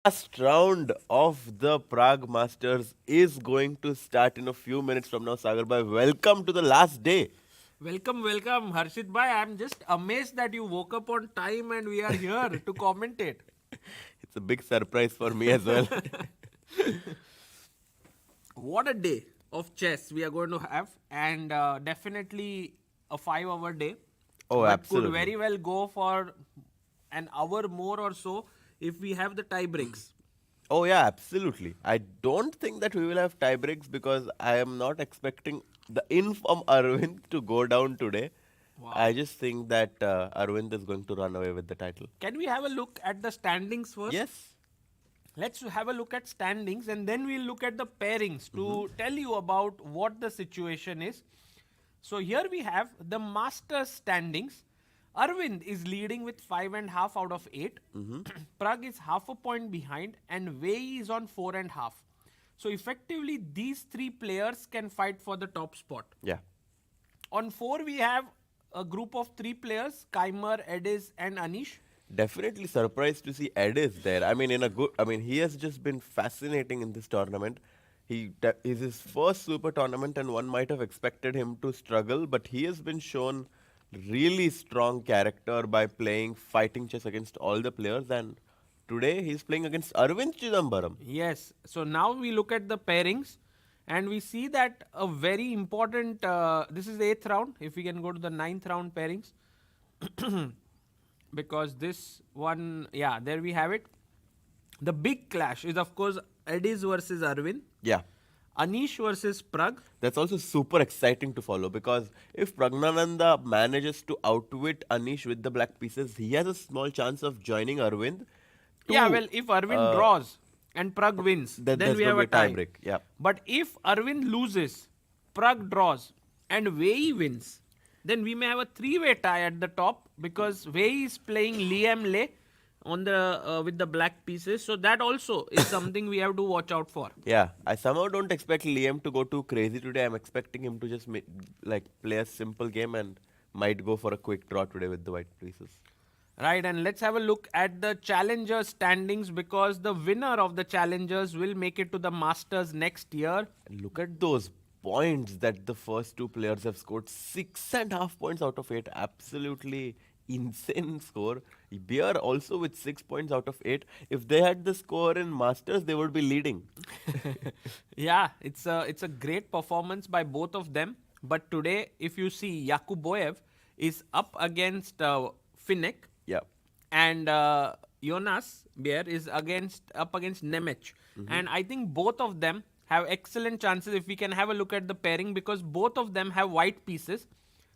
Last round of the Prague Masters is going to start in a few minutes from now. Sagar bhai, welcome to the last day. Welcome, welcome, Harshit bhai. I'm just amazed that you woke up on time and we are here to commentate. It's a big surprise for me as well. What a day of chess we are going to have, and definitely a 5 hour day. Oh, But could absolutely. very well go for an hour more or so if we have the tie breaks. Oh, yeah, absolutely. I don't think that we will have tie breaks because I am not expecting the inform Arvind to go down today. Wow. I just think that Arvind is going to run away with the title. Can we have a look at the standings first? Yes. Let's have a look at standings and then we'll look at the pairings to tell you about what the situation is. So here we have the Masters standings. Arvind is leading with 5.5 out of 8. Prague is half a point behind and Wei Yi is on 4.5. So effectively these three players can fight for the top spot. Yeah. On 4 we have a group of 3 players, Keymer, Ediz and Anish. Definitely surprised to see Ediz there. I mean, in a good. I mean, he has just been fascinating in this tournament. Is his first super tournament, and one might have expected him to struggle, but he has been shown really strong character by playing fighting chess against all the players. And today he's playing against Aravindh Chithambaram. Yes. So now we look at the pairings and we see that a very important, this is the 8th round. If we can go to the 9th round pairings. Because this one, yeah, there we have it. The big clash is, of course, Ediz versus Arvind. Yeah. Anish versus Prag. That's also super exciting to follow because if Praggnanandhaa manages to outwit Anish with the black pieces, he has a small chance of joining Arvind. Yeah, To well, if Arvind uh, draws and Prag wins, then then there's we going have to a be a tie tie. break. Yeah. But if Arvind loses, Prag draws, and Wei Yi wins, then we may have a three-way tie at the top because Wei Yi is playing Liam Le on the with the black pieces. So that also is something we have to watch out for. Yeah, I somehow don't expect Liam to go too crazy today. I'm expecting him to just like play a simple game and might go for a quick draw today with the white pieces. Right, and let's have a look at the challengers standings because the winner of the challengers will make it to the Masters next year. And look at those points that the first two players have scored. 6.5 points out of 8. Absolutely insane score. Beer also with 6 points out of 8. If they had the score in Masters, they would be leading. Yeah, it's a great performance by both of them. But today, if you see, Yakuboev is up against Finnick, Yeah. and Jonas Beer is up against Nemec. And I think both of them have excellent chances if we can have a look at the pairing because both of them have white pieces.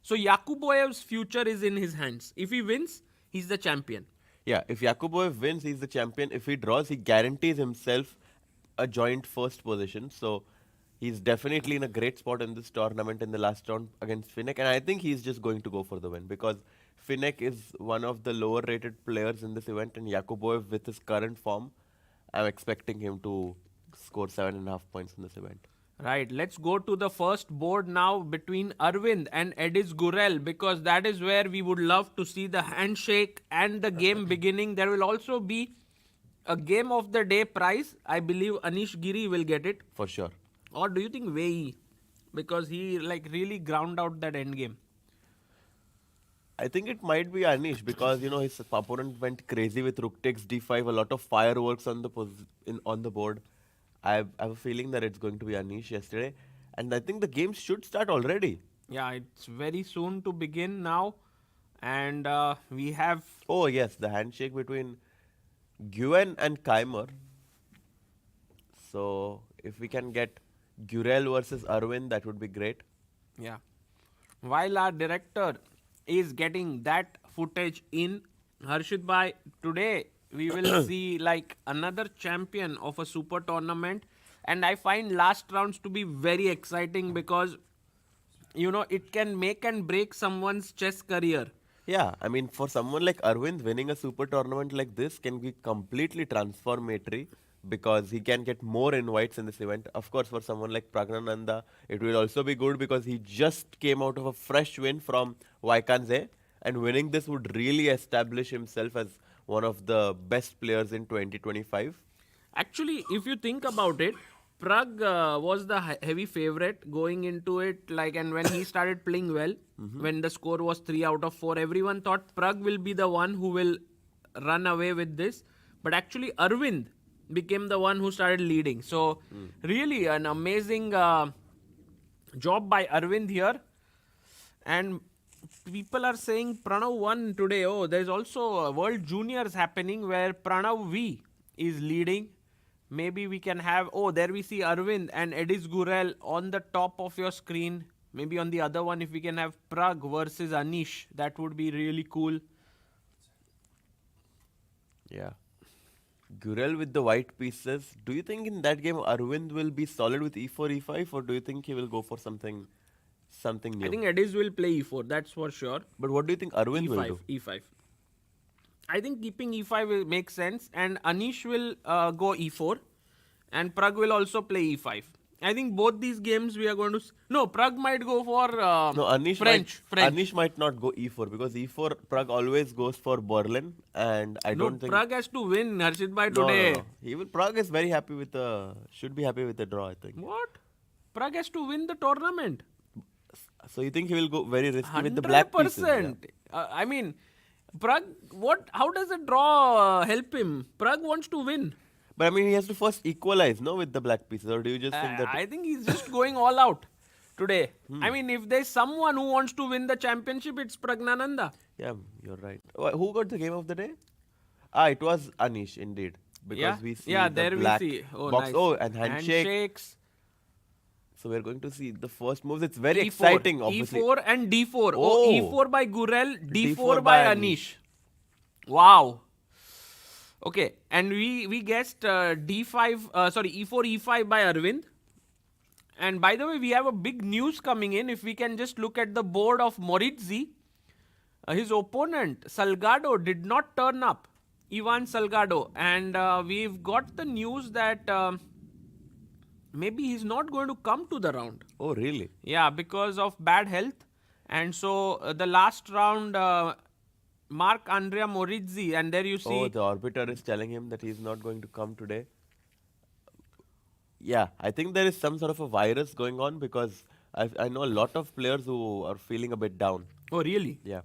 So Yakuboev's future is in his hands. If he wins, he's the champion. Yeah, if Yakuboev wins, he's the champion. If he draws, he guarantees himself a joint first position. So he's definitely in a great spot in this tournament in the last round against Finnick. And I think he's just going to go for the win because Finnick is one of the lower rated players in this event. And Yakuboev, with his current form, I'm expecting him to score 7.5 points in this event. Right, let's go to the first board now between Arvind and Ediz Gurel because that is where we would love to see the handshake and the game beginning. There will also be a game of the day prize. I believe Anish Giri will get it. For sure. Or do you think Wei Yi? Because he like really ground out that end game. I think it might be Anish because his opponent went crazy with Rook takes d5, a lot of fireworks on the on the board. I have a feeling that it's going to be Anish yesterday, and I think the game should start already. Yeah, it's very soon to begin now. And we have... Oh yes, the handshake between Nguyen and Keymer. So if we can get Gurel versus Aravind, that would be great. Yeah. While our director is getting that footage in, Harshit bhai, today we will see like another champion of a super tournament, and I find last rounds to be very exciting because it can make and break someone's chess career. Yeah, I mean, for someone like Aravind, winning a super tournament like this can be completely transformatory because he can get more invites in this event. Of course, for someone like Praggnanandhaa, it will also be good because he just came out of a fresh win from Wei, and winning this would really establish himself as one of the best players in 2025. Actually, if you think about it, Prague was the heavy favorite going into it. And when he started playing well, when the score was 3 out of 4, everyone thought Prague will be the one who will run away with this. But actually, Aravind became the one who started leading. So, really an amazing job by Aravind here. And people are saying Pranav won today. Oh, there's also World Juniors happening where Pranav V is leading. Maybe we can have... Oh, there we see Aravind and Ediz Gurel on the top of your screen. Maybe on the other one, if we can have Prague versus Anish, that would be really cool. Yeah. Gurel with the white pieces. Do you think in that game Aravind will be solid with e4, e5, or do you think he will go for something new? I think Ediz will play e4, that's for sure. But what do you think Aravind will do? E5. I think keeping e5 will make sense, and Anish will go e4, and Prague will also play e5. I think both these games we are going to... No, Prague might go for no, Anish French. Anish might not go e4 because e4 Prague always goes for Berlin, and I don't think Prague has to win, Harshit bhai, today. No. He will. Prague is very happy with should be happy with the draw, I think. What? Prague has to win the tournament. So you think he will go very risky with the black pieces? 100%. Yeah. I mean, Prague, how does a draw help him? Prague wants to win. But I mean, he has to first equalize, no, with the black pieces, or do you just think that? I think he's just going all out today. I mean, if there's someone who wants to win the championship, it's Praggnanandhaa. Yeah, you're right. Who got the game of the day? It was Anish indeed, because we see the there black we see. Oh, box. nice. Oh, and Handshakes. So we're going to see the first moves. It's very E4, exciting, obviously. E4 and D4. Oh. E4 by Gurel, D4, D4 by by Anish. Wow. Okay, and we guessed E4, E5 by Aravind. And by the way, we have a big news coming in. If we can just look at the board of Moritzi, his opponent, Salgado, did not turn up. Ivan Salgado. And we've got the news that maybe he's not going to come to the round. Oh, really? Yeah, because of bad health. And so the last round... Mark Andrea Moritzi, and there you see... Oh, the arbiter is telling him that he's not going to come today. Yeah, I think there is some sort of a virus going on because I know a lot of players who are feeling a bit down. Oh, really? Yeah.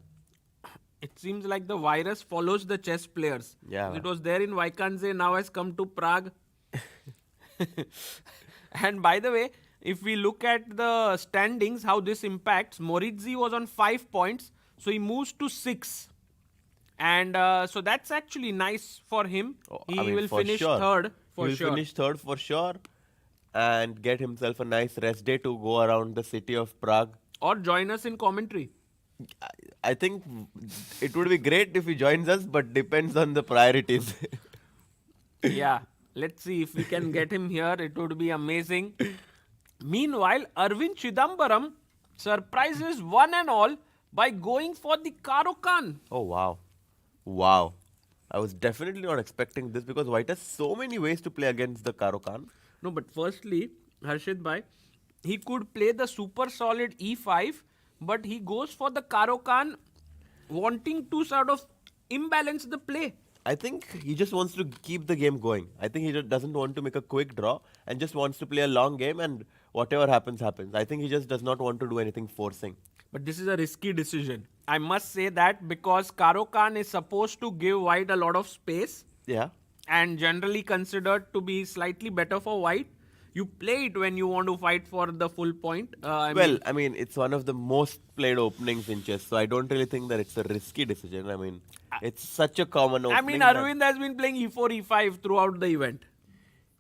It seems like the virus follows the chess players. Yeah. It was there in Vaikanze, now has come to Prague. And by the way, if we look at the standings, how this impacts, Moritzi was on 5 points, so he moves to 6. And so that's actually nice for him. He will finish third for sure. He will finish third for sure and get himself a nice rest day to go around the city of Prague. Or join us in commentary. I think it would be great if he joins us, but depends on the priorities. Yeah, let's see if we can get him here. It would be amazing. Meanwhile, Aravindh Chithambaram surprises one and all by going for the Caro-Kann. Oh, wow. Wow. I was definitely not expecting this because White has so many ways to play against the Caro-Kann. No, but firstly, Harshit bhai, he could play the super solid E5, but he goes for the Caro-Kann wanting to sort of imbalance the play. I think he just wants to keep the game going. I think he just doesn't want to make a quick draw and just wants to play a long game and whatever happens, happens. I think he just does not want to do anything forcing. But this is a risky decision. I must say that because Caro-Kann is supposed to give White a lot of space. Yeah. And generally considered to be slightly better for White. You play it when you want to fight for the full point. I mean, it's one of the most played openings in chess, so I don't really think that it's a risky decision. I mean, it's such a common I opening. mean, that- Aravindh has been playing e4, e5 throughout the event.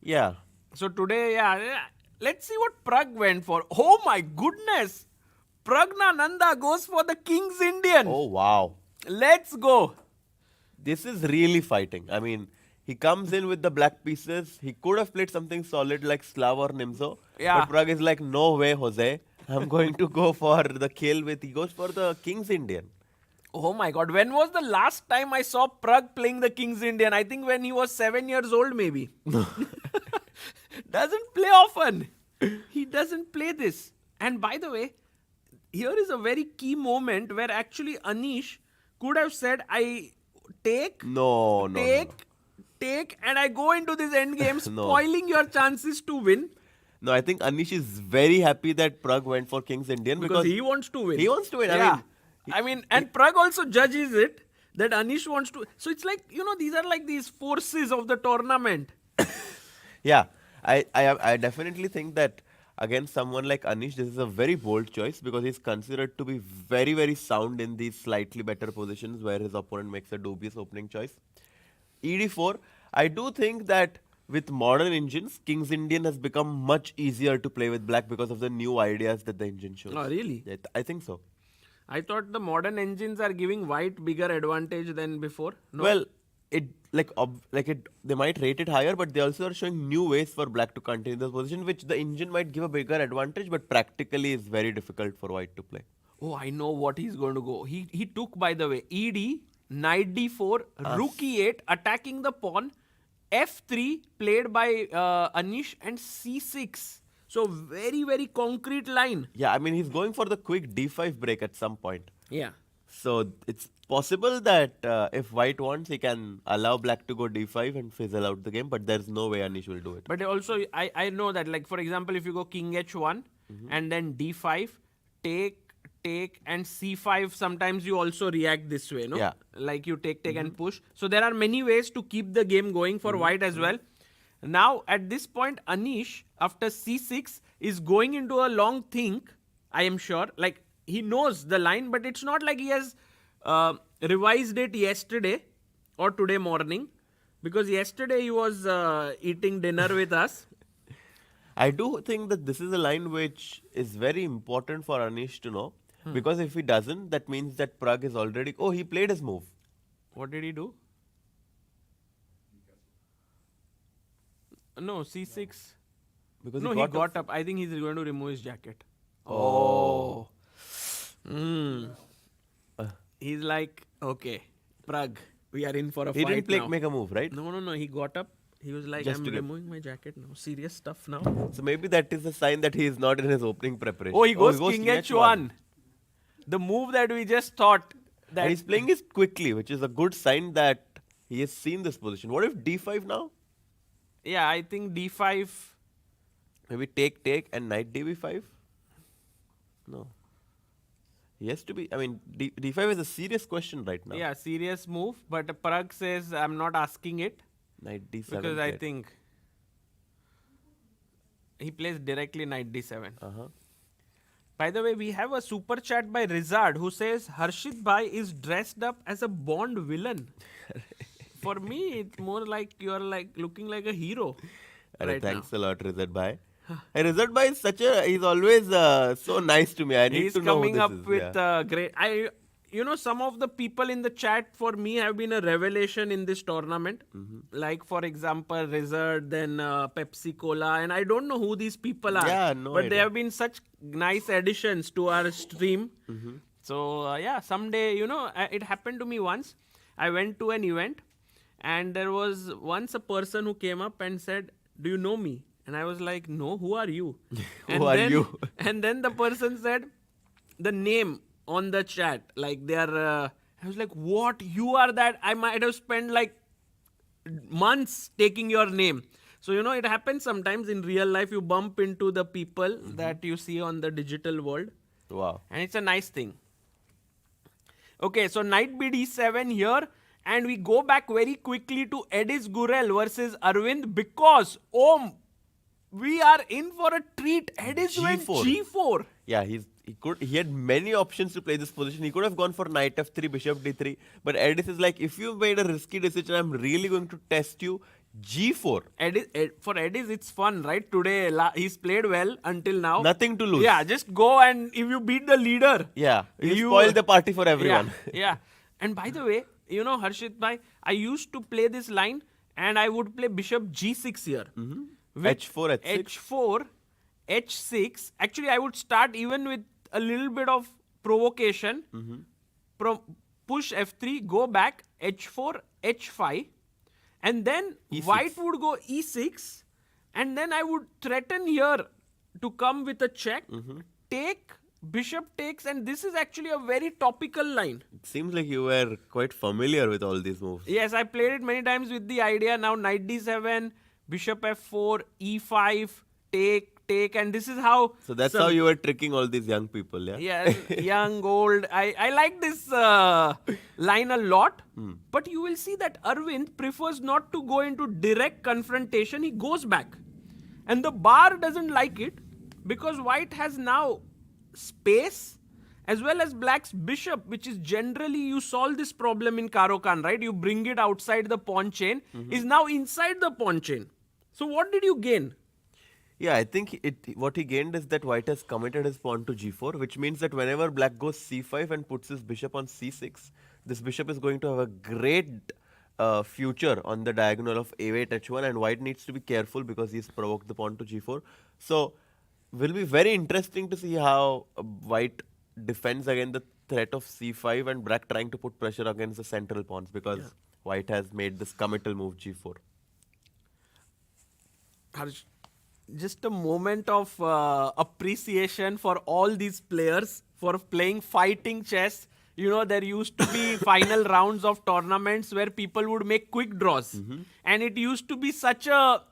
yeah. So today, let's see what Pragg went for. Oh my goodness! Praggnanandhaa goes for the King's Indian. Oh wow. Let's go. This is really fighting. I mean, he comes in with the black pieces. He could have played something solid like Slav or Nimzo. Yeah. But Prague is like, no way, Jose. I'm going to go for the kill with. He goes for the King's Indian. Oh my god, when was the last time I saw Pragg playing the King's Indian? I think when he was 7 years old, maybe. Doesn't play often. He doesn't play this. And by the way, here is a very key moment where actually Anish could have said, I take, No. take, and I go into this end game, No. spoiling your chances to win. No, I think Anish is very happy that Prague went for King's Indian Because he wants to win. He wants to win. Yeah. And Pragg also judges it that Anish wants to. So it's like, these are like these forces of the tournament. Yeah, I definitely think that against someone like Anish, this is a very bold choice because he's considered to be very, very sound in these slightly better positions where his opponent makes a dubious opening choice. ED4, I do think that with modern engines, King's Indian has become much easier to play with black because of the new ideas that the engine shows. Oh, really? Yeah, I think so. I thought the modern engines are giving white bigger advantage than before. No? Well, they might rate it higher, but they also are showing new ways for black to continue the position, which the engine might give a bigger advantage, but practically is very difficult for white to play. Oh, I know what he's going to go. He took, by the way, ED, knight d4, rook e8, attacking the pawn, f3 played by Anish, and c6. So very, very concrete line. Yeah, I mean, he's going for the quick d5 break at some point. Yeah. So it's possible that if white wants, he can allow black to go d5 and fizzle out the game, but there's no way Anish will do it. But also, I know that, like, for example, if you go king h1 and then d5, take, and c5, sometimes you also react this way, no? Yeah. Like you take, and push. So there are many ways to keep the game going for white as well. Now, at this point, Anish, after c6, is going into a long think, I am sure. Like, he knows the line, but it's not like he has revised it yesterday or today morning. Because yesterday he was eating dinner with us. I do think that this is a line which is very important for Anish to know. Because if he doesn't, that means that Prague is already... Oh, he played his move. What did he do? No, c6. Because No, he got up. I think he's going to remove his jacket. Oh. He's like, okay, Prague, we are in for a He fight didn't now. make a move, right? No. He got up. He was like, Just I'm to get- removing my jacket now. Serious stuff now. So maybe that is a sign that he is not in his opening preparation. Oh, he goes king h1. The move that we just thought. And That he's playing it quickly, which is a good sign that he has seen this position. What if d5 now? Yeah, I think d5. Maybe take and knight db5? No. He has to be... I mean, d5 is a serious question right now. Yeah, serious move. But Prague says, I'm not asking it. Knight d7. Because I think he plays directly knight d7. Uh-huh. By the way, we have a super chat by Rizard who says Harshit Bhai is dressed up as a Bond villain. For me, it's more like you're like looking like a hero. Right Thanks now. a lot, Rizad Bhai. Hey, Rizad Bhai is he's always so nice to me. I need He's to know who coming this up is. with Yeah. great. Some of the people in the chat for me have been a revelation in this tournament. Like, for example, Rizard, then Pepsi Cola, and I don't know who these people are. Yeah, no But they idea. have been such nice additions to our stream. So, someday, it happened to me once. I went to an event, and there was once a person who came up and said, "Do you know me?" And I was like, "No, who are you?" Are you? And then the person said the name on the chat. Like, they are... I was like, what? You are that? I might have spent like months taking your name. So, it happens sometimes in real life. You bump into the people that you see on the digital world. Wow. And it's a nice thing. Okay, so knight bd7 here. And we go back very quickly to Ediz Gurel versus Aravindh we are in for a treat. Ediz went G4. G4. Yeah, he had many options to play this position. He could have gone for knight f3, bishop d3. But Ediz is like, if you made a risky decision, I'm really going to test you. G4. For Ediz, it's fun, right? Today, he's played well until now. Nothing to lose. Yeah, just go, and if you beat the leader. Yeah, you spoil the party for everyone. Yeah. And by the way, you know, Harshit bhai, I used to play this line and I would play bishop g6 here. H4, H6. H4, H6. Actually, I would start even with a little bit of provocation. Push f3, go back, H4, H5. And then E6. white would go E6. And then I would threaten here to come with a check. Take, bishop takes. And this is actually a very topical line. It seems like you were quite familiar with all these moves. Yes, I played it many times with the idea. Now knight d7, bishop f4, e5, take. And this is how... So that's how you were tricking all these young people, yeah? Yeah, young, old. I like this line a lot. But you will see that Aravindh prefers not to go into direct confrontation. He goes back. And the bar doesn't like it because white has now space as well as black's bishop, which is generally you solve this problem in Caro-Kann, right? You bring it outside the pawn chain, is now inside the pawn chain. So what did you gain? Yeah, I think what he gained is that white has committed his pawn to g4, which means that whenever black goes c5 and puts his bishop on c6, this bishop is going to have a great future on the diagonal of a8, h1, and white needs to be careful because he's provoked the pawn to g4. So, will be very interesting to see how white defends against the threat of c5 and black trying to put pressure against the central pawns because white has made this committal move g4. Just a moment of appreciation for all these players for playing fighting chess. You know, there used to be final rounds of tournaments where people would make quick draws. And it used to be such a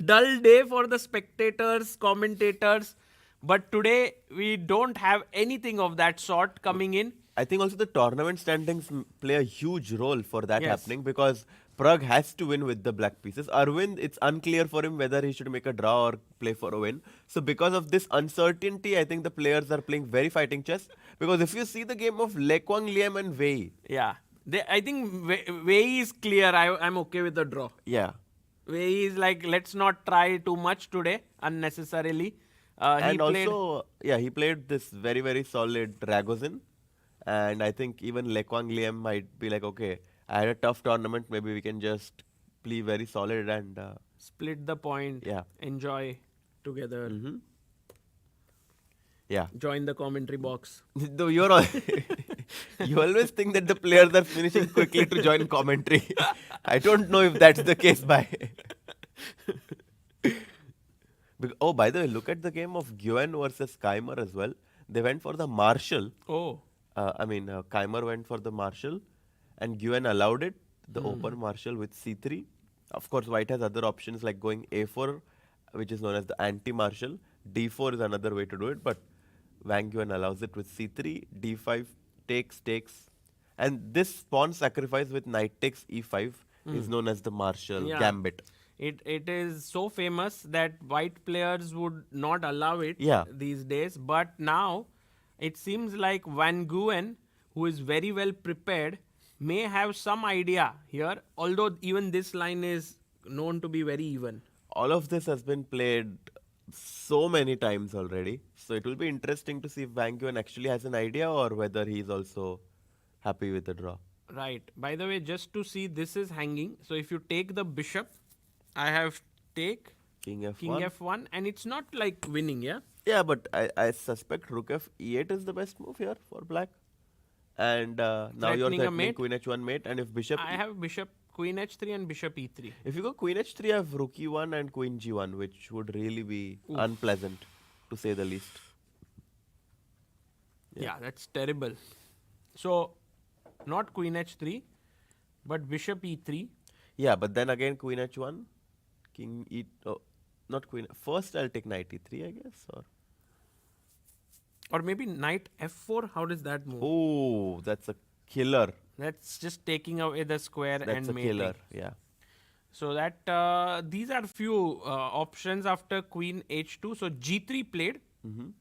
dull day for the spectators, commentators. But today, we don't have anything of that sort coming in. I think also the tournament standings play a huge role for that Yes. happening because Prague has to win with the black pieces. Aravindh, it's unclear for him whether he should make a draw or play for a win. So because of this uncertainty, I think the players are playing very fighting chess. Because if you see the game of Quang Liem and Wei Yi. Yeah. I think Wei Yi is clear. I'm okay with the draw. Yeah. Wei Yi is like, let's not try too much today unnecessarily. And also, he played this very, very solid Ragozin. And I think even Quang Liem might be like, okay, I had a tough tournament. Maybe we can just play very solid and split the point. Yeah. Enjoy together. Yeah. Join the commentary box. Though you always think that the players are finishing quickly to join commentary. I don't know if that's the case by. Oh, by the way, look at the game of Nguyen versus Keymer as well. They went for the Marshall. Oh. Keymer went for the Marshall and Nguyen allowed it, the open Marshall with c3. Of course, white has other options like going a4, which is known as the anti-Marshall. d4 is another way to do it, but Wang Nguyen allows it with c3, d5, takes. And this pawn sacrifice with knight takes e5 is known as the Marshall gambit. It is so famous that white players would not allow it these days. But now, it seems like Wang Nguyen, who is very well prepared, may have some idea here. Although even this line is known to be very even. All of this has been played so many times already. So it will be interesting to see if Wang Nguyen actually has an idea or whether he is also happy with the draw. Right. By the way, just to see, this is hanging. So if you take the bishop, I have take King f1. King f1, and it's not like winning, yeah? Yeah, but I suspect rook f e8 is the best move here for black. And now you're threatening queen h1 mate. And if bishop... I have bishop queen h3 and bishop e3. If you go queen h3, I have rook e1 and queen g1, which would really be unpleasant, to say the least. Yeah, that's terrible. So, not queen h3, but bishop e3. Yeah, but then again queen h1, king e... Oh, not queen... First I'll take knight e3, I guess, or maybe knight f4. How does that move? Oh, that's a killer. That's just taking away the square and mating. That's a killer, yeah. So that these are few options after queen h2. So g3 played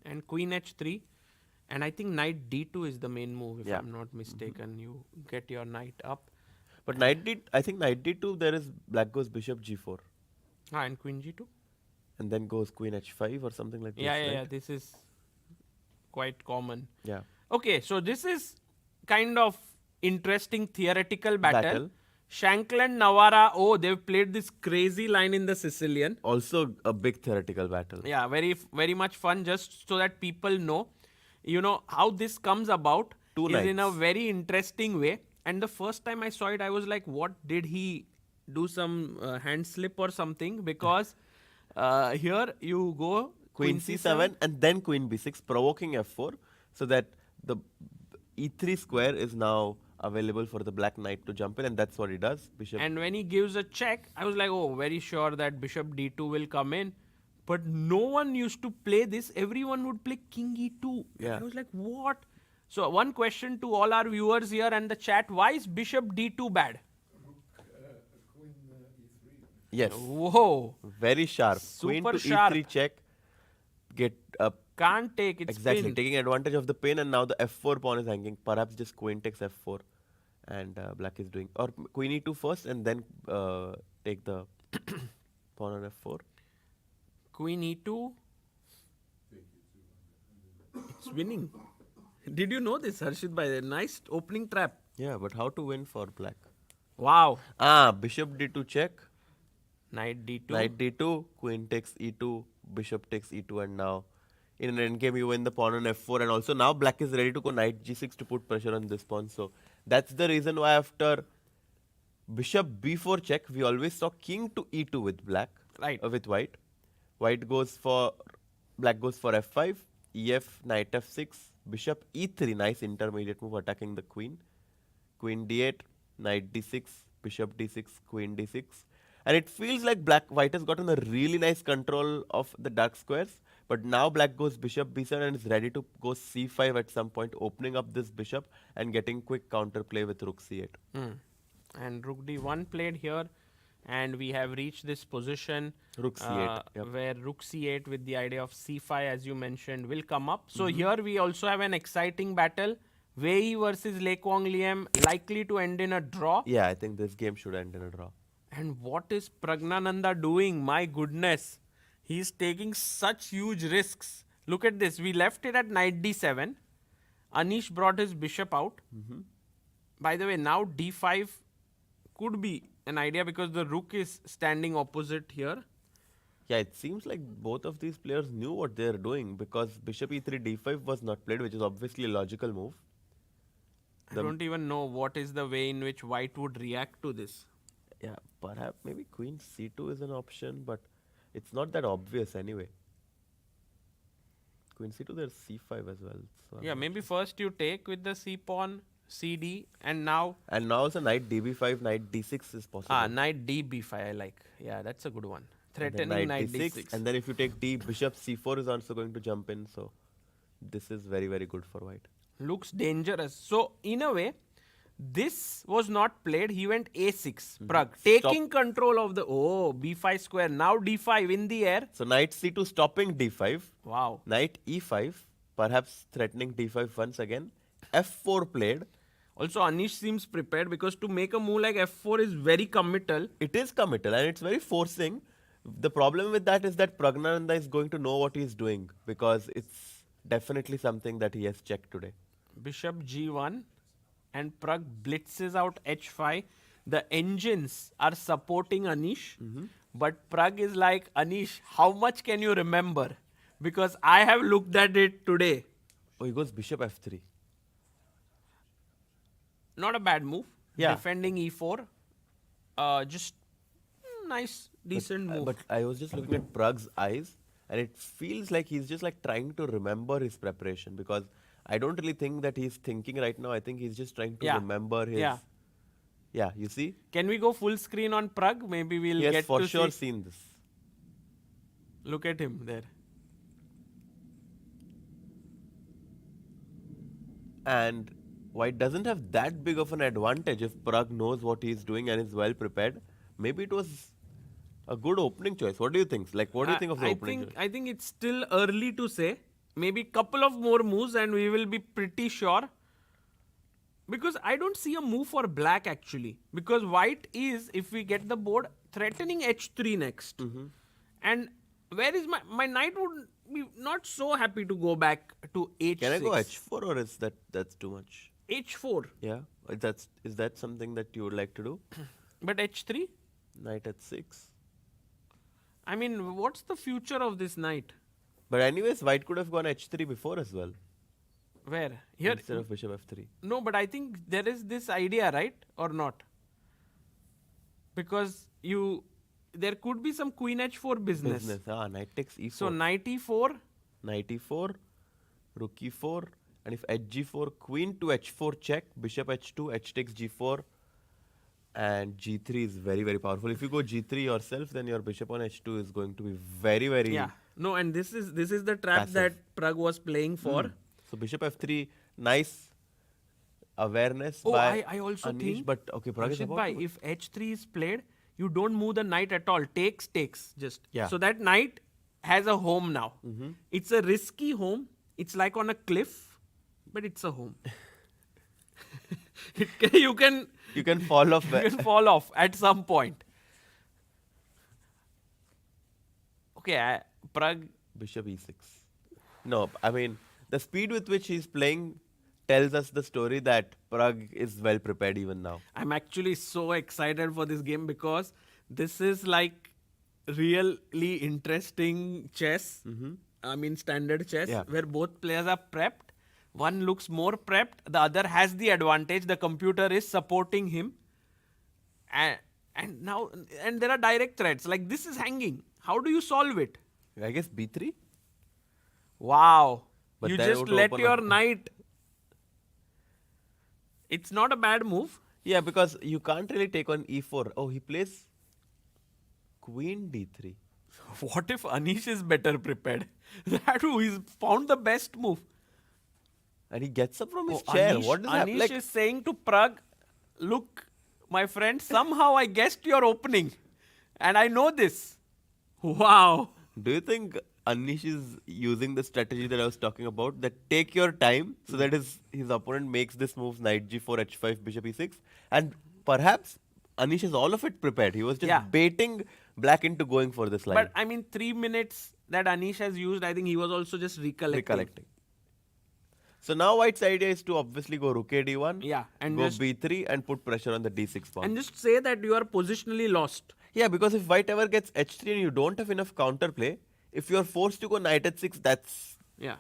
and queen h3. And I think knight d2 is the main move, if Yeah. I'm not mistaken. You get your knight up. But I think knight d2, there is black goes bishop g4. And queen g2. And then goes queen h5 or something like Yeah, this, right? yeah. This is quite common. Yeah. Okay, so this is kind of interesting theoretical battle. Shankland Navara, oh, they've played this crazy line in the Sicilian. Also a big theoretical battle. Yeah, very much fun, just so that people know, how this comes about Two is in a knights. very interesting way. And the first time I saw it, I was like, what, did he do some hand slip or something? Because here you go Queen c7 and then queen b6, provoking f4, so that the e3 square is now available for the black knight to jump in, and that's what he does. Bishop. And when he gives a check, I was like, oh, very sure that bishop d2 will come in. But no one used to play this. Everyone would play king e2. Yeah. I was like, what? So one question to all our viewers here and the chat: why is bishop d2 bad? Queen e3. Yes. Whoa. Very sharp. Queen Super to sharp. e3 check. Get up. Can't take it. Exactly. Spin. Taking advantage of the pin, and now the f4 pawn is hanging. Perhaps just queen takes f4, and black is doing, or queen e2 first, and then take the pawn on f4. Queen e2. It's winning. Did you know this, Harshit? By the nice opening trap. Yeah, but how to win for black? Wow. Bishop d2 check. Knight d2. Knight d2, queen takes e2, bishop takes e2, and now in an endgame you win the pawn on f4, and also now black is ready to go knight g6 to put pressure on this pawn. So that's the reason why after bishop b4 check, we always saw king to e2 with black, Right. with white. White goes for, black goes for f5, ef, knight f6, bishop e3, nice intermediate move attacking the queen. Queen d8, knight d6, bishop d6, queen d6. And it feels like white has gotten a really nice control of the dark squares. But now black goes bishop b7 and is ready to go c5 at some point, opening up this bishop and getting quick counterplay with rook c8. And rook d1 played here. And we have reached this position Rook c8, yep. where rook c8 with the idea of c5, as you mentioned, will come up. So here we also have an exciting battle. Wei Yi versus Quang Liem, likely to end in a draw. Yeah, I think this game should end in a draw. And what is Praggnanandhaa doing? My goodness. He's taking such huge risks. Look at this. We left it at knight d7. Anish brought his bishop out. By the way, now d5 could be an idea because the rook is standing opposite here. Yeah, it seems like both of these players knew what they are doing, because bishop e3 d5 was not played, which is obviously a logical move. I don't even know what is the way in which white would react to this. Yeah, perhaps maybe queen c2 is an option, but it's not that obvious anyway. Queen c2, there's c5 as well. So Yeah, maybe first you take with the c pawn, cd, and now And now also knight db5, knight d6 is possible. knight d b5 I like. Yeah, that's a good one. And then Threatening knight d6. And then if you take d, bishop c4 is also going to jump in. So this is very, very good for white. Looks dangerous. So in a way, this was not played. He went a6, Prague, taking control of the b5 square. Now d5 in the air. So knight c2 stopping d5. Wow. Knight e5, perhaps threatening d5 once again. f4 played. Also, Anish seems prepared because to make a move like f4 is very committal. It is committal and it's very forcing. The problem with that is that Praggnanandhaa is going to know what he is doing, because it's definitely something that he has checked today. Bishop g1 and Prague blitzes out h5. The engines are supporting Anish, but Prague is like, Anish, how much can you remember? Because I have looked at it today. Oh, he goes bishop f3. Not a bad move. Yeah. Defending e4. Just nice, decent move. But I was just looking at Prague's eyes, and it feels like he's just like trying to remember his preparation, because I don't really think that he's thinking right now. I think he's just trying to remember his... Yeah, you see? Can we go full screen on Prague? Maybe we'll He has get for to sure see. seen this. Look at him there. And white doesn't have that big of an advantage if Prague knows what he's doing and is well prepared. maybe it was a good opening choice. What do you think? Like, what do you think of the opening choice? I think it's still early to say. Maybe couple of more moves and we will be pretty sure. Because I don't see a move for black actually. Because white is, if we get the board, threatening h3 next. And where is my knight would be not so happy to go back to h6. Can I go h4 or is that's too much? h4. Yeah, is that something that you would like to do? But h3? Knight h6. I mean, what's the future of this knight? But anyways, white could have gone h3 before as well. Where? Here. Instead of bishop f3. No, but I think there is this idea, right? Or not? Because there could be some queen h4 business. Knight takes e4. So knight e4. Knight e4, rook e4, and if h4, queen to h4 check, bishop h2, h takes g4, and g3 is very, very powerful. If you go g3 yourself, then your bishop on h2 is going to be very, very Yeah. No, and this is the trap passive. that Prague was playing for. So bishop f3, nice awareness Oh, by I also Anish, think, but okay, Prague is Harshit about bhai, to- if h3 is played, you don't move the knight at all. Takes just. Yeah. So that knight has a home now. It's a risky home. It's like on a cliff, but it's a home. You can you can fall off. you can fall off at some point. Okay, Prague. Bishop e6. No, I mean, the speed with which he's playing tells us the story that Prague is well prepared even now. I'm actually so excited for this game because this is like really interesting chess. I mean, standard chess, Yeah. where both players are prepped. One looks more prepped, the other has the advantage. The computer is supporting him. And there are direct threats. Like, this is hanging. How do you solve it? I guess b3? Wow. But you then just would let open your up- knight. It's not a bad move. Yeah, because you can't really take on e4. Oh, he plays queen d3. What if Anish is better prepared? That he's found the best move. And he gets up from his Oh, chair. Anish, What does that Anish like? is saying to Prague, look, my friend, somehow I guessed your opening. And I know this. Wow. Do you think Anish is using the strategy that I was talking about? That take your time so that his opponent makes this move knight g4, h5, bishop e6. And perhaps Anish has all of it prepared. He was just Yeah. baiting black into going for this line. But I mean, 3 minutes that Anish has used, I think he was also just recollecting. So now white's idea is to obviously go rook a d1, Yeah, and go just- b3 and put pressure on the d6 pawn. And just say that you are positionally lost. Yeah, because if white ever gets h3 and you don't have enough counterplay, if you're forced to go knight h6, Yeah.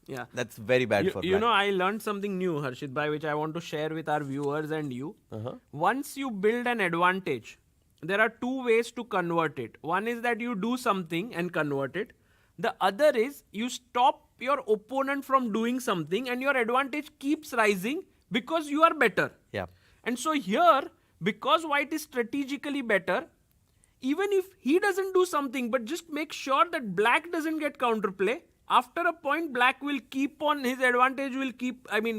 Yeah. that's very bad for You black. know, I learned something new, Harshit bhai, which I want to share with our viewers and you. Uh-huh. Once you build an advantage, there are 2 ways to convert it. One is that you do something and convert it. The other is you stop your opponent from doing something and your advantage keeps rising because you are better. Yeah. And so here, because white is strategically better, even if he doesn't do something, but just make sure that black doesn't get counterplay, after a point, black will keep on, his advantage will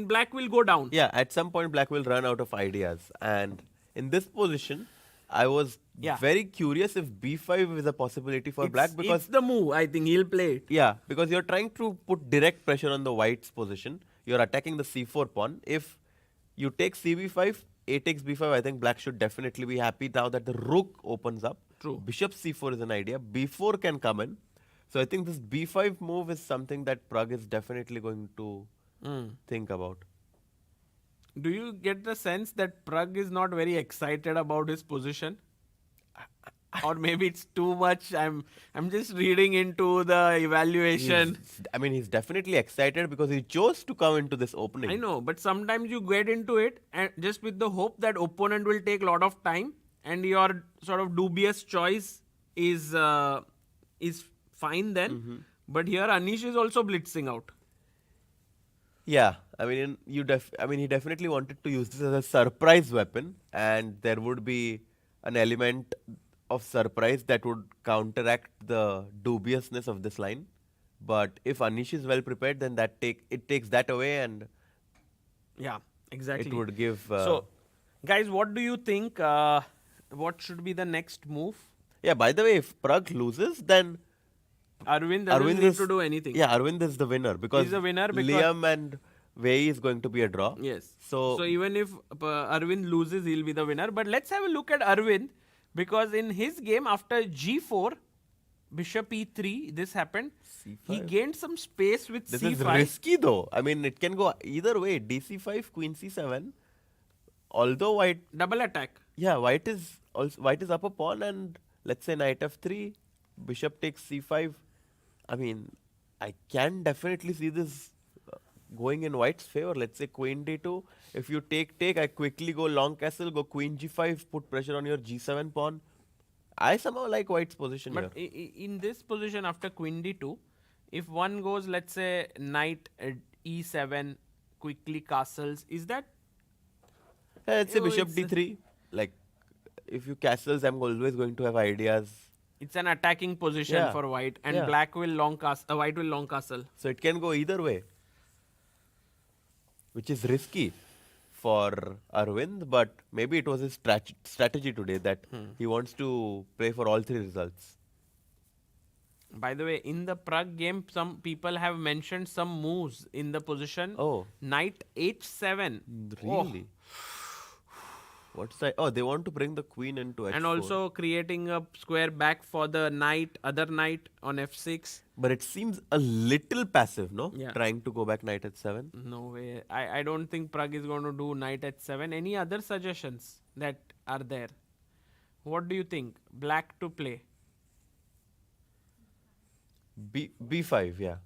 black will go down. Yeah, at some point black will run out of ideas. And in this position, I was Yeah. very curious if b5 is a possibility for black because it's the move, I think he'll play it. yeah, because you're trying to put direct pressure on the white's position. You're attacking the c4 pawn. If you take cb5, a takes b5, I think black should definitely be happy now that the rook opens up. True. Bishop c4 is an idea. b4 can come in. So I think this b5 move is something that Prague is definitely going to think about. Do you get the sense that Prague is not very excited about his position? Or maybe it's too much. I'm just reading into the evaluation. He's definitely excited because he chose to come into this opening. I know, but sometimes you get into it and just with the hope that opponent will take a lot of time and your sort of dubious choice is fine then. But here Anish is also blitzing out. Yeah, he definitely wanted to use this as a surprise weapon, and there would be an element of surprise that would counteract the dubiousness of this line. But if Anish is well prepared, then it takes that away, and Yeah, exactly. it would give. So, guys, what do you think? what should be the next move? Yeah, by the way, if Prague loses, then Arvind doesn't Arvind need is to do anything. Yeah, Arvind is the winner because the winner because- Liam and Wei Yi is going to be a draw. Yes. So even if Arvind loses, he'll be the winner. But let's have a look at Arvind because in his game after G4, Bishop E3, this happened. He C5. gained some space with This C5. is risky though. I mean, it can go either way. DC5, Queen C7. Although white, Double attack. yeah, white is up a pawn, and let's say knight f3, bishop takes c5. I mean, I can definitely see this going in white's favor. Let's say queen d2. If you take, I quickly go long castle, go queen g5, put pressure on your g7 pawn. I somehow like white's position But here. in this position after queen d2, if one goes, let's say, knight e7, quickly castles, is that? Let's say Oh, bishop it's- d3. Like, if you castles, I'm always going to have ideas. It's an attacking position Yeah. for white, and Yeah. black will long castle. White will long castle. So it can go either way, which is risky for Arvind, but maybe it was his strategy today that he wants to play for all three results. By the way, in the Prague game, some people have mentioned some moves in the position. Oh. Knight h7. Oh. Really? What's that? Oh, they want to bring the queen into h4. And also creating a square back for the knight, other knight on f6. But it seems a little passive, no? Yeah. Trying to go back knight h7. No way. I don't think Prague is going to do knight h7. Any other suggestions that are there? What do you think? Black to play. B5, yeah.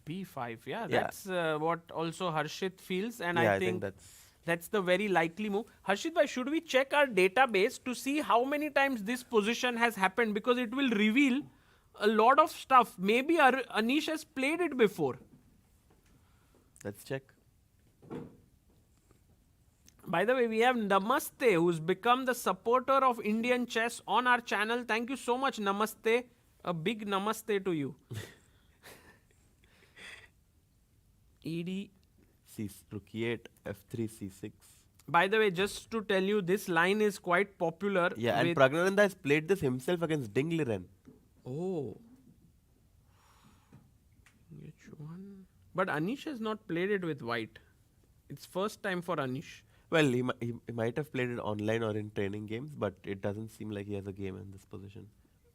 B5, yeah. Yeah. That's what also Harshit feels. And Yeah, I think that's... that's the very likely move. Harshit bhai, should we check our database to see how many times this position has happened? Because it will reveal a lot of stuff. Maybe Anish has played it before. Let's check. By the way, we have Namaste, who's become the supporter of Indian chess on our channel. Thank you so much, Namaste. A big namaste to you. ED. Rook e8, f3, c6. By the way, just to tell you, this line is quite popular. Yeah, and with- Praggnanandhaa has played this himself against Ding Liren. Oh. Which one? But Anish has not played it with white. It's first time for Anish. Well, he might have played it online or in training games, but it doesn't seem like he has a game in this position.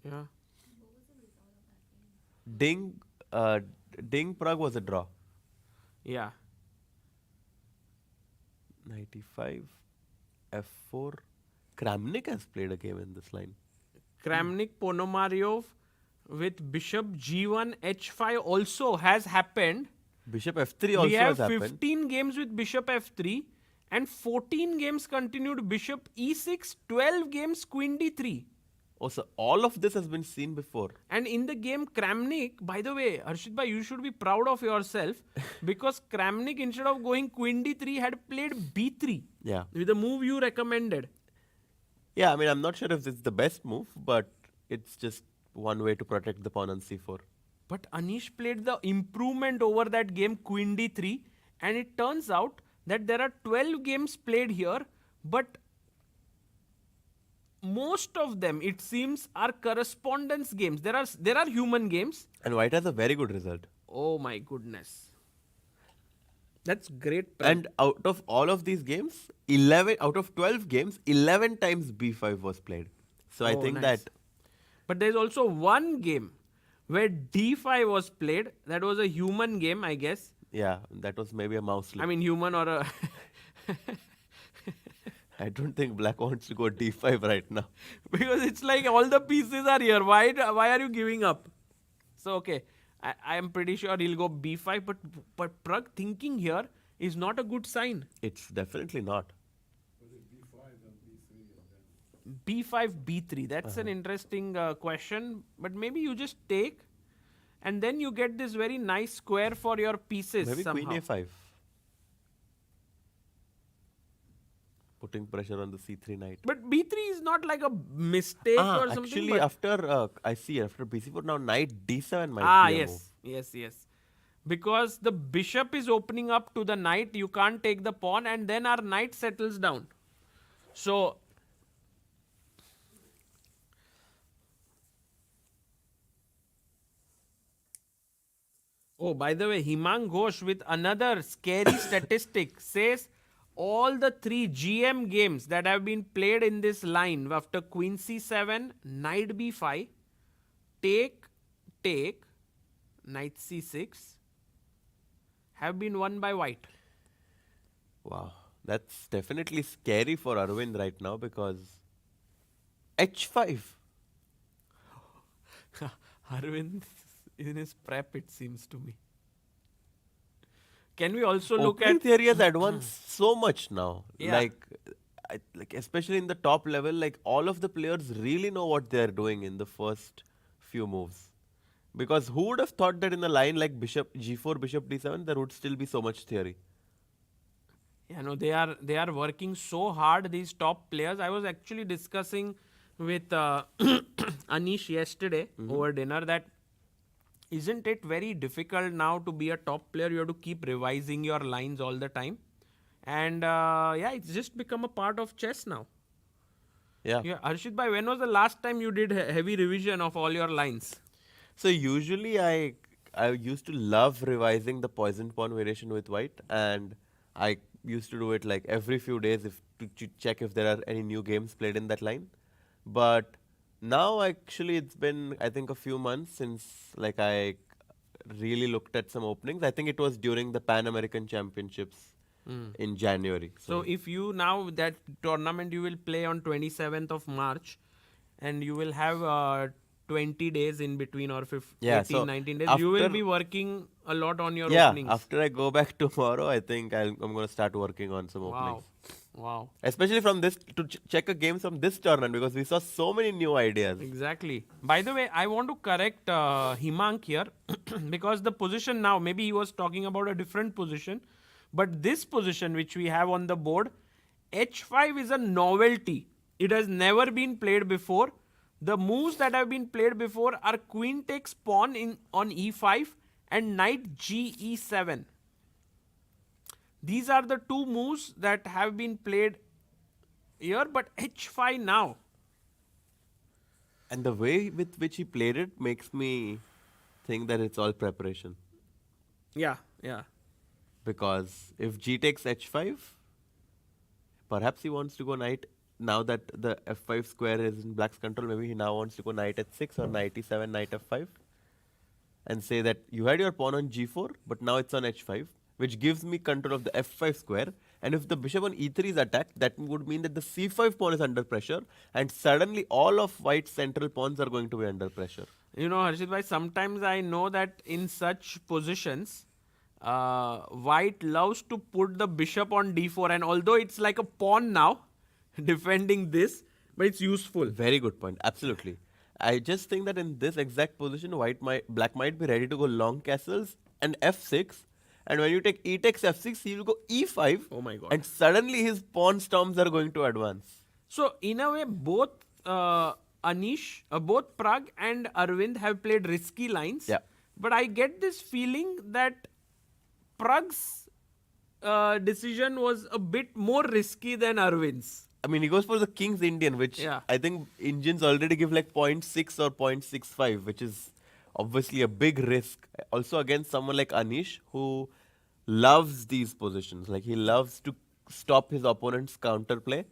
Yeah. Ding Prague was a draw. Yeah. 95, f4. Kramnik has played a game in this line. Kramnik Ponomaryov with bishop g1 h5 also has happened. Bishop f3 also We have has happened. 15 games with bishop f3 and 14 games continued bishop e6, 12 games queen d3. Oh, so all of this has been seen before. And in the game, Kramnik, by the way, Harshit bhai, you should be proud of yourself because Kramnik, instead of going queen d3, had played b3 Yeah. with the move you recommended. Yeah, I mean, I'm not sure if it's the best move, but it's just one way to protect the pawn on c4. But Anish played the improvement over that game, queen d3, and it turns out that there are 12 games played here, but most of them, it seems, are correspondence games. There are human games. And white has a very good result. Oh my goodness. That's great. And out of all of these games, 11 out of 12 games, 11 times b5 was played. So I Oh, think nice. that... But there's also one game where d5 was played. That was a human game, I guess. Yeah, that was maybe a mouse slip. I mean, human or a... I don't think black wants to go d5 right now. because it's like all the pieces are here. Why are you giving up? So, okay. I am pretty sure he'll go b5. But Prague thinking here is not a good sign. It's definitely not. Was it B5 and B3 and then? b5, b3. That's an interesting question. But maybe you just take and then you get this very nice square for your pieces Maybe somehow. queen a5. Putting pressure on the c3 knight. But b3 is not like a mistake or something. Actually, but- after after bc4, now knight d7 might be a move. yes. Because the bishop is opening up to the knight, you can't take the pawn, and then our knight settles down. So, Oh, by the way, Himang Ghosh with another scary statistic says all the three GM games that have been played in this line after Queen C7, Knight B5, take, take, Knight C6 have been won by white. Wow, that's definitely scary for Aravindh right now because H5. Aravindh in his prep, it seems to me. Can we also look Opening at theory has advanced so much now. Yeah. Like especially in the top level, like all of the players really know what they're doing in the first few moves. Because who would have thought that in a line like Bishop G4, Bishop D7, there would still be so much theory? they are working so hard, these top players. I was actually discussing with Anish yesterday over dinner that isn't it very difficult now to be a top player? You have to keep revising your lines all the time, and it's just become a part of chess now. Yeah. Yeah, Harshit bhai, when was the last time you did heavy revision of all your lines? So usually I used to love revising the poison pawn variation with white, and I used to do it like every few days if to check if there are any new games played in that line. But now actually it's been I think a few months since like I really looked at some openings. I think it was during the Pan American Championships in January. So if you now that tournament you will play on 27th of March, and you will have 20 days in between or 18, 19 days, you will after- be working a lot on your yeah, openings. after I go back tomorrow, I think I'm going to start working on some openings. Wow. Especially from this to check a game from this tournament because we saw so many new ideas. Exactly. By the way, I want to correct Himank here because the position now, maybe he was talking about a different position, but this position which we have on the board, H5 is a novelty. It has never been played before. The moves that have been played before are queen takes pawn on E5 and knight Ge7. These are the two moves that have been played here, but H5 now. And the way with which he played it makes me think that it's all preparation. Yeah. Because if G takes H5, perhaps he wants to go knight. Now that the F5 square is in black's control, maybe he now wants to go knight H6 or knight E7, knight F5. And say that you had your pawn on G4, but now it's on H5, which gives me control of the F5 square. And if the bishop on E3 is attacked, that would mean that the C5 pawn is under pressure, and suddenly all of white's central pawns are going to be under pressure. You know, Harshit bhai, sometimes I know that in such positions, white loves to put the bishop on D4, and although it's like a pawn now, defending this, but it's useful. Very good point. Absolutely. I just think that in this exact position, black might be ready to go long castles and F6. And when you take E takes F6, he will go E5. Oh my God. And suddenly his pawn storms are going to advance. So, in a way, both both Prague and Aravindh have played risky lines. Yeah. But I get this feeling that Prague's decision was a bit more risky than Aravindh's. I mean, he goes for the King's Indian, which I think Indians already give like 0.6 or 0.65, which is obviously a big risk. Also against someone like Anish, who loves these positions. Like he loves to stop his opponent's counterplay.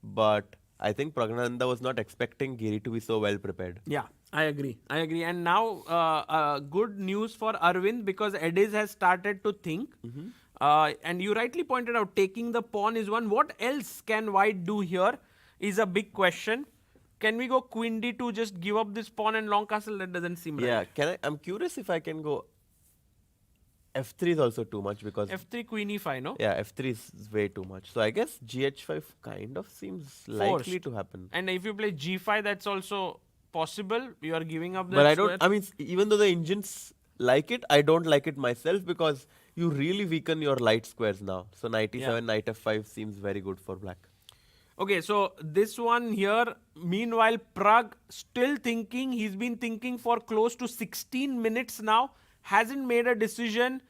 But I think Praggnanandhaa was not expecting Giri to be so well prepared. Yeah, I agree. And now good news for Aravindh because Ediz has started to think. And you rightly pointed out, taking the pawn is one. What else can white do here is a big question. Can we go queen d2, just give up this pawn and long castle? That doesn't seem right. Yeah, I'm curious if I can go f3 is also too much because f3 queen e5, no? Yeah, f3 is way too much. So I guess gh5 kind of seems likely to happen. And if you play g5, that's also possible. You are giving up the But I don't, I mean, even though the Indians like it, I don't like it myself because you really weaken your light squares now. So knight e7, knight f5 seems very good for black. Okay, so this one here, meanwhile, Prague still thinking. He's been thinking for close to 16 minutes now. Hasn't made a decision.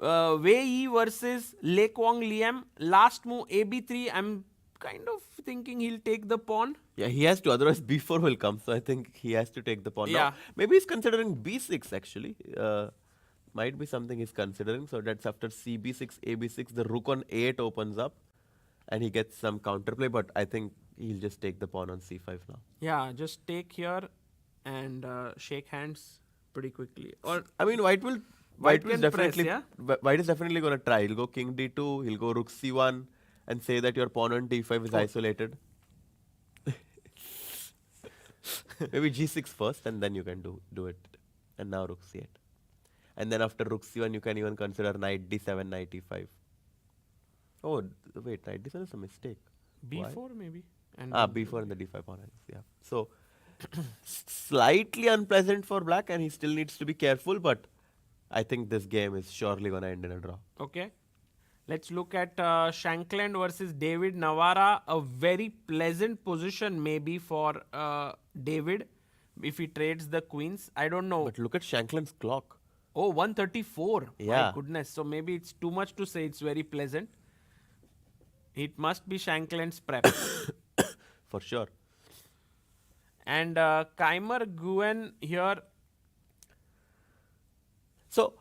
Wei Yi versus Quang Liem. Last move, AB3. I'm kind of thinking he'll take the pawn. Yeah, he has to, otherwise b4 will come. So I think he has to take the pawn. Yeah. Now, maybe he's considering b6 actually. might be something he's considering. So that's after CB6, AB6, the rook on A8 opens up, and he gets some counterplay. But I think he'll just take the pawn on C5 now. Yeah, just take here and shake hands pretty quickly. Or I mean, White White can is definitely press, White is definitely going to try. He'll go King D2. He'll go Rook C1 and say that your pawn on D5 is isolated. Maybe G6 first, and then you can do it. And now Rook C8. And then after Rook C1, you can even consider Knight D7, Knight E5. Oh, wait, Knight D7 is a mistake. B4 Why? maybe. And B4 and the D5 pawn. Yeah. So slightly unpleasant for black, and he still needs to be careful. But I think this game is surely gonna end in a draw. Okay. Let's look at Shankland versus David Navara. A very pleasant position maybe for David if he trades the queens. I don't know. But look at Shankland's clock. Oh, 134. Yeah. My goodness. So maybe it's too much to say it's very pleasant. It must be Shankland's prep. For sure. And Keymer Nguyen here. So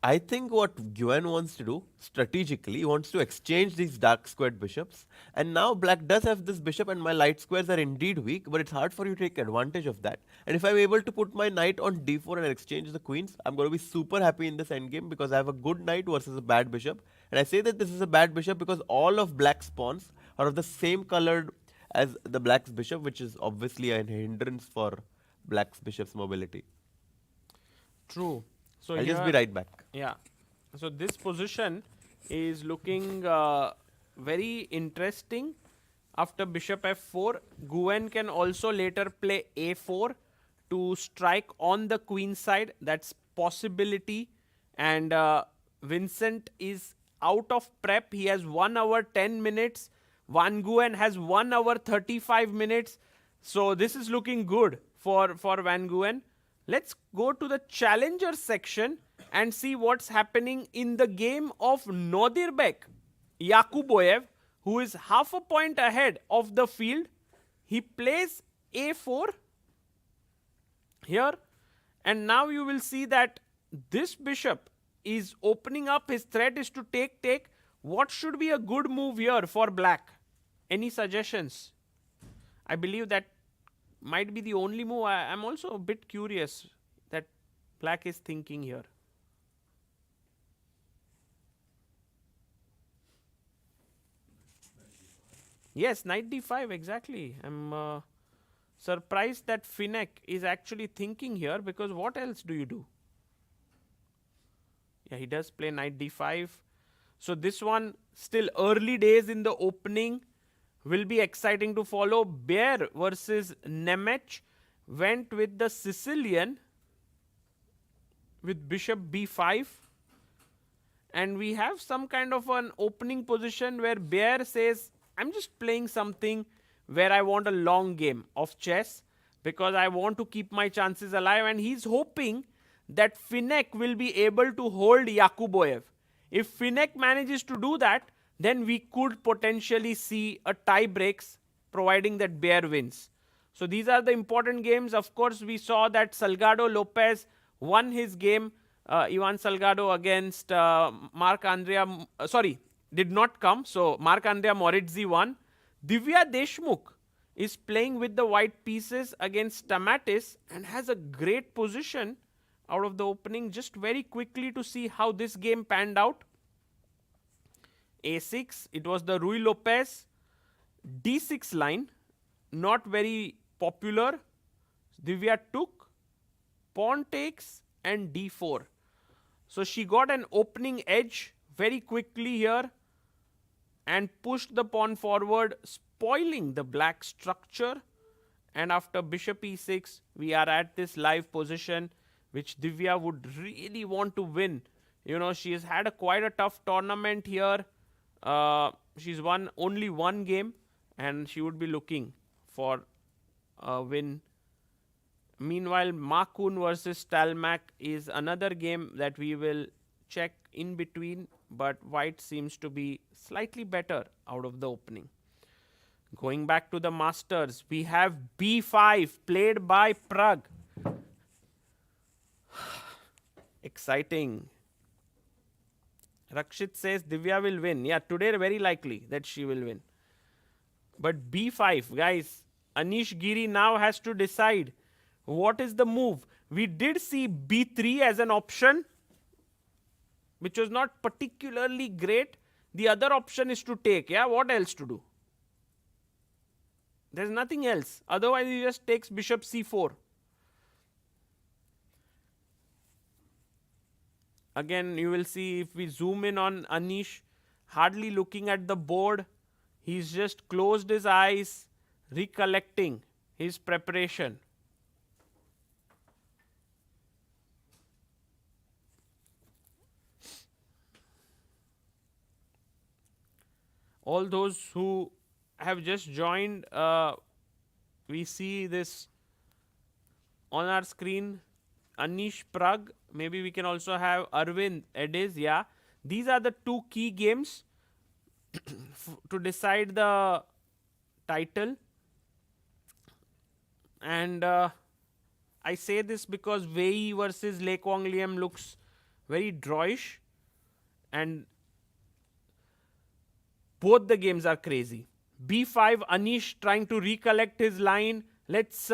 I think what Nguyen wants to do strategically, he wants to exchange these dark squared bishops. And now black does have this bishop, and my light squares are indeed weak, but it's hard for you to take advantage of that. And if I'm able to put my knight on d4 and exchange the queens, I'm going to be super happy in this endgame because I have a good knight versus a bad bishop. And I say that this is a bad bishop because all of black's pawns are of the same colored as the black's bishop, which is obviously a hindrance for black's bishop's mobility. True. So I'll just be right back. Yeah. So this position is looking very interesting. After bishop f4, Nguyen can also later play a4 to strike on the queen side. That's possibility. And Vincent is out of prep. He has 1 hour 10 minutes. Van Nguyen has 1 hour 35 minutes. So this is looking good for Van Nguyen. Let's go to the challenger section and see what's happening in the game of Nodirbek Yakuboyev, who is half a point ahead of the field. He plays a4 here, and now you will see that this bishop is opening up. His threat is to take. What should be a good move here for black? Any suggestions? I believe that might be the only move. I'm also a bit curious that black is thinking here. Yes, knight d5, exactly. I'm surprised that Finek is actually thinking here, because what else do you do? Yeah, he does play knight d5. So this one, still early days in the opening, will be exciting to follow. Bear versus Nemec went with the Sicilian with bishop b5. And we have some kind of an opening position where Bear says, I'm just playing something where I want a long game of chess because I want to keep my chances alive. And he's hoping that Finek will be able to hold Yakuboyev. If Finek manages to do that, then we could potentially see a tie breaks, providing that Bear wins. So these are the important games. Of course, we saw that Salgado Lopez won his game. Ivan Salgado against did not come. So Marc-Andrea Moritzi won. Divya Deshmukh is playing with the white pieces against Stamatis and has a great position out of the opening. Just very quickly to see how this game panned out. A6, it was the Rui Lopez D6 line, not very popular. Divya took, pawn takes, and D4. So she got an opening edge very quickly here and pushed the pawn forward, spoiling the black structure. And after bishop E6, we are at this live position, which Divya would really want to win. You know, she has had quite a tough tournament here. She's won only one game, and she would be looking for a win. Meanwhile, Ma Kun versus Stalmack is another game that we will check in between, but white seems to be slightly better out of the opening. Going back to the Masters, we have B5 played by Prague. Exciting. Rakshit says Divya will win. Yeah, today very likely that she will win. But b5, guys, Anish Giri now has to decide what is the move. We did see b3 as an option, which was not particularly great. The other option is to take. Yeah, what else to do? There's nothing else. Otherwise, he just takes bishop c4. Again, you will see if we zoom in on Anish, hardly looking at the board. He's just closed his eyes, recollecting his preparation. All those who have just joined, we see this on our screen. Anish Prague, maybe we can also have Aravindh Ediz. Yeah, these are the two key games to decide the title. And I say this because Wei Yi versus Quang Liem looks very drawish, and both the games are crazy. b5, Anish trying to recollect his line. Let's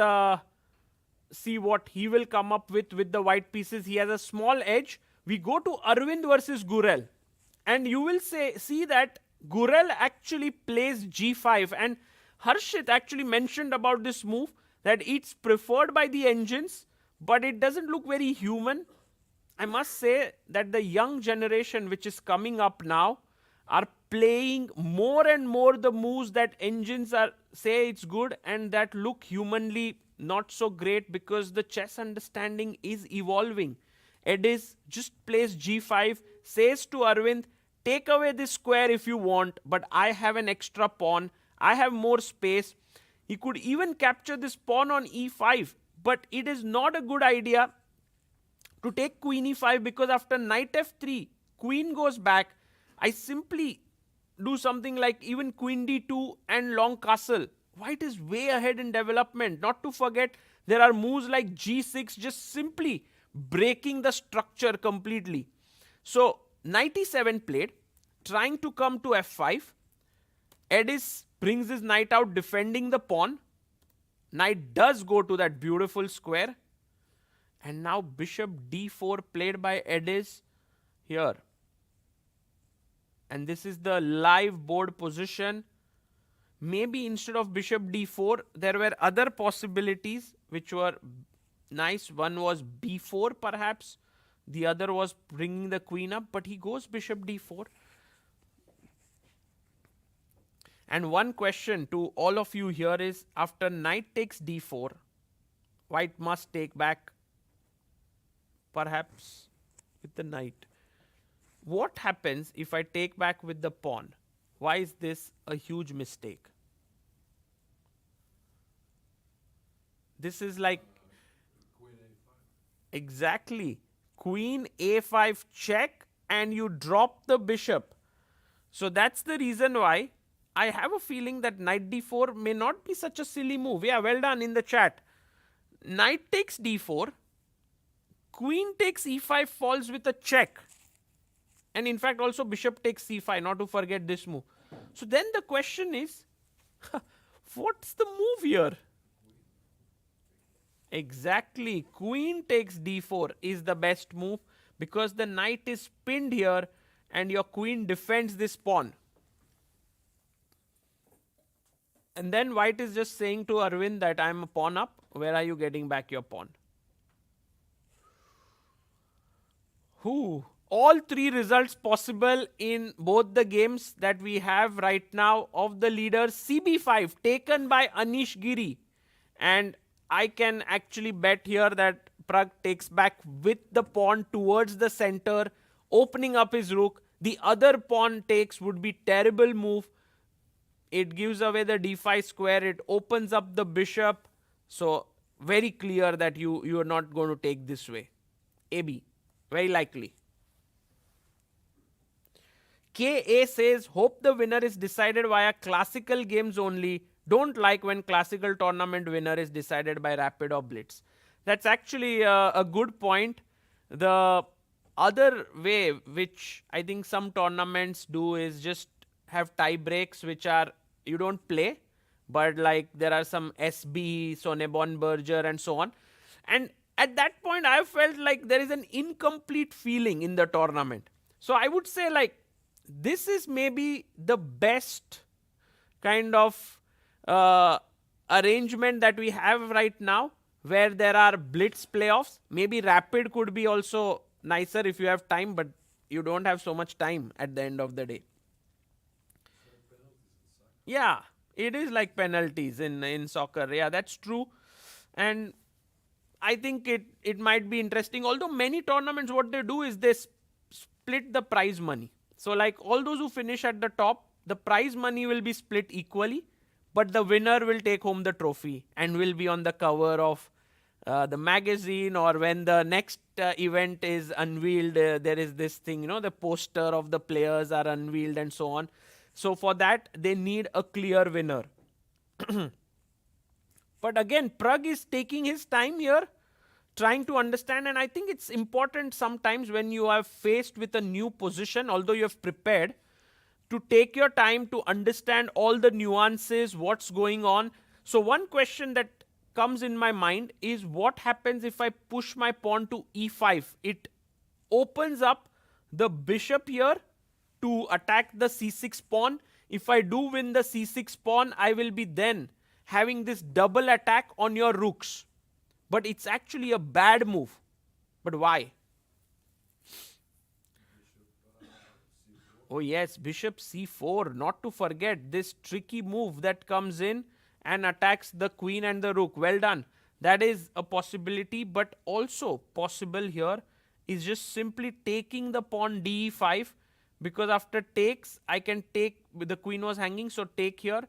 see what he will come up with the white pieces. He has a small edge. We go to Aravindh versus Gurel, and you will see that Gurel actually plays g5, and Harshit actually mentioned about this move that it's preferred by the engines, but it doesn't look very human. I must say that the young generation which is coming up now are playing more and more the moves that engines are say it's good and that look humanly not so great, because the chess understanding is evolving. Ediz just plays g5, says to Aravindh, take away this square if you want, but I have an extra pawn, I have more space. He could even capture this pawn on e5, but it is not a good idea to take queen e5, because after knight f3, queen goes back. I simply do something like even queen d2 and long castle. White is way ahead in development. Not to forget, there are moves like g6 just simply breaking the structure completely. So knight e7 played, trying to come to f5. Ediz brings his knight out defending the pawn. Knight does go to that beautiful square. And now bishop d4 played by Ediz here. And this is the live board position. Maybe instead of bishop d4, there were other possibilities which were nice. One was b4 perhaps. The other was bringing the queen up, but he goes bishop d4. And one question to all of you here is, after knight takes d4, white must take back perhaps with the knight. What happens if I take back with the pawn? Why is this a huge mistake? This is like Queen a5. exactly queen a5 check, and you drop the bishop. So that's the reason why I have a feeling that knight d4 may not be such a silly move. Yeah, well done in the chat. Knight takes d4, queen takes e5 falls with a check. And in fact also bishop takes c5, not to forget this move. So then the question is, what's the move here? Exactly, queen takes d4 is the best move, because the knight is pinned here and your queen defends this pawn. And then white is just saying to Aravindh that I'm a pawn up, where are you getting back your pawn? All three results possible in both the games that we have right now of the leaders. CB5 taken by Anish Giri, and I can actually bet here that Prague takes back with the pawn towards the center, opening up his rook. The other pawn takes would be terrible move. It gives away the d5 square, it opens up the bishop. So very clear that you are not going to take this way. AB, very likely. KA says, hope the winner is decided via classical games only. Don't like when classical tournament winner is decided by rapid or blitz. That's actually a good point. The other way which I think some tournaments do is just have tie breaks which are you don't play, but like there are some SB, Sonebon Berger and so on. And at that point I felt like there is an incomplete feeling in the tournament. So I would say like this is maybe the best kind of arrangement that we have right now, where there are blitz playoffs. Maybe rapid could be also nicer if you have time, but you don't have so much time at the end of the day. Yeah, it is like penalties in soccer. Yeah, that's true. And I think it might be interesting. Although many tournaments, what they do is they split the prize money. So like all those who finish at the top, the prize money will be split equally, but the winner will take home the trophy and will be on the cover of the magazine, or when the next event is unveiled, there is this thing, the poster of the players are unveiled and so on. So for that, they need a clear winner. But again, Prague is taking his time here, trying to understand, and I think it's important sometimes when you are faced with a new position, although you have prepared, to take your time to understand all the nuances, what's going on. So one question that comes in my mind is, what happens if I push my pawn to e5? It opens up the bishop here to attack the c6 pawn. If I do win the c6 pawn, I will be then having this double attack on your rooks. But it's actually a bad move. But why? Oh yes, bishop c4, not to forget this tricky move that comes in and attacks the queen and the rook. Well done. That is a possibility, but also possible here is just simply taking the pawn de5, because after takes I can take, the queen was hanging, so take here,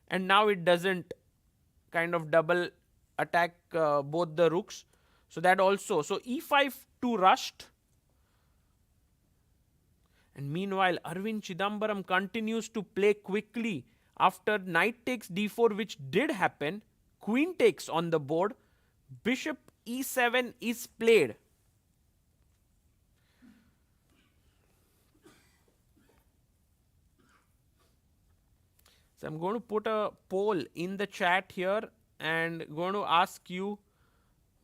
and now it doesn't kind of double attack both the rooks. So that also, so e5 too rushed. And meanwhile, Aravindh Chithambaram continues to play quickly. After knight takes d4, which did happen, queen takes on the board, bishop e7 is played. So I'm going to put a poll in the chat here and going to ask you,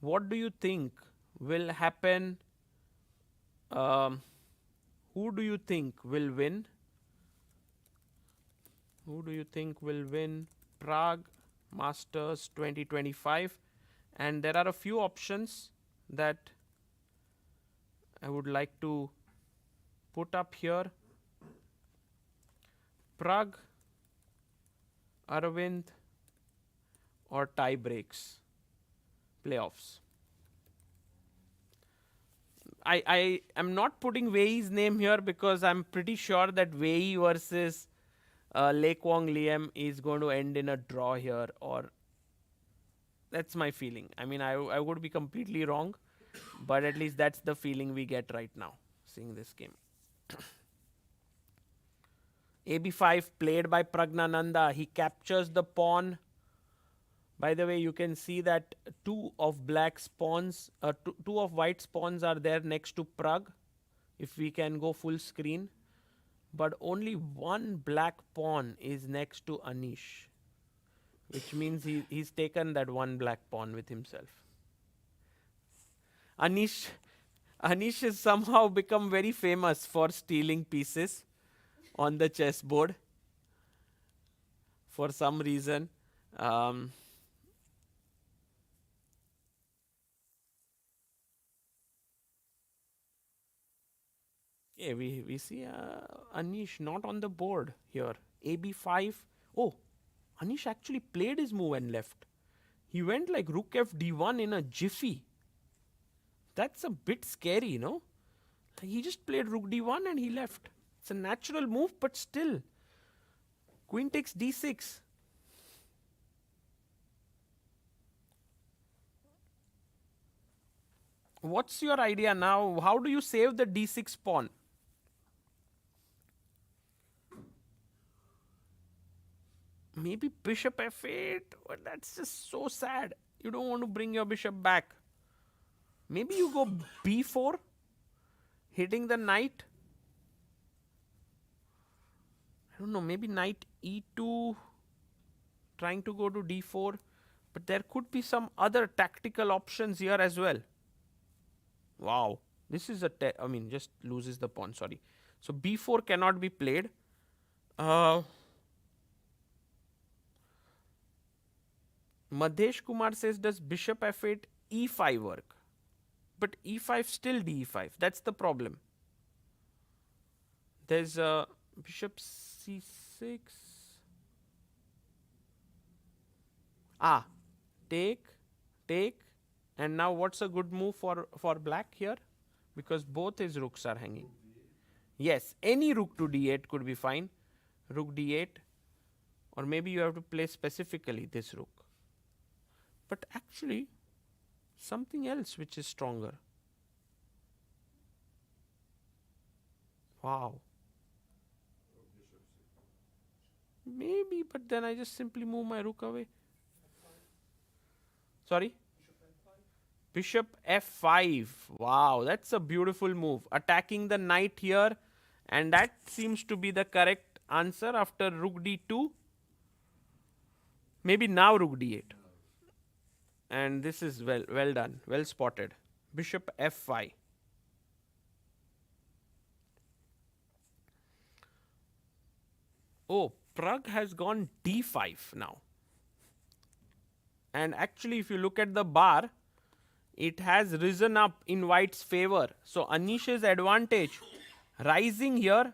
what do you think will happen? Who do you think will win? Who do you think will win Prague Masters 2025? And there are a few options that I would like to put up here. Prague, Aravindh, or tie breaks, playoffs. I am not putting Wei Yi's name here because I'm pretty sure that Wei Yi versus Quang Liem is going to end in a draw here, or that's my feeling. I mean, I would be completely wrong, but at least that's the feeling we get right now seeing this game. AB5 played by Praggnanandhaa. He captures the pawn. By the way, you can see that two of white's pawns are there next to Prague. If we can go full screen. But only one black pawn is next to Anish, which means he's taken that one black pawn with himself. Anish has somehow become very famous for stealing pieces on the chessboard for some reason. Yeah, we see Anish not on the board here. AB5. Oh, Anish actually played his move and left. He went like rook f d1 in a jiffy. That's a bit scary, no? He just played rook d1 and he left. It's a natural move, but still. Queen takes d6. What's your idea now? How do you save the d6 pawn? Maybe bishop f8, but that's just so sad. You don't want to bring your bishop back. Maybe you go b4. hitting the knight. I don't know, maybe knight e2, trying to go to d4, but there could be some other tactical options here as well. Wow, this is I mean, just loses the pawn, sorry. So b4 cannot be played. Madhesh Kumar says, does bishop f8, e5 work? But e5 still d5. That's the problem. There's bishop c6. Take, and now what's a good move for black here? Because both his rooks are hanging. Yes, any rook to d8 could be fine. Rook d8, or maybe you have to play specifically this rook. But actually, something else which is stronger. Wow. Maybe, but then I just simply move my rook away. Sorry? Bishop f5. Wow, that's a beautiful move. Attacking the knight here, and that seems to be the correct answer after rook d2. Maybe now rook d8. And this is well done, well spotted. Bishop f5. Oh, Prague has gone d5 now. And actually, if you look at the bar, it has risen up in white's favor. So Anish's advantage rising here.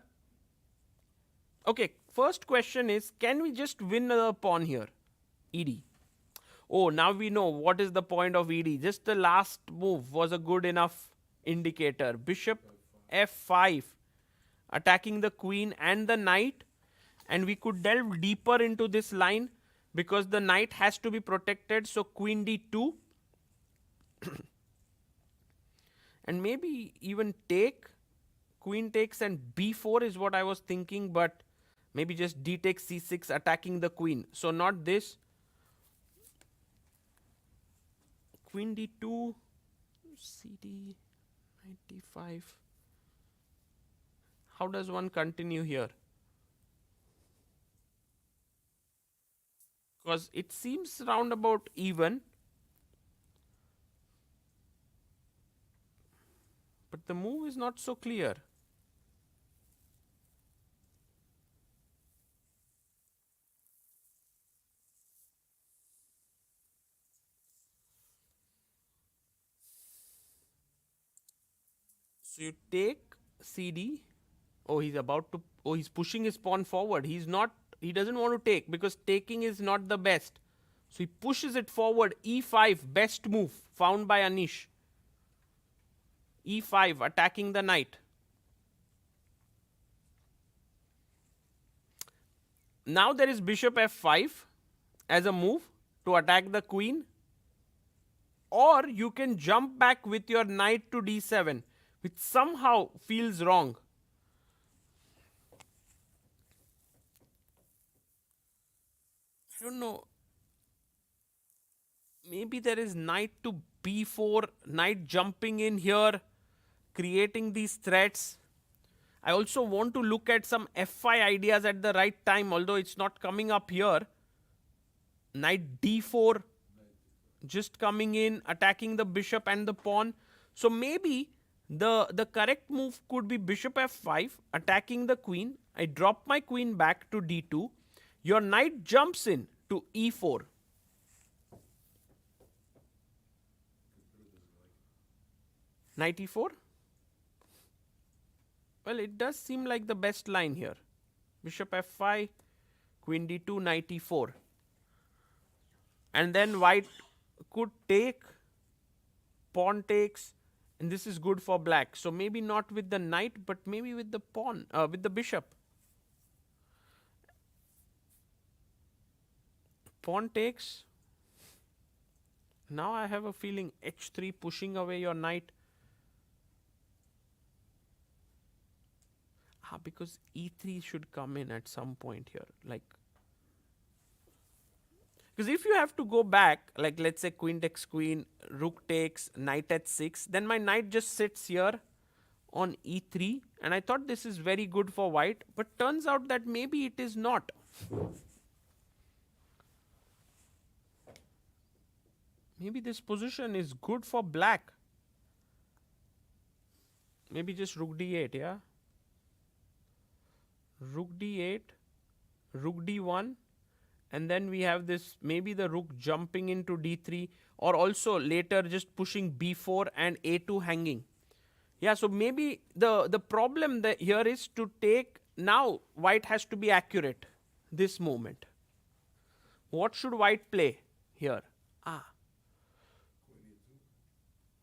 Okay, first question is, can we just win the pawn here? ED. Oh, now we know what is the point of ED. Just the last move was a good enough indicator. Bishop f5, attacking the queen and the knight. And we could delve deeper into this line because the knight has to be protected. So queen d2. And maybe even take. Queen takes and b4 is what I was thinking, but maybe just d takes c6, attacking the queen. So not this. Queen d2, cd, knight d5. How does one continue here? Because it seems roundabout even. But the move is not so clear. So you take cd. Oh, he's about to. Oh, he's pushing his pawn forward. He doesn't want to take because taking is not the best. So he pushes it forward. e5, best move found by Anish. e5, attacking the knight. Now there is bishop f5 as a move to attack the queen. Or you can jump back with your knight to d7, which somehow feels wrong. I don't know. Maybe there is knight to b4, knight jumping in here, creating these threats. I also want to look at some f5 ideas at the right time, although it's not coming up here. Knight d4, just coming in, attacking the bishop and the pawn. So maybe the correct move could be bishop f5, attacking the queen. I drop my queen back to d2. Your knight jumps in to e4. Knight e4? Well, it does seem like the best line here. Bishop f5, queen d2, knight e4. And then white could take, pawn takes, and this is good for black. So maybe not with the knight, but maybe with the pawn, with the bishop. Pawn takes. Now I have a feeling h3 pushing away your knight. Because e3 should come in at some point here. Because if you have to go back, like let's say queen takes queen, rook takes, knight at 6, then my knight just sits here on e3, and I thought this is very good for white, but turns out that maybe it is not. Maybe this position is good for black. Maybe just rook d8, yeah? Rook d8, rook d1, and then we have this, maybe the rook jumping into d3, or also later just pushing b4 and a2 hanging. Yeah, so maybe the problem that here is to take, now white has to be accurate, this moment. What should white play here?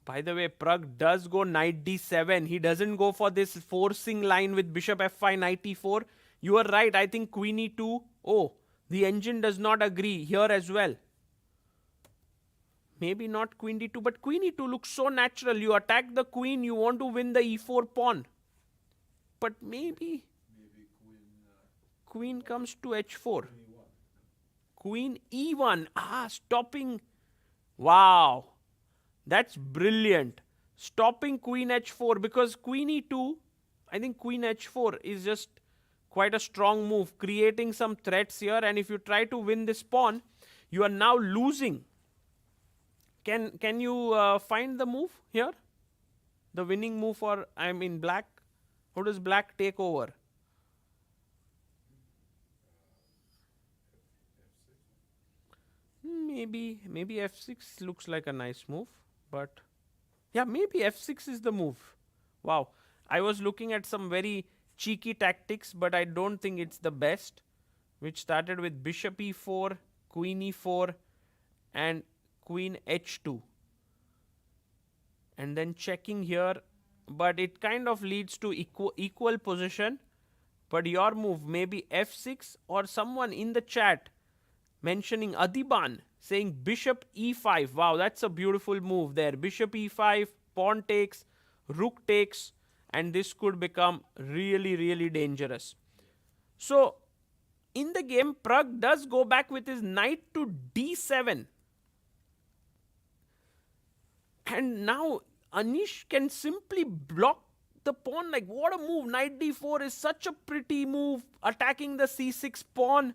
By the way, Prague does go knight d7. He doesn't go for this forcing line with bishop f5, knight e4. You are right, I think queen e2. Oh, the engine does not agree here as well. Maybe not queen d2, but queen e2 looks so natural. You attack the queen, you want to win the e4 pawn. But maybe queen comes to h4. Queen e1. Stopping. Wow. That's brilliant. Stopping queen h4, because queen e2, I think queen h4 is just quite a strong move, creating some threats here, and if you try to win this pawn, you are now losing. Can you find the move here? The winning move for, black? How does black take over? Maybe f6 looks like a nice move, but yeah, maybe f6 is the move. Wow, I was looking at some very cheeky tactics, but I don't think it's the best, which started with bishop e4, queen e4, and queen h2, and then checking here, but it kind of leads to equal position. But your move, maybe f6, or someone in the chat mentioning Adiban saying bishop e5. Wow, that's a beautiful move there. Bishop e5, pawn takes, rook takes, and this could become really, really dangerous. So in the game, Prague does go back with his knight to d7. And now Anish can simply block the pawn. Like, what a move. Knight d4 is such a pretty move, attacking the c6 pawn.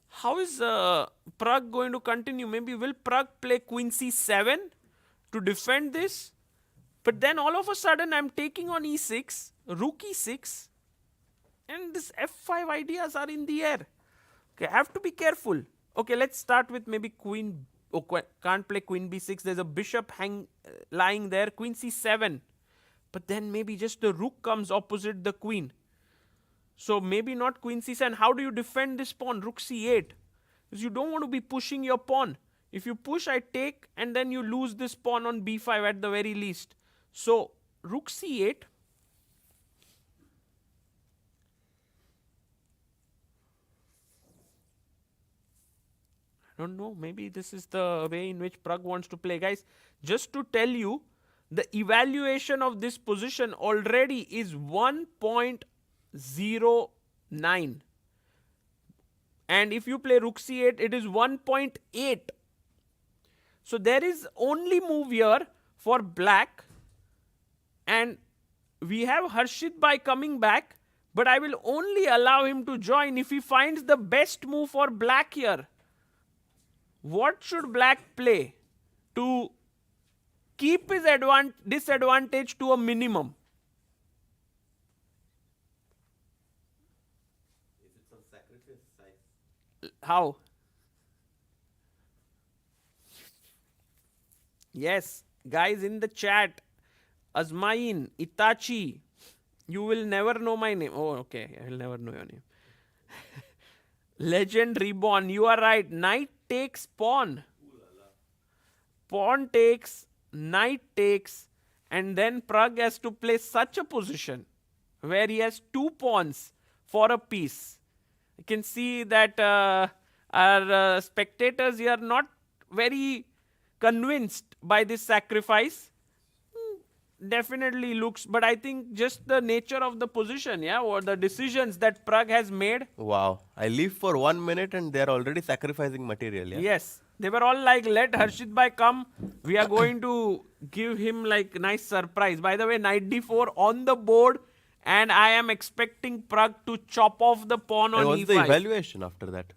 How is Prague going to continue? Maybe will Prague play queen c7 to defend this? But then all of a sudden I'm taking on e6, rook e6, and this f5 ideas are in the air. Okay, I have to be careful. Okay, let's start with maybe queen. Oh, can't play queen b6. There's a bishop lying there. Queen c7. But then maybe just the rook comes opposite the queen. So maybe not queen c7. How do you defend this pawn? Rook c8. Because you don't want to be pushing your pawn. If you push, I take, and then you lose this pawn on b5 at the very least. So rook c8. I don't know, maybe this is the way in which Prague wants to play. Guys, just to tell you, the evaluation of this position already is 1.09. And if you play rook c8, it is 1.8. So there is only move here for black. And we have Harshit Bhai coming back, but I will only allow him to join if he finds the best move for black here. What should black play to keep his disadvantage to a minimum? Is it some sacrifice size? How? Yes, guys in the chat, Azmain, Itachi, you will never know my name. Oh, okay, I will never know your name. Legend Reborn, you are right. Knight takes pawn. Pawn takes, knight takes, and then Prague has to play such a position where he has two pawns for a piece. You can see that our spectators here are not very convinced by this sacrifice. Definitely looks, but I think just the nature of the position, yeah, or the decisions that Prague has made. Wow. I leave for 1 minute and they're already sacrificing material, yeah? Yes. They were all like, let Harshit Bhai come. We are going to give him like nice surprise. By the way, knight d4 on the board. And I am expecting Prague to chop off the pawn on And what's e5. the evaluation after that?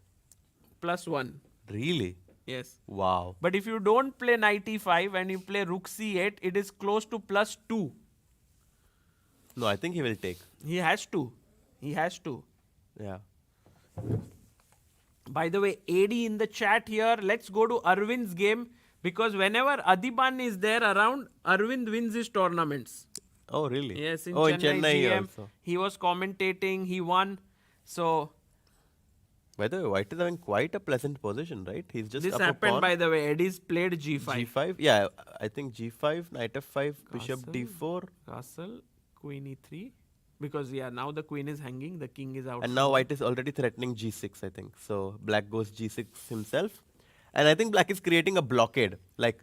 +1. Really? Yes. Wow. But if you don't play knight e5 and you play rook c8, it is close to +2. No, I think he will take. He has to. He has to. Yeah. By the way, AD in the chat here. Let's go to Arvind's game. Because whenever Adiban is there around, Arvind wins his tournaments. Oh, really? Yes, in oh, Chennai, in Chennai GM. also. He was commentating. He won. So By the way, White is having quite a pleasant position, right? He's just this up a happened, pawn. by the way. Ediz played g5. G5? Yeah, I think G5, Knight F5, Bishop Castle. D4. Castle, Queen e3. Because yeah, now the queen is hanging, the king is out. And now White is already threatening G6, I think. So Black goes G6 himself. And I think Black is creating a blockade. Like,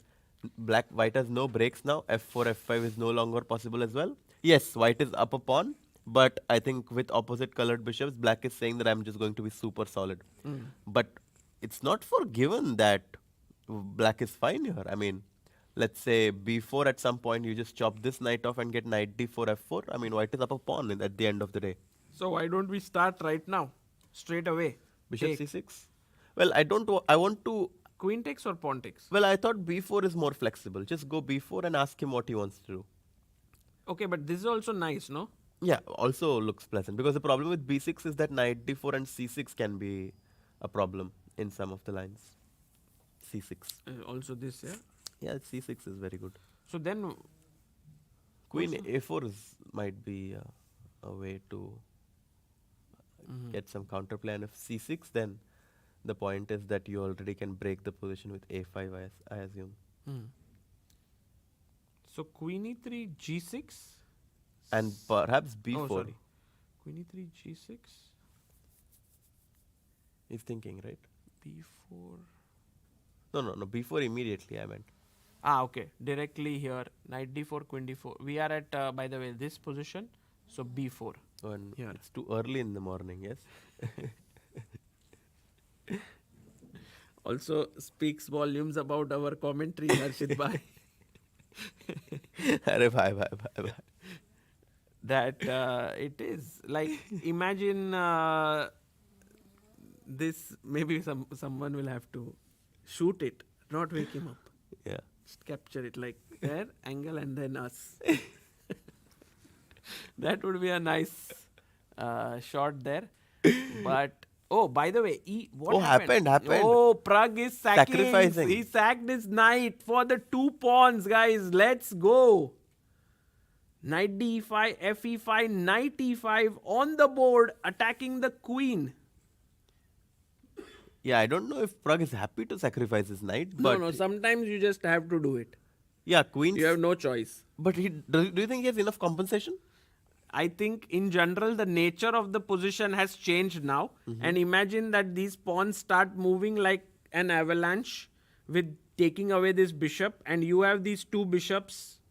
White has no breaks now. F4, F5 is no longer possible as well. Yes, White is up a pawn. But I think with opposite colored bishops, Black is saying that I'm just going to be super solid. But it's not for given that Black is fine here. I mean, let's say B4 at some point, you just chop this knight off and get knight D4, F4. I mean, White is up a pawn at the end of the day. So why don't we start right now? Straight away. Bishop Take. C6? Well, I want to... Queen takes or pawn takes? Well, I thought B4 is more flexible. Just go B4 and ask him what he wants to do. Okay, but this is also nice, no? Yeah, also looks pleasant. Because the problem with B6 is that knight D4 and C6 can be a problem in some of the lines. C6. Also this, yeah? Yeah, C6 is very good. So then... Queen Also- A4 might be a way to get some counterplay. And if C6, then the point is that you already can break the position with A5, I assume. So Queen e3, G6? And perhaps B4. Oh, sorry. Queen e3, G6, He's thinking, right? B4... No, B4 immediately, I meant. Ah, okay. Directly here. Knight d4, queen d4. We are at, by the way, this position. So b4. Oh, and Here. it's too early in the morning, yes? Also speaks volumes about our commentary, Harshit Bhai. Arey bhai. That it is like, imagine this, maybe someone will have to shoot it, not wake him up. Yeah. Just capture it like there, angle, and then us. That would be a nice shot there. But oh, by the way, what happened. Oh, Prague is Sacrificing. He sacked his knight for the 2 pawns, guys. Let's go. Knight d5, fe5, knight e5 on the board, attacking the queen. Yeah, I don't know if Prague is happy to sacrifice his knight, but No, sometimes you just have to do it. yeah, Queen. You have no choice. But do you think he has enough compensation? I think in general the nature of the position has changed now. And imagine that these pawns start moving like an avalanche with taking away this bishop, and you have these 2 bishops.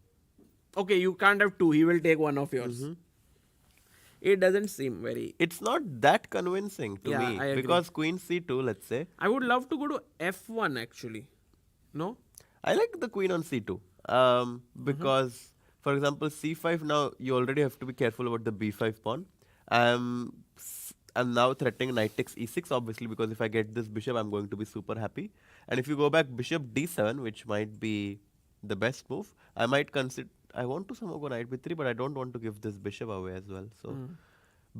Okay, you can't have 2. He will take one of yours. It doesn't seem very... It's not that convincing to Yeah, me I agree. because Queen C2, let's say. I would love to go to F1 actually. No? I like the Queen on C2 because, for example, C5 now you already have to be careful about the B5 pawn. I'm now threatening knight takes E6 obviously because if I get this bishop, I'm going to be super happy. And if you go back Bishop D7, which might be the best move, I might consider. I want to somehow go knight b3, but I don't want to give this bishop away as well. So,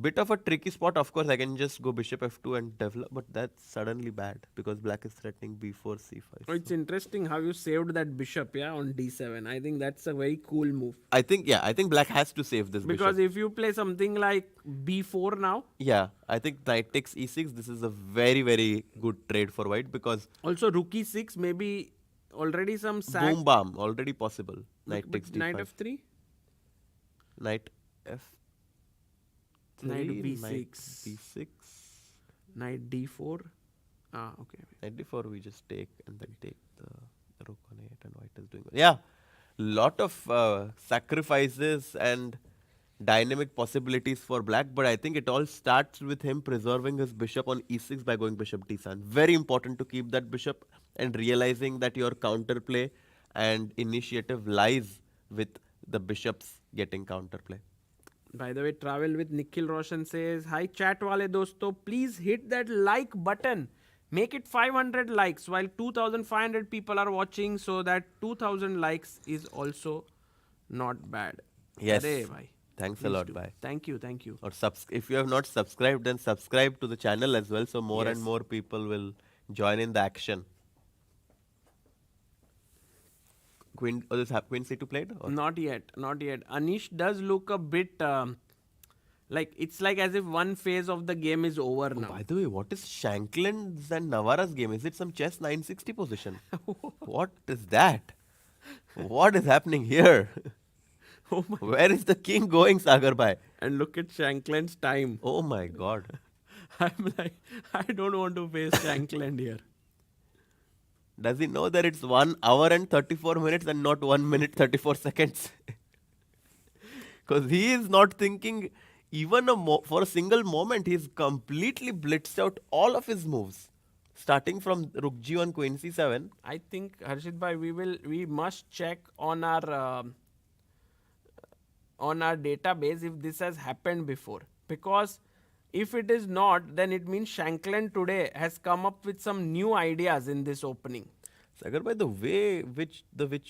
bit of a tricky spot. Of course, I can just go bishop f2 and develop, but that's suddenly bad because black is threatening b4, c5. Oh, it's interesting how you saved that bishop, yeah, on d7. I think that's a very cool move. I think black has to save this Because bishop. if you play something like b4 now, Yeah, I think knight takes e6. This is a very, very good trade for white because also rook e6, maybe already some sack. boom, bam, already possible. Knight takes d5. Knight f3, Knight f3, Knight b6. Knight b6. knight d4. Ah, okay. Knight d4 we just take and then take the rook on 8 and white is doing well. Yeah, lot of sacrifices and dynamic possibilities for black, but I think it all starts with him preserving his bishop on e6 by going bishop d7. Very important to keep that bishop and realizing that your counterplay and initiative lies with the bishops getting counterplay. By the way, Travel with Nikhil Roshan says, Hi chat wale dosto, please hit that like button. Make it 500 likes while 2500 people are watching, so that 2000 likes is also not bad. Yes. Arey bhai. Thanks a Please lot, do. bye. Thank you, thank you. Or if you have not subscribed, then subscribe to the channel as well, so more Yes. and more people will join in the action. Queen C2 played? Or? Not yet, not yet. Anish does look a bit like it's like as if one phase of the game is over now. By the way, what is Shankland's and Navara's game? Is it some chess 960 position? What is that? What is happening here? Oh my! Where is the king going, Sagar Bhai? And look at Shankland's time. Oh my god. I'm like, I don't want to face Shankland here. Does he know that it's 1 hour and 34 minutes and not 1 minute 34 seconds? Because he is not thinking even for a single moment. He's completely blitzed out all of his moves. Starting from Rook G1, Queen C7. I think Harshit bhai, we must check on our database if this has happened before, because if it is not, then it means Shankland today has come up with some new ideas in this opening. Sagar Bhai, the way which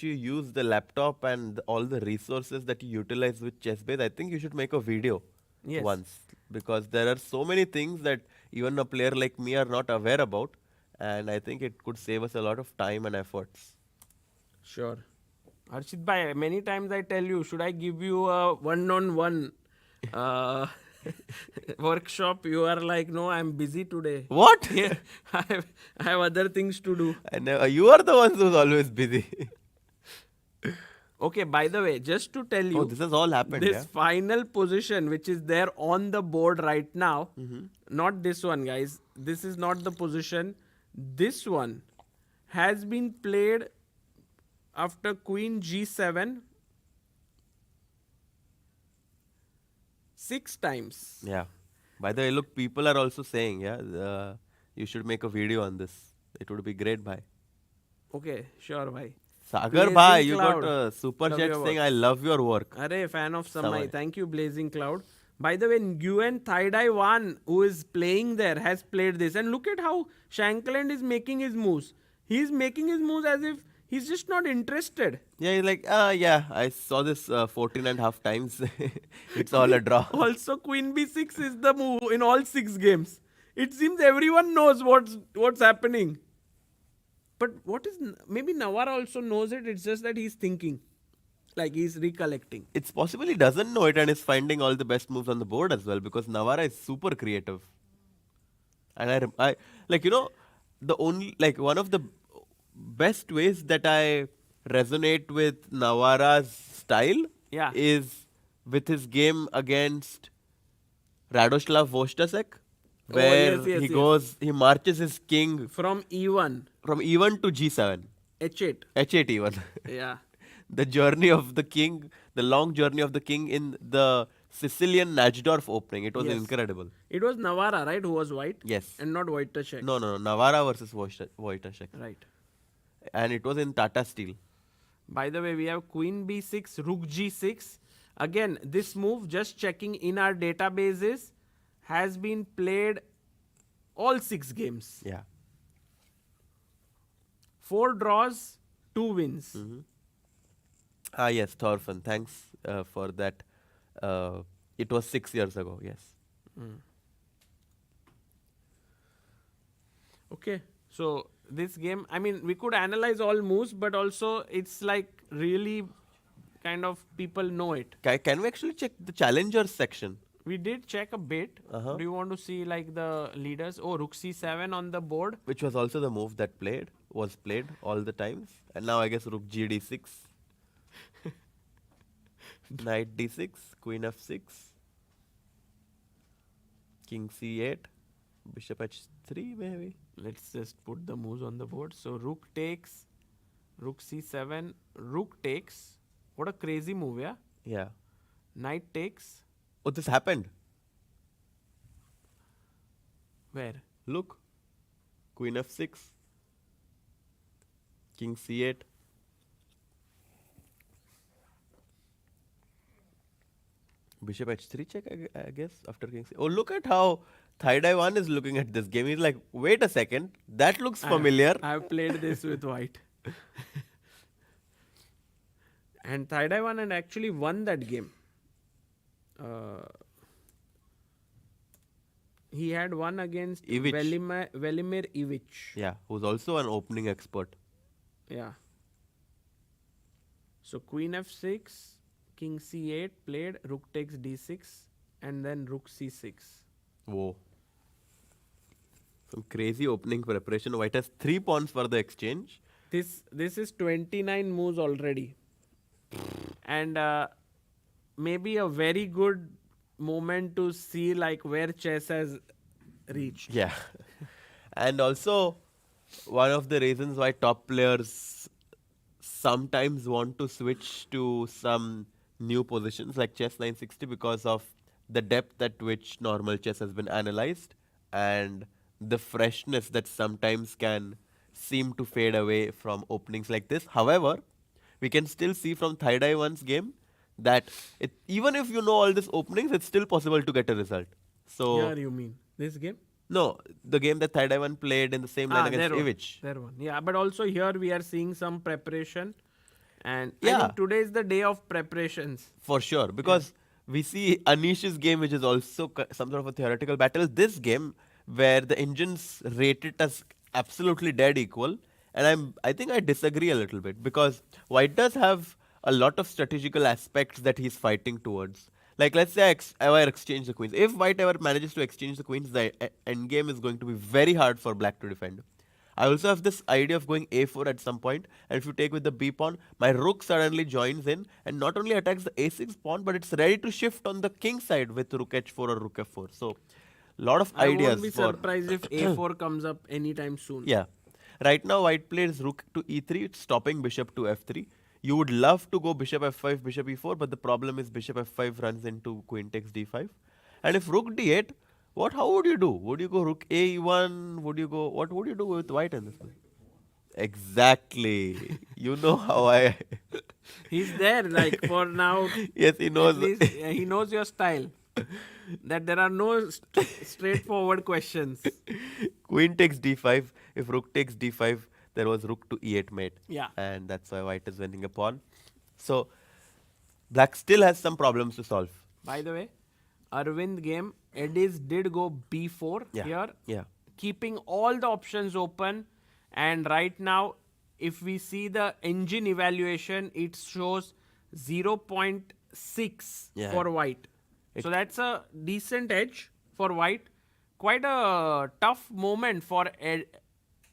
you use the laptop and all the resources that you utilize with ChessBase, I think you should make a video Yes. once, because there are so many things that even a player like me are not aware about, and I think it could save us a lot of time and efforts. Sure. Harshit bhai, many times I tell you, should I give you a one-on-one workshop? You are like, no, I'm busy today. What? Yeah, I have other things to do. And you are the ones who's always busy. Okay, by the way, just to tell you, Oh, this has all happened, this yeah? final position which is there on the board right now, not this one, guys. This is not the position. This one has been played after Queen G7 6 times. Yeah. By the way, look, people are also saying, you should make a video on this. It would be great, bhai. Okay, sure, bhai. Sagar Blazing bhai, you Cloud. got a super Love chat your saying, work. I love your work. Arey, fan of Samai. Samai. Thank you, Blazing Cloud. By the way, Nguyen Thai Dai Wan, who is playing there, has played this. And look at how Shankland is making his moves. He's making his moves as if he's just not interested. Yeah, he's like, I saw this 14 and a half times. It's all a draw. Also, Queen B6 is the move in all 6 games. It seems everyone knows what's happening. But maybe Navara also knows it. It's just that he's thinking. Like he's recollecting. It's possible he doesn't know it and is finding all the best moves on the board as well, because Navara is super creative. And I like, one of the best ways that I resonate with Navara's style Yeah. is with his game against Radoslav Vostasek, where yes. he marches his king From E1, from E1 to G7, H8. H8 even. Yeah. The journey of the king, the long journey of the king in the Sicilian Najdorf opening. It was Yes. incredible. It was Navara, right, who was white? Yes. And not Wojtaszek. No, Navara versus Wojtaszek. Right. And it was in Tata Steel. By the way, we have Queen B6, Rook G6. Again, this move, just checking in our databases, has been played all 6 games. Yeah. 4 draws, 2 wins. Yes, Thorfinn. Thanks for that. It was 6 years ago, yes. Okay, so this game, I mean, we could analyze all moves, but also it's like really kind of people know it. Can we actually check the challengers section? We did check a bit. Uh-huh. Do you want to see like the leaders? Oh, Rook C7 on the board. Which was also the move that was played all the times. And now I guess Rook GD6. Knight D6, Queen F6, King C8, Bishop H3 maybe. Let's just put the moves on the board. So Rook takes, Rook C7, Rook takes. What a crazy move, yeah? Yeah. Knight takes. Oh, this happened. Where? Look. Queen F6. King c8. Bishop h3 check, I guess, after king c. Oh, look at how Thai Dai 1 is looking at this game. He's like, wait a second, that looks familiar. I've played this with white. And Thai Dai won and actually won that game. He had won against Ivic. Velimir Ivic. Yeah, who's also an opening expert. Yeah. So queen f6, king c8 played, rook takes d6, and then rook c6. Whoa. Some crazy opening preparation. White has 3 pawns for the exchange. This is 29 moves already. And maybe a very good moment to see like where chess has reached. Yeah. And also, one of the reasons why top players sometimes want to switch to some new positions like chess 960 because of the depth at which normal chess has been analyzed and the freshness that sometimes can seem to fade away from openings like this. However, we can still see from Thai Dai 1's game that even if you know all these openings, it's still possible to get a result. So Here you mean this game? no, the game that Thai Dai 1 played in the same line against Ivic. There one. Yeah, but also here we are seeing some preparation. And I Yeah. think today is the day of preparations. For sure, because we see Anish's game, which is also some sort of a theoretical battle. This game, where the engines rate it as absolutely dead equal, and I think I disagree a little bit because White does have a lot of strategical aspects that he's fighting towards. Like let's say I ever exchange the queens. If White ever manages to exchange the queens, the endgame is going to be very hard for Black to defend. I also have this idea of going a4 at some point, and if you take with the b pawn, my rook suddenly joins in and not only attacks the a6 pawn, but it's ready to shift on the king side with rook h4 or rook f4. So, lot of I ideas won't be for surprised if a4 comes up anytime soon. yeah. Right now, White plays rook to e3, stopping bishop to f3. You would love to go bishop f5, bishop e4, but the problem is bishop f5 runs into queen takes d5, and if rook d8. How would you do? Would you go rook a1? What would you do with white in this one? Exactly. You know how I. He's there, like for now. Yes, he knows. At least, he knows your style. That there are no straightforward questions. Queen takes d5. If rook takes d5, there was rook to e8 mate. Yeah. And that's why white is winning a pawn. So, black still has some problems to solve. By the way, Aravindh game, Ediz did go b4 here. Yeah. Keeping all the options open. And right now, if we see the engine evaluation, it shows 0.6 Yeah. for white. So that's a decent edge for white. Quite a tough moment for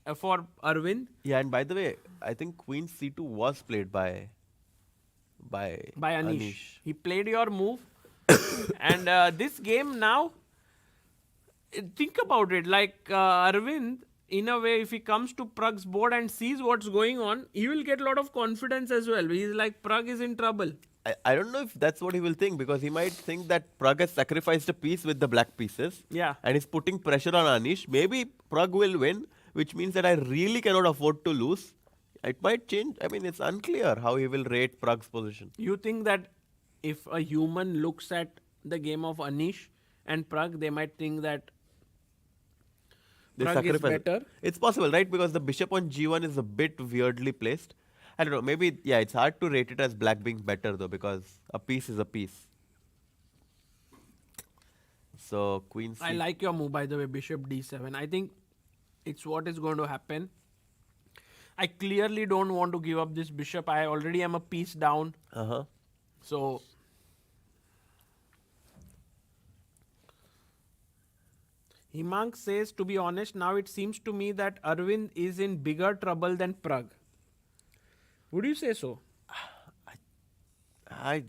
Aravindh. Yeah, and by the way, I think Queen c2 was played by Anish. He played your move. And this game now, think about it, like Aravindh, in a way, if he comes to Prague's board and sees what's going on, he will get a lot of confidence as well. He's like, Prague is in trouble. I don't know if that's what he will think, because he might think that Prague has sacrificed a piece with the black pieces. Yeah. And he's putting pressure on Anish. Maybe Prague will win, which means that I really cannot afford to lose. It might change. I mean, it's unclear how he will rate Prague's position. You think that if a human looks at the game of Anish and Prague, they might think that They Prague is sacrifice it. better? It's possible, right? Because the bishop on g1 is a bit weirdly placed. I don't know. Maybe, yeah, it's hard to rate it as black being better, though, because a piece is a piece. So, queen c. I like your move, by the way, bishop d7. I think it's what is going to happen. I clearly don't want to give up this bishop. I already am a piece down. Uh-huh. So, Himank says, to be honest, now it seems to me that Aravindh is in bigger trouble than Prague. Would you say so? I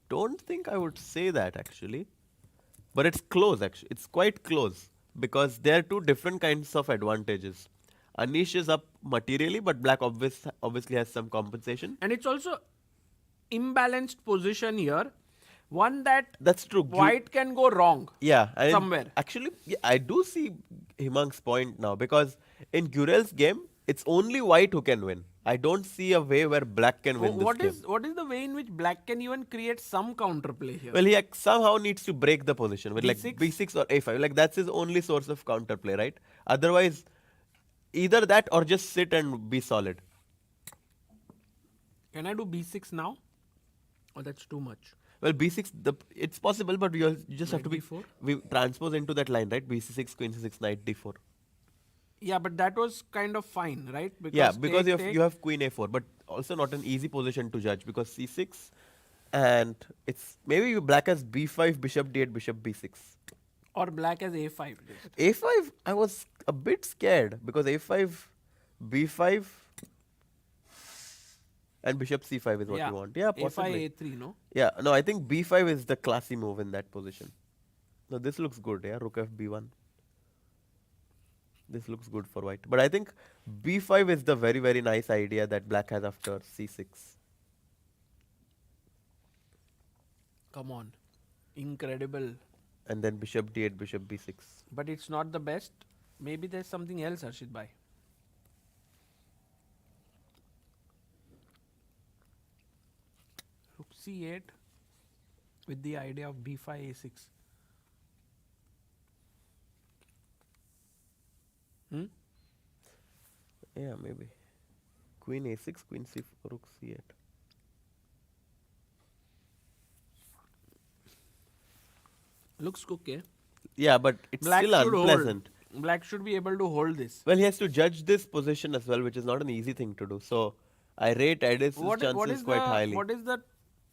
don't think I would say that, actually. But it's close, actually. It's quite close. Because there are two different kinds of advantages. Anish is up materially, but black obviously has some compensation. And it's also imbalanced position here. One that That's true. white can go wrong. Yeah. And somewhere. Actually, yeah, I do see Himank's point now. Because in Gurel's game, it's only white who can win. I don't see a way where black can win this What game. is the way in which black can even create some counterplay here? Well, he somehow needs to break the position with like B6? b6 or a5. Like that's his only source of counterplay, right? Otherwise, either that or just sit and be solid. Can I do b6 now? Or that's too much? Well, b6, it's possible, but you just have to be. D4? We transpose into that line, right? b6, queen c6, knight d4. Yeah, but that was kind of fine, right? Because take, you have queen a4, but also not an easy position to judge because c6, and it's maybe black has b5, bishop d8, bishop b6. or black as a5. a5, I was a bit scared because a5, b5, and bishop c5 is what you want. Yeah, possibly. a5, a3, no? Yeah, no, I think b5 is the classy move in that position. No, this looks good, yeah, rook f b1. This looks good for white. But I think b5 is the very, very nice idea that black has after c6. Come on. Incredible. And then bishop d8, bishop b6. But it's not the best. Maybe there's something else, Harshit Bhai. Rook c8 with the idea of b5, a6. Hmm? Yeah, maybe. Queen a6, queen c4, rook c8. Looks okay. Yeah, but it's Black still should unpleasant. hold. Black should be able to hold this. Well, he has to judge this position as well, which is not an easy thing to do. So I rate Ediz's chances quite highly. What is the,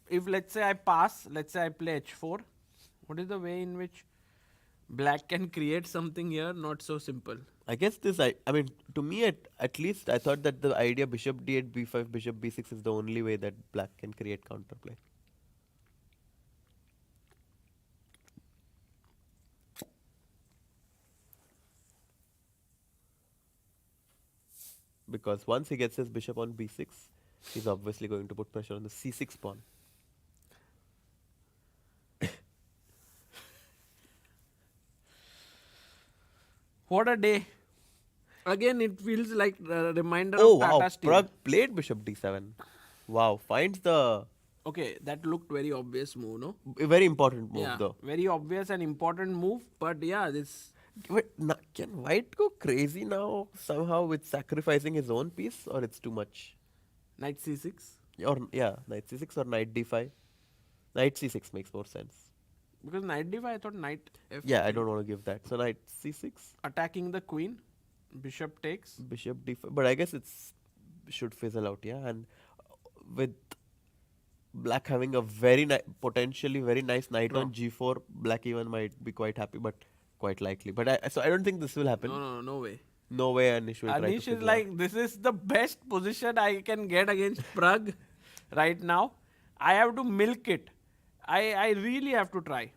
if let's say I pass, let's say I play h4, what is the way in which black can create something here? Not so simple. I guess this, I mean, to me at least, I thought that the idea bishop d8, b5, bishop b6 is the only way that black can create counterplay. Because once he gets his bishop on b6, he's obviously going to put pressure on the c6 pawn. What a day. Again, it feels like a reminder Oh of wow, Tata Steel. Prague played bishop d7. Wow, finds the Okay, that looked very obvious move, no? a very important move Yeah, though. very obvious and important move. But yeah, this But can white go crazy now somehow with sacrificing his own piece, or it's too much? knight c6. Or yeah, knight c6 or knight d5. Knight c6 makes more sense. Because knight d5, I thought knight f. Yeah, I don't want to give that. So knight c6, Attacking the queen. Bishop takes. bishop d5. But I guess it's should fizzle out, yeah. And with black having a very potentially very nice knight Draw. on g4, black even might be quite happy, but quite likely. But so I don't think this will happen. No way. No way Anish will try to Anish is fizzle like, out. this is the best position I can get against Prague right now. I have to milk it. I really have to try.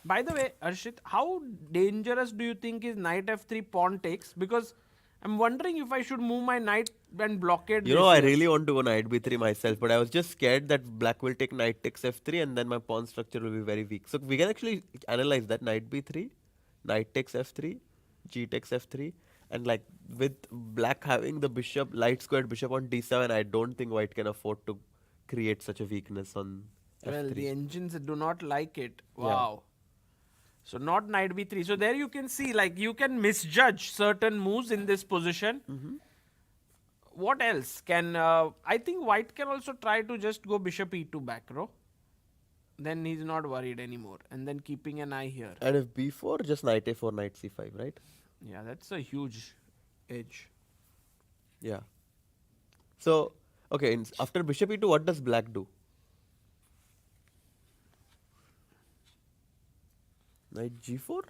By the way, Arshit, how dangerous do you think is knight f3 pawn takes? Because I'm wondering if I should move my knight and blockade You this know, I here. really want to go knight b3 myself, but I was just scared that black will take knight takes f3 and then my pawn structure will be very weak. So we can actually analyze that knight b3, knight takes f3, g takes f3, and like with black having the bishop, light squared bishop on d7, I don't think white can afford to create such a weakness on Well, f3. the engines do not like it. Yeah. Wow. So not knight b3. So there you can see, like, you can misjudge certain moves in this position. What else can? I think white can also try to just go bishop e2 back row. Then he's not worried anymore. And then keeping an eye here. And if b4, just knight a4, knight c5, right? Yeah, that's a huge edge. Yeah. So, okay, after bishop e2, what does black do? Knight g4?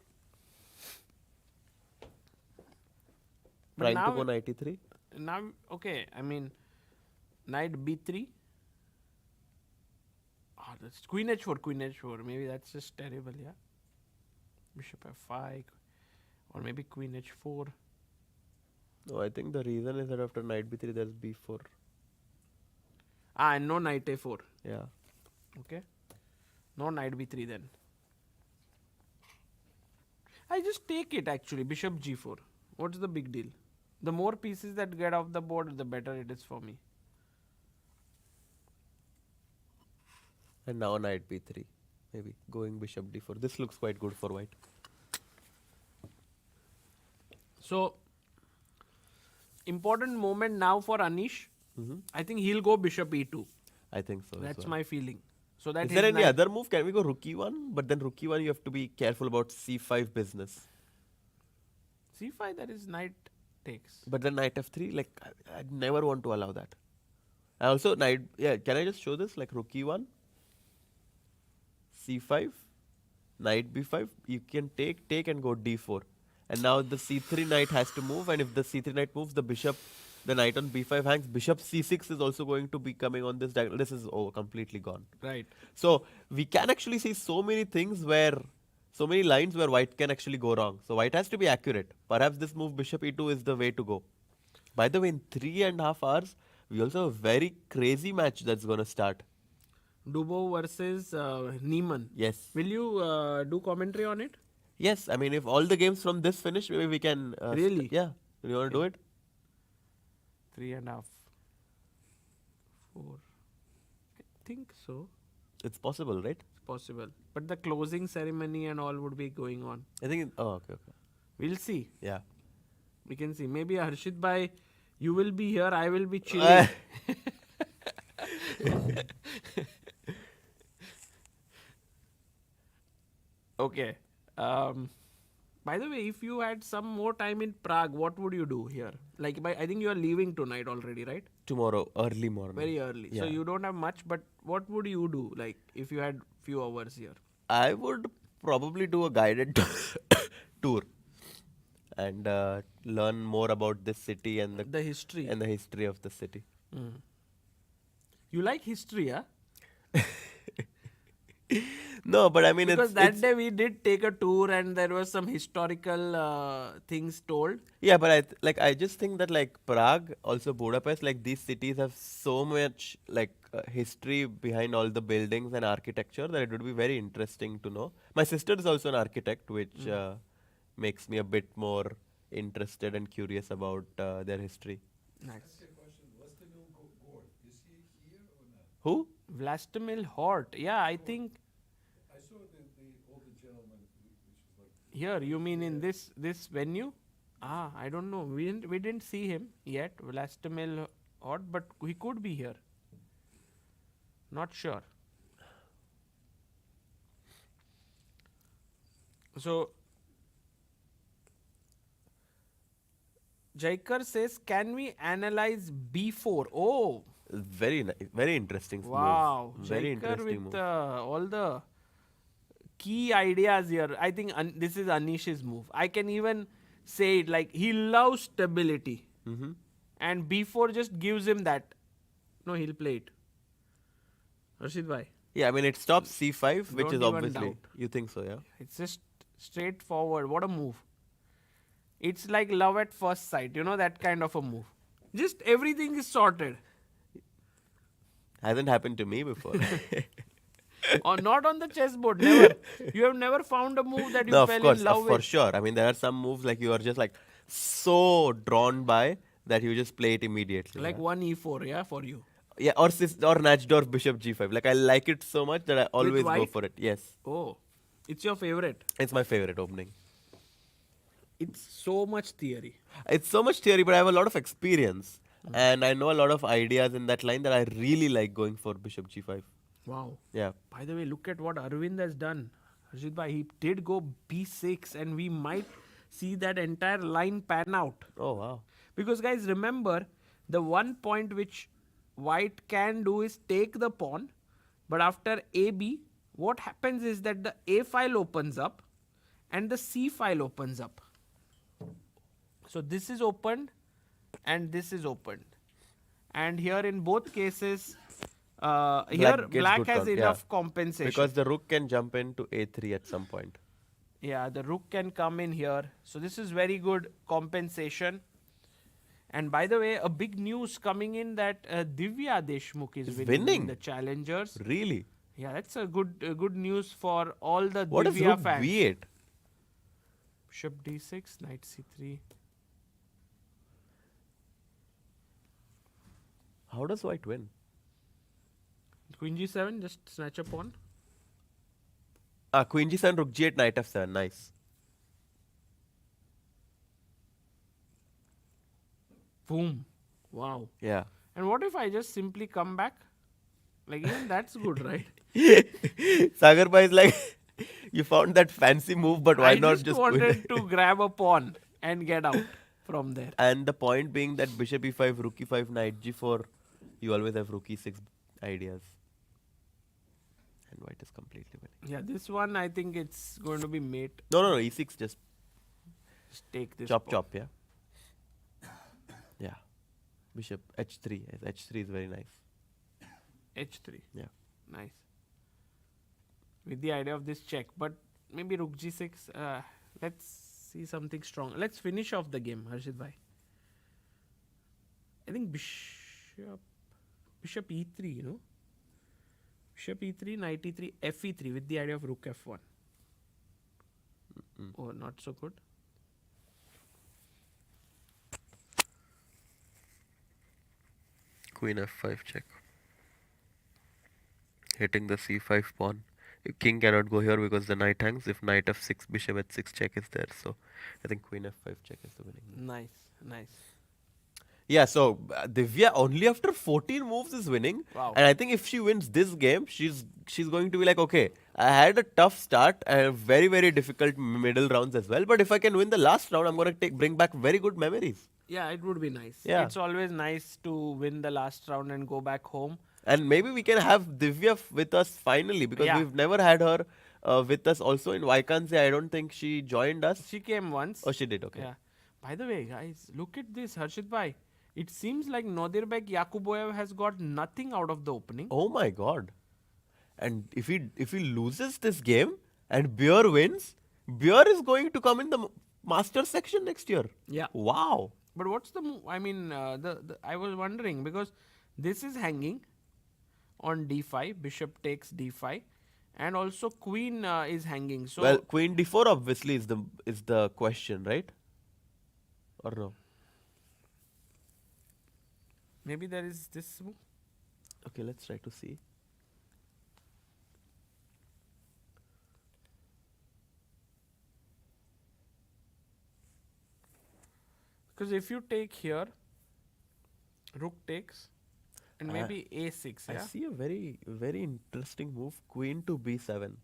But Trying to now- go knight e3? Now, okay, I mean, knight b3. Ah, that's queen h4, queen h4. Maybe that's just terrible, yeah. Bishop f5, or maybe queen h4. No, I think the reason is that after knight b3, there's b4. Ah, and no knight a4. Yeah. Okay. No knight b3 then. I just take it actually, bishop g4. What's the big deal? The more pieces that get off the board, the better it is for me. And now knight b3. Maybe going bishop d4. This looks quite good for white. So, important moment now for Anish. I think he'll go bishop e2. I think so. That's as well. my feeling. So that Is there his any knight- other move? Can we go rook e1? But then rook e1, you have to be careful about c5 business. c5, that is knight takes. But then knight f3, like I'd never want to allow that. And also knight, yeah, can I just show this? Like rook e1, c5, knight b5, you can take and go d4. And now the c3 knight has to move, and if the c3 knight moves, the knight on b5 hangs. Bishop c6 is also going to be coming on this diagonal. This is completely gone. Right. So we can actually see so many lines where white can actually go wrong. So white has to be accurate. Perhaps this move bishop e2 is the way to go. By the way, in 3.5 hours, we also have a very crazy match that's going to start. Dubov versus Neiman. Yes. Will you do commentary on it? Yes, I mean, if all the games from this finish, maybe we can... Really? Yeah. Do you want to do it? 3.5. 4. I think so. It's possible, right? It's possible. But the closing ceremony and all would be going on. I think... okay. We'll see. Yeah. We can see. Maybe Harshit bhai, you will be here, I will be chilling. Okay. By the way, if you had some more time in Prague, what would you do here? Like, I think you are leaving tonight already, right? Tomorrow, early morning. Very early. So Yeah. you don't have much, but what would you do? Like, if you had few hours here? I would probably do a guided tour and learn more about this city and The history. the history of the city. You like history, huh? No, but I mean, Because that day we did take a tour and there was some historical things told. yeah, but I just think that like Prague, also Budapest, like these cities have so much like history behind all the buildings and architecture that it would be very interesting to know. My sister is also an architect, which makes me a bit more interested and curious about their history. Nice. Ask you a question. Vlastimil Gord, is he here or not? Who? Vlastimil Hort. Yeah, I think I saw the older gentleman, which was like here. You mean in this venue? I don't know. We didn't see him yet, Vlastimil Hort, but he could be here. Not sure. So Jaikar says, can we analyze B4? Oh, Very nice, very interesting wow. move. Very Jaikar interesting with move. all the key ideas here. I think this is Anish's move. I can even say it like he loves stability. And B4 just gives him that. No, he'll play it. Harshit bhai, Yeah, I mean it stops c5, which Don't is even obviously doubt. you think so, yeah. it's just straightforward. What a move. It's like love at first sight. You know, that kind of a move. Just everything is sorted. Hasn't happened to me before. Or not on the chessboard. Never. You have never found a move that you No, fell of course, in love for with. sure. I mean, there are some moves like you are just like so drawn by that you just play it immediately. Like yeah. one e4, yeah, for you. Yeah, or Natchdorf Bishop G5. Like I like it so much that I always go white? for it. Yes, Oh, it's your favorite. it's my favorite opening. It's so much theory. It's so much theory, but I have a lot of experience, and I know a lot of ideas in that line that I really like going for Bishop G5. Wow. Yeah, By the way, look at what Aravindh has done. Harshit bhai, he did go b6 and we might see that entire line pan out. oh wow. Because guys, remember, the one point which white can do is take the pawn. But after AB, what happens is that the A file opens up and the C file opens up. So this is opened and this is opened. And here in both cases, here gets black good has count, yeah. enough compensation. Because the rook can jump into A3 at some point. Yeah, the rook can come in here. So this is very good compensation. And by the way, a big news coming in that Divya Deshmukh is winning the challengers. Really? Yeah, that's a good news for all the What is Divya rook fans. B8? Bishop D6, knight C3. How does white win? Queen G7, just snatch a pawn. Queen G7, Rook G8, Knight F7. Nice. Boom. Wow. Yeah. And what if I just simply come back? Like, even that's good, right? Sagar Bhai is like, you found that fancy move, but why I not just queen? wanted to grab a pawn and get out from there. And the point being that Bishop E5, Rook E5, Knight G4, you always have Rook E6 ideas. And white is completely winning. Yeah, this one I think it's going to be mate. No, E6 just Just take this. chop pawn. chop, yeah. Yeah. Bishop H3. Yes, H3 is very nice. H3. Yeah. Nice. With the idea of this check, but maybe Rook G6. Let's see something strong. Let's finish off the game, Harshit bhai. I think Bishop E3, you know. Bishop E3, Knight E3, Fe3 with the idea of Rook F1. Oh, not so good. Queen F5 check. Hitting the C5 pawn. King cannot go here because the knight hangs. If knight F6, Bishop H6 check is there. So I think Queen F5 check is the winning move. Nice. Yeah, so Divya only after 14 moves is winning. Wow. And I think if she wins this game, she's going to be like, okay, I had a tough start and very, very difficult middle rounds as well. But if I can win the last round, I'm going to bring back very good memories. Yeah, it would be nice. Yeah. It's always nice to win the last round and go back home. And maybe we can have Divya with us finally because Yeah. we've never had her with us also in Vaikansy. I don't think she joined us. She came once. Oh, she did, okay. Yeah. By the way, guys, look at this, Harshit bhai. It seems like Nodirbek Yakuboyev has got nothing out of the opening. Oh my god. And if he loses this game and Beer wins, Beer is going to come in the master section next year. Yeah. Wow. But what's the move? I mean, I was wondering because this is hanging on d5, bishop takes d5, and also queen is hanging. So Well, Queen D4 obviously is the question, right? Or no? maybe there is this move. Okay, let's try to see. Because if you take here, rook takes, and maybe a6. I Yeah. see a very, very interesting move. Queen to B7.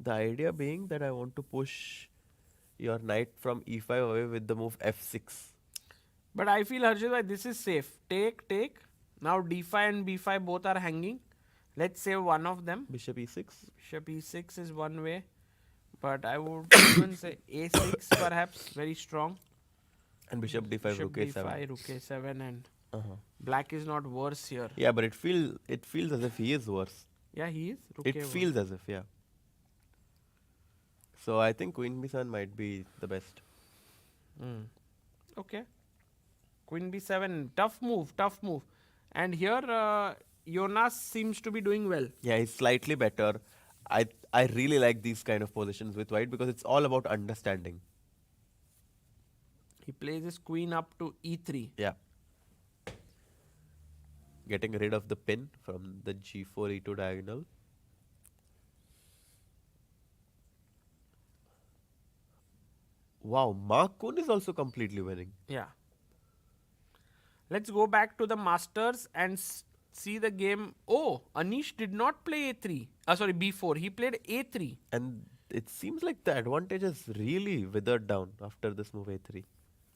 The idea being that I want to push your knight from E5 away with the move F6. But I feel Harshit bhai, this is safe. Take. Now d5 and b5 both are hanging. Let's save one of them. Bishop E6. Bishop e6 is one way, but I would even say a6 perhaps, very strong. And Bishop D5, Bishop Rook A7. d5, rook a7, and Uh-huh. black is not worse here. Yeah, but it feels as if he is worse. Yeah, he is. Rook It a1. feels as if, yeah. So I think Queen B7 might be the best. Okay. Queen b7, tough move. And here Jonas seems to be doing well. Yeah, he's slightly better. I really like these kind of positions with white because it's all about understanding. He plays his queen up to e3. Yeah. Getting rid of the pin from the G4 E2 diagonal. Wow, Mark Kuhn is also completely winning. Yeah. Let's go back to the Masters and see the game. Oh, Anish did not play a3. Sorry, b4. He played a3. And it seems like the advantage is really withered down after this move A3.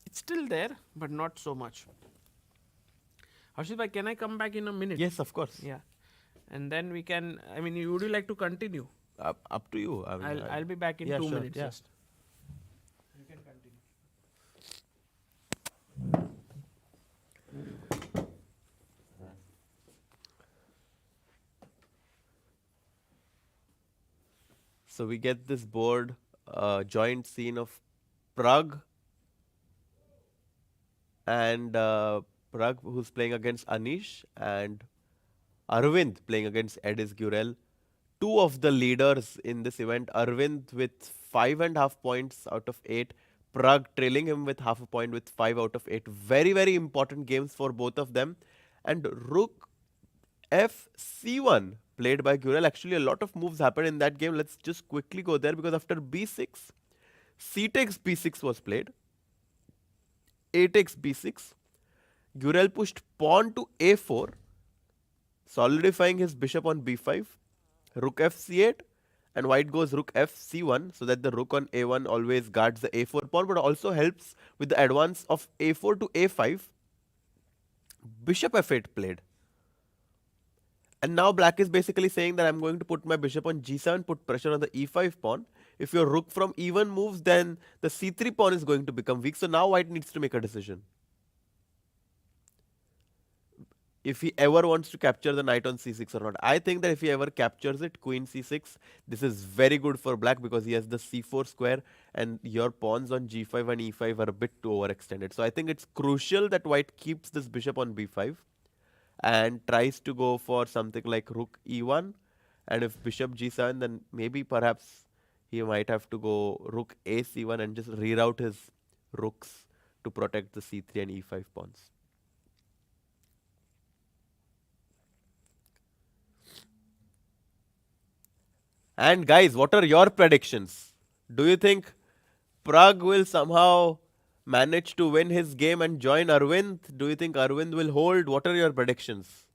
It's still there, but not so much. Harshit bhai, can I come back in a minute? Yes, of course. Yeah. And then we can, I mean, would you like to continue? Up to you. I mean, I'll be back in yeah, 2 sure, minutes. yeah. Just. You can continue. So we get this board joint scene of Prague and Prague who's playing against Anish and Aravindh playing against Ediz Gurel. Two of the leaders in this event, Aravindh with 5.5 points out of 8, Prague trailing him with half a point with 5 out of 8. Very, very important games for both of them. And rook f c1 played by Gurel. Actually, a lot of moves happened in that game. Let's just quickly go there because after b6, c takes b6 was played. A takes b6. Gurel pushed pawn to a4, solidifying his bishop on b5. Rook f c8, and white goes rook f c1 so that the rook on a1 always guards the a4 pawn, but also helps with the advance of a4 to a5. Bishop f8 played. And now black is basically saying that I'm going to put my bishop on g7, put pressure on the e5 pawn. If your rook from e1 moves, then the c3 pawn is going to become weak. So now white needs to make a decision. If he ever wants to capture the knight on c6 or not. I think that if he ever captures it, queen c6, this is very good for black because he has the c4 square and your pawns on g5 and e5 are a bit too overextended. So I think it's crucial that white keeps this bishop on b5 and tries to go for something like rook e1, and if bishop g7, then maybe perhaps he might have to go rook a c1 and just reroute his rooks to protect the c3 and e5 pawns. And guys, what are your predictions? Do you think Prague will somehow manage to win his game and join Aravindh? Do you think Aravindh will hold? What are your predictions?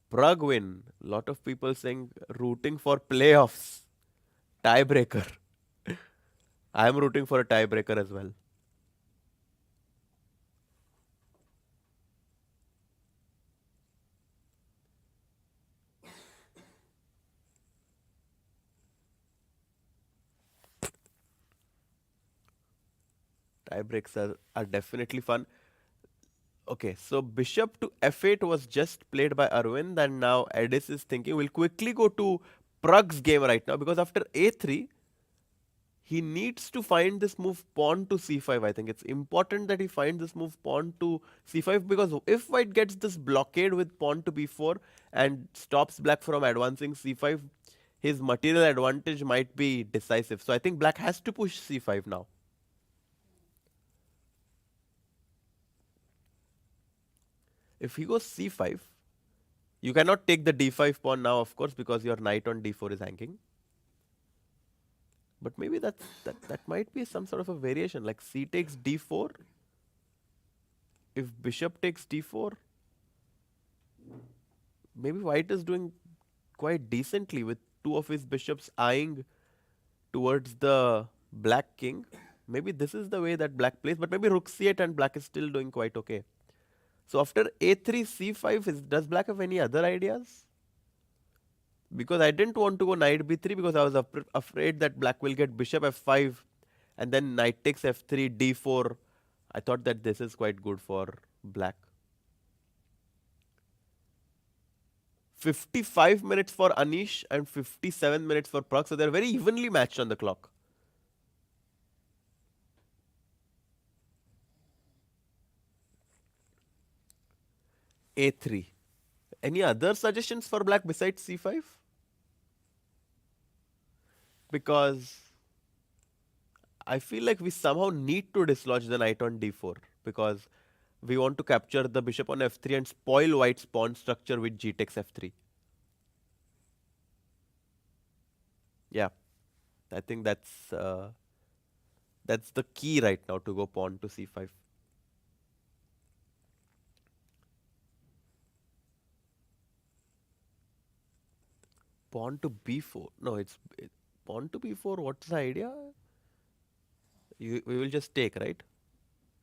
Prague win. Lot of people saying rooting for playoffs. Tiebreaker. I am rooting for a tiebreaker as well. Tiebreaks are definitely fun. Okay, so bishop to f8 was just played by Aravindh, and now Ediz is thinking we'll quickly go to Prague's game right now because after a3, he needs to find this move pawn to c5. I think it's important that he finds this move pawn to c5 because if white gets this blockade with pawn to b4 and stops black from advancing c5, his material advantage might be decisive. So I think black has to push c5 now. If he goes c5, you cannot take the d5 pawn now, of course, because your knight on d4 is hanging. But maybe that might be some sort of a variation, like c takes d4. If bishop takes d4, maybe white is doing quite decently with two of his bishops eyeing towards the black king. Maybe this is the way that black plays, but maybe rook c8 and black is still doing quite okay. So after a3, c5, does black have any other ideas? Because I didn't want to go knight b3 because I was afraid that black will get bishop f5 and then knight takes f3, d4. I thought that this is quite good for black. 55 minutes for Anish and 57 minutes for Prague. So they're very evenly matched on the clock. a3. Any other suggestions for black besides c5? Because I feel like we somehow need to dislodge the knight on d4 because we want to capture the bishop on f3 and spoil white's pawn structure with g takes f3. Yeah, I think that's the key right now to go pawn to c5. Pawn to b4. No, it's pawn to b4. What's the idea? We will just take, right?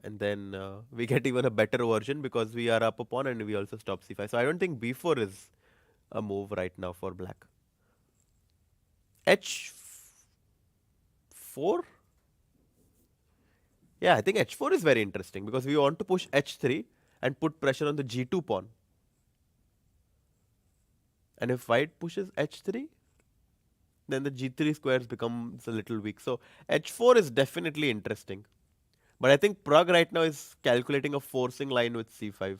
And then we get even a better version because we are up a pawn and we also stop c5. So I don't think b4 is a move right now for black. h4? Yeah, I think h4 is very interesting because we want to push h3 and put pressure on the g2 pawn. And if white pushes h3, then the g3 squares becomes a little weak. So h4 is definitely interesting. But I think Prague right now is calculating a forcing line with c5.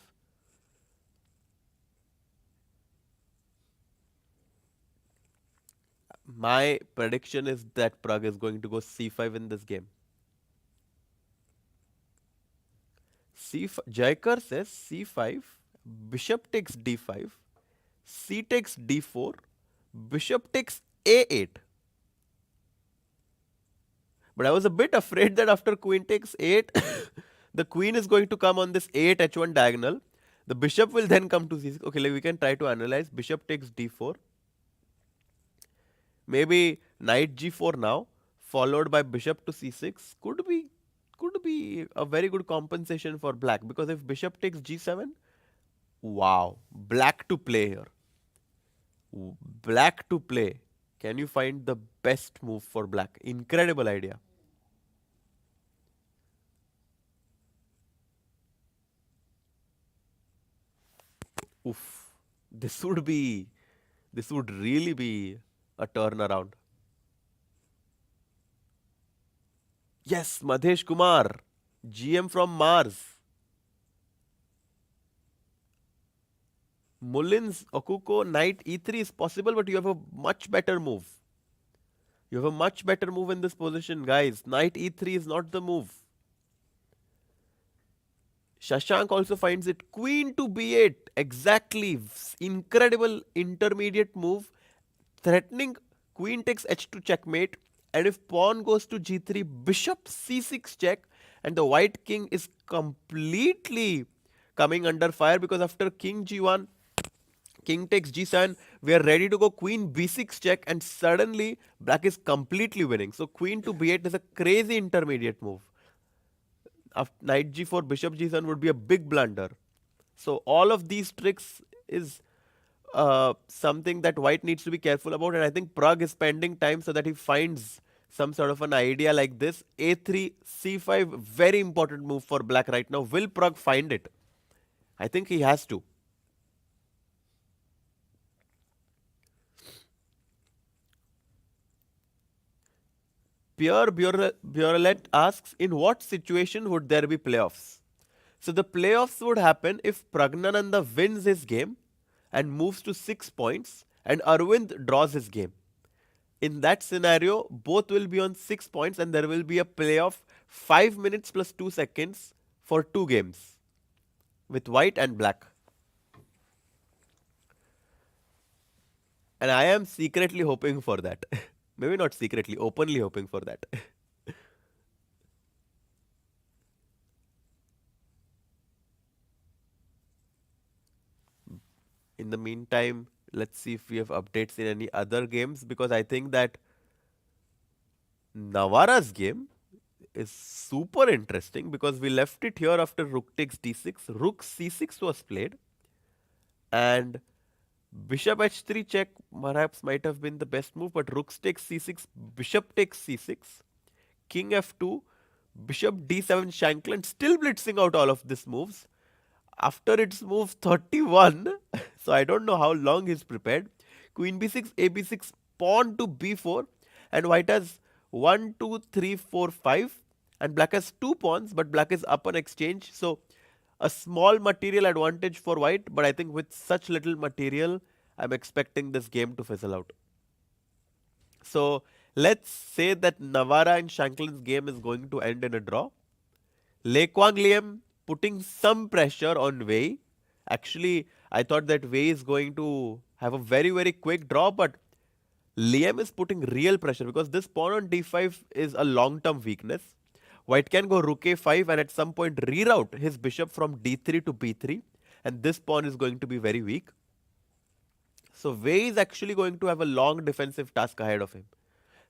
My prediction is that Prague is going to go c5 in this game. Jaikar says c5, bishop takes d5, c takes d4, bishop takes a8. But I was a bit afraid that after queen takes 8, the queen is going to come on this 8 h1 diagonal. The bishop will then come to c6. Okay, we can try to analyze. Bishop takes d4. Maybe knight g4 now, followed by bishop to c6. Could be a very good compensation for black, because if bishop takes g7, wow, black to play here. Black to play. Can you find the best move for black? Incredible idea. Oof. This would really be a turnaround. Yes, Madhesh Kumar, GM from Mars. Mullins, Okuko, knight e3 is possible, but you have a much better move. You have a much better move in this position, guys. Knight e3 is not the move. Shashank also finds it. Queen to b8. Exactly. Incredible intermediate move. Threatening queen takes h2 checkmate. And if pawn goes to g3, bishop c6 check. And the white king is completely coming under fire, because after king g1, king takes g7, we are ready to go queen b6 check, and suddenly black is completely winning. So queen to b8 is a crazy intermediate move. After knight g4, bishop g7 would be a big blunder. So all of these tricks is something that white needs to be careful about, and I think Prague is spending time so that he finds some sort of an idea like this. a3, c5, very important move for black right now. Will Prague find it? I think he has to. Pierre Burelet asks, in what situation would there be playoffs? So the playoffs would happen if Praggnanandhaa wins his game and moves to 6 points, and Aravindh draws his game. In that scenario, both will be on 6 points, and there will be a playoff 5 minutes plus 2 seconds for 2 games with white and black. And I am secretly hoping for that. Maybe not secretly, openly hoping for that. In the meantime, let's see if we have updates in any other games, because I think that Navara's game is super interesting, because we left it here after rook takes d6. Rook c6 was played, and bishop h3 check perhaps might have been the best move, but rook takes c6, bishop takes c6, king f2, bishop d7, Shankland still blitzing out all of these moves. After its move 31, so I don't know how long he's prepared. Queen b6, a b6, pawn to b4, and white has 1, 2, 3, 4, 5, and black has 2 pawns, but black is up on exchange. So a small material advantage for white, but I think with such little material, I'm expecting this game to fizzle out. So let's say that Navara and Shankland's game is going to end in a draw. Quang Liem putting some pressure on Wei. Actually, I thought that Wei is going to have a very, very quick draw, but Liem is putting real pressure, because this pawn on d5 is a long-term weakness. White can go rook a5 and at some point reroute his bishop from d3 to b3, and this pawn is going to be very weak. So Wei is actually going to have a long defensive task ahead of him.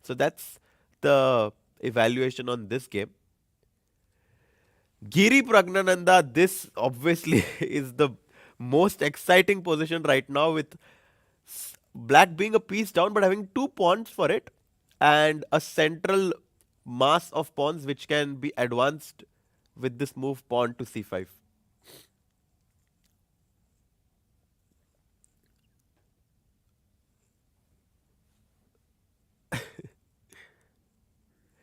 So that's the evaluation on this game. Giri Praggnanandhaa, this obviously is the most exciting position right now, with black being a piece down but having 2 pawns for it, and a central mass of pawns which can be advanced with this move pawn to c5.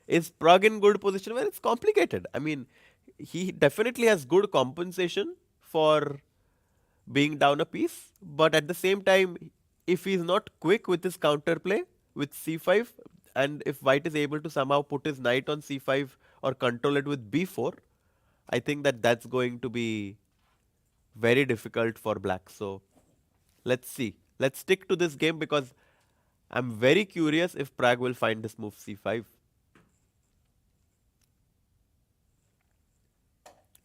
Is Prague in good position? Well, it's complicated. I mean, he definitely has good compensation for being down a piece, but at the same time, if he's not quick with his counterplay, with c5, and if white is able to somehow put his knight on c5 or control it with b4, I think that that's going to be very difficult for black. So let's see. Let's stick to this game because I'm very curious if Prague will find this move c5.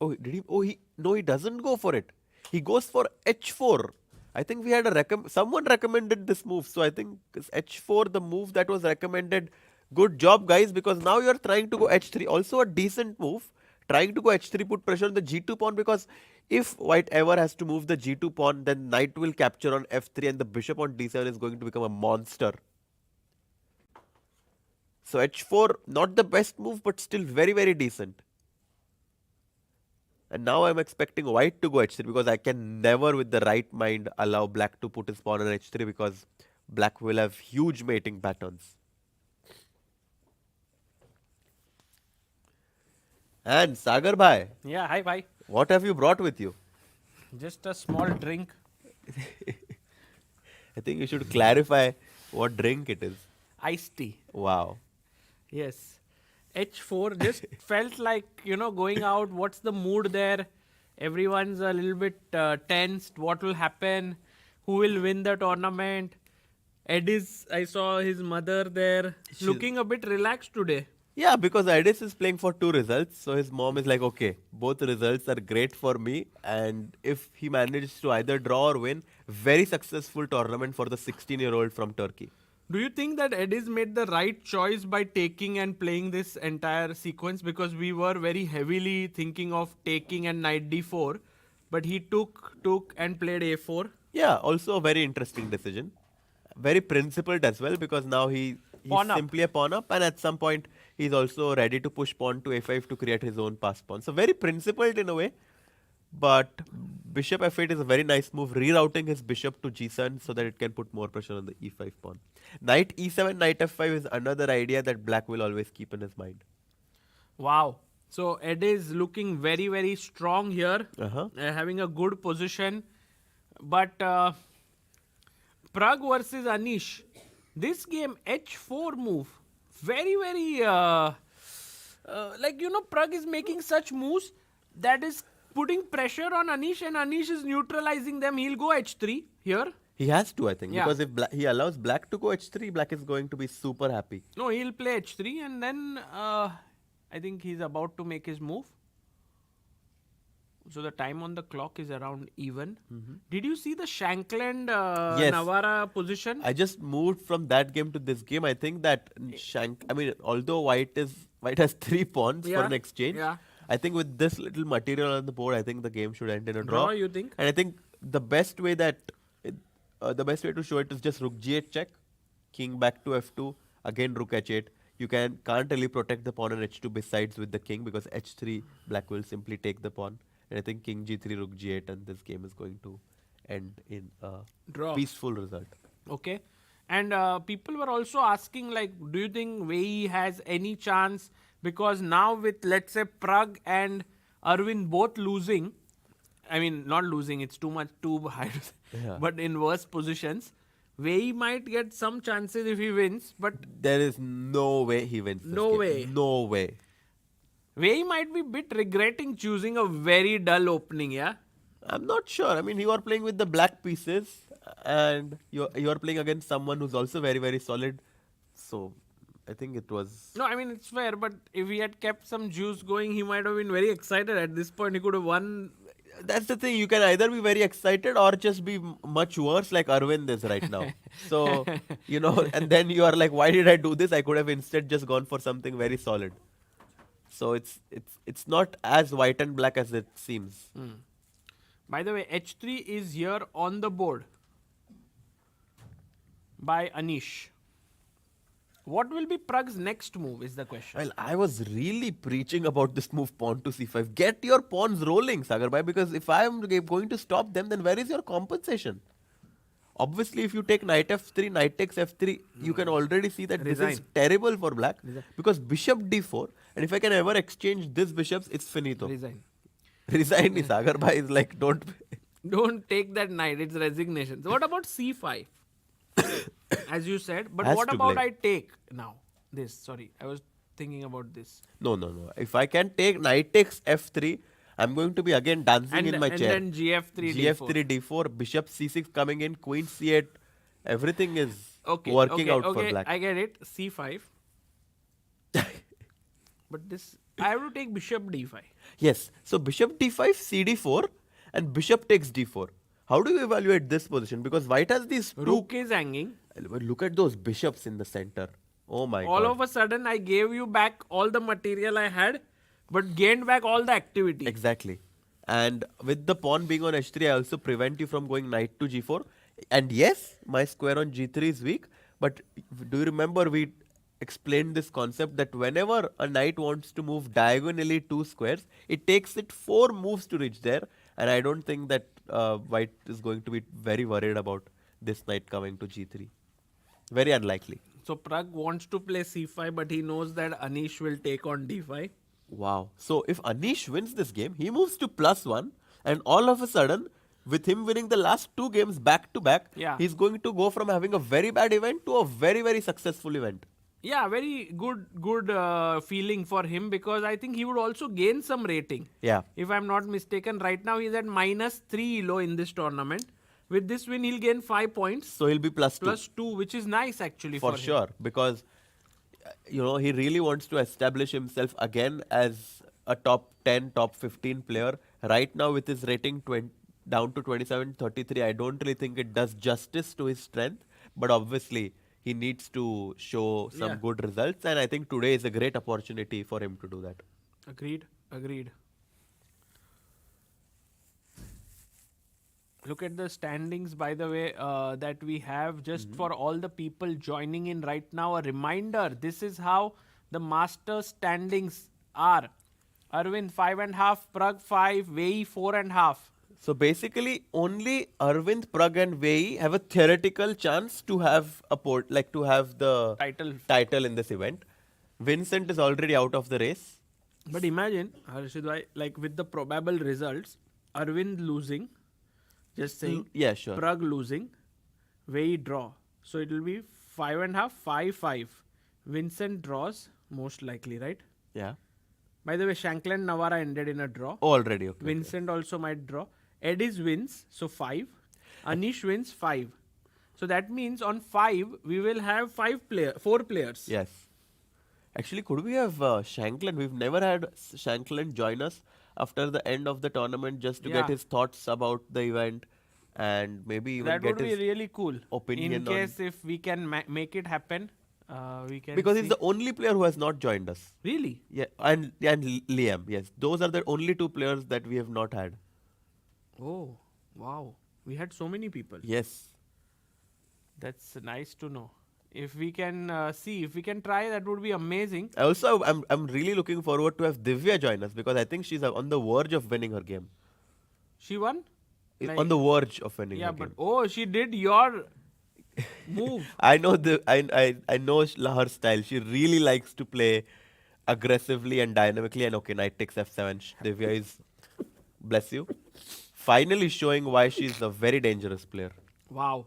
Oh, did he? Oh, no, he doesn't go for it. He goes for h4. I think we had someone recommended this move, so I think it's h4 the move that was recommended. Good job, guys, because now you're trying to go h3. Also a decent move. Trying to go h3, put pressure on the g2 pawn, because if white ever has to move the g2 pawn, then knight will capture on f3 and the bishop on d7 is going to become a monster. So h4, not the best move, but still very, very decent. And now I'm expecting white to go h3 because I can never with the right mind allow black to put his pawn on h3 because black will have huge mating patterns. And Sagar bhai, Yeah, hi, bye. what have you brought with you? Just a small drink. I think you should clarify what drink it is. Iced tea. Wow. Yes. H4 just felt like, going out. What's the mood there? Everyone's a little bit tensed. What will happen? Who will win the tournament? Ediz, I saw his mother there looking a bit relaxed today. Yeah, because Ediz is playing for 2 results. So his mom is like, okay, both results are great for me. And if he manages to either draw or win, very successful tournament for the 16-year-old from Turkey. Do you think that Ediz made the right choice by taking and playing this entire sequence? Because we were very heavily thinking of taking and knight d4. But he took and played a4. Yeah, also a very interesting decision. Very principled as well, because now he's simply a pawn up, and at some point he's also ready to push pawn to a5 to create his own pass pawn. So very principled in a way, but bishop f8 is a very nice move, rerouting his bishop to g7 so that it can put more pressure on the e5 pawn. Knight e7, knight f5 is another idea that black will always keep in his mind. Wow. So Ediz looking very, very strong here, having a good position. But Prague versus Anish, this game h4 move, very, very Prague is making such moves that is putting pressure on Anish, and Anish is neutralizing them. He'll go h3 here. He has to, I think, Yeah. because if he allows black to go h3, black is going to be super happy. No, he'll play h3, and then I think he's about to make his move. So the time on the clock is around even. Did you see the Shankland Yes. Navara position? I just moved from that game to this game. I think that although white has 3 pawns for an exchange, I think with this little material on the board, I think the game should end in a draw. Draw, you think? And I think the best way to show it is just rook g8 check, king back to f2, again rook h8. You can't really protect the pawn on h2 besides with the king, because h3 black will simply take the pawn. And I think king g3, rook g8, and this game is going to end in a Draw. peaceful result. Okay. And people were also asking, do you think Wei Yi has any chance? Because now with, let's say, Prague and Aravindh both losing, I mean, not losing, it's too high to say, but in worse positions, Wei Yi might get some chances if he wins, but there is no way he wins this No game. way. No way. Wei Yi might be a bit regretting choosing a very dull opening, yeah? I'm not sure. I mean, you are playing with the black pieces, and you are playing against someone who's also very, very solid. So, I think it was... No, I mean, it's fair, but if he had kept some juice going, he might have been very excited at this point. He could have won. That's the thing. You can either be very excited or just be much worse like Aravindh is right now. So, and then you are like, why did I do this? I could have instead just gone for something very solid. So, it's not as white and black as it seems. By the way, h3 is here on the board by Anish. What will be Prague's next move is the question. Well, I was really preaching about this move pawn to c5. Get your pawns rolling, Sagar, because if I am going to stop them, then where is your compensation? Obviously, if you take knight f3, knight takes f3, you can already see that this is terrible for black. Because bishop d4, and if I can ever exchange this bishops, it's finito. Resign, Sagar is like, don't take that knight, it's resignation. So what about c5? as you said. But Has what to about play. I take now? This, sorry, I was thinking about this. No, no, no. If I can take knight takes f3, I'm going to be again dancing in my And chair. then GF3 D4. GF3 d4, bishop c6 coming in, queen c8. Everything is Okay, working okay, out for okay. black. I get it. C5. But this, I have to take bishop D5. Yes. So bishop d5, cd4, and bishop takes d4. How do you evaluate this position? Because white has these two. Rook is hanging. Look at those bishops in the center. Oh my All god. of a sudden, I gave you back all the material I had, but gained back all the activity. Exactly. And with the pawn being on h3, I also prevent you from going knight to g4. And yes, my square on g3 is weak. But do you remember we explained this concept that whenever a knight wants to move diagonally two squares, it takes it 4 moves to reach there. And I don't think that white is going to be very worried about this knight coming to g3. Very unlikely. So Prague wants to play C5, but he knows that Anish will take on D5. Wow. So if Anish wins this game, he moves to +1, and all of a sudden, with him winning the last 2 games back to back, Yeah. he's going to go from having a very bad event to a very, very successful event. Yeah, very good feeling for him, because I think he would also gain some rating. Yeah. If I'm not mistaken, right now he's at -3 elo in this tournament. With this win, he'll gain 5 points. So he'll be +2. +2, which is nice actually for for him. sure, because he really wants to establish himself again as a top 10, top 15 player. Right now, with his rating down to 27-33, I don't really think it does justice to his strength. But obviously, he needs to show some Yeah. good results, and I think today is a great opportunity for him to do that. Agreed. Look at the standings, by the way, that we have just for all the people joining in right now. A reminder, this is how the master standings are. Aravindh 5.5, Prague 5, Wei Yi 4.5. So basically, only Aravindh, Prague, and Wei Yi have a theoretical chance to have to have the Title. in this event. Vincent is already out of the race. But imagine, Harshid bhai, like with the probable results, Aravindh losing, just saying, Yeah, sure. Prague losing, Wei Yi draw. So it will be 5.5, 5-5. Vincent draws, most likely, right? Yeah. By the way, Shankland Navara ended in a draw. Already, okay. Vincent also might draw. Ediz wins, so 5. Anish wins 5. So that means on 5, we will have 4 players. Yes. Actually, could we have Shankland? We've never had Shankland join us after the end of the tournament just to Yeah. get his thoughts about the event and maybe even That get would be his really cool. opinion In case if we can make it happen, we can. because see. he's the only player who has not joined us. Really? Yeah, and Liam. Yes, those are the only 2 players that we have not had. Oh, wow. We had so many people. Yes. That's nice to know. If we can if we can try, that would be amazing. Also, I'm really looking forward to have Divya join us because I think she's on the verge of winning her game. She won? On the verge of winning Yeah, her but game. she did your move. I know I know her style. She really likes to play aggressively and dynamically. And okay, knight takes f7. Divya is, bless you, finally showing why she's a very dangerous player. Wow.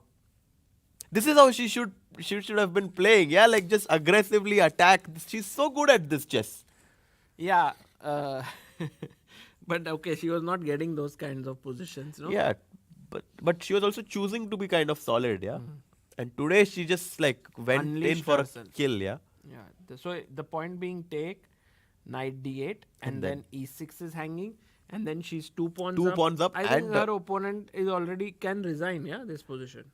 This is how she should have been playing. Yeah, like just aggressively attack. She's so good at this chess. Yeah. But okay, she was not getting those kinds of positions, no? Yeah, but she was also choosing to be kind of solid. Yeah, and today she just like went in Unleashed for herself. a kill. Yeah. Yeah. So the point being, take knight d8 and then e6 is hanging, and then she's 2 pawns up. 2 pawns up I think and her opponent is already can resign, yeah, this position.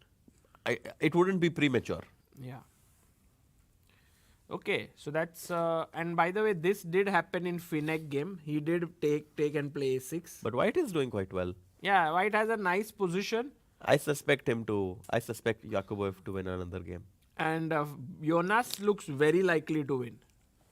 It wouldn't be premature. Yeah. Okay, so that's and by the way, this did happen in Finek game. He did take and play a6. But white is doing quite well. Yeah, white has a nice position, I suspect Yakubov to win another game. and Jonas looks very likely to win.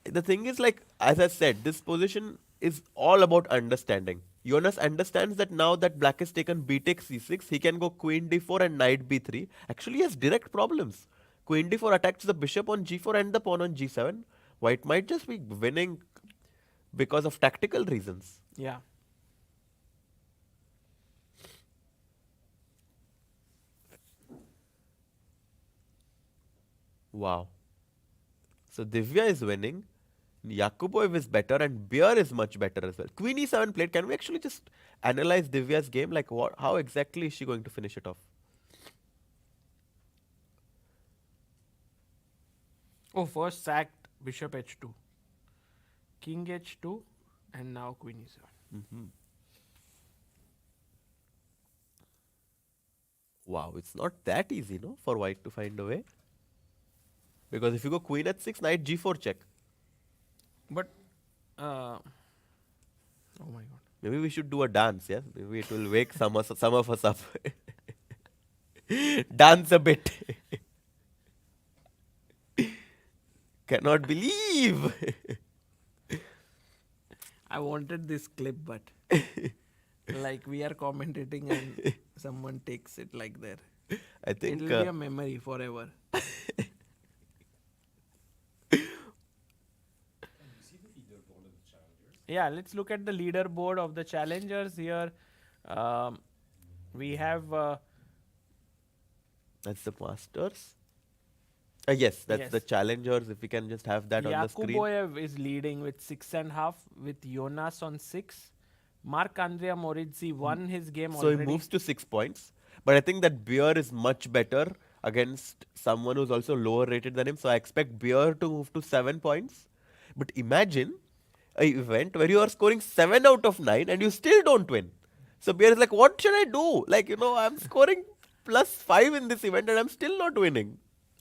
The thing is, like, as I said, this position is all about understanding. Jonas understands that now that black has taken b takes c6, he can go queen d4 and knight b3. Actually, he has direct problems. Queen d4 attacks the bishop on g4 and the pawn on g7. White might just be winning because of tactical reasons. Yeah. Wow. So Divya is winning. Yakuboev is better and Beer is much better as well. Queen e7 played. Can we actually just analyze Divya's game? Like what? How exactly is she going to finish it off? Oh, first sacked bishop h2, king h2, and now queen e7. Wow, it's not that easy, no, for white to find a way. Because if you go queen h6, knight g4 check. But, oh my god. Maybe we should do a dance, yeah? Maybe it will wake some of us up. Dance a bit. Cannot believe. I wanted this clip, but like we are commentating and someone takes it like there. I think It will be a memory forever. Yeah, let's look at the leaderboard of the challengers here. We have that's the Masters. Yes, that's Yes. the challengers. If we can just have that on the screen. Yakuboev is leading with 6.5 with Jonas on 6. Marc-Andrea Morizzi won his game So already. he moves to 6 points. But I think that Beer is much better against someone who's also lower rated than him. So I expect Beer to move to 7 points. But imagine an event where you are scoring 7 out of 9 and you still don't win. So Beer is like, what should I do? Like, I'm scoring +5 in this event and I'm still not winning.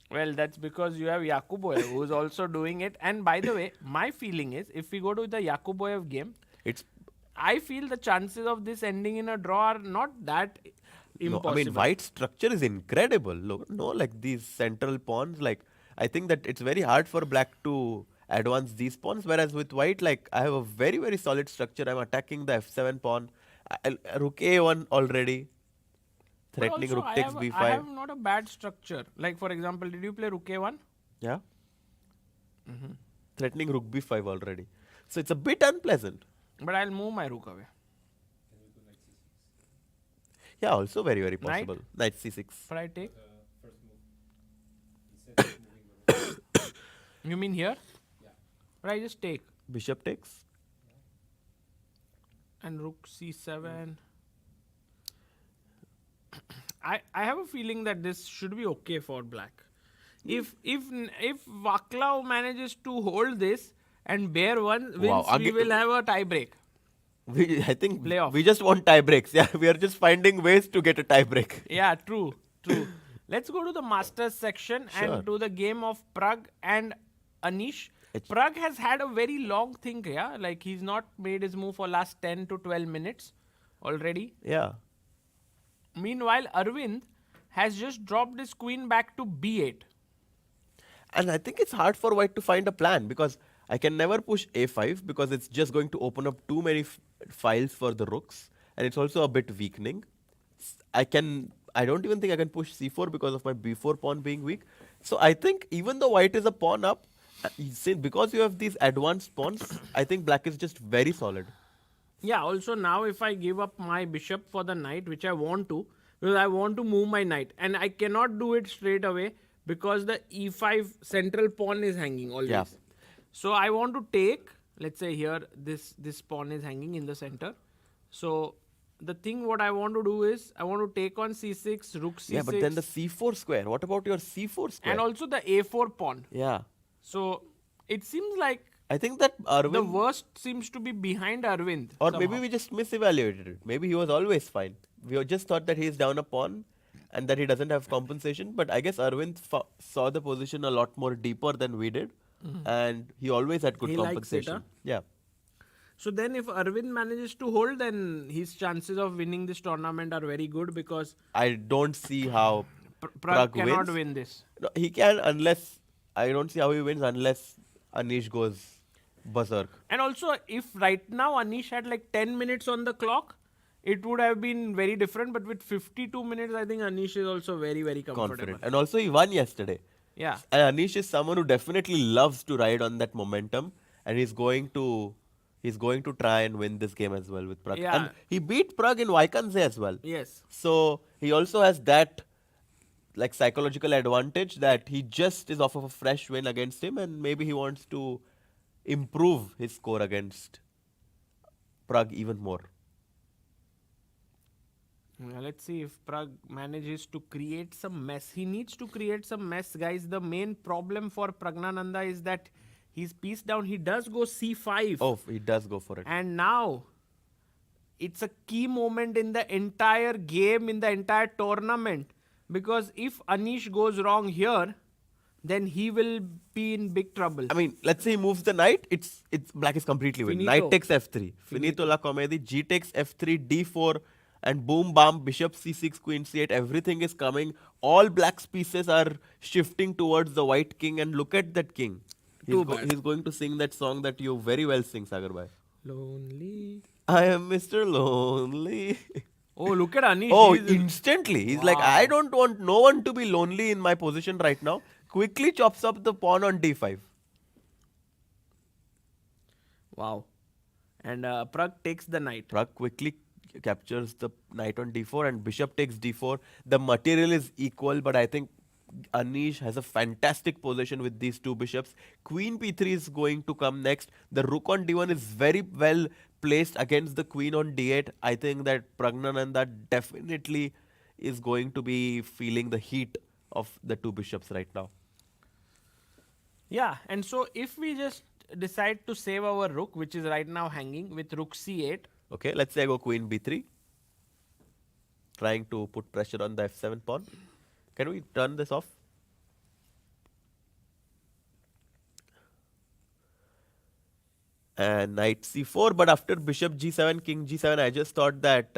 Well, that's because you have Yakuboev who is also doing it. And by the way, my feeling is if we go to the Yakuboev game, It's I feel the chances of this ending in a draw are not that no, impossible. I mean, white structure is incredible. Look, no, like these central pawns, like I think that it's very hard for black to advance these pawns. Whereas with white, like I have a very, very solid structure. I'm attacking the f7 pawn. Rook a1 already. But Threatening also, rook takes I b5. have not a bad structure. Like, for example, did you play rook a1? Yeah. Threatening rook b5 already. So it's a bit unpleasant. But I'll move my rook away. Yeah, also very, very Knight? possible. Knight c6. But I take. First move. Instead of moving the rook. You mean here? Yeah. But I just take. Bishop takes. And rook c7. I have a feeling that this should be okay for black. If Vaclav manages to hold this and Bear wins, Wow, we will have a tie break. I think Playoff. we just want tie breaks. Yeah, we are just finding ways to get a tie break. Yeah, true. Let's go to the Masters section Sure. and to the game of Prague and Anish. It's- Prague has had a very long thing, yeah. Like he's not made his move for last 10 to 12 minutes already. Yeah. Meanwhile, Aravindh has just dropped his queen back to b8. And I think it's hard for white to find a plan because I can never push a5 because it's just going to open up too many files for the rooks. And it's also a bit weakening. I don't even think I can push c4 because of my b4 pawn being weak. So I think even though white is a pawn up, because you have these advanced pawns, I think black is just very solid. Yeah, also now if I give up my bishop for the knight, which I want to, because I want to move my knight, and I cannot do it straight away because the e5 central pawn is hanging always. Yeah. So I want to take, let's say here, this pawn is hanging in the center. So the thing what I want to do is, I want to take on c6, rook c6. Yeah, but then the c4 square. What about your c4 square? and also the a4 pawn. Yeah. So it seems like I think that Arvind... the worst seems to be behind Aravindh. Or somehow. maybe we just misevaluated it. Maybe he was always fine. We just thought that he is down a pawn and that he doesn't have compensation. But I guess Arvind saw the position a lot more deeper than we did. And he always had good He likes it, compensation. huh? Yeah. So then if Aravindh manages to hold, then his chances of winning this tournament are very good because I don't see how Prague Prague cannot wins. win this. No, he can unless... I don't see how he wins unless Anish goes berserk. And also, if right now Anish had like 10 minutes on the clock, it would have been very different. But with 52 minutes, I think Anish is also very, very comfortable. Confident. And also he won yesterday. Yeah. And Anish is someone who definitely loves to ride on that momentum, and he's going to try and win this game as well with Prague. Yeah. And he beat Prague in Vaikanze as well. Yes. So he also has that like psychological advantage that he just is off of a fresh win against him, and maybe he wants to improve his score against Prague even more. Let's see if Prague manages to create some mess. He needs to create some mess, guys. The main problem for Praggnanandhaa is that he's piece down. He does go c5. Oh, he does go for it. And now it's a key moment in the entire game, in the entire tournament. Because if Anish goes wrong here, then he will be in big trouble. I mean, let's say he moves the knight, it's black is completely win. Finito. Knight takes f3. Finito la comedy. G takes f3, d4, and boom, bam, bishop c6, queen c8. Everything is coming. All black's pieces are shifting towards the white king, and look at that king. Too bad. He's going to sing that song that you very well sing, Sagar bhai. Lonely. I am Mr. Lonely. Oh, look at Anish. Oh, He's- instantly. He's like, I don't want no one to be lonely in my position right now. Quickly chops up the pawn on d5. Wow. And Prague takes the knight. Prague quickly captures the knight on d4 and bishop takes d4. The material is equal, but I think Anish has a fantastic position with these two bishops. Queen p3 is going to come next. The rook on d1 is very well placed against the queen on d8. I think that Praggnanandhaa definitely is going to be feeling the heat of the two bishops right now. Yeah, and so if we just decide to save our rook, which is right now hanging with rook c8. Okay, let's say I go queen b3. Trying to put pressure on the f7 pawn. Can we turn this off? And knight c4, but after bishop g7, king g7, I just thought that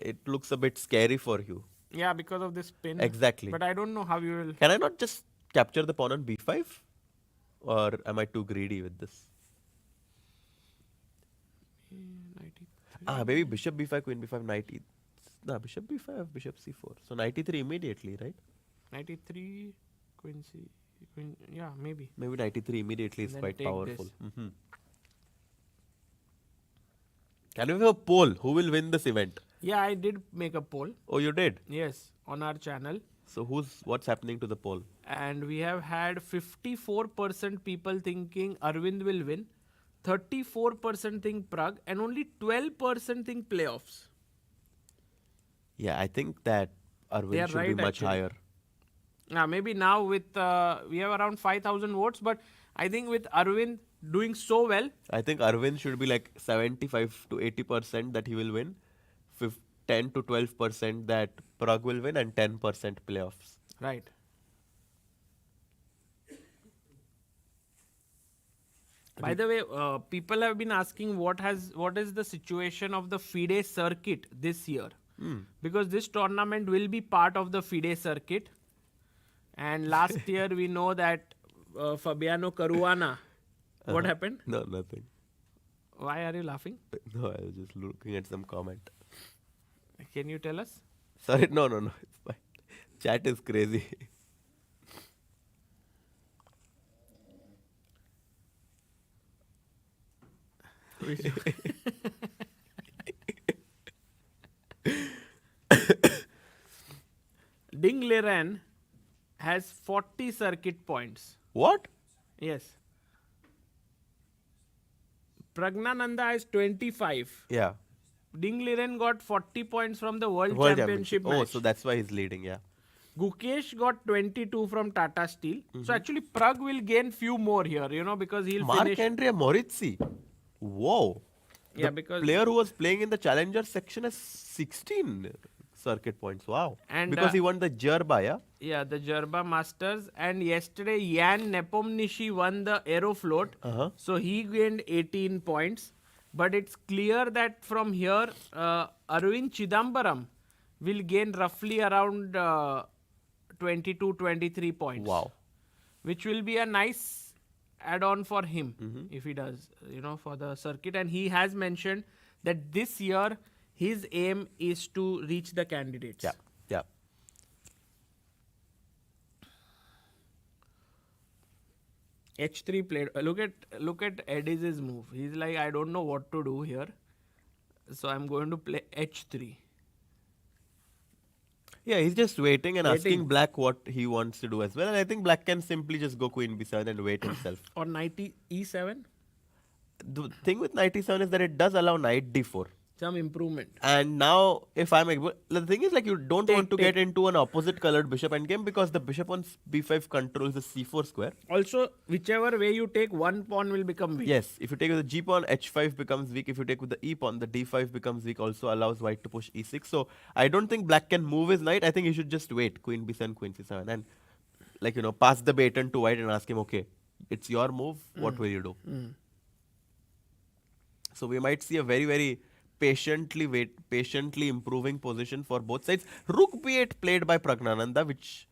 it looks a bit scary for you. Yeah, because of this pin. Exactly. But I don't know how you will. Can I not just capture the pawn on b5? Or am I too greedy with this? Maybe bishop b5, queen b5, knight e. No, bishop b5, bishop c4. So knight e3 immediately, right? Knight e3, queen c, queen. Yeah, maybe. Maybe knight e3 immediately is Then quite take powerful. this. Can we have a poll? Who will win this event? Yeah, I did make a poll. Oh, you did? Yes, on our channel. So what's happening to the poll? And we have had 54% people thinking Aravindh will win, 34% think Prague, and only 12% think playoffs. Yeah, I think that They Aravindh are should right, be much actually. higher. Maybe now with we have around 5,000 votes, but I think with Aravindh doing so well, I think Aravindh should be like 75 to 80% that he will win, 10 to 12% that Prague will win, and 10% playoffs. right? By the way, people have been asking what is the situation of the FIDE circuit this year, because this tournament will be part of the FIDE circuit, and last year we know that Fabiano Caruana. What happened? No, nothing. Why are you laughing? No, I was just looking at some comment. Can you tell us? Sorry, no, it's fine. Chat is crazy. Ding Liren has 40 circuit points. What? Yes. Praggnanandhaa is 25. Yeah. Ding Liren got 40 points from the World World Championship match. Oh, so that's why he's leading, yeah. Gukesh got 22 from Tata Steel. So actually Prague will gain few more here, because he'll Mark finish. Andrea Morizzi. Whoa. Yeah, The because player who was playing in the challenger section has 16 circuit points. Wow. And, because he won the Jerba, yeah? Yeah, the Jerba Masters. And yesterday Jan Nepomniachtchi won the Aeroflot. So he gained 18 points. But it's clear that from here, Aravindh Chithambaram will gain roughly around 22-23 points. Wow. Which will be a nice add-on for him if he does, for the circuit. And he has mentioned that this year his aim is to reach the candidates. Yeah, yeah. H3 played. Look at Ediz's move. He's like, I don't know what to do here, so I'm going to play H3. Yeah, he's just waiting and asking Waiting. black what he wants to do as well. And I think black can simply just go queen b7 and wait himself. Or knight e7. The thing with knight e7 is that it does allow knight d4. Some improvement. And now, if I'm able, the thing is like you don't want to get into an opposite colored bishop endgame because the bishop on b5 controls the c4 square. Also, whichever way you take, one pawn will become weak. Yes, if you take with the g pawn, h5 becomes weak. If you take with the e pawn, the d5 becomes weak. Also allows white to push e6. So I don't think black can move his knight. I think he should just wait, queen b7, queen c7, and like pass the baton to white and ask him, okay, it's your move. What will you do? So we might see a very, very patiently improving position for both sides. Rook b8 played by Praggnanandhaa, which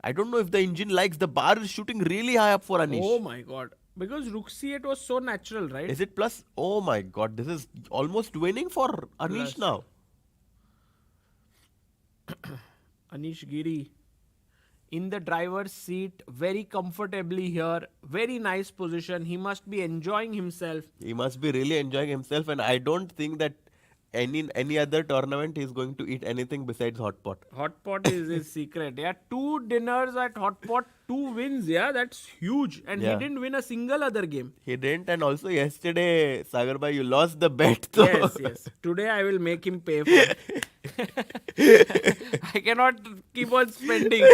I don't know if the engine likes. The bar is shooting really high up for Anish. Oh my god. Because rook c8 was so natural, right? Is it plus? Oh my god, this is almost winning for Anish Plus. now. Anish Giri in the driver's seat, very comfortably here. Very nice position. He must be enjoying himself. He must be really enjoying himself, and I don't think that any other tournament he's going to eat anything besides hot pot. Hot pot is his secret. Yeah, 2 dinners at hot pot, 2 wins. Yeah, that's huge. And Yeah. he didn't win a single other game. He didn't, and also yesterday, Sagar bhai, you lost the bet. So Yes. Today I will make him pay for it. I cannot keep on spending.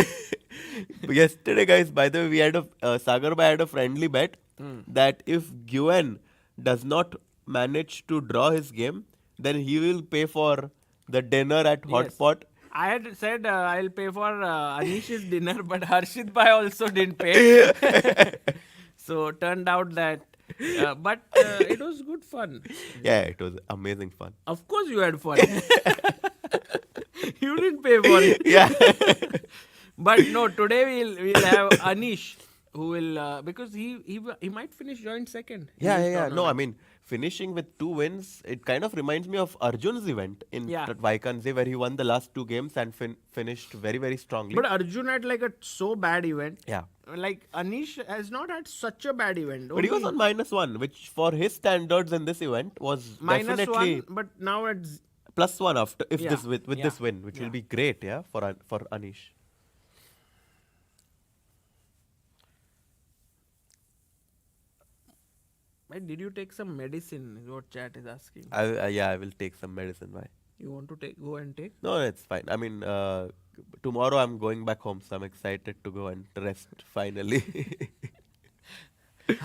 Yesterday, guys, by the way, we had Sagar bhai had a friendly bet that if Nguyen does not manage to draw his game, then he will pay for the dinner at hot Yes. pot. I had said I'll pay for Anish's dinner, but Harshit Bhai also didn't pay. So turned out that, but it was good fun. Yeah, it was amazing fun. Of course you had fun. You didn't pay for it. Yeah. But no, today we'll have Anish who will because he might finish joint second. in this No, tournament. I mean, finishing with 2 wins, it kind of reminds me of Arjun's event in Yeah. Vaikanse, where he won the last 2 games and finished very, very strongly. But Arjun had like a so bad event. Yeah. Like Anish has not had such a bad event. But he was on -1, which for his standards in this event was definitely -1, but now it's +1 after if Yeah, this with yeah, this win, which will yeah. be great, yeah, for Anish. Why did you take some medicine? Is what chat is asking. I will take some medicine. Why? You want to go and take? No, it's fine. I mean, tomorrow I'm going back home, so I'm excited to go and rest finally.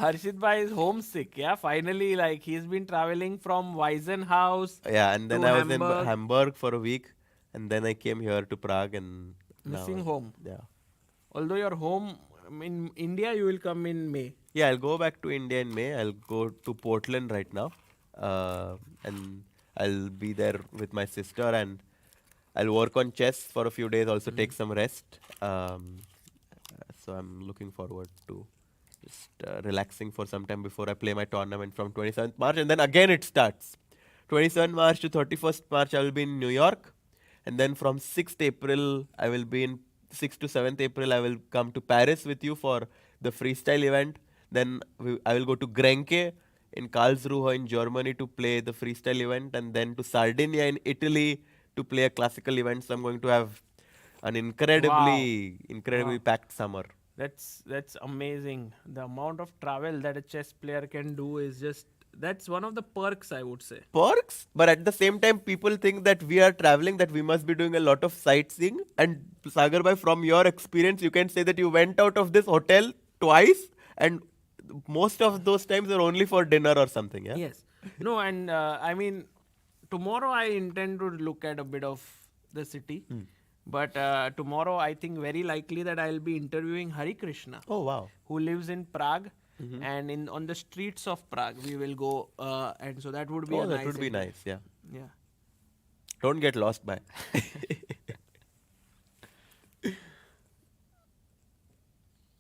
Harshit Bhai is homesick. Yeah, finally, like he's been traveling from Waisenhouse. Yeah, and then To I was in Hamburg. Hamburg for a week, and then I came here to Prague, and Missing now, home. Yeah, Although you're home in India, you will come in May. yeah. I'll go back to India in May. I'll go to Portland right now, and I'll be there with my sister, and I'll work on chess for a few days. Also take some rest. So I'm looking forward to just relaxing for some time before I play my tournament from 27th March, and then again it starts. 27th March to 31st March I will be in New York, and then from 6th April I will be in 6th to 7th April I will come to Paris with you for the freestyle event. Then I will go to Grenke in Karlsruhe in Germany to play the freestyle event, and then to Sardinia in Italy to play a classical event. So I'm going to have an incredibly Wow. packed summer. That's amazing. The amount of travel that a chess player can do is just that's one of the perks, I would say. Perks, but at the same time, people think that we are traveling, that we must be doing a lot of sightseeing. And Sagar bhai, from your experience, you can say that you went out of this hotel twice, and most of those times are only for dinner or something. Yeah. Yes. No, and I mean, tomorrow I intend to look at a bit of the city. But tomorrow I think very likely that I'll be interviewing Hari Krishna, Oh wow. who lives in Prague. And on the streets of Prague we will go and so that would be a Oh, that nice would be event. nice. Yeah. Yeah. Don't get lost by.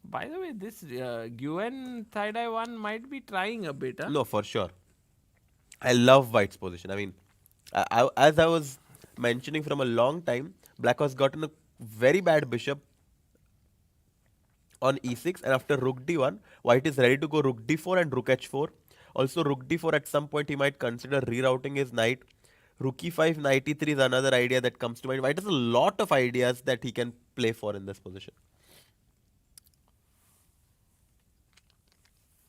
By the way, this Nguyen Thai Dai one might be trying a bit. Huh? No, for sure. I love White's position. I mean, as I was mentioning from a long time, Black has gotten a very bad bishop on e6, and after rook d1, White is ready to go rook d4 and rook h4. Also, rook d4 at some point he might consider rerouting his knight Rook e5, knight e3 is another idea that comes to mind. White has a lot of ideas that he can play for in this position.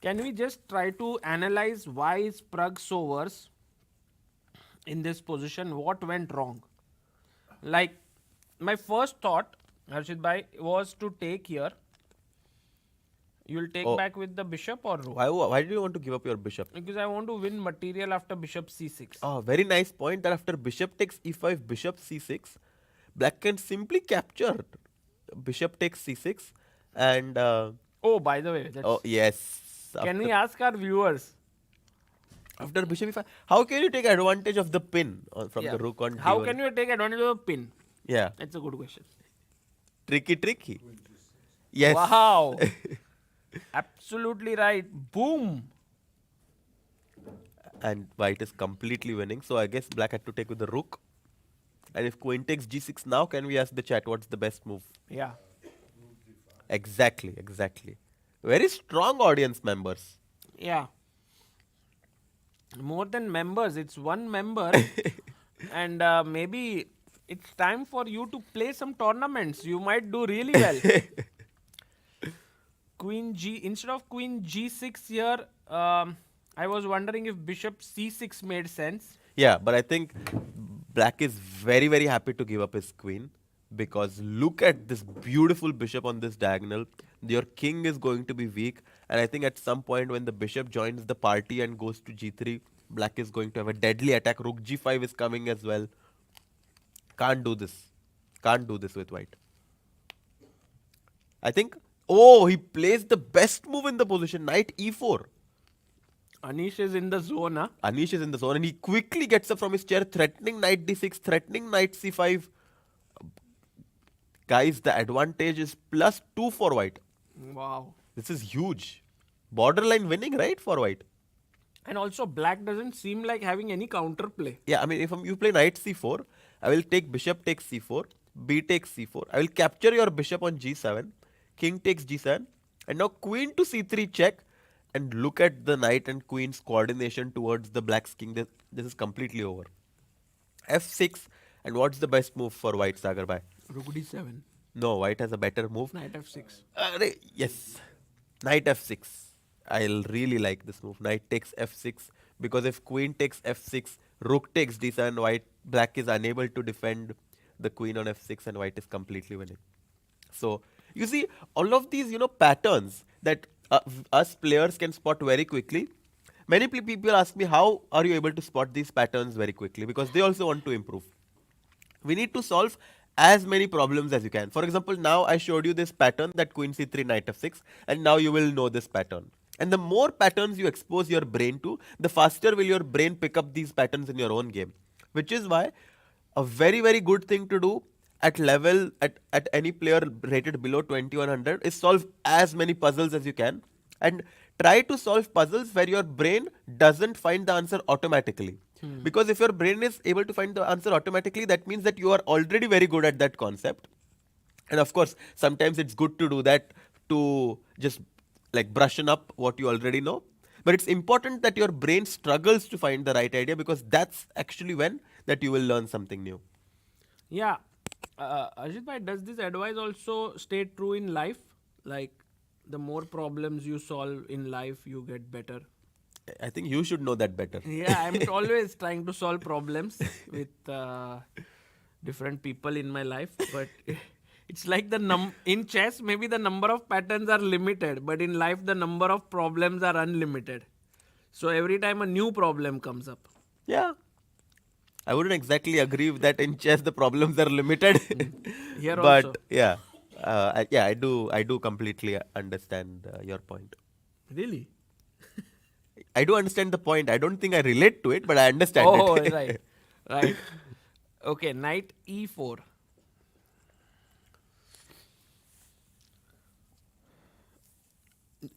Can we just try to analyze why is Prague so worse in this position? What went wrong? Like, my first thought, Harshit bhai, was to take here. You'll take Oh. back with the bishop or rook? Why do you want to give up your bishop? Because I want to win material after bishop c6. Oh, very nice point that after bishop takes e5, bishop c6, black can simply capture. Bishop takes c6 and Oh, by the way, that's, oh yes. can we ask our viewers? After bishop e5, how can you take advantage of the pin from Yeah. the rook on How d1? can you take advantage of a pin? Yeah, That's a good question. tricky. Yes. Wow. Absolutely right. Boom. And white is completely winning. So I guess black had to take with the rook. And if queen takes g6 now, can we ask the chat what's the best move? Yeah. Exactly. Very strong audience members. Yeah. More than members, it's one member. And maybe it's time for you to play some tournaments. You might do really well. Queen G, instead of Queen G6 here, I was wondering if Bishop C6 made sense. Yeah, but I think black is very happy to give up his queen because look at this beautiful bishop on this diagonal. Your king is going to be weak, and I think at some point when the bishop joins the party and goes to g3, black is going to have a deadly attack. Rook g5 is coming as well. Can't do this with white. I think, oh, he plays the best move in the position, knight e4. Anish is in the zone, huh? Anish is in the zone and he quickly gets up from his chair, threatening knight d6, threatening knight c5. Guys, the advantage is +2 for white. Wow. This is huge. Borderline winning, right, for white? And also, black doesn't seem like having any counterplay. Yeah, I mean, if you play knight c4, I will take bishop takes c4, b takes c4. I will capture your bishop on g7, king takes g7, and now queen to c3 check. And look at the knight and queen's coordination towards the black's king. This is completely over. f6, and what's the best move for white, Sagar bhai? Rook d7. No, white has a better move. Knight f6. Yes, knight f6. I'll really like this move. Knight takes f6 because if queen takes f6, rook takes d7, black is unable to defend the queen on f6 and white is completely winning. So you see all of these patterns that us players can spot very quickly. Many people ask me, how are you able to spot these patterns very quickly? Because they also want to improve. We need to solve as many problems as you can. For example, now I showed you this pattern that queen c3, knight f6, and now you will know this pattern. And the more patterns you expose your brain to, the faster will your brain pick up these patterns in your own game. Which is why a very good thing to do at any player rated below 2100 is solve as many puzzles as you can and try to solve puzzles where your brain doesn't find the answer automatically. Because if your brain is able to find the answer automatically, that means that you are already very good at that concept. And of course, sometimes it's good to do that to just like brushen up what you already know. But it's important that your brain struggles to find the right idea because that's actually when that you will learn something new. Yeah. Ajit bhai, does this advice also stay true in life? Like, the more problems you solve in life, you get better. I think you should know that better. Yeah, I'm always trying to solve problems with different people in my life. But it's like in chess, maybe the number of patterns are limited. But in life, the number of problems are unlimited. So every time a new problem comes up. Yeah. I wouldn't exactly agree with that. In chess, the problems are limited. Here but also. yeah, I do completely understand your point. Really? I do understand the point. I don't think I relate to it, but I understand Oh, it. right. Okay, knight e4.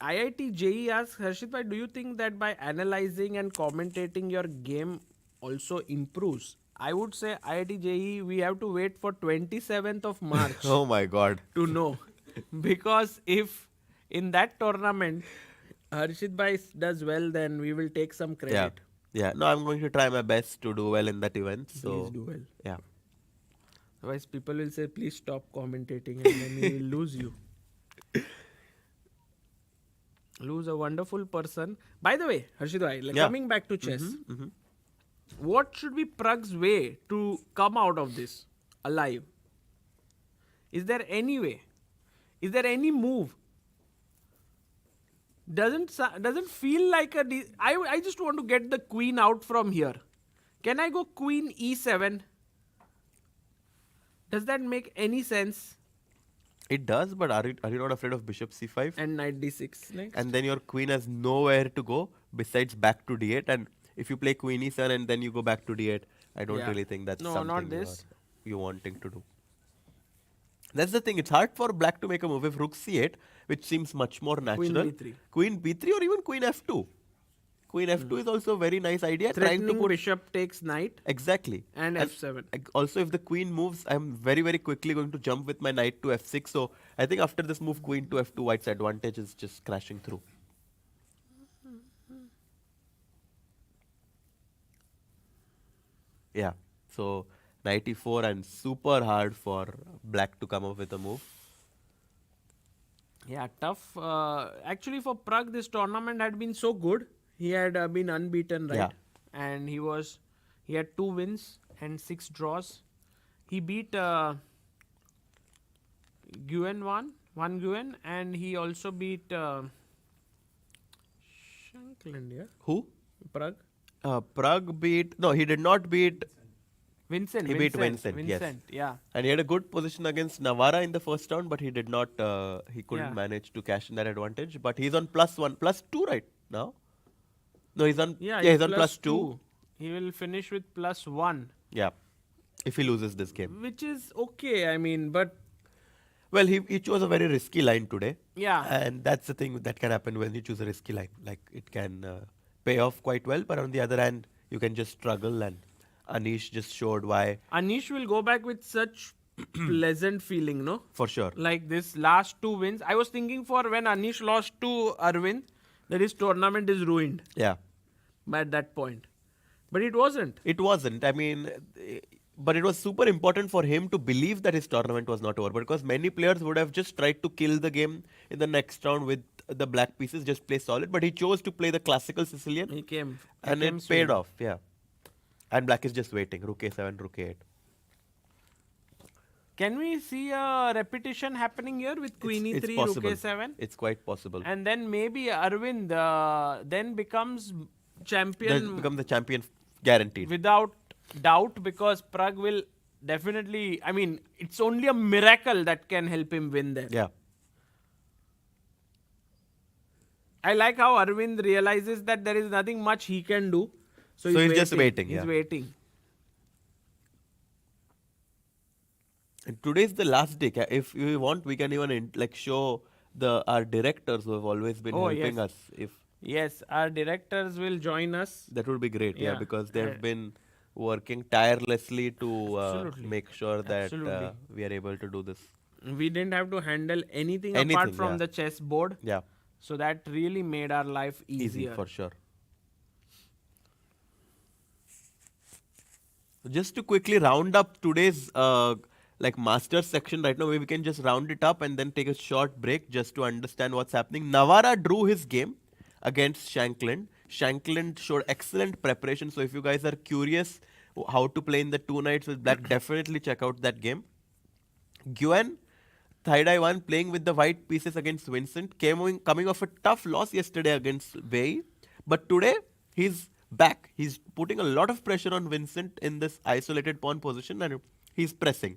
IIT JE asks, Harshit bhai, do you think that by analyzing and commentating your game also improves? I would say IIT JE, we have to wait for 27th of March Oh my God. to know. Because if in that tournament Harshit bhai does well, then we will take some credit. Yeah, no, I'm going to try my best to do well in that event. So, Please do well. yeah. Otherwise, people will say, please stop commentating, and then we will lose you. Lose a wonderful person. By the way, Harshit bhai, Yeah. coming back to chess, Mhm. what should be Prague's way to come out of this alive? Is there any way? Is there any move? Doesn't feel like I just want to get the queen out from here. Can I go queen e7? Does that make any sense? It does, but are you not afraid of bishop c5? And knight d6 next. And then your queen has nowhere to go besides back to d8. And if you play queen e7 and then you go back to d8, I don't Yeah. really think that's No, something not this. you're wanting to do. That's the thing. It's hard for black to make a move if rook c8, which seems much more natural. b3. Queen b3 or even queen f2. Queen f2 is also a very nice idea. Trying to Threatening put bishop takes knight exactly. and f7. Also, if the queen moves, I'm very, very quickly going to jump with my knight to f6. So I think after this move, queen to f2, white's advantage is just crashing through. Yeah. So knight e4 and super hard for black to come up with a move. Yeah, tough. Actually, for Prague, this tournament had been so good. He had been unbeaten, right? Yeah. And he had 2 wins and 6 draws. He beat Nguyen one Nguyen, and he also beat Shankland, yeah? Who? Prague? Prague beat. No, he did not beat. Vincent. He beat Vincent, yes. Yeah. And he had a good position against Navara in the first round, but he did not. He couldn't Yeah. manage to cash in that advantage. But he's on +1, +2 right now. No, he's on. Yeah, he's on +2. He will finish with +1. Yeah, if he loses this game. Which is okay, I mean, but Well, he chose a very risky line today. yeah. And that's the thing that can happen when you choose a risky line. Like, it can pay off quite well, but on the other hand, you can just struggle. And Anish just showed why, Anish will go back with such pleasant feeling, no? for sure. Like this last 2 wins. I was thinking for when Anish lost to Aravindh, that his tournament is ruined Yeah, at that point. But it wasn't. it wasn't. I mean, but it was super important for him to believe that his tournament was not over, because many players would have just tried to kill the game in the next round with the black pieces, just play solid. But he chose to play the classical Sicilian, He came. and it paid off. Yeah, and black is just waiting. Rook a7, rook a8. Can we see a repetition happening here with Queen It's e3, possible. Rook a7? It's quite possible. And then maybe Aravindh then becomes champion Then become the champion guaranteed. without doubt, because Prague will definitely, I mean, it's only a miracle that can help him win there. Yeah. I like how Aravindh realizes that there is nothing much he can do. So he's just waiting, He's yeah. waiting. And today is the last day. If you want, we can even show our directors who have always been Oh, helping yes. us. If Yes, our directors will join us. that would be great, yeah, Yeah. because they've been working tirelessly to Absolutely. make sure that Absolutely. we are able to do this. We didn't have to handle anything apart Anything, from yeah. the chess board. Yeah, So that really made our life easy easier. for sure. Just to quickly round up today's master section right now, maybe we can just round it up and then take a short break just to understand what's happening. Navara drew his game against Shankland. Shankland showed excellent preparation. So if you guys are curious how to play in the 2 nights with black, definitely check out that game. Nguyen Thai Dai won, playing with the white pieces against Vincent, coming off a tough loss yesterday against Wei Yi. But today, he's back. He's putting a lot of pressure on Vincent in this isolated pawn position, and he's pressing.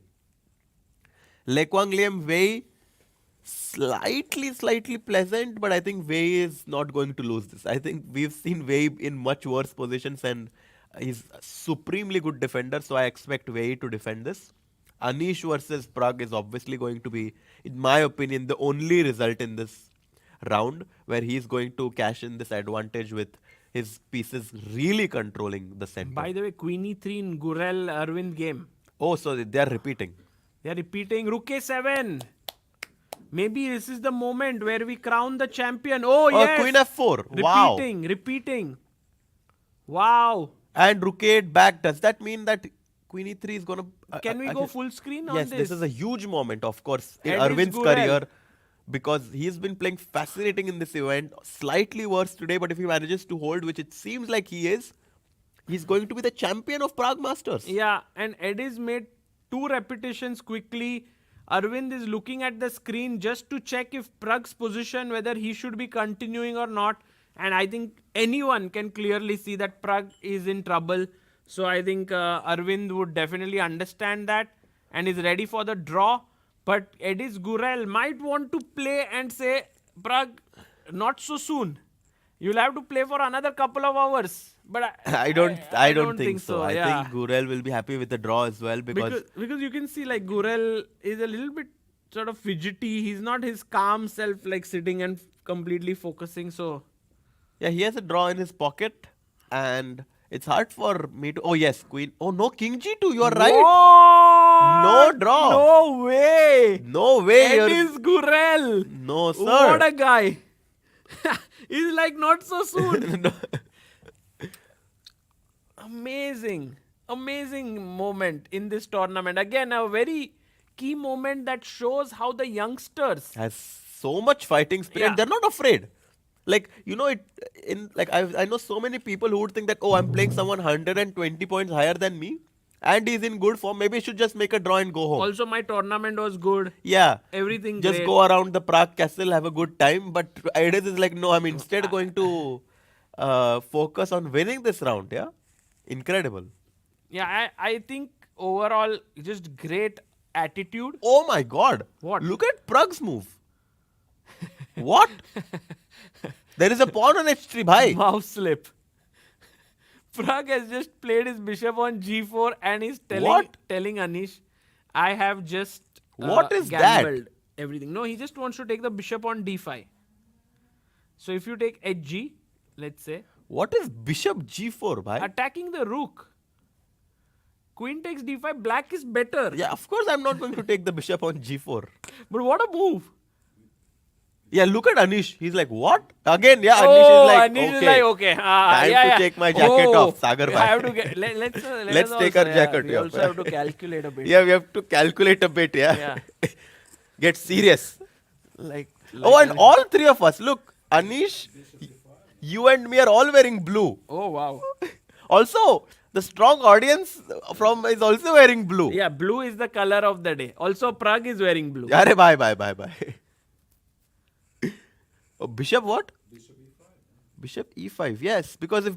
Quang Liem, Wei Yi, slightly pleasant, but I think Wei Yi is not going to lose this. I think we've seen Wei Yi in much worse positions, and he's a supremely good defender, so I expect Wei Yi to defend this. Anish versus Prague is obviously going to be, in my opinion, the only result in this round where he's going to cash in this advantage with his pieces really controlling the center. By the way, Queen e3 in Gurel Aravindh game. Oh, so they are repeating. They are repeating Rook a7. Maybe this is the moment where we crown the champion. Oh, yes. Queen f4. Wow. Repeating. Wow. And rook 8 back. Does that mean that queen e3 is gonna? Can we go full screen on Yes, this? this is a huge moment, of course, in Ediz Arvind's Gurel. career, because he's been playing fascinating in this event. Slightly worse today, but if he manages to hold, which it seems like he is, he's going to be the champion of Prague Masters. Yeah, and Ediz made 2 repetitions quickly. Aravindh is looking at the screen just to check if Prag's position, whether he should be continuing or not. And I think anyone can clearly see that Prag is in trouble. So I think Aravindh would definitely understand that and is ready for the draw. But Ediz Gurel might want to play and say, Prag, not so soon. You'll have to play for another couple of hours. But I don't think so. I yeah. think Gurel will be happy with the draw as well, because Because you can see like Gurel is a little bit sort of fidgety. He's not his calm self, like sitting and completely focusing. So yeah, he has a draw in his pocket, and it's hard for me to. Oh yes, queen. Oh no, king g2. You are right. What? No draw. No way. No way. Ediz Gurel. No sir. What a guy. He's like not so soon. No. Amazing moment in this tournament. Again, a very key moment that shows how the youngsters. Has so much fighting spirit. Yeah. They're not afraid. Like I know so many people who would think that, oh, I'm playing someone 120 points higher than me, and he's in good form. Maybe I should just make a draw and go home. Also, my tournament was good. Yeah. Everything Just great. go around the Prague castle, have a good time. But Ediz is like, no, I'm instead going to focus on winning this round. Yeah. Incredible. Yeah, I think overall, just great attitude. Oh my God. What? Look at Prague's move. What? There is a pawn on h3, bhai. Mouse slip. Prague has just played his bishop on g4 and is telling Anish, I have just What is that? gambled everything. No, he just wants to take the bishop on d5. So if you take hg, let's say, What is bishop g4, bhai? attacking the rook. Queen takes d5, black is better. Yeah, of course I'm not going to take the bishop on g4. But what a move. Yeah, look at Anish. He's like, what? Again, yeah, Anish is like, okay. Time yeah. to take my jacket off, Sagar I bhai. have to get, let's Let's take our jacket We off. also have to calculate a bit. Yeah, we have to calculate a bit, yeah. Yeah. Get serious. Like Oh, and Anish. all three of us, look, Anish, you and me are all wearing blue. Oh, wow. Also, the strong audience is also wearing blue. Yeah, blue is the color of the day. Also, Prague is wearing blue. Arey, bye. Oh, bishop what? Bishop e5. Yes, because if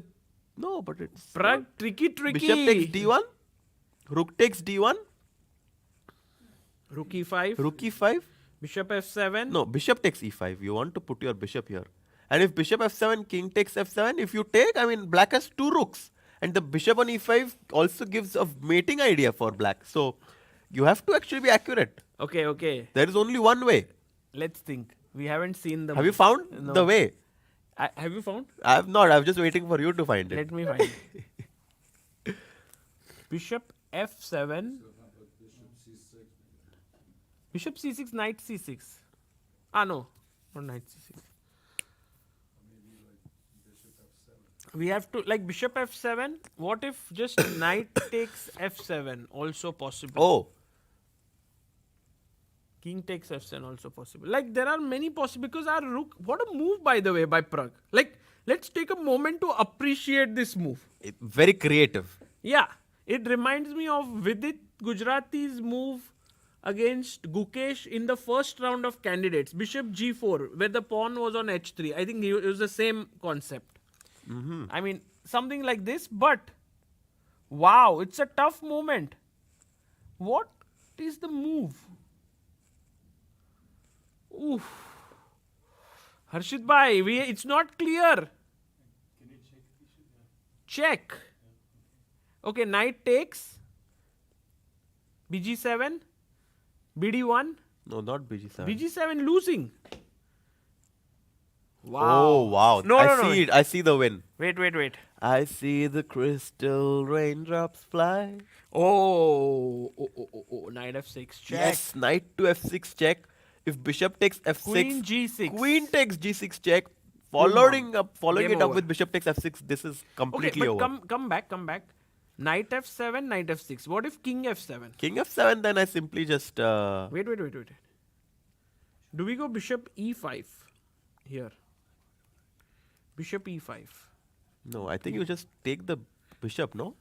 no, but it's Prague, tricky. bishop takes d1, rook takes d1, Rook e5. rook e5. Bishop f7. No, bishop takes e5. You want to put your bishop here. And if bishop f7, king takes f7, if you take, I mean, black has 2 rooks. And the bishop on e5 also gives a mating idea for black. So, you have to actually be accurate. Okay. There is only one way. Let's think. We haven't seen the. Have you found No. the way? Have you found? I have not. I'm just waiting for you to find it. Let me find it. Bishop f7. Bishop c6, knight c6. No. Not knight c6. We have to, like bishop f7. What if just knight takes f7? Also possible. Oh, King takes f7 also possible. Like there are many possible, because our rook, what a move by the way by Prague. Like let's take a moment to appreciate this move. very creative. Yeah, it reminds me of Vidit Gujarati's move against Gukesh in the first round of candidates. Bishop g4, where the pawn was on h3. I think it was the same concept. I mean, something like this, but wow, it's a tough moment. What is the move? Oof. Harshit bhai, it's not clear. Check. Okay, knight takes. bg7. bd1. No, not bg7. bg7 losing. Wow. Oh, wow. No, I no, no. see it. I see the win. Wait. I see the crystal raindrops fly. Oh, knight f6 check. Yes, knight to f6 check. If bishop takes f6, Queen g6. queen takes g6 check. Following Game it up over. with bishop takes f6, this is Okay, completely but over. come back. Knight f7, knight f6. What if king f7? King f7, then I simply just... Wait. Do we go bishop e5 here? Bishop e5. no, I think you just take the bishop, no?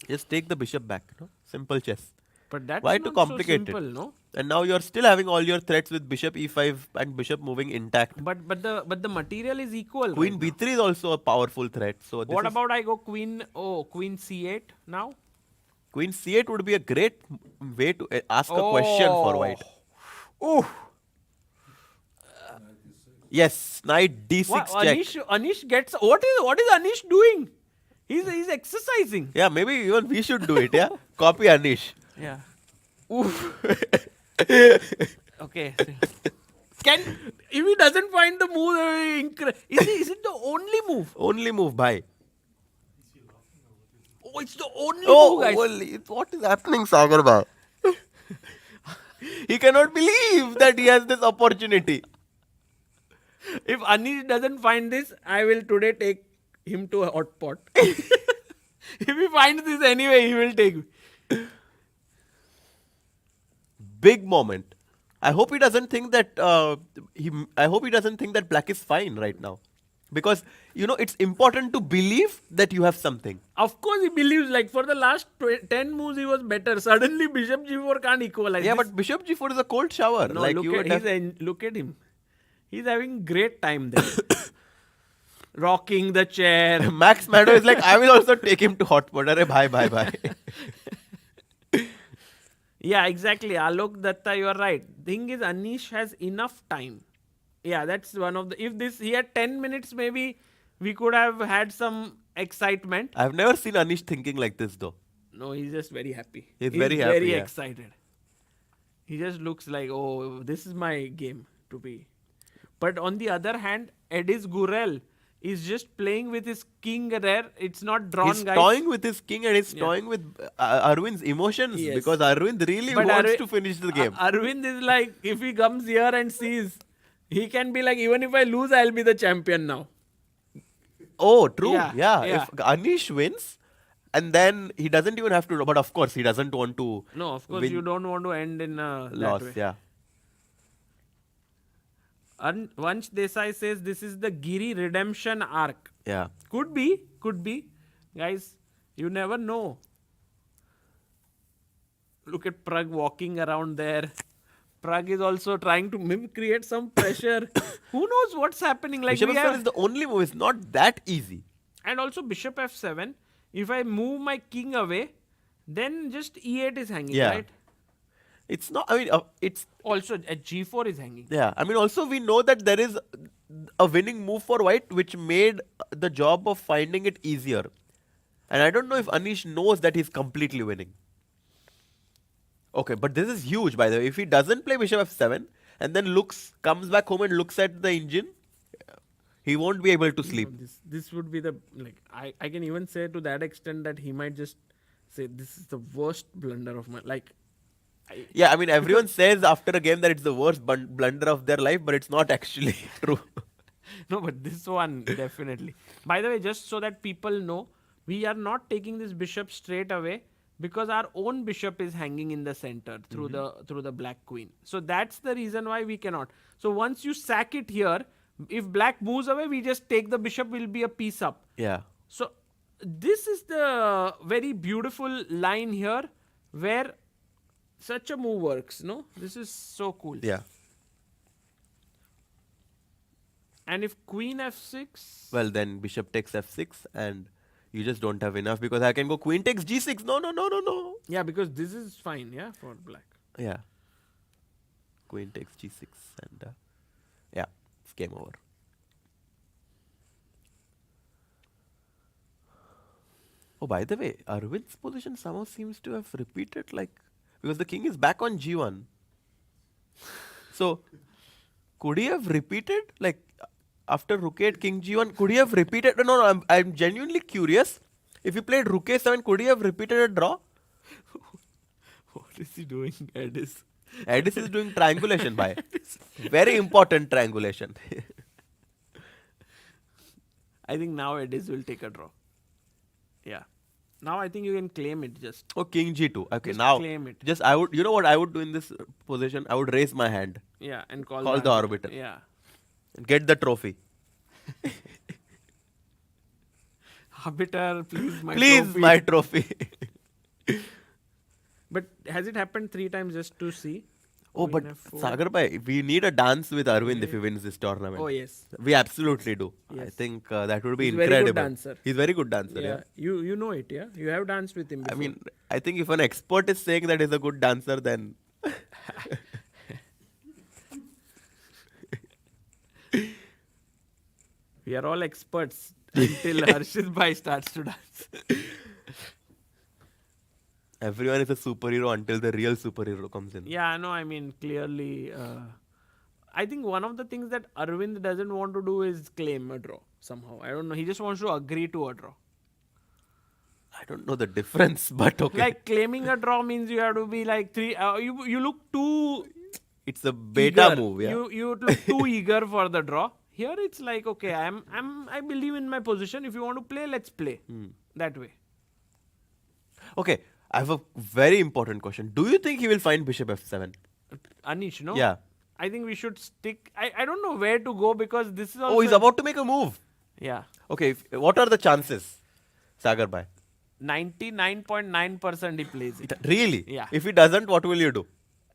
Just take the bishop back, no? Simple chess. But that's Why not too complicated? so simple, no? And now you're still having all your threats with bishop e5 and bishop moving intact. But the material is equal. Queen right b3 is also a powerful threat. So now. What about I go queen c8 now? Queen c8 would be a great way to ask a question for white. Oh. Yes, knight d6 What, check. Anish gets what is Anish doing? He's exercising. Yeah, maybe even we should do it, yeah? Copy Anish. Yeah. Okay. If he doesn't find the move, is it the only move? Only move, bhai. Oh, it's the only Oh, move, guys. only. What is happening, Sagar bhai? He cannot believe that he has this opportunity. If Anish doesn't find this, I will today take him to a hot pot. If he finds this anyway, he will take me. Big moment. I hope he doesn't think that I hope he doesn't think that black is fine right now, because it's important to believe that you have something. Of course, he believes like for the last 10 moves he was better. Suddenly, bishop g4 can't equalize. Yeah, this. but bishop g4 is a cold shower. No, like look at him. He's having great time there. Rocking the chair. Max Maddow is like, I will also take him to hot pot. Arey bye. Yeah, exactly. Alok Datta, you are right. Thing is, Anish has enough time. Yeah, that's one of the. If he had 10 minutes, maybe we could have had some excitement. I've never seen Anish thinking like this though. No, he's just very happy. He's very happy, Very yeah. excited. He just looks like, oh, this is my game to be. But on the other hand, Ediz Gurel is just playing with his king there. It's not drawn, He's guys. toying with his king and he's toying with Arvind's emotions, Yes. because Arvind really But wants to finish the game. Aravindh is like, if he comes here and sees, he can be like, even if I lose, I'll be the champion now. Oh, true. Yeah, Yeah. yeah. If Anish wins, and then he doesn't even have to. But of course, he doesn't want to. No, of course, win you don't want to end in that loss. way. Yeah. Vansh Desai says this is the Giri redemption arc. Yeah. Could be. Guys, you never know. Look at Prague walking around there. Prague is also trying to create some pressure. Who knows what's happening? Like Bishop we f7 have, is the only move. It's not that easy. and also bishop f7. If I move my king away, then just e8 is hanging, Yeah. right? It's not. I mean, it's. Also, at g4 is hanging. Yeah. I mean, also we know that there is a winning move for white, which made the job of finding it easier. And I don't know if Anish knows that he's completely winning. Okay, but this is huge, by the way. If he doesn't play bishop f7 and then comes back home and looks at the engine, he won't be able to sleep. This would be the I can even say to that extent that he might just say this is the worst blunder of my Yeah, I mean, everyone says after a game that it's the worst blunder of their life, but it's not actually true. No, but this one definitely. By the way, just so that people know, we are not taking this bishop straight away because our own bishop is hanging in the center through the black queen. So that's the reason why we cannot. So once you sack it here, if black moves away, we just take the bishop, will be a piece up. Yeah. So this is the very beautiful line here where such a move works, no? This is so cool. Yeah. And if queen f6... Well, then bishop takes f6 and you just don't have enough, because I can go queen takes g6. No. Yeah, because this is fine, yeah, for black. Yeah. Queen takes g6 and yeah, it's game over. Oh, by the way, Arvind's position somehow seems to have repeated, because the king is back on g1. So, could he have repeated, after rook 8, king g1, could he have repeated? No, I'm genuinely curious. If he played rook a7, could he have repeated a draw? What is he doing, Ediz? Ediz is doing triangulation, bhai. Very important triangulation. I think now Ediz will take a draw. Yeah. Now I think you can claim it just. Oh, King G2. Okay, Just now claim it. just I would. You know what I would do in this position? I would raise my hand Yeah, and call Call the arbiter. Yeah. and get the trophy. Arbiter, please, my Please, trophy. my trophy. But has it happened 3 times just to see? Oh, Queen but F4. Sagar bhai, we need a dance with Arvind if he wins this tournament. Oh, yes. We absolutely do. I Yes. think that would be He's very incredible. good dancer. He's very good dancer. Yeah. Yeah. You know it, yeah? You have danced with him I before. mean, I think if an expert is saying that he's a good dancer, then we are all experts until Harshit Bhai starts to dance. everyone is a superhero until the real superhero comes in. Yeah, no, I mean, clearly, I think one of the things that Arvind doesn't want to do is claim a draw somehow. I don't know. He just wants to agree to a draw. I don't know the difference, but okay. Like claiming a draw means you have to be like you look too It's a beta eager. move, yeah. You look too eager for the draw. Here it's like, okay, I believe in my position. If you want to play, let's play. That way. Okay, I have a very important question. Do you think he will find Bishop F7? Anish, no? Yeah. I think we should stick. I don't know where to go because this is also. Oh, he's about to make a move. Yeah. Okay, what are the chances, Sagar bhai? 99.9% he plays it. Really? Yeah. If he doesn't, what will you do?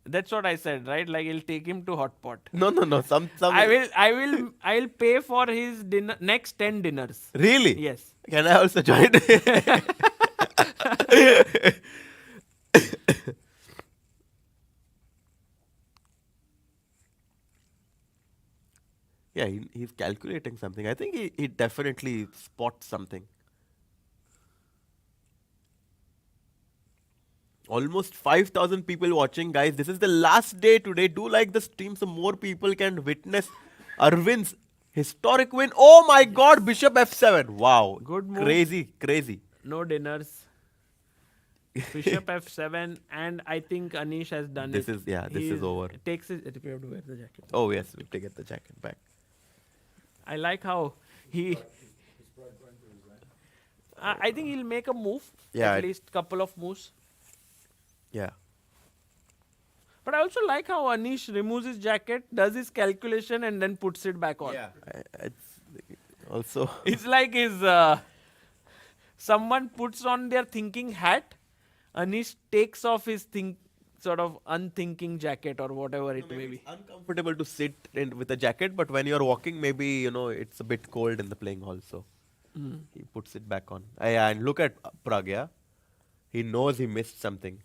That's what I said, right? Like he'll take him to hot pot. No. Some. I'll pay for his next 10 dinners. Really? Yes. Can I also join? Yeah, he's calculating something. I think he definitely spots something. Almost 5,000 people watching, guys. This is the last day today. Do like the stream so more people can witness Arvind's historic win. Oh my god, Bishop F7. Wow. Good move. Crazy. No dinners. Bishop F7, and I think Anish has done This it. is over. Takes it. We have to wear the jacket. Oh yes, we have to get the jacket back. I like how he. I think he'll make a move. Yeah, At least couple of moves. Yeah. But I also like how Anish removes his jacket, does his calculation, and then puts it back on. It's also It's like his. Someone puts on their thinking hat. Anish takes off his sort of unthinking jacket or whatever it may be. It's uncomfortable to sit with a jacket, but when you're walking, maybe it's a bit cold in the playing hall, so he puts it back on. Yeah, and look at Prague, yeah. He knows he missed something,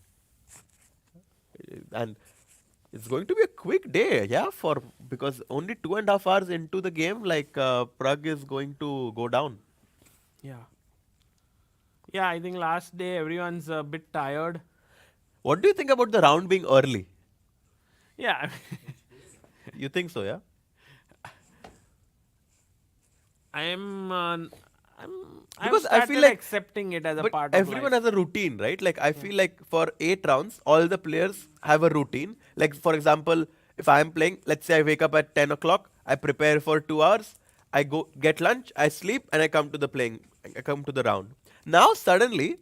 and it's going to be a quick day, yeah, because only 2.5 hours into the game, like Prague is going to go down. Yeah. Yeah, I think last day everyone's a bit tired. What do you think about the round being early? Yeah. You think so, yeah? Because I feel like accepting it as a but part of everyone life. has a routine, right? Like I feel like for 8 rounds, all the players have a routine. Like for example, if I am playing, let's say I wake up at 10 o'clock, I prepare for 2 hours, I go get lunch, I sleep, and I come to the round. Now suddenly,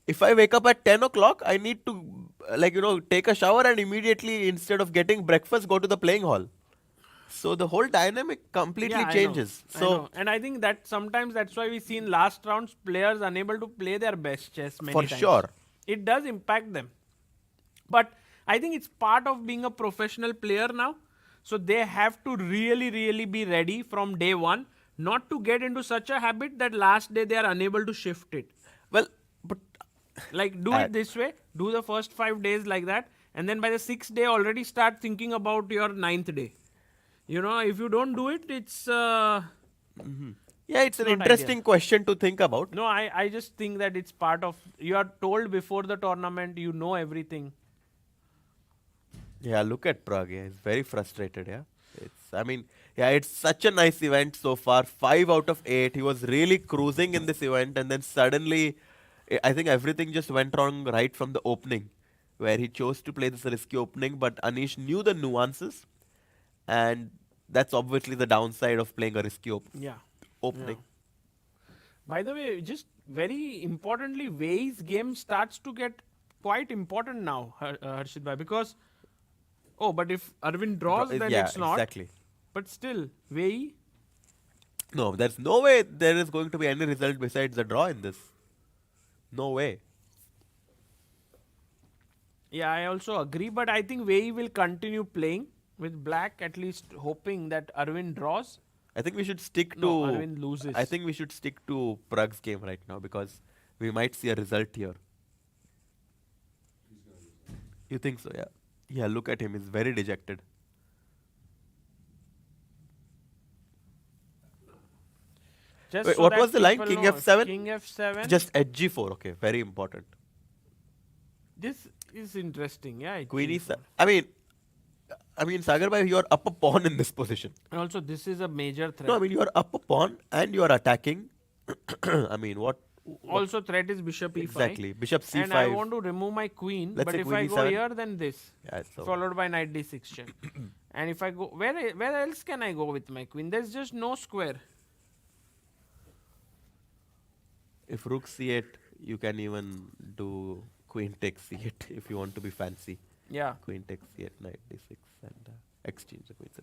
if I wake up at 10 o'clock, I need to take a shower and immediately, instead of getting breakfast, go to the playing hall. So the whole dynamic completely Yeah, changes. I know. And I think that sometimes that's why we see in last rounds players unable to play their best chess many For times. sure. It does impact them. But I think it's part of being a professional player now. So they have to really, really be ready from day one, not to get into such a habit that last day they are unable to shift it. Well, but Like do it this way, do the first 5 days like that, and then by the 6th day already start thinking about your 9th day. If you don't do it, it's yeah, it's an not interesting question to think about. no, I just think that it's part of, you are told before the tournament, you know everything. Yeah, look at Prague. Yeah. He's very frustrated. Yeah, it's such a nice event so far. 5 out of 8. He was really cruising in this event, and then suddenly, I think everything just went wrong right from the opening, where he chose to play this risky opening. But Anish knew the nuances, and that's obviously the downside of playing a risky opening. Yeah. By the way, just very importantly, Wei's game starts to get quite important now, Harshit Bhai, because but if Arvind draws, then Yeah, it's not. exactly. But still, Wei. No, there's no way there is going to be any result besides a draw in this. No way. Yeah, I also agree, but I think Wei will continue playing with black, at least hoping that Arvind draws. I think we should stick to. No, Arvind loses. I think we should stick to Prague's game right now because we might see a result here. He's gonna lose. You think so? Yeah. Yeah. Look at him. He's very dejected. Just Wait, so what that was the line? people King know, F7? King F7. Just H G4. Okay. Very important. This is interesting, yeah. Queen E7. I mean, Sagar bhai, you are up a pawn in this position. And also, this is a major threat. No, I mean you are up a pawn and you are attacking. I mean what? Also, threat is bishop e5. Exactly. Bishop C5. And I want to remove my queen, Let's but say if queen I go E7. here, then this. Yeah, so Followed by knight d6 check. And if I go, where else can I go with my queen? There's just no square. if rook C8, you can even do queen takes C8 if you want to be fancy. Yeah. Queen takes C8, knight D6, and exchange the queens.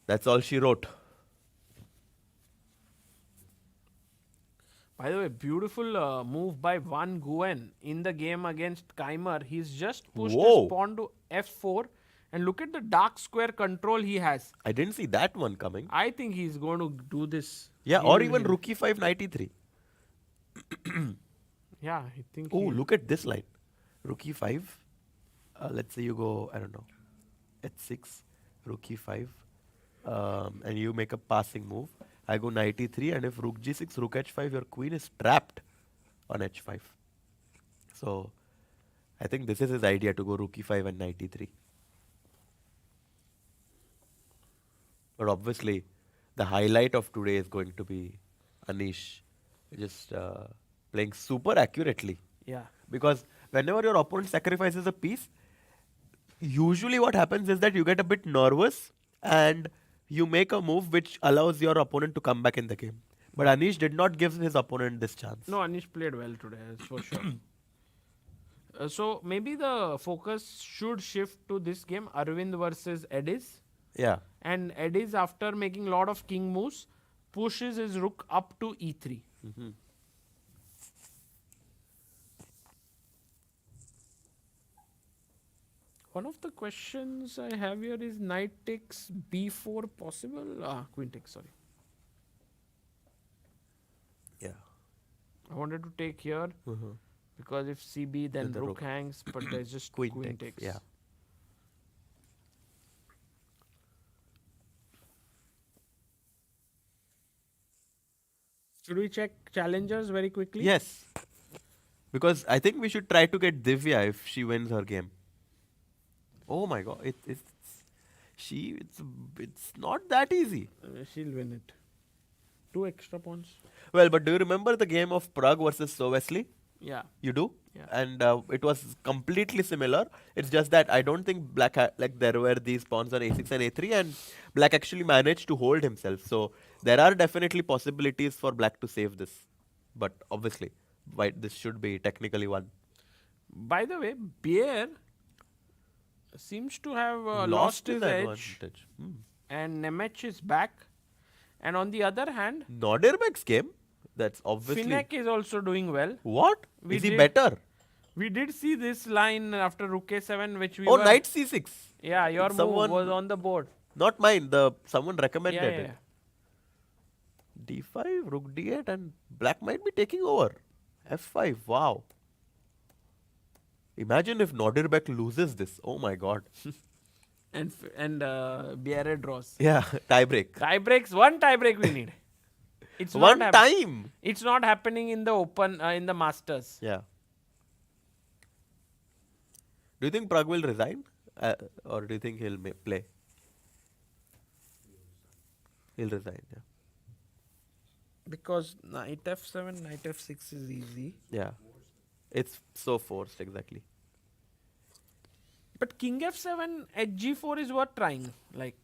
That's all she wrote. By the way, beautiful move by Van Nguyen in the game against Keymer. He's just pushed Whoa. his pawn to f4. And look at the dark square control he has. I didn't see that one coming. I think he's going to do this. Yeah, He or will even win. rook E5, knight E3. Yeah, I think. Oh, look at this line. Rook E5. Let's say you go, I don't know, H6, rook E5, and you make a passing move. I go knight E3, and if rook G6, rook H5, your queen is trapped on H5. So, I think this is his idea to go rook E5 and knight E3. But obviously, the highlight of today is going to be Anish just playing super accurately. Yeah. Because whenever your opponent sacrifices a piece, usually what happens is that you get a bit nervous and you make a move which allows your opponent to come back in the game. But Anish did not give his opponent this chance. No, Anish played well today, that's for sure. So maybe the focus should shift to this game, Aravindh versus Ediz. Yeah. And Ediz, after making a lot of king moves, pushes his rook up to e3. One of the questions I have here is knight takes b4 possible? Queen takes, sorry. Yeah. I wanted to take here because if cb then the rook rook. hangs, but there's just Queen takes. Yeah. Should we check challengers very quickly? Yes. Because I think we should try to get Divya if she wins her game. Oh my god, it's not that easy. She'll win it. 2 extra pawns. Well, but do you remember the game of Prague versus Wesley? Yeah. You do? Yeah. And it was completely similar. It's just that I don't think black there were these pawns on a6 and a3, and black actually managed to hold himself. So there are definitely possibilities for black to save this. But obviously, white this should be technically won. By the way, Bear seems to have lost his edge, advantage. and Nemec is back. And on the other hand, Nordirbek's game. That's obviously. Finneck is also doing well. What? We Is he did- better? We did see this line after rook a7, which we Oh, were... knight c6. Yeah, your Someone- move was on the board. Not mine. Someone recommended Yeah, yeah, it. D5, rook d8, and black might be taking over. F5. Wow. Imagine if Nordirbek loses this. Oh my god. And Bear draws. Yeah, tiebreak. Tiebreaks, one tiebreak we need. It's One not time. It's not happening in the open, in the Masters. Yeah. Do you think Prague will resign? Or do you think he'll play? He'll resign, yeah. Because knight f7, knight f6 is easy. Yeah. It's so forced, exactly. But king f7, hg4 is worth trying. Like,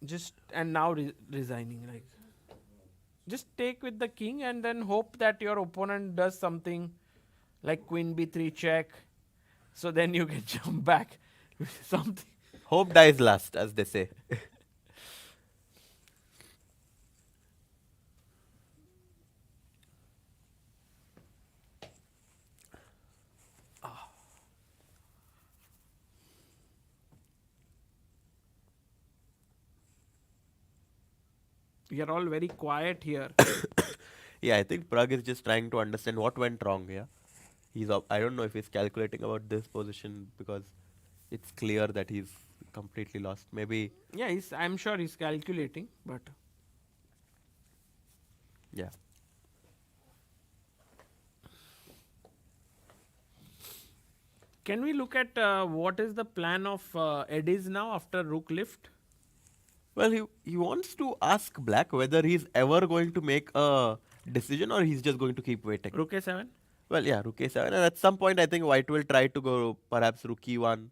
just, and now resigning. Like, Just take with the king and then hope that your opponent does something like queen b3 check. So then you can jump back with something. Hope dies last, as they say. We are all very quiet here. Yeah, I think Prague is just trying to understand what went wrong. Yeah, I don't know if he's calculating about this position because it's clear that he's completely lost. Maybe. Yeah, I'm sure he's calculating, but Yeah. can we look at what is the plan of Ediz now after rook lift? Well, he wants to ask Black whether he's ever going to make a decision or he's just going to keep waiting. Rook a7? Well, yeah, rook a7, and at some point I think White will try to go perhaps rook e1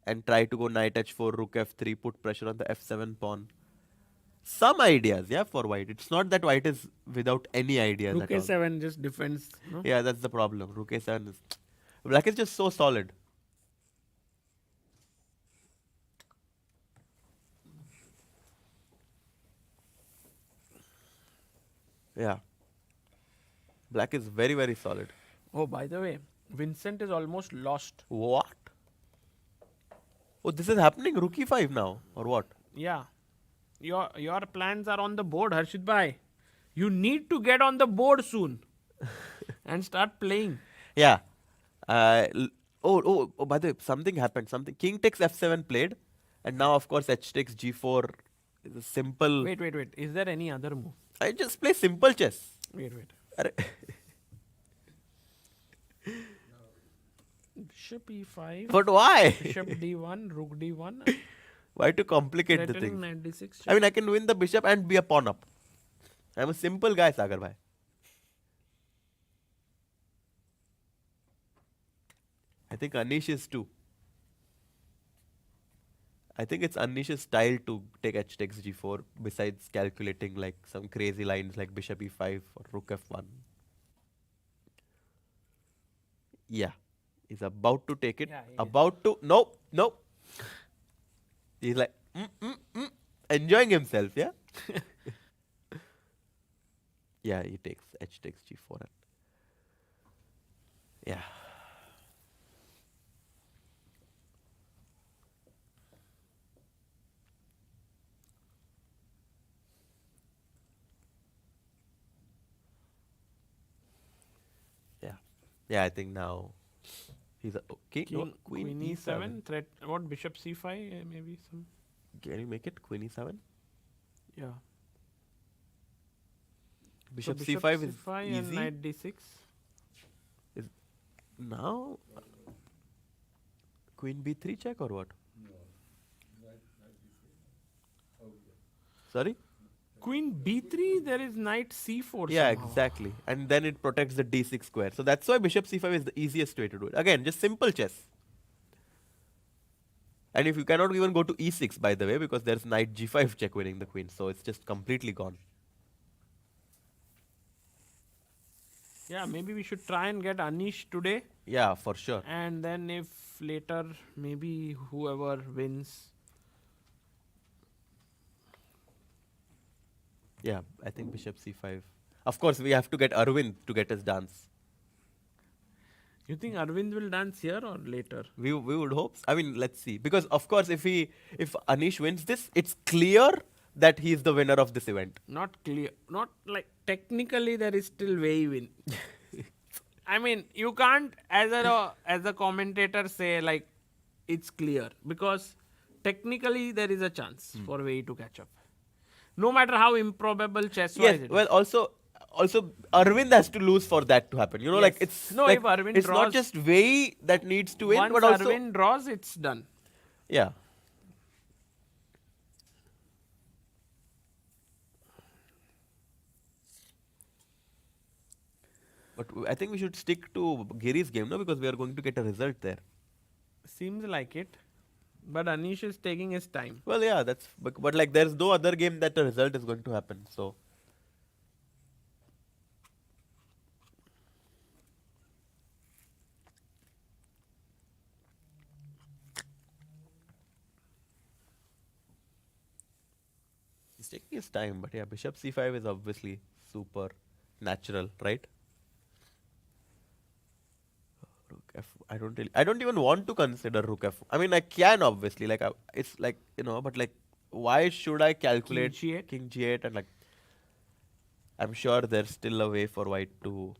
and try to go knight h4, rook f3, put pressure on the f7 pawn. Some ideas, yeah, for White. It's not that White is without any ideas Rook at all. a7 just defends. No? Yeah, that's the problem. Rook a7 is... Black is just so solid. Yeah. Black is very, very solid. Oh, by the way, Vincent is almost lost. What? Oh, this is happening rook e5 now, or what? Yeah. Your plans are on the board, Harshit bhai. You need to get on the board soon and start playing. Yeah. By the way, something happened. King takes f7 played, and now of course h takes g4 is a simple. Wait. Is there any other move? I just play simple chess. Wait. Arre. Bishop e5. But why? Bishop d1, rook d1. Why to complicate the Threatening thing? knight d6. I mean, I can win the bishop and be a pawn up. I'm a simple guy, Sagar bhai. I think Anish is too. I think it's Anish's style to take h takes g4 besides calculating like some crazy lines like bishop e5 or rook f1. Yeah. He's about to take it. Yeah, he is. About to. Nope. He's like, enjoying himself, yeah? Yeah, he takes h takes g4. Yeah. Yeah, I think now he's a okay. No, Queen e7. Threat. What? Bishop c5? Maybe some. Can you make it queen e7? Yeah. Bishop, So c5 is c5 easy. and knight d6. Now queen b3 check or what? No. Knight b3. Oh, yeah. Sorry? Queen b3, there is knight c4. Yeah, somehow. exactly. And then it protects the d6 square. So that's why bishop c5 is the easiest way to do it. Again, just simple chess. And if you cannot even go to e6, by the way, because there's knight g5 check winning the queen. So it's just completely gone. Yeah, maybe we should try and get Anish today. Yeah, for sure. And then if later, maybe whoever wins. Yeah, I think bishop c5. Of course, we have to get Aravindh to get his dance. You think Aravindh will dance here or later? We would hope. I mean, let's see. Because of course, if Anish wins this, it's clear that he is the winner of this event. Not clear. Not like technically there is still Wei Yi win. I mean, you can't as a commentator say like it's clear because technically there is a chance for Wei Yi to catch up. No matter how improbable chess wise Yes. it is. Well, also Arvind has to lose for that to happen. You know, like Yes. it's No, like, if Arvind it's not draws- just Wei Yi that needs to win, Once but also Arvind draws, it's done. yeah. But I think we should stick to Giri's game, no, because we are going to get a result there. Seems like it. But Anish is taking his time. Well, yeah, but like there's no other game that a result is going to happen. So He's taking his time, but yeah, bishop c5 is obviously super natural, right? Rook f. I don't even want to consider rook f. I mean, I can obviously, like, it's like, but like, why should I King calculate g8. king g8 and like, I'm sure there's still a way for white to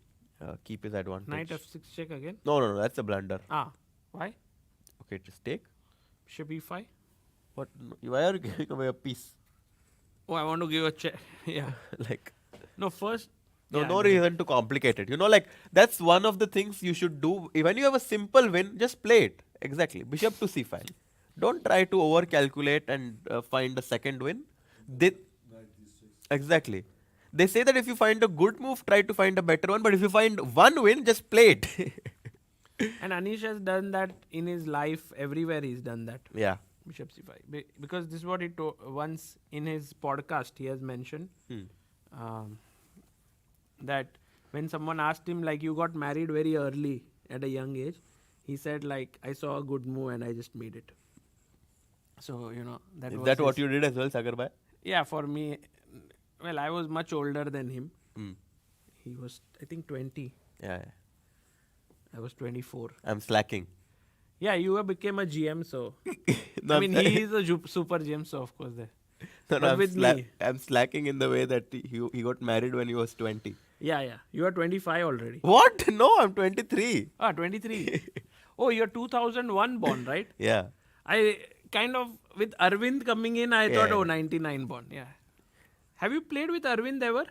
keep his advantage. Knight f6 check again. No, that's a blunder. Why? Okay, just take. Bishop e5. What? No, why are you giving away a piece? Oh, I want to give a check. Yeah. Like, No, first. no, yeah, no reason to complicate it. Like, that's one of the things you should do. When you have a simple win, just play it. Exactly. Bishop to c5. Don't try to over calculate and find a second win. They, Knight d6. exactly. They say that if you find a good move, try to find a better one. But if you find one win, just play it. And Anish has done that in his life. Everywhere he's done that. Yeah. Bishop c5. Because this is what he once in his podcast he has mentioned. That when someone asked him, like, you got married very early at a young age, he said, like, I saw a good move and I just made it. So, that Is was that what his- you did as well, Sagar Bhai? Yeah, for me, well, I was much older than him. Mm. He was, I think, 20. Yeah. I was 24. I'm slacking. Yeah, you became a GM, so. No, I mean, he is a super GM, so of course. No, But I'm, with me. I'm slacking in the way that he got married when he was 20. Yeah. You are 25 already. What? No, I'm 23. 23. Oh, you're 2001 born, right? Yeah. I kind of, with Aravindh coming in, I thought, Yeah. 99 born. Yeah. Have you played with Aravindh ever?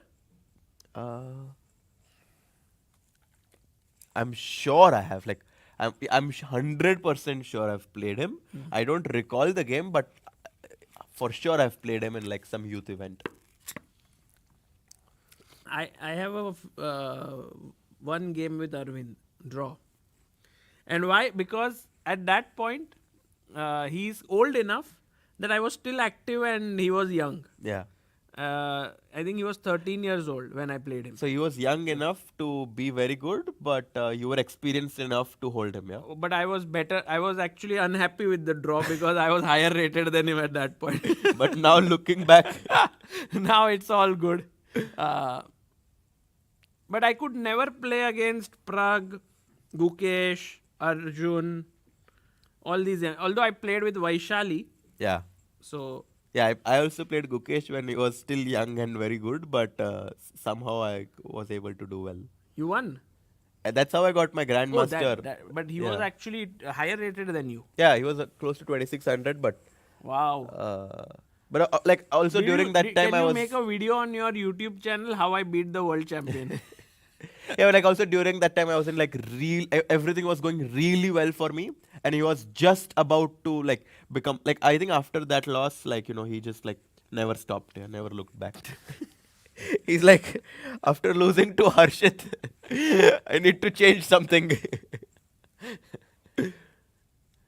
I'm sure I have. Like, I'm 100% sure I've played him. I don't recall the game, but for sure I've played him in like some youth event. I have a one game with Aravindh, draw. And why? Because at that point, he's old enough that I was still active and he was young. Yeah. I think he was 13 years old when I played him. So he was young enough to be very good, but you were experienced enough to hold him, yeah? But I was better. I was actually unhappy with the draw because I was higher rated than him at that point. But now looking back, Now it's all good. But I could never play against Prague, Gukesh, Arjun, all these. Although I played with Vaishali, yeah. so Yeah, I also played Gukesh when he was still young and very good, but somehow I was able to do well. you won. And that's how I got my Oh, Grandmaster. but he was Yeah. actually higher rated than you. Yeah, he was close to 2600, but Wow. like also Did during you- that did- time can I you was make a video on your YouTube channel how I beat the world champion? yeah, but like also during that time I was in like everything was going really well for me, and he was just about to like become like, I think after that loss, like he just like never stopped, yeah, never looked back. He's like, after losing to Harshit, I need to change something.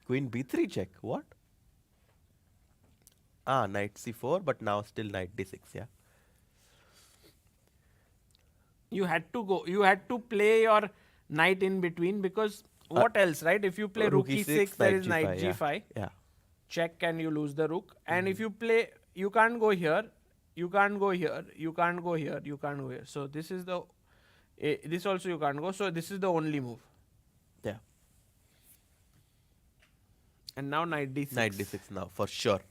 Queen b3 check. What? Knight c4, but now still knight d6, yeah. You had to go. You had to play your knight in between because what else, right? If you play rook e6, there is knight g5. Yeah. Check and you lose the rook. And if you play, you can't go here. You can't go here. You can't go here. You can't go here. So this is the. This also you can't go. So this is the only move. Yeah. And now knight d6. Knight d6 now, for sure.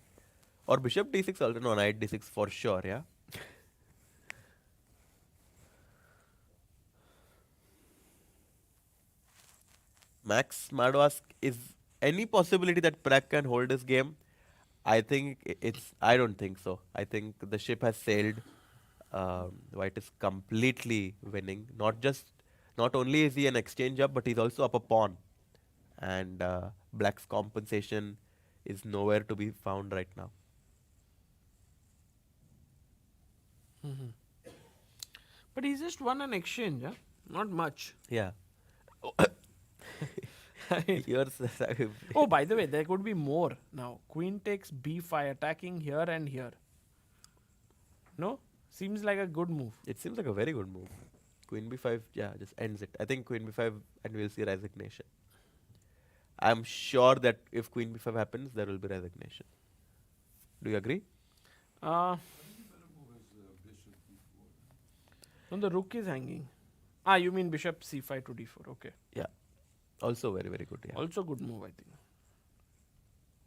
Or bishop d6 also. No, knight d6 for sure, yeah. Max Mado asks, is any possibility that Prague can hold this game? I think I don't think so. I think the ship has sailed. White is completely winning. Not only is he an exchange up, but he's also up a pawn. And Black's compensation is nowhere to be found right now. But he's just won an exchange, huh? Not much. Yeah. Yours. Oh, by the way, there could be more now. Queen takes b5, attacking here and here. No? Seems like a good move. It seems like a very good move. Queen b5, yeah, just ends it. I think queen b5 and we'll see resignation. I'm sure that if queen b5 happens, there will be resignation. Do you agree? No, the rook is hanging. Ah, you mean bishop c5 to d4. Okay. Yeah. Also very, very good. Yeah. Also good move, I think.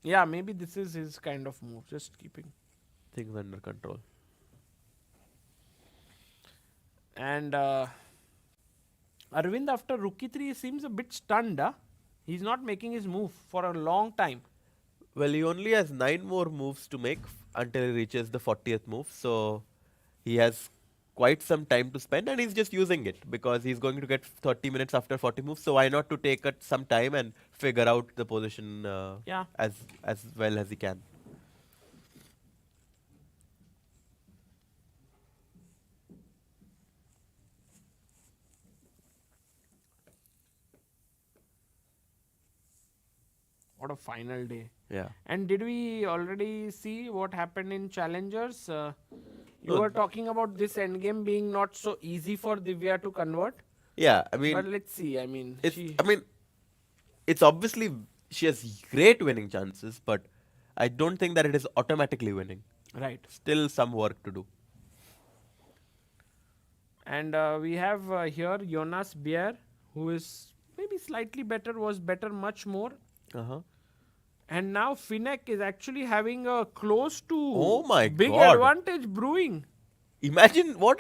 Yeah, maybe this is his kind of move. Just keeping. Things under control. And Aravindh after rook e3 seems a bit stunned. Huh? He's not making his move for a long time. Well, he only has 9 more moves to make until he reaches the 40th move. So he has quite some time to spend, and he's just using it because he's going to get 30 minutes after 40 moves. So why not to take some time and figure out the position Yeah. as well as he can. What a final day. Yeah. And did we already see what happened in Challengers? You No. were talking about this endgame being not so easy for Divya to convert. Yeah, I mean, But let's see. I mean, it's obviously she has great winning chances, but I don't think that it is automatically winning. right. Still some work to do. And we have here Jonas Bier, who is maybe slightly better, was better much more. Uh-huh. And now Finek is actually having a close to Oh my big God. advantage brewing. Imagine what,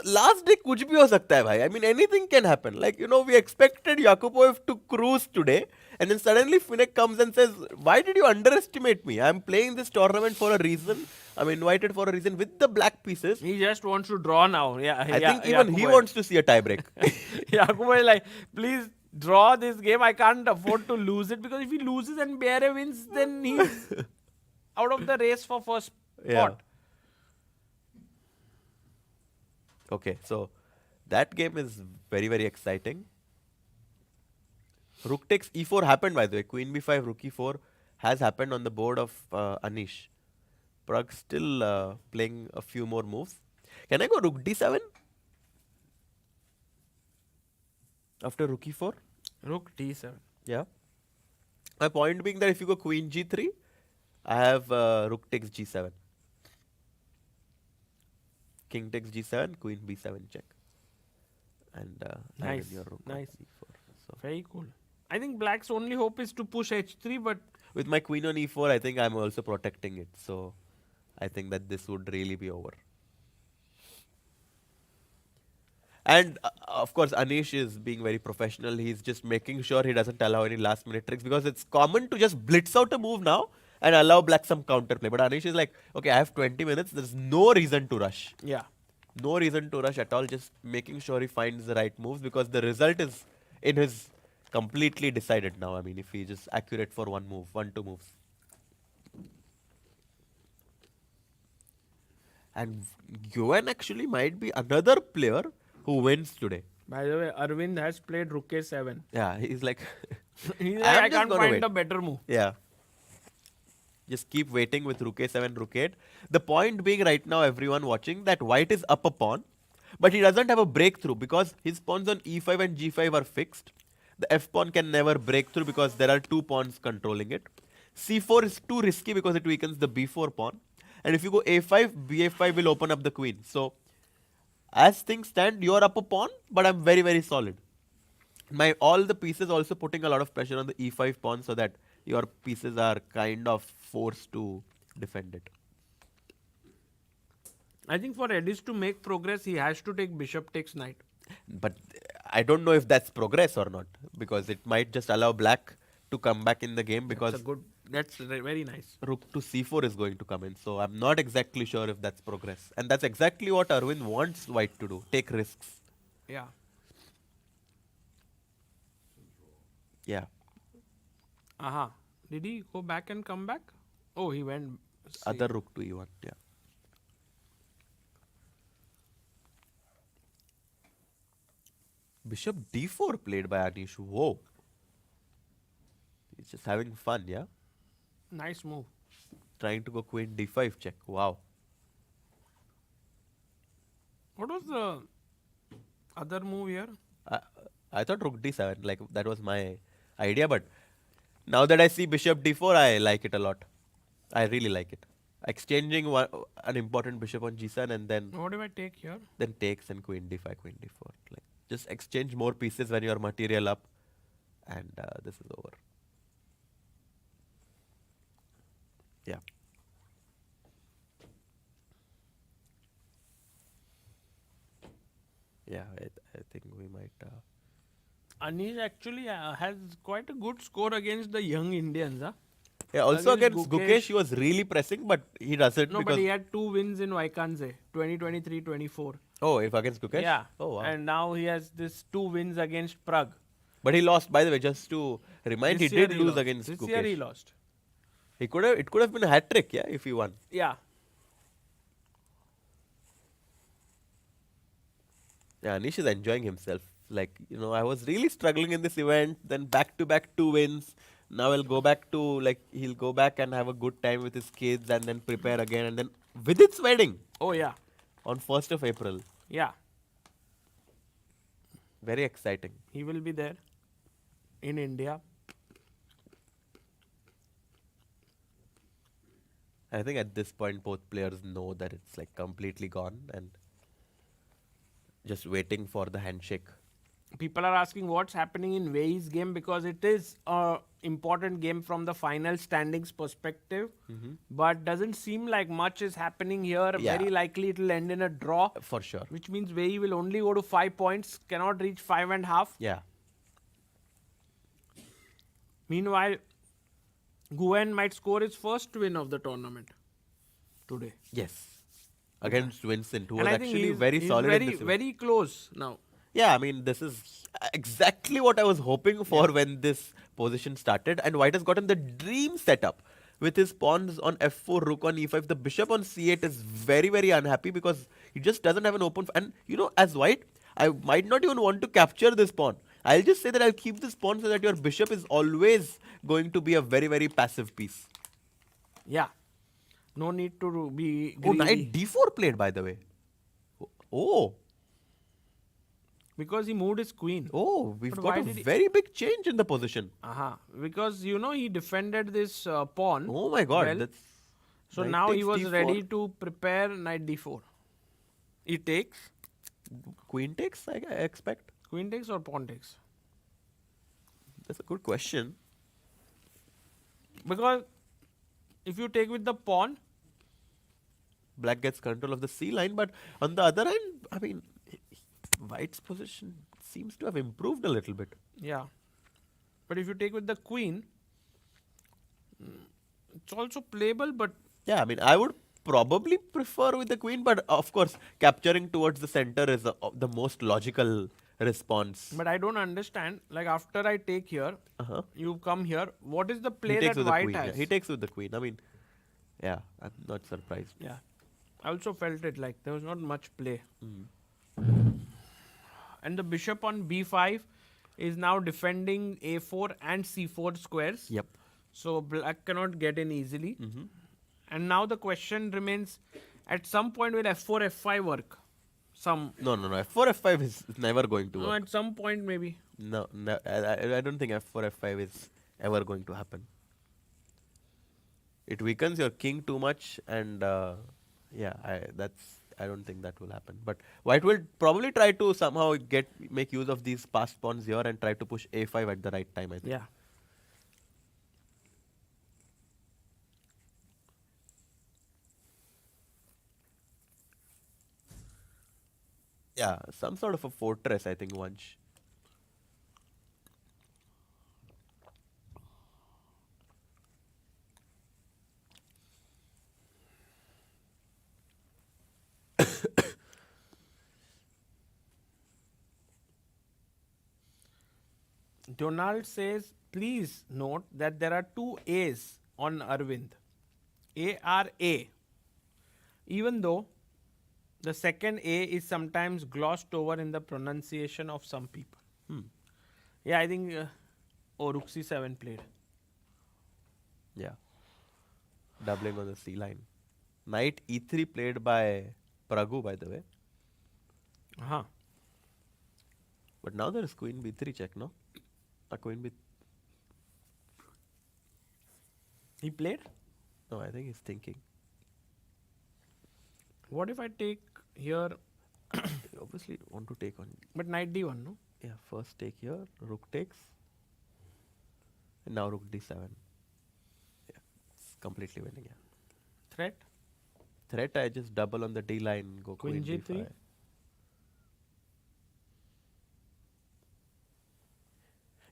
last day kuch bhi ho sakta hai, bhai. I mean, anything can happen. We expected Yakubov to cruise today, and then suddenly Finek comes and says, why did you underestimate me? I'm playing this tournament for a reason. I'm invited for a reason with the black pieces. He just wants to draw now. Yeah, I think even he wants to see a tiebreak. Yakubo is like, please draw this game. I can't afford to lose it, because if he loses and Biere wins, then he's out of the race for first Yeah. spot. Okay, so that game is very, very exciting. Rook takes e4 happened, by the way. Queen b5, rook e4 has happened on the board of Anish. Prague still playing a few more moves. Can I go rook d7? After rook e4? Rook d7. Yeah. My point being that if you go queen g3, I have rook takes g7. King takes g7, queen b7 check. And I Nice, win your rook on nice. e4. So Very cool. I think black's only hope is to push h3, but with my queen on e4, I think I'm also protecting it. So I think that this would really be over. And of course, Anish is being very professional. He's just making sure he doesn't allow any last minute tricks, because it's common to just blitz out a move now and allow black some counterplay. But Anish is like, okay, I have 20 minutes. There's no reason to rush. yeah. No reason to rush at all. Just making sure he finds the right moves, because the result is in his completely decided now. I mean, if he just accurate for one move, 1-2 moves. And Nguyen actually might be another player who wins today. By the way, Arvind has played rook a7. Yeah, he's like, He's like, I'm I just can't gonna find wait. a better move. yeah. Just keep waiting with rook a7, rook 8. The point being right now, everyone watching, that white is up a pawn, but he doesn't have a breakthrough because his pawns on e5 and g5 are fixed. The f pawn can never break through because there are 2 pawns controlling it. c4 is too risky because it weakens the b4 pawn. And if you go a5, ba5 will open up the queen. So, as things stand, you are up a pawn, but I'm very, very solid. All the pieces also putting a lot of pressure on the e5 pawn, so that your pieces are kind of forced to defend it. I think for Ediz to make progress, he has to take bishop takes knight. But I don't know if that's progress or not, because it might just allow black to come back in the game, because That's very nice. rook to c4 is going to come in. So I'm not exactly sure if that's progress. And that's exactly what Arvind wants white to do. Take risks. Yeah. Yeah. Aha. Did he go back and come back? Oh, he went. Other rook to e1. Yeah. Bishop d4 played by Anish. Whoa. He's just having fun, yeah? Nice move. Trying to go queen d5 check. Wow. What was the other move here? I thought rook d7, like that was my idea, but now that I see bishop d4, I like it a lot. I really like it. exchanging an important bishop on g7 and then What if I take here? takes and queen d5, queen d4. Like just exchange more pieces when your material up, and this is over. Yeah. Yeah, I think we might. Anish actually has quite a good score against the young Indians. Huh? Yeah, also Against against Gukesh, he was really pressing, but he doesn't No, because. but he had 2 wins in Vaikanse, 2023-24. Oh, if against Gukesh? Yeah. Oh, wow. And now he has this 2 wins against Prague. But he lost, by the way, just to remind, This he year did lose lost. against This Gukesh. year he lost. It could have been a hat trick, yeah, if he won. Yeah. Yeah, Anish is enjoying himself. Like, I was really struggling in this event, then back to back 2 wins. Now he'll go back and have a good time with his kids and then prepare again and then Vidit's wedding Oh, yeah. on 1st of April. Yeah. Very exciting. He will be there in India. I think at this point both players know that it's like completely gone and just waiting for the handshake. People are asking what's happening in Wei Yi's game because it is a important game from the final standings perspective. But doesn't seem like much is happening here. Yeah. Very likely it will end in a draw. For sure. Which means Wei Yi will only go to 5 points, cannot reach 5.5. Yeah. Meanwhile, Nguyen might score his first win of the tournament today. Yes. Against Vincent, who And was I think actually he's very solid in very, this event. very close now. Yeah, I mean, this is exactly what I was hoping for when this position started. And White has gotten the dream setup with his pawns on f4, rook on e5. The bishop on c8 is very, very unhappy because he just doesn't have an open. And, as White, I might not even want to capture this pawn. I'll just say that I'll keep this pawn so that your bishop is always going to be a very, very passive piece. Yeah. No need to be Oh, greedy. knight d4 played, by the way. Oh. Because he moved his queen. Oh, we've But got why a did he- very big change in the position. Because, he defended this pawn. Oh my god, well. that's... So knight now he takes was d4. ready to prepare knight d4. He takes. Queen takes, I expect. Queen takes or pawn takes? That's a good question. Because if you take with the pawn, Black gets control of the C line, but on the other hand, I mean, White's position seems to have improved a little bit. yeah. But if you take with the queen, it's also playable, but Yeah, I mean, I would probably prefer with the queen, but of course, capturing towards the center is the most logical response. I don't understand. Like after I take here, you come here. What is the play He takes that with the white queen. Yeah. has? He takes with the queen. I mean, yeah, I'm not surprised. Yeah. I also felt it like there was not much play. And the bishop on b5 is now defending a4 and c4 squares. Yep. So black cannot get in easily. And now the question remains, at some point will f4, f5 work? No. F4, F5 is never going to No, work. at some point maybe. No, I don't think F4, F5 is ever going to happen. It weakens your king too much, and I don't think that will happen. But White will probably try to somehow make use of these passed pawns here and try to push A5 at the right time, I think. Yeah. Yeah, some sort of a fortress, I think, Vansh. Donald says, please note that there are two A's on Aravindh. A-R-A. Even though the second A is sometimes glossed over in the pronunciation of some people. Yeah, I think Rook C7 played. Yeah. Doubling on the C line. Knight E3 played by Prague, by the way. But now there is Queen B3 check, no? A Queen B... He played? No, I think he's thinking. What if I take here, You obviously want to take on. but knight d1, no? Yeah, first take here. Rook takes. And now rook d7. Yeah, it's completely winning. Yeah. Threat. Threat, I just double on the D line, go Queen queen g3. d5.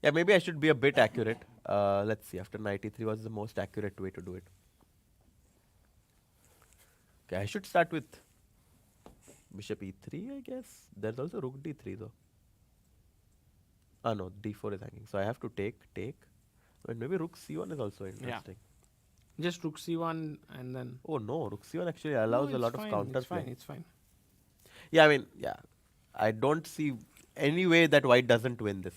Yeah, maybe I should be a bit accurate. Let's see, after knight e3 was the most accurate way to do it. Okay, I should start with bishop e3, I guess. There's also rook d3 though. Ah no, d4 is hanging. So I have to take. And maybe rook c1 is also interesting. Just rook c1 and then. Oh no, rook c1 actually allows No, a lot it's of fine, counter it's play. fine, it's fine. Yeah, I mean, yeah. I don't see any way that white doesn't win this.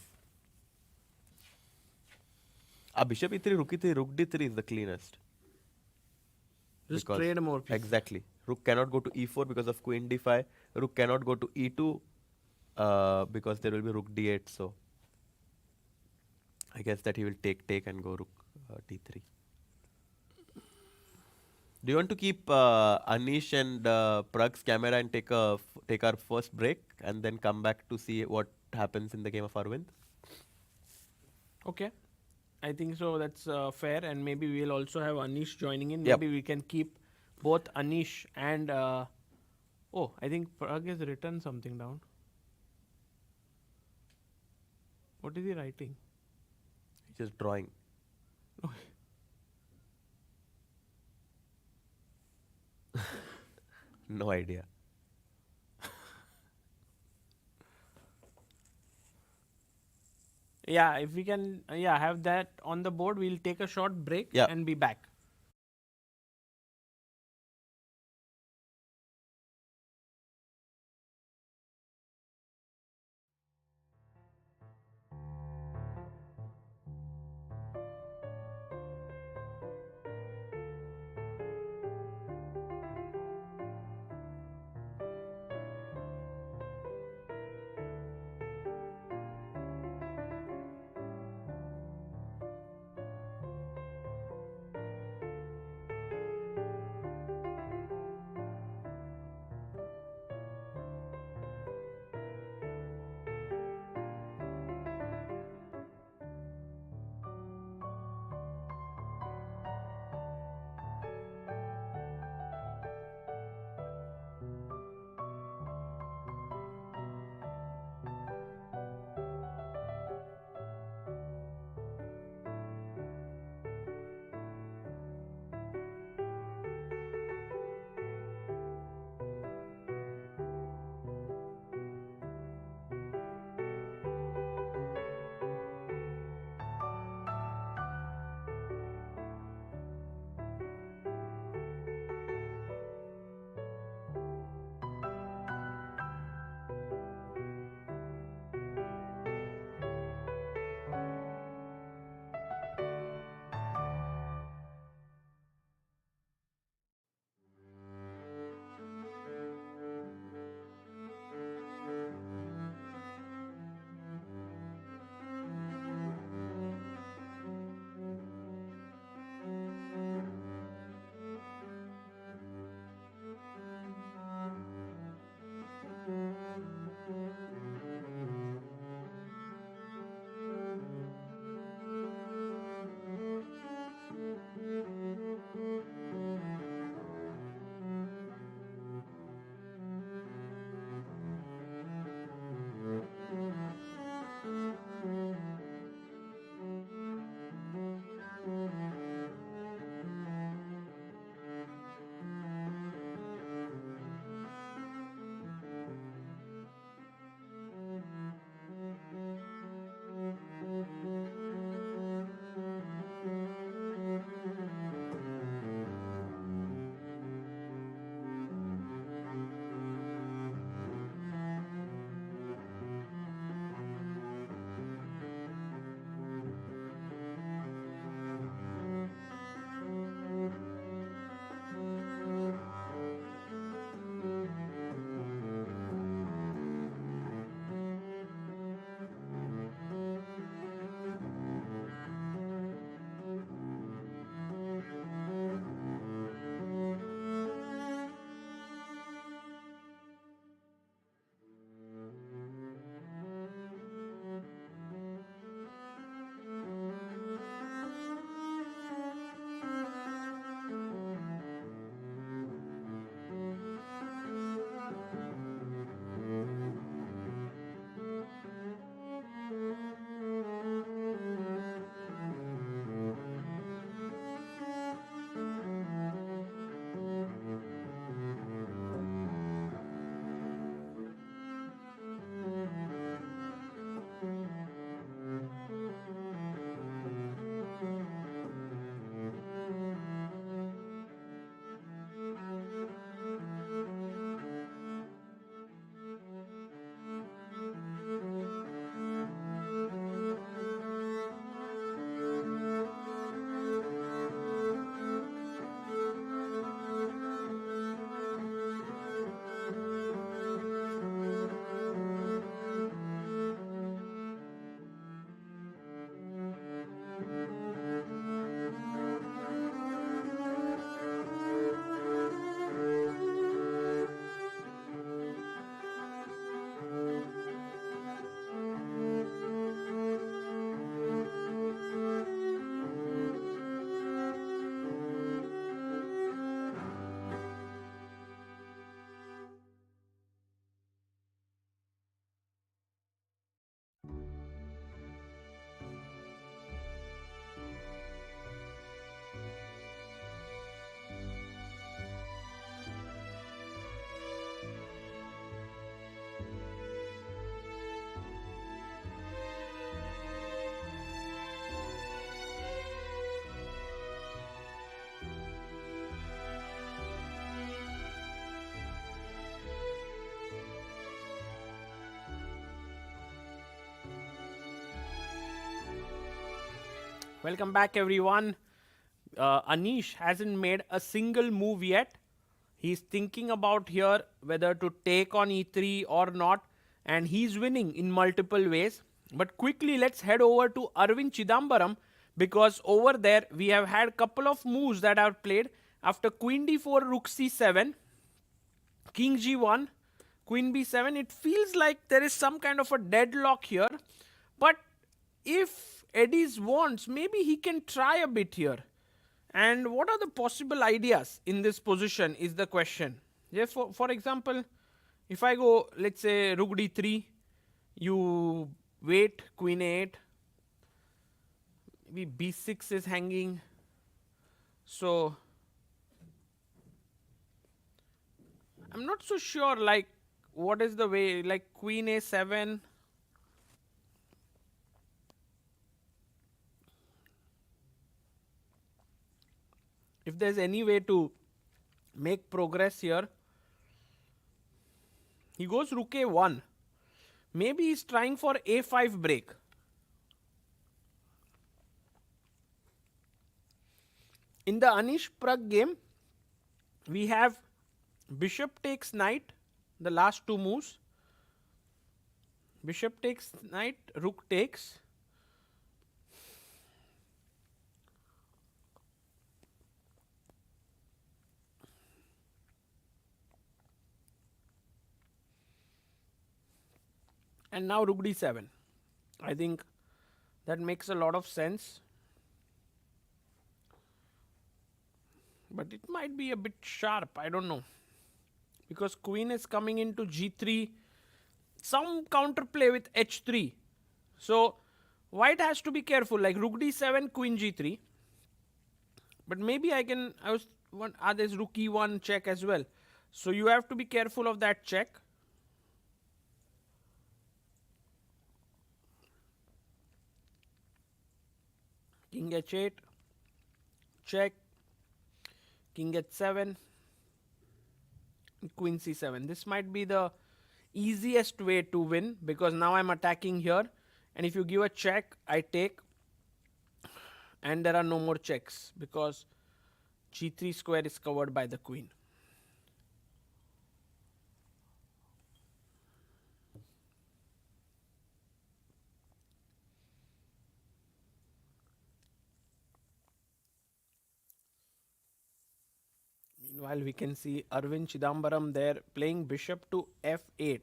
Bishop e3, rook d3 is the cleanest. Just Because trade more pieces. Exactly. Rook cannot go to e4 because of queen d5. Rook cannot go to e2 because there will be rook d8. So I guess that he will take and go rook d3. Do you want to keep Anish and Prag's camera and take our first break and then come back to see what happens in the game of Aravindh? Okay. I think so. That's fair. And maybe we'll also have Anish joining in. Yep. Maybe we can keep both Anish and. Oh, I think Prag has written something down. What is he writing? He's just drawing. No idea. Yeah, if we can have that on the board, we'll take a short break Yeah. and be back. Welcome back, everyone. Anish hasn't made a single move yet. He's thinking about here whether to take on e3 or not, and he's winning in multiple ways. But quickly, let's head over to Aravindh Chithambaram because over there we have had a couple of moves that are played after Queen d4, Rook c7, King g1, Queen b7. It feels like there is some kind of a deadlock here, but if Ediz wants, maybe he can try a bit here. And what are the possible ideas in this position is the question. Yes, for example, if I go, let's say, Rook d3, you wait, Queen a8, maybe b6 is hanging. So, I'm not so sure, like, what is the way, like Queen a7. If there's any way to make progress here, he goes Rook a1. Maybe he's trying for a5 break. In the Anish Prague game, we have bishop takes knight, the last two moves. Bishop takes knight, rook takes. And now Rook d7. I think that makes a lot of sense. But it might be a bit sharp, I don't know. Because Queen is coming into g3, some counterplay with h3. So White has to be careful, like Rook d7, Queen g3. But maybe there's Rook e1 check as well. So you have to be careful of that check. King h8, check, King h7, Queen c7. This might be the easiest way to win because now I'm attacking here, and if you give a check, I take, and there are no more checks because g3 square is covered by the queen. Meanwhile, we can see Aravindh Chithambaram there playing bishop to f8.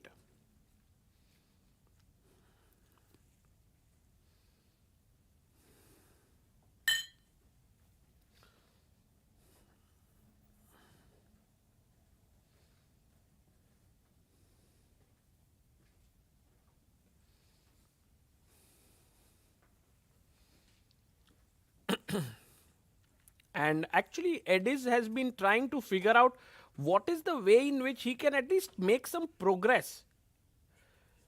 And actually, Ediz has been trying to figure out what is the way in which he can at least make some progress,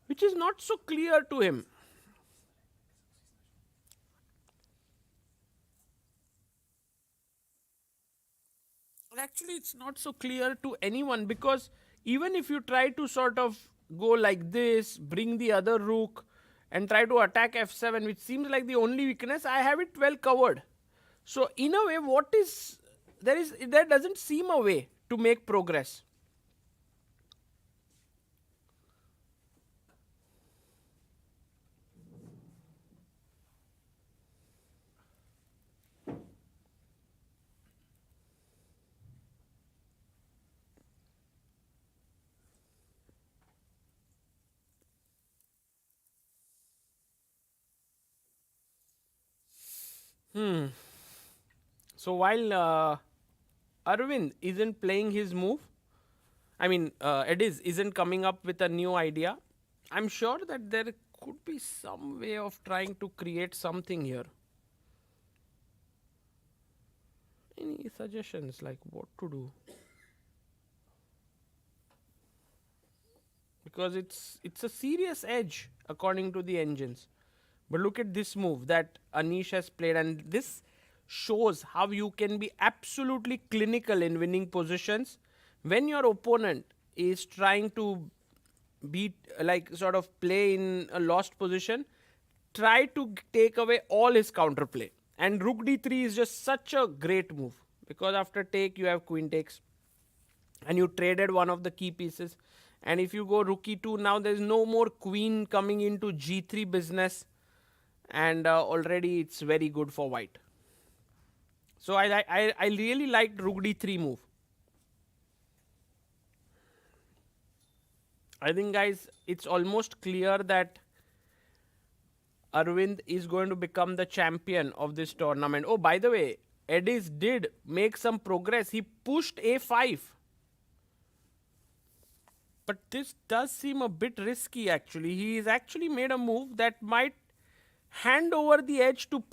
which is not so clear to him. Actually, it's not so clear to anyone because even if you try to sort of go like this, bring the other rook, and try to attack f7, which seems like the only weakness, I have it well covered. So in a way, there doesn't seem a way to make progress. So while Aravindh isn't playing his move, Ediz isn't coming up with a new idea, I'm sure that there could be some way of trying to create something here. Any suggestions like what to do? Because it's a serious edge according to the engines. But look at this move that Anish has played, and this shows how you can be absolutely clinical in winning positions when your opponent is trying to sort of play in a lost position. Try to take away all his counterplay, And rook d3 is just such a great move because after take you have queen takes and you traded one of the key pieces. And if you go rook e2, now there's no more queen coming into g3 business, and already it's very good for white. So I really liked rook d3 move. I think, guys, it's almost clear that Aravindh is going to become the champion of this tournament. Oh, by the way, Ediz did make some progress. He pushed a5. But this does seem a bit risky actually. He has actually made a move that might hand over the edge to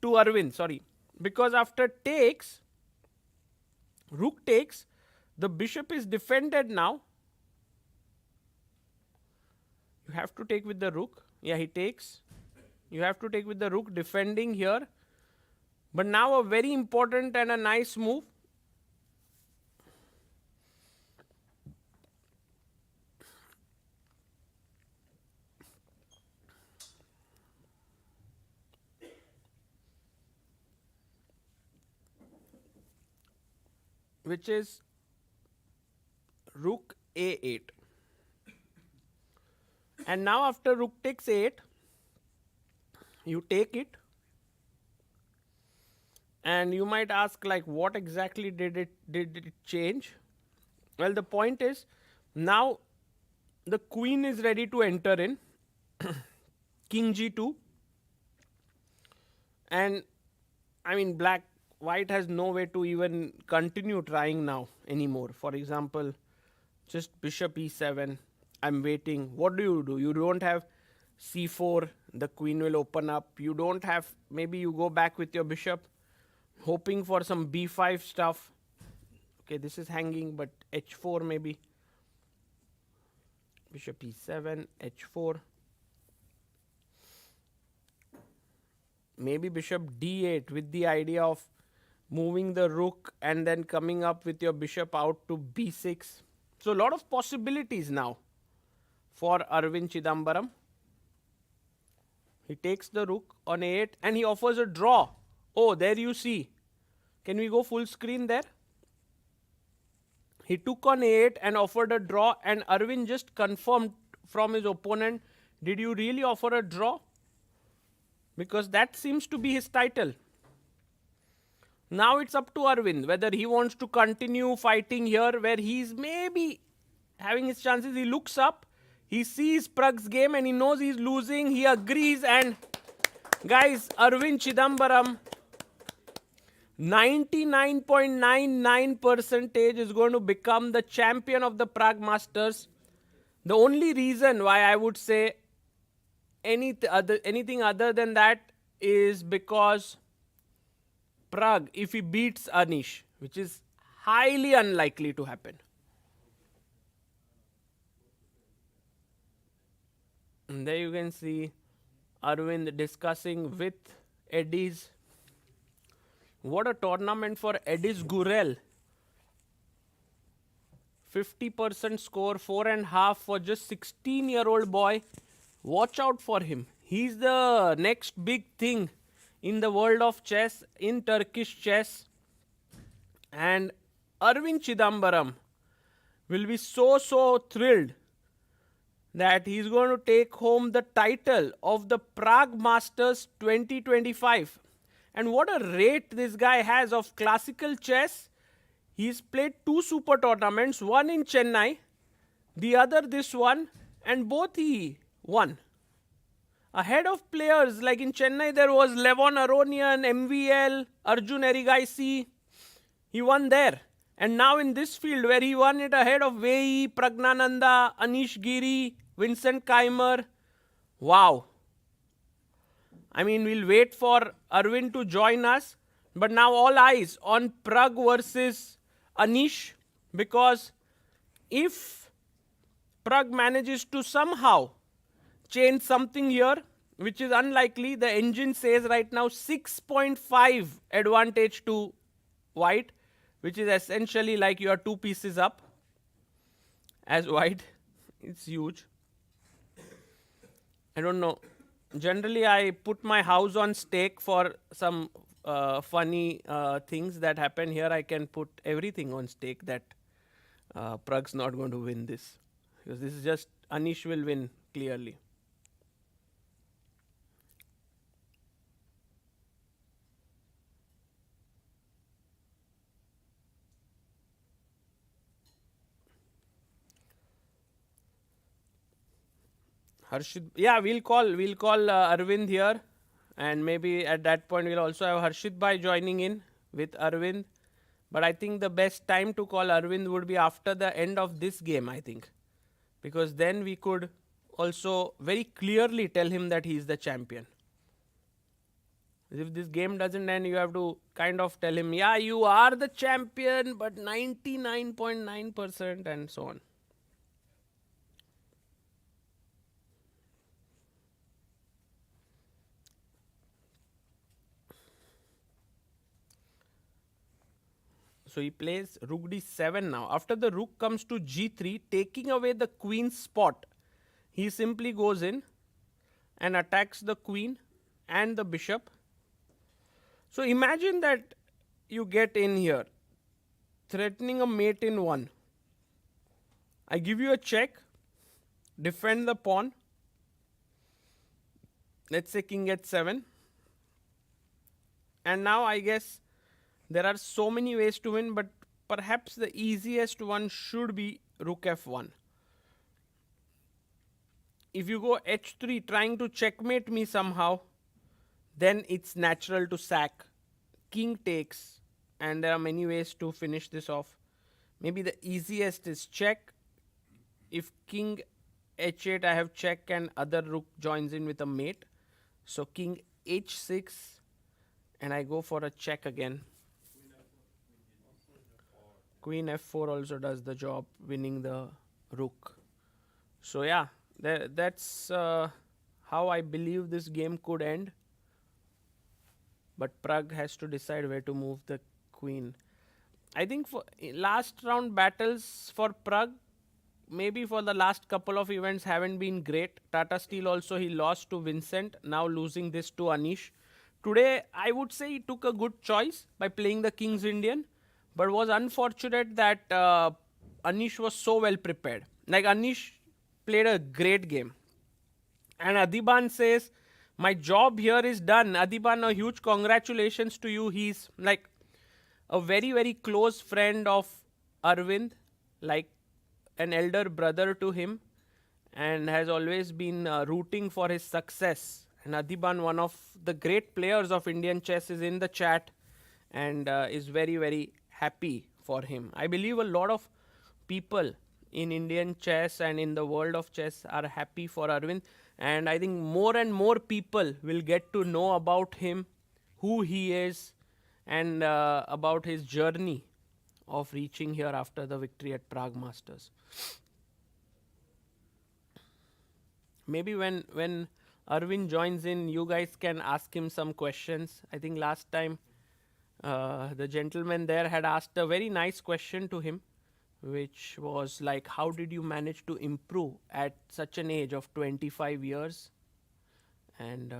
Aravindh, sorry. Because after takes, rook takes, the bishop is defended now. You have to take with the rook. Yeah, he takes. You have to take with the rook, defending here. But now a very important and a nice move. Which is rook a8. And now after rook takes 8, you take it. And you might ask, like, what exactly did it change? Well, the point is, now the queen is ready to enter in. King g2. And I mean, white has no way to even continue trying now anymore. For example, just bishop e7. I'm waiting. What do? You don't have c4. The queen will open up. You don't have, maybe you go back with your bishop, hoping for some b5 stuff. Okay, this is hanging, but h4 maybe. Bishop e7, h4. Maybe bishop d8 with the idea of moving the rook and then coming up with your bishop out to b6. So a lot of possibilities now for Aravindh Chithambaram. He takes the rook on a8 and he offers a draw. Oh, there you see. Can we go full screen there? He took on a8 and offered a draw, and Aravindh just confirmed from his opponent, did you really offer a draw? Because that seems to be his title. Now it's up to Aravindh whether he wants to continue fighting here where he's maybe having his chances. He looks up, he sees Prag's game and he knows he's losing. He agrees, and guys, Aravindh Chithambaram, 99.99% is going to become the champion of the Prague Masters. The only reason why I would say anything other than that is because Prague, if he beats Anish, which is highly unlikely to happen. And there you can see Aravindh discussing with Ediz. What a tournament for Ediz Gurel. 50% score, 4.5 for just 16-year-old boy. Watch out for him. He's the next big thing in the world of chess, in Turkish chess. And Aravindh Chithambaram will be so thrilled that he's going to take home the title of the Prague Masters 2025. And what a rate this guy has of classical chess. He's played 2 super tournaments, one in Chennai, the other this one, and both he won. Ahead of players like in Chennai, there was Levon Aronian, MVL, Arjun Erigaisi. He won there. And now in this field where he won it ahead of Wei Yi, Praggnanandhaa, Anish Giri, Vincent Keymer. Wow. I mean, we'll wait for Aravindh to join us. But now all eyes on Pragg versus Anish, because if Pragg manages to somehow change something here, which is unlikely, the engine says right now 6.5 advantage to white, which is essentially like you are 2 pieces up as white. It's huge. I don't know. generally I put my house on stake for some funny things that happen. Here I can put everything on stake that Prague's not going to win this. Because this is just Anish will win clearly. Harshit, yeah, we'll call Arvind here, and maybe at that point we'll also have Harshit Bhai joining in with Arvind. But I think the best time to call Arvind would be after the end of this game, I think, because then we could also very clearly tell him that he is the champion. If this game doesn't end, you have to kind of tell him, yeah, you are the champion, but 99.9% and so on. So he plays rook d7 now. After the rook comes to g3, taking away the queen's spot, he simply goes in and attacks the queen and the bishop. So imagine that you get in here, threatening a mate in 1. I give you a check, defend the pawn. Let's say king h7. And now I guess there are so many ways to win, but perhaps the easiest one should be rook f1. If you go h3 trying to checkmate me somehow, then it's natural to sack. King takes, and there are many ways to finish this off. Maybe the easiest is check. If king h8, I have check and other rook joins in with a mate. So king h6, and I go for a check again. Queen f4 also does the job, winning the rook. So yeah, that's how I believe this game could end. But Prague has to decide where to move the queen. I think for last round battles for Prague, maybe for the last couple of events haven't been great. Tata Steel also he lost to Vincent, now losing this to Anish. Today I would say he took a good choice by playing the King's Indian, but was unfortunate that Anish was so well prepared. Like Anish played a great game. And Adiban says, my job here is done. Adiban, a huge congratulations to you. He's like a very, very close friend of Arvind, like an elder brother to him, and has always been rooting for his success. And Adiban, one of the great players of Indian chess, is in the chat and is very, very happy for him. I believe a lot of people in Indian chess and in the world of chess are happy for Arvind. And I think more and more people will get to know about him, who he is, and about his journey of reaching here after the victory at Prague Masters. Maybe when Arvind joins in, you guys can ask him some questions. I think last time the gentleman there had asked a very nice question to him, which was like, how did you manage to improve at such an age of 25 years? And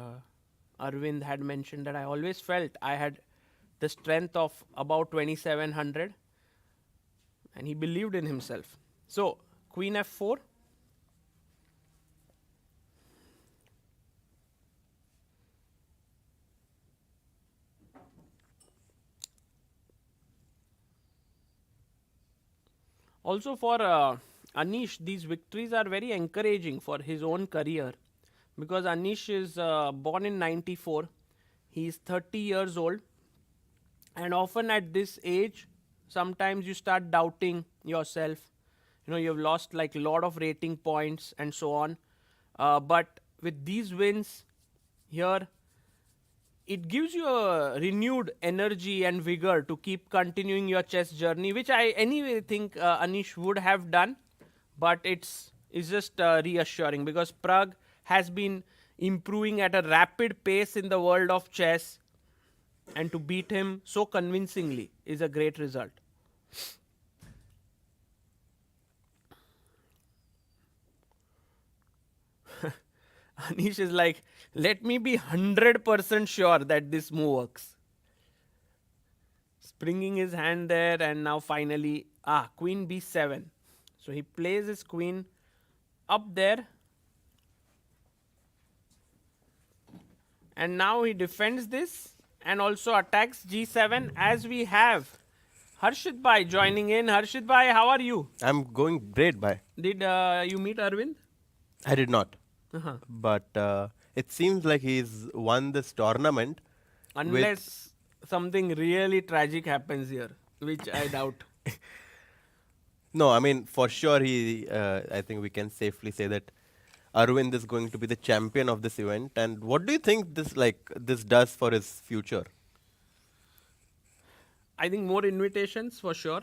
Arvind had mentioned that I always felt I had the strength of about 2700, and he believed in himself. So queen f4. Also for Anish, these victories are very encouraging for his own career, because Anish is born in 94. He is 30 years old, and often at this age, sometimes you start doubting yourself. You know, you've lost like a lot of rating points and so on. But with these wins here, it gives you a renewed energy and vigor to keep continuing your chess journey, which I anyway think Anish would have done. But it's just reassuring, because Prague has been improving at a rapid pace in the world of chess, and to beat him so convincingly is a great result. Anish is like, let me be 100% sure that this move works. Springing his hand there, and now finally, queen b7. So he plays his queen up there. And now he defends this and also attacks g7, as we have Harshit Bhai joining in. Harshit Bhai, how are you? I'm going great, bye. Did you meet Aravindh? I did not. Uh-huh. But it seems like he's won this tournament. Unless something really tragic happens here, which I doubt. No, I mean, for sure, I think we can safely say that Aravindh is going to be the champion of this event. And what do you think this does for his future? I think more invitations for sure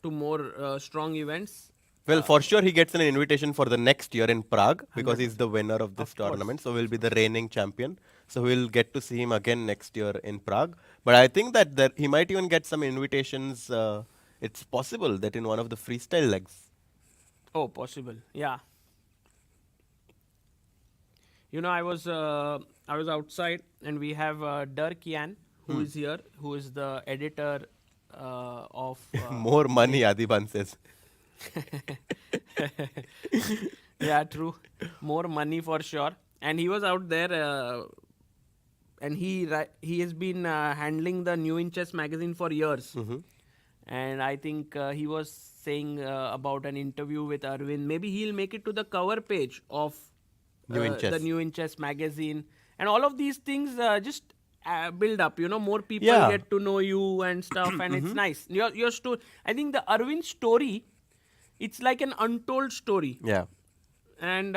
to more strong events. Well, for sure, he gets an invitation for the next year in Prague because he's the winner of this tournament. So he'll be the reigning champion. So we'll get to see him again next year in Prague. But I think that he might even get some invitations. It's possible that in one of the freestyle legs. Oh, possible. Yeah. You know, I was outside, and we have Dirk Jan, who is here, who is the editor of More money, Adiban says. yeah, true. More money for sure. And he was out there, and he has been handling the Nguyen Chess magazine for years. And I think he was saying about an interview with Aravindh. Maybe he'll make it to the cover page of Nguyen Chess. the Nguyen Chess magazine. And all of these things just build up. You know, more people Yeah. get to know you and stuff, and it's nice. Your story. I think the Aravindh story, it's like an untold story. Yeah. And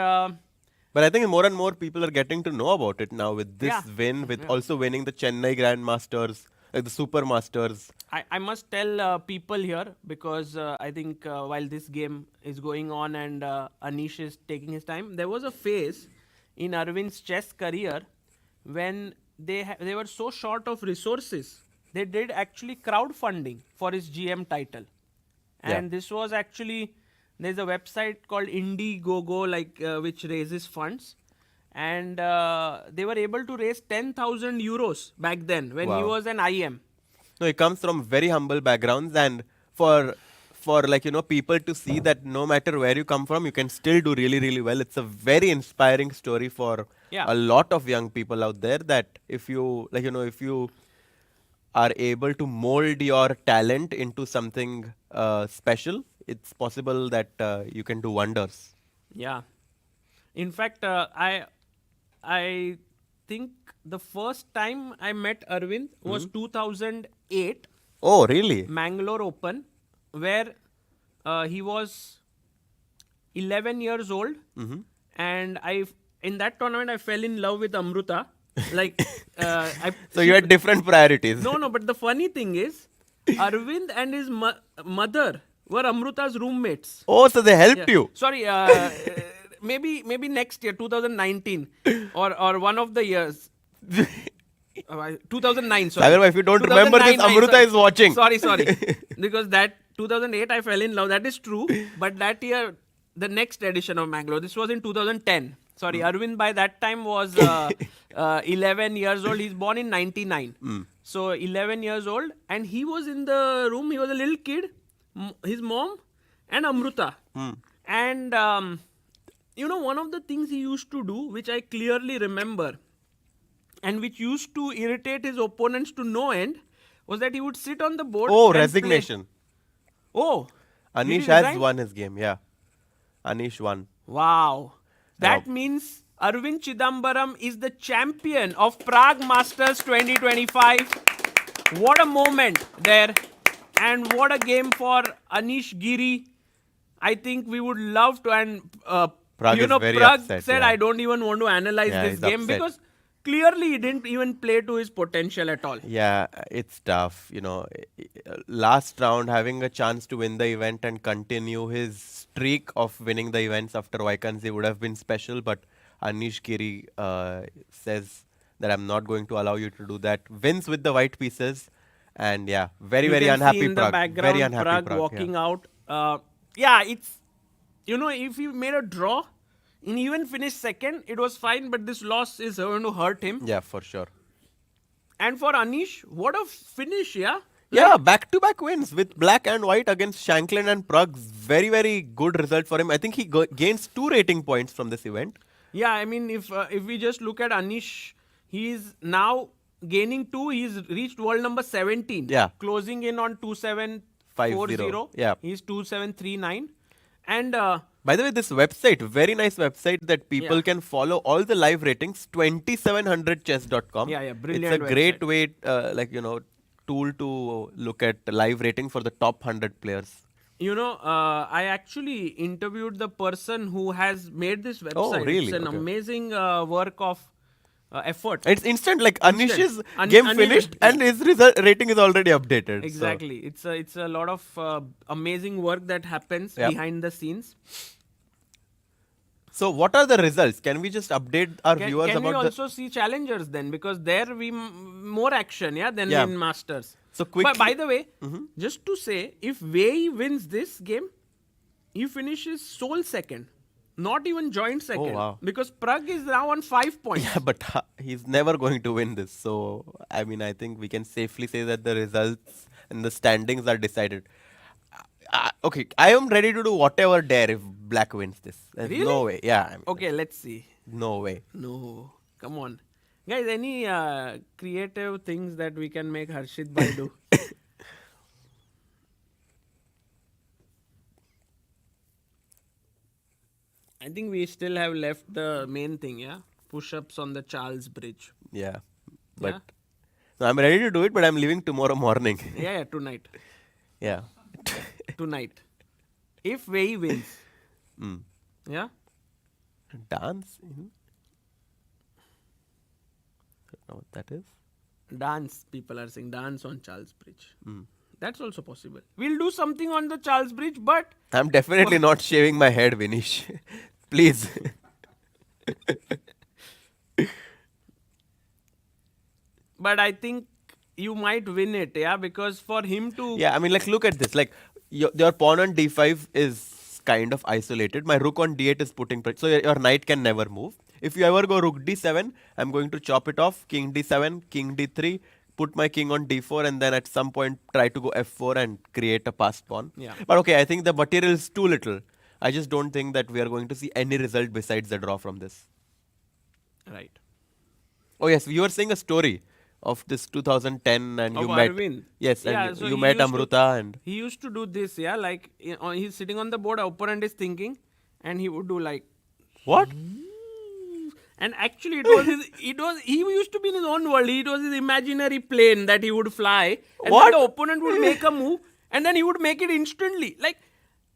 But I think more and more people are getting to know about it now with this Yeah. win, with also winning the Chennai Grandmasters, like the Super Masters. I must tell people here, because I think while this game is going on and Anish is taking his time, there was a phase in Aravindh's chess career when they were so short of resources. They did actually crowdfunding for his GM title. And this was actually, there's a website called Indiegogo, which raises funds. And they were able to raise 10,000 euros back then when he Wow. was an IM. No, he comes from very humble backgrounds, and for people to see that no matter where you come from, you can still do really, really well. It's a very inspiring story for a lot of young people out there, that if you if you are able to mold your talent into something special, it's possible that you can do wonders. Yeah. In fact, I think the first time I met Aravindh was 2008, Oh, really? Mangalore Open, where he was 11 years old. And in that tournament, I fell in love with Amruta. So you had different priorities. No, but the funny thing is, Aravindh and his mother were Amruta's roommates. Oh, so they helped Yeah. you. Sorry, maybe next year, 2019, or one of the years. 2009, sorry. Sagar, if you don't remember this, 2009, Amruta sorry. is watching. Sorry. Because that 2008 I fell in love. That is true. But that year, the next edition of Mangalore, this was in 2010. Sorry, Aravindh by that time was 11 years old. He's born in 99. So 11 years old. And he was in the room. He was a little kid. His mom and Amruta. And, one of the things he used to do, which I clearly remember, and which used to irritate his opponents to no end, was that he would sit on the board. Oh, and resignation. Play. Oh. did he Anish has resign? won his game, yeah. Anish won. Wow. That means Aravindh Chithambaram is the champion of Prague Masters 2025. What a moment there. And what a game for Anish Giri. I think we would love to. And, Prague is very Prague upset, said, yeah. I don't even want to analyze Yeah, this he's game upset. because clearly he didn't even play to his potential at all. Yeah, it's tough. Last round, having a chance to win the event and continue his streak of winning the events after Vaikanzi would have been special. But Anish Giri says that I'm not going to allow you to do that. Wins with the white pieces. And yeah, very, You very can unhappy see in Prague. the background, Very unhappy Prague Prague. walking Yeah. out. It's, if he made a draw, and even finished second. It was fine, but this loss is going to hurt him. Yeah, for sure. And for Anish, what a finish, yeah? Yeah, back-to-back wins with black and white against Shankland and Prague. Very, very good result for him. I think he gains 2 rating points from this event. Yeah, I mean, if we just look at Anish, he is now gaining 2. He's reached world number 17. Yeah. Closing in on 2740. 50. Yeah. He's 2739. And By the way, this website, very nice website that people Yeah. can follow all the live ratings, 2700chess.com. Yeah, brilliant It's a great website. way, tool to look at live rating for the top 100 players. I actually interviewed the person who has made this website. Oh, really? It's an Okay. amazing work of effort. It's instant, like Anish's An- game Anish- finished and his result rating is already updated. so- Exactly. It's a lot of amazing work that happens Yep. behind the scenes. So, what are the results? Can we just update our viewers Can we about also see challengers then? Because there we more action, than Yeah. in Masters. So But quickly- by the way, just to say, if Wei Yi wins this game, he finishes sole second, not even joint second. wow. Because Prague is now on 5 points. Yeah, but he's never going to win this. So, I mean, I think we can safely say that the results and the standings are decided. Okay, I am ready to do whatever dare if Black wins this. There's Really? no way. Yeah. I mean, Okay, let's see. No way. No, come on. Guys, any creative things that we can make Harshit Bhai do? I think we still have left the main thing, yeah? Push-ups on the Charles Bridge. Yeah. But Yeah? no, I'm ready to do it, but I'm leaving tomorrow morning. Yeah, tonight. Yeah. Tonight. If Wei Yi wins, Mm. yeah? Dance? Don't know what that is. Dance, people are saying dance on Charles Bridge. Mm. That's also possible. We'll do something on the Charles Bridge, but I'm definitely not shaving my head, Vinish. Please. I think you might win it, yeah? Because for him to... Yeah, I mean, like, look at this. Like, your pawn on d5 is kind of isolated. My rook on d8 is putting pressure. So, your knight can never move. If you ever go rook d7, I'm going to chop it off. King d7, king d3, put my king on d4, and then at some point try to go f4 and create a passed pawn. Yeah. But okay, I think the material is too little. I just don't think that we are going to see any result besides the draw from this. Right. Oh, yes, you were saying a story of this 2010 and Of you met. Arvind. Yes, Yeah, and so you he met used to- Amruta and. He used to do this, yeah, like he's sitting on the board, opponent is thinking, and he would do like, What? and actually he used to be in his own world. It was his imaginary plane that he would fly, and What? then the opponent would make a move, and then he would make it instantly. Like,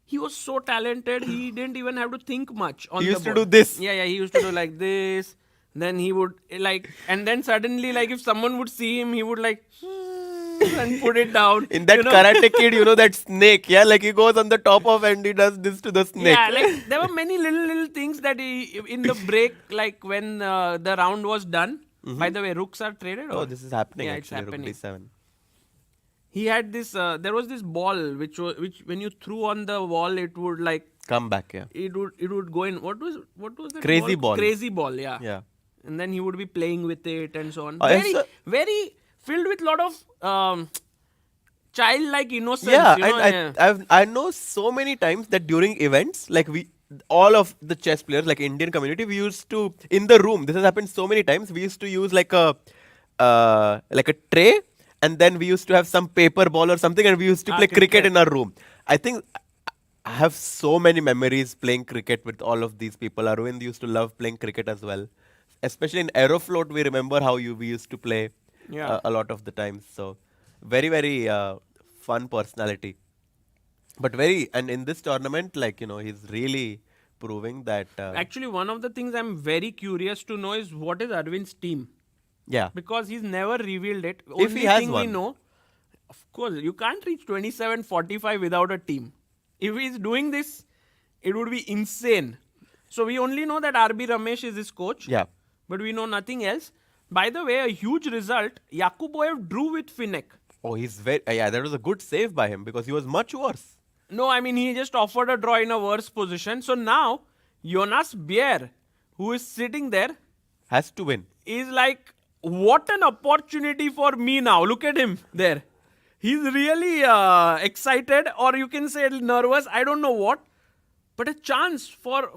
he was so talented, he didn't even have to think much on He the used to board. do this. Yeah, he used to do like this. Then he would like, and then suddenly, like, if someone would see him, he would like and put it down. In that Karate Kid, that snake, yeah, like he goes on the top of and he does this to the snake. Yeah, like there were many little things that he in the break, like when the round was done. By the way, rooks are traded. Oh, Or? this is happening Yeah, it's actually. Rook happening. d7. He had this. There was this ball which when you threw on the wall, it would like Come back, yeah. it would go in. What was that? Crazy ball. Crazy ball. Yeah. Yeah. And then he would be playing with it and so on. Oh, Very, yes, very filled with lot of childlike innocence. Yeah, you know, and I know so many times that during events, like all of the chess players, like Indian community, we used to, in the room, this has happened so many times, we used to use like a tray, and then we used to have some paper ball or something, and we used to play cricket in our room. I think I have so many memories playing cricket with all of these people. Aravindh used to love playing cricket as well. Especially in Aeroflot, we remember how we used to play Yeah. a lot of the times. So, very, very fun personality. But and in this tournament, like, he's really proving that. Actually, one of the things I'm very curious to know is what is Arvind's team? Yeah. Because he's never revealed it. If he Only has thing we one. know, of course, you can't reach 27-45 without a team. If he's doing this, it would be insane. So we only know that RB Ramesh is his coach. Yeah. But we know nothing else. By the way, a huge result. Yakuboev drew with Finek. Oh, he's very. Yeah, that was a good save by him because he was much worse. No, I mean, he just offered a draw in a worse position. So now, Jonas Bier, who is sitting there, Has to win. is like, what an opportunity for me now. Look at him there. He's really excited, or you can say nervous. I don't know what. But a chance for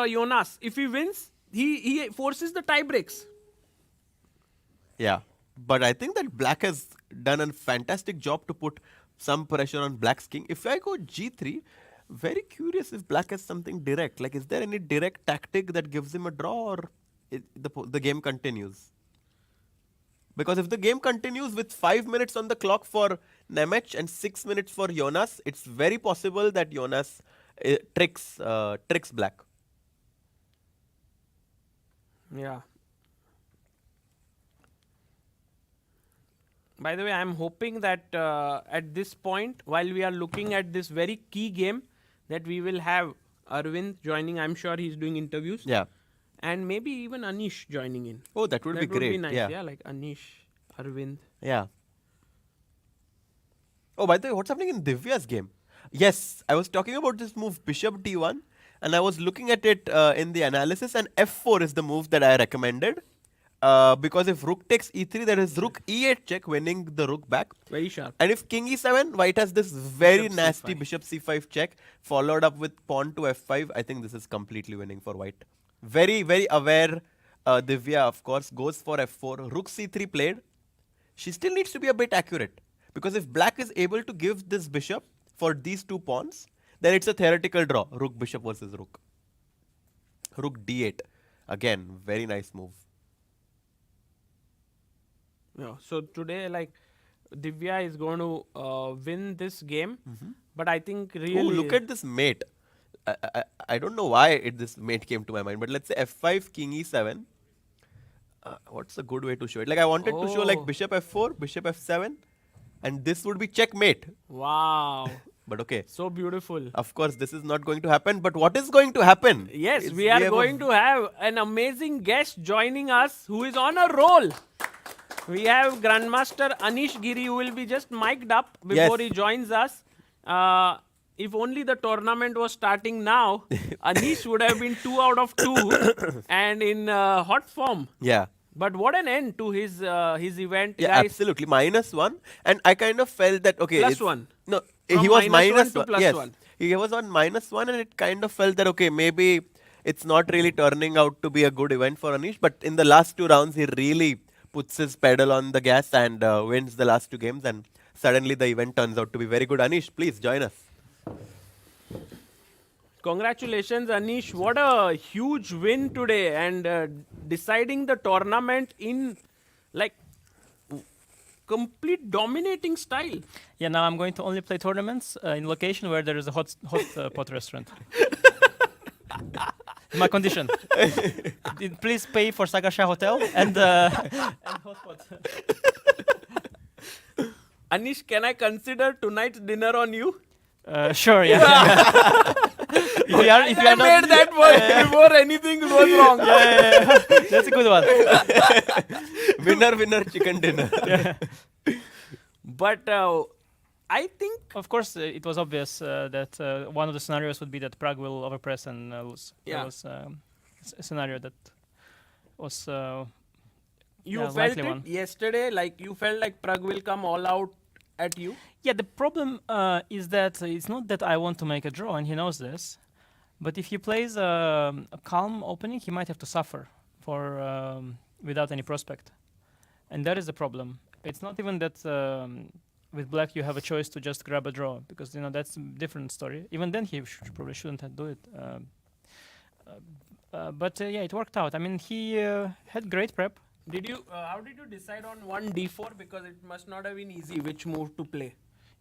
Jonas. If he wins, he forces the tie breaks. Yeah. But I think that Black has done a fantastic job to put some pressure on Black's king. If I go G3, very curious if Black has something direct. Like, is there any direct tactic that gives him a draw, or the game continues? Because if the game continues with 5 minutes on the clock for Nemec and 6 minutes for Jonas, it's very possible that Jonas tricks Black. Yeah. By the way, I'm hoping that at this point, while we are looking at this very key game, that we will have Aravindh joining. I'm sure he's doing interviews. Yeah. And maybe even Anish joining in. Oh, that would be great. Would be nice. Yeah. Yeah, like Anish, Aravindh. Yeah. Oh, by the way, what's happening in Divya's game? Yes, I was talking about this move Bishop D1, and I was looking at it in the analysis, and F4 is the move that I recommended. Because if Rook takes E3, there is Rook E8 check, winning the Rook back. Very sharp. And if King E7, White has this very Bishop nasty C5. Bishop C5 check, followed up with Pawn to F5. I think this is completely winning for White. Very, very aware. Divya, of course, goes for F4. Rook C3 played. She still needs to be a bit accurate. Because if Black is able to give this Bishop for these two pawns, then it's a theoretical draw. Rook Bishop versus Rook. Rook D8. Again, very nice move. Yeah. So today, like, Divya is going to win this game. But I think really... Oh, look at this mate. I don't know why this mate came to my mind, but let's say F5, King E7. What's a good way to show it? Like, I wanted to show like Oh. Bishop F4, Bishop F7, and this would be checkmate. Wow. But okay, So beautiful. of course, this is not going to happen. But what is going to happen? Yes, is we are have a- going to have an amazing guest joining us who is on a roll. We have Grandmaster Anish Giri, who will be just mic'd up before Yes. he joins us. If only the tournament was starting now, Anish would have been 2 out of 2 and in hot form. Yeah. But what an end to his event, Yeah, guys. absolutely. -1. And I kind of felt that, okay. Plus it's- 1. No, From he was -1 to -1. plus Yes. 1. He was on -1, and it kind of felt that, okay, maybe it's not really turning out to be a good event for Anish. But in the last 2 rounds, he really puts his pedal on the gas and wins the last 2 games. And suddenly the event turns out to be very good. Anish, please join us. Congratulations, Anish. What a huge win today, and deciding the tournament in like complete dominating style. Yeah, now I'm going to only play tournaments in location where there is a hot pot restaurant. My condition. Please pay for Sagasha Hotel and hot pot. Anish, can I consider tonight's dinner on you? Sure, yeah. if you are I not, made that work before anything goes wrong. yeah. That's a good one. Winner, winner, chicken dinner. But I think Of course, it was obvious that one of the scenarios would be that Prague will overpress and lose. Yeah. That was a scenario that was you yeah, felt likely it one. yesterday, like you felt like Prague will come all out at you. Yeah, the problem is that it's not that I want to make a draw, and he knows this. But if he plays a calm opening, he might have to suffer for without any prospect, and that is the problem. It's not even that with black you have a choice to just grab a draw, because that's a different story. Even then, he probably shouldn't have do it. But yeah, it worked out. I mean, he had great prep. Did you? How did you decide on 1d4? Because it must not have been easy which move to play.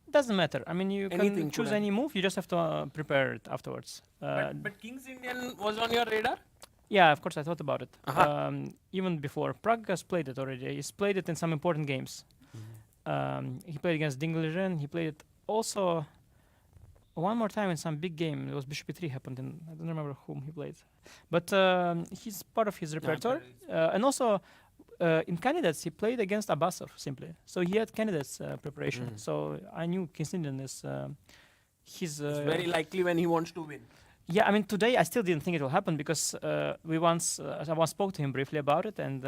Doesn't matter. I mean, you Anything can could choose have. any move. You just have to prepare it afterwards. But King's Indian was on your radar? Yeah, of course, I thought about it. Uh-huh. Even before. Prague has played it already. He's played it in some important games. He played against Dingleren. He played it also one more time in some big game. It was Bishop E3 happened in, I don't remember whom he played. But he's part of his repertoire. And also, in candidates, he played against Abbasov, simply. So he had candidates preparation. So I knew King's Indian is... It's very likely when he wants to win. Yeah, I mean, today I still didn't think it will happen because I once spoke to him briefly about it, and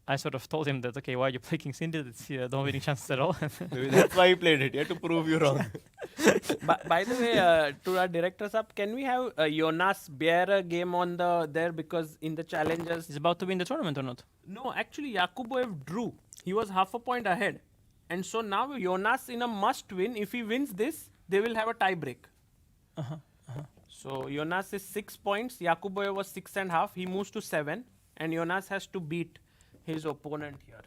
I sort of told him that, okay, why you play King's Indian? It's no winning chances at all. Maybe that's why he played it. He had to prove you wrong. By the way, to our directors up, can we have Jonas Bear game on there, because in the challengers? He's about to win the tournament or not? No, actually Yakuboev drew. He was half a point ahead, and so now Jonas in a must win. If he wins this, they will have a tie break. So Jonas is 6 points. Yakuboev was 6.5. He moves to 7, and Jonas has to beat his opponent here.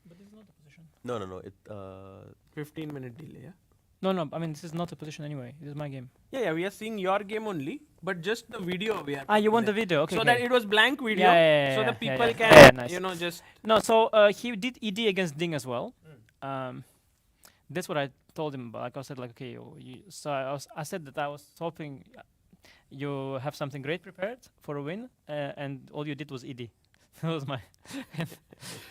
But this is not a position. No. It 15-minute delay. Yeah? No. I mean, this is not a position anyway. This is my game. Yeah. We are seeing your game only, but just the video we are. Ah, you putting want the there. video? Okay. So okay. that it was blank video, Yeah, so the yeah, people yeah. can, Yeah, nice. just. No, so he did ED against Ding as well. That's what I told him. Like I said, like, okay, so I said that I was hoping you have something great prepared for a win, and all you did was ED. That was my.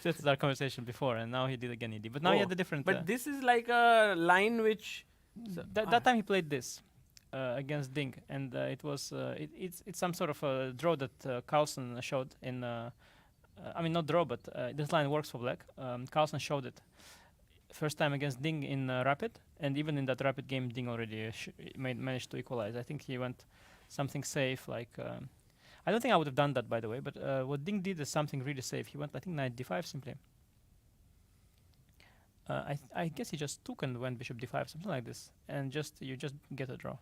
That's our conversation before, and now he did again ED. But now he had a different. But this is like a line which. That time he played this against Ding, and it was it's some sort of a draw that Carlsen showed in. I mean, not draw, but this line works for black. Carlsen showed it first time against Ding in Rapid, and even in that Rapid game, Ding already managed to equalize. I think he went something safe, like I don't think I would have done that, by the way. But what Ding did is something really safe. He went, I think, knight d5 simply. I guess he just took and went bishop d5, something like this, and you just get a draw.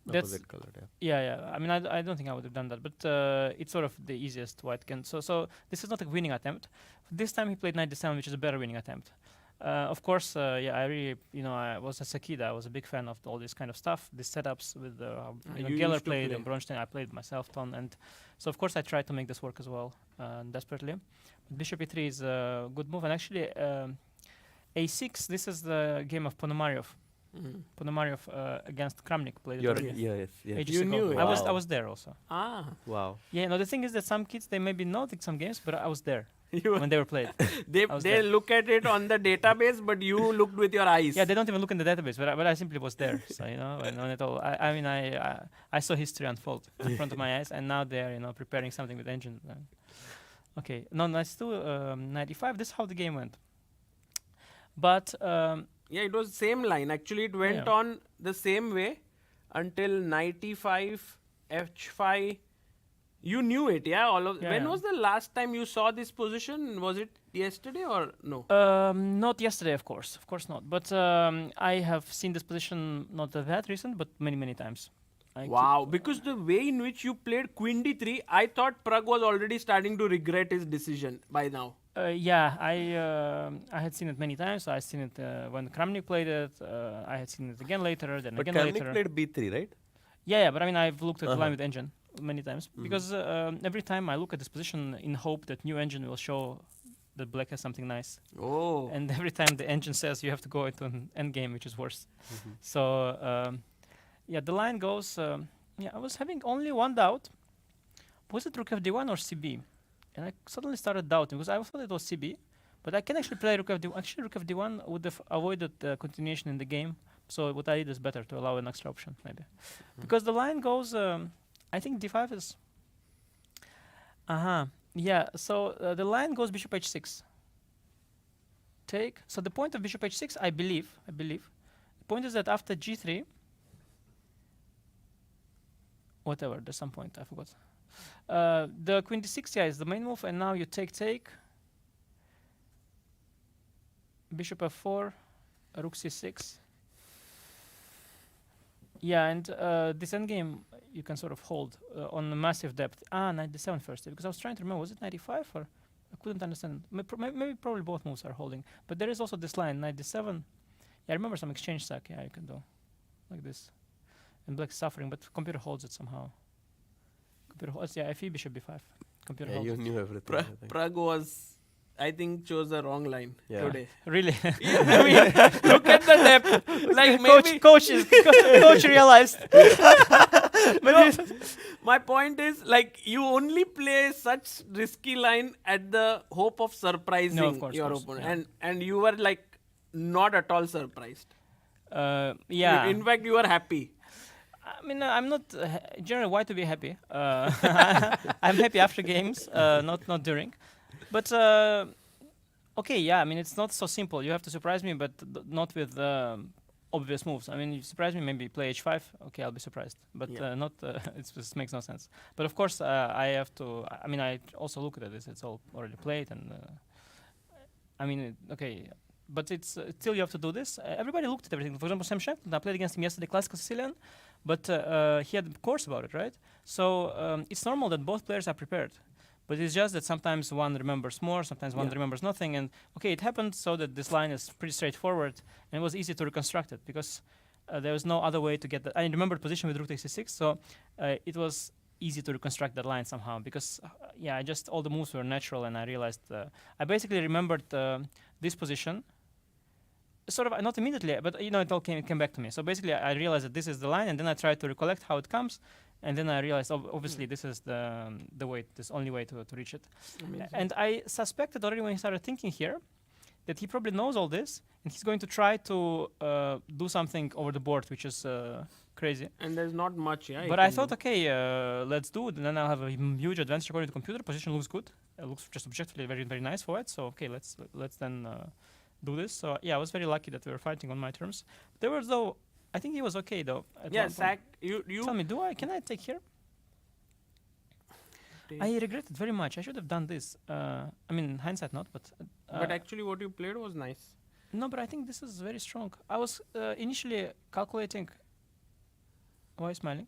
That's opposite color. yeah. I mean, I don't think I would have done that, but it's sort of the easiest white can. So this is not a winning attempt. This time he played knight d7, which is a better winning attempt. Of course, I really, I was as a kid, I was a big fan of all this kind of stuff, these setups with you Geller used to played play. and Bronstein. I played myself ton, and so of course I tried to make this work as well, desperately. Bishop e3 is a good move, and actually a6. This is the game of Ponomarev. Ponomarev against Kramnik played it already. Yes. ages You ago. knew it. I Wow. was there also. Wow. Yeah, no, the thing is that some kids, they maybe know some games, but I was there You when they were played. they I was they there. look at it on the database, but you looked with your eyes. Yeah, they don't even look in the database, but I simply was there. So when it all, I mean, I saw history unfold in front of my eyes, and now they're preparing something with engine. Okay, no, knight to 95. This is how the game went. But Yeah, it was same line. Actually, it went Yeah. on the same way until 95, h5. You knew it, yeah? Yeah, When yeah. was the last time you saw this position? Was it yesterday or no? not yesterday, of course not. But I have seen this position not that recent, but many times. Wow, because the way in which you played Queen d3, I thought Prague was already starting to regret his decision by now. Yeah, I had seen it many times. I seen it when Kramnik played it. I had seen it again later, then But again Kramnik later. played b3, right? Yeah, but I mean, I've looked at the line Uh-huh. with engine many times because every time I look at this position in hope that new engine will show that black has something nice, Oh. and every time the engine says you have to go into an endgame, which is worse. So yeah, the line goes. I was having only one doubt: was it rook f d1 or cb? And I suddenly started doubting because I thought it was cb, but I can actually play rook f d1. Actually, rook f d1 would have avoided continuation in the game. So what I did is better to allow an extra option, maybe, because the line goes. I think d5 is. Yeah. So the line goes bishop h6. Take. So the point of bishop h6, I believe. The point is that after g3. Whatever. There's some point I forgot. The queen d6, yeah, is the main move, and now you take. Bishop f4, rook c6. Yeah, and this endgame you can sort of hold on a massive depth. Knight d7 first, because I was trying to remember, was it 95 or I couldn't understand. Maybe probably both moves are holding, but there is also this line, knight d7. Yeah, I remember some exchange sack. Yeah, you can do like this, and black's suffering, but computer holds it somehow. Computer holds, yeah, fe bishop b5. Computer Yeah, holds you it. knew everything. I think. Prague was, I think, chose the wrong line Yeah. today. Really? I mean, look at the depth. Like maybe coach realized. my point is, like, you only play such risky line at the hope of surprising No, of course, your of course, opponent, and you were like not at all surprised. Yeah. In fact, you were happy. I mean, I'm not generally why to be happy. I'm happy after games, not during. But okay, yeah. I mean, it's not so simple. You have to surprise me, but not with obvious moves. I mean, you surprise me, maybe play h5. Okay, I'll be surprised, but not. It just makes no sense. But of course, I have to. I mean, I also look at this. It's all already played, and I mean, okay. But it's still you have to do this. Everybody looked at everything. For example, Sam Shankland, I played against him yesterday, classical Sicilian, but he had a course about it, right? So it's normal that both players are prepared. But it's just that sometimes one remembers more, sometimes one remembers nothing. And okay, it happened so that this line is pretty straightforward, and it was easy to reconstruct it because there was no other way to get that. I remembered position with rook takes c6, so it was easy to reconstruct that line somehow because I just all the moves were natural, and I realized I basically remembered this position. Sort of not immediately, but it all came back to me. So basically, I realized that this is the line, and then I tried to recollect how it comes, and then I realized, obviously, this is the way, this only way to reach it. Amazing. And I suspected already when he started thinking here that he probably knows all this, and he's going to try to do something over the board, which is crazy. And there's not much, yeah. But I thought, okay, let's do it, and then I'll have a huge advantage according to computer. Position looks good. It looks just objectively very, very nice for it. So okay, let's then. Do this. So I was very lucky that we were fighting on my terms. There was though, I think he was okay though. Zach, you Tell me, can I take here? I regret it very much. I should have done this. I mean, hindsight not, but. But actually, what you played was nice. No, but I think this is very strong. I was initially calculating. Why are you smiling?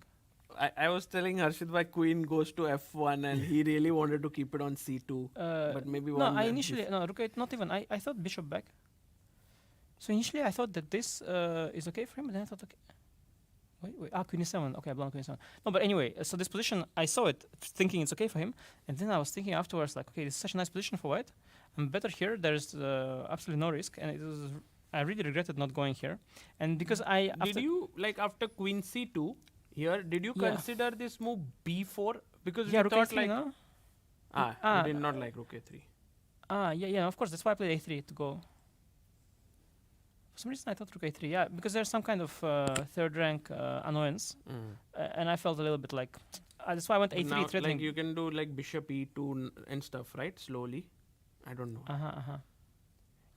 I was telling Harshit why queen goes to f1 and he really wanted to keep it on c2. But maybe no, I initially rook 8, not even. I thought bishop back. So initially I thought that this is okay for him, but then I thought, okay, wait, queen e7. Okay, I blown queen e7. No, but anyway, so this position I saw it thinking it's okay for him, and then I was thinking afterwards like, okay, this is such a nice position for white. I'm better here. There's absolutely no risk, and I really regretted not going here, and because did you after queen c2? Here, did you consider this move b4? Because you thought A3, no? You did not like rook a3. Yeah, of course. That's why I played a3 to go. For some reason, I thought rook a3. Yeah, because there's some kind of third rank annoyance, and I felt a little bit like that's why I went a3 now, threatening. You can do bishop e2 and stuff, right? Slowly. I don't know.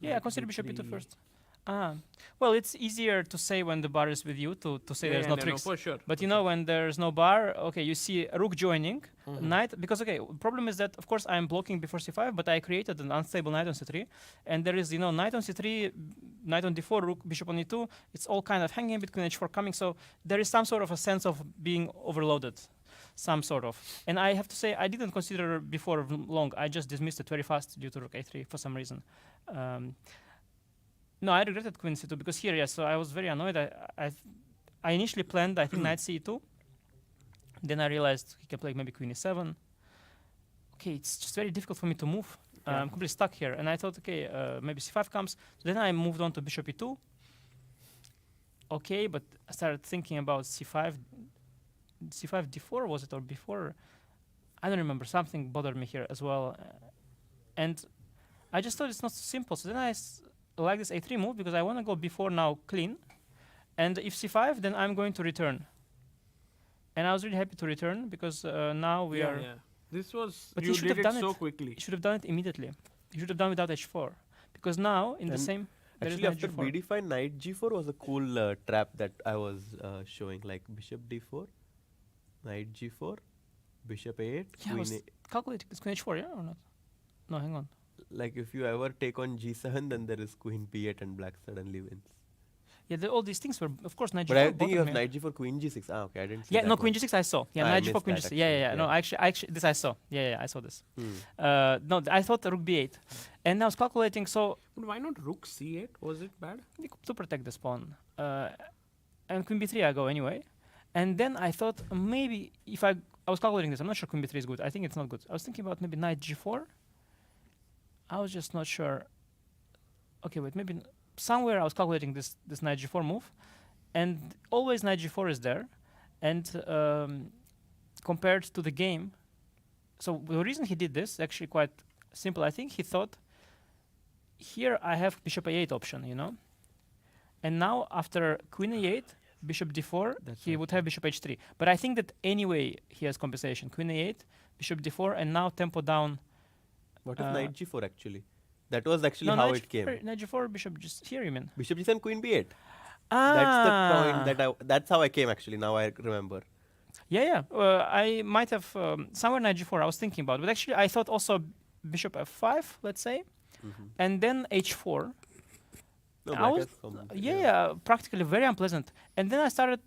Yeah, I consider bishop e2 first. Well, it's easier to say when the bar is with you to say there's no tricks. For sure. But when there's no bar, okay, you see a rook joining, knight, because problem is that of course I'm blocking before c5, but I created an unstable knight on c3, and there is knight on c3, knight on d4, rook, bishop on e2. It's all kind of hanging between h4 coming, so there is some sort of a sense of being overloaded. Some sort of. And I have to say, I didn't consider before long. I just dismissed it very fast due to rook a3 for some reason. No, I regretted queen c2 because here, so I was very annoyed. I initially planned, I think, knight c2. Then I realized he can play maybe queen e7. Okay, it's just very difficult for me to move. I'm completely stuck here. And I thought, okay, maybe c5 comes. So then I moved on to bishop e2. Okay, but I started thinking about c5. C5 d4 was it, or before? I don't remember. Something bothered me here as well. And I just thought it's not so simple. So then I like this a3 move because I want to go before now clean, and if c5 then I'm going to return, and I was really happy to return because now we are. This was. But you should did have done it so quickly. You should have done it immediately. You should have done without h4 because now in the same. Actually, after b5, knight g4 was a cool trap that I was showing, like bishop d4, knight g4, bishop a8, yeah, queen calculating this queen h4, yeah or not? No, hang on. Like if you ever take on g7, then there is queen b8 and black suddenly wins. Yeah, all these things were, of course, knight g4. But I think you have knight g4, queen g6. Okay, I didn't see that. Yeah, no, queen g6 I saw. Yeah, knight g4, queen g6. Yeah. No, actually, this I saw. Yeah, I saw this. No, I thought rook b8. And I was calculating, so... But why not rook c8? Was it bad? To protect the pawn. And queen b3 I go anyway. And then I thought maybe if I was calculating this, I'm not sure queen b3 is good. I think it's not good. I was thinking about maybe knight g4. I was just not sure. Okay, wait, maybe somewhere I was calculating this knight g4 move, and always knight g4 is there, and compared to the game, so the reason he did this is actually quite simple. I think he thought, here I have bishop a8 option, and now after queen a8, bishop d4, That's he right, would yeah. have bishop h3. But I think that anyway he has compensation. Queen a8, bishop d4, and now tempo down. What if Uh, knight g4 actually? That was actually No, how knight it came. g4, knight g4, bishop just here, you mean? Bishop g7, queen b8. Ah. That's the point that's how I came actually. Now I remember. Yeah. I might have somewhere knight g4 I was thinking about, but actually I thought also bishop f5, let's say, and then h4. No, I black was has come. yeah, practically very unpleasant. And then I started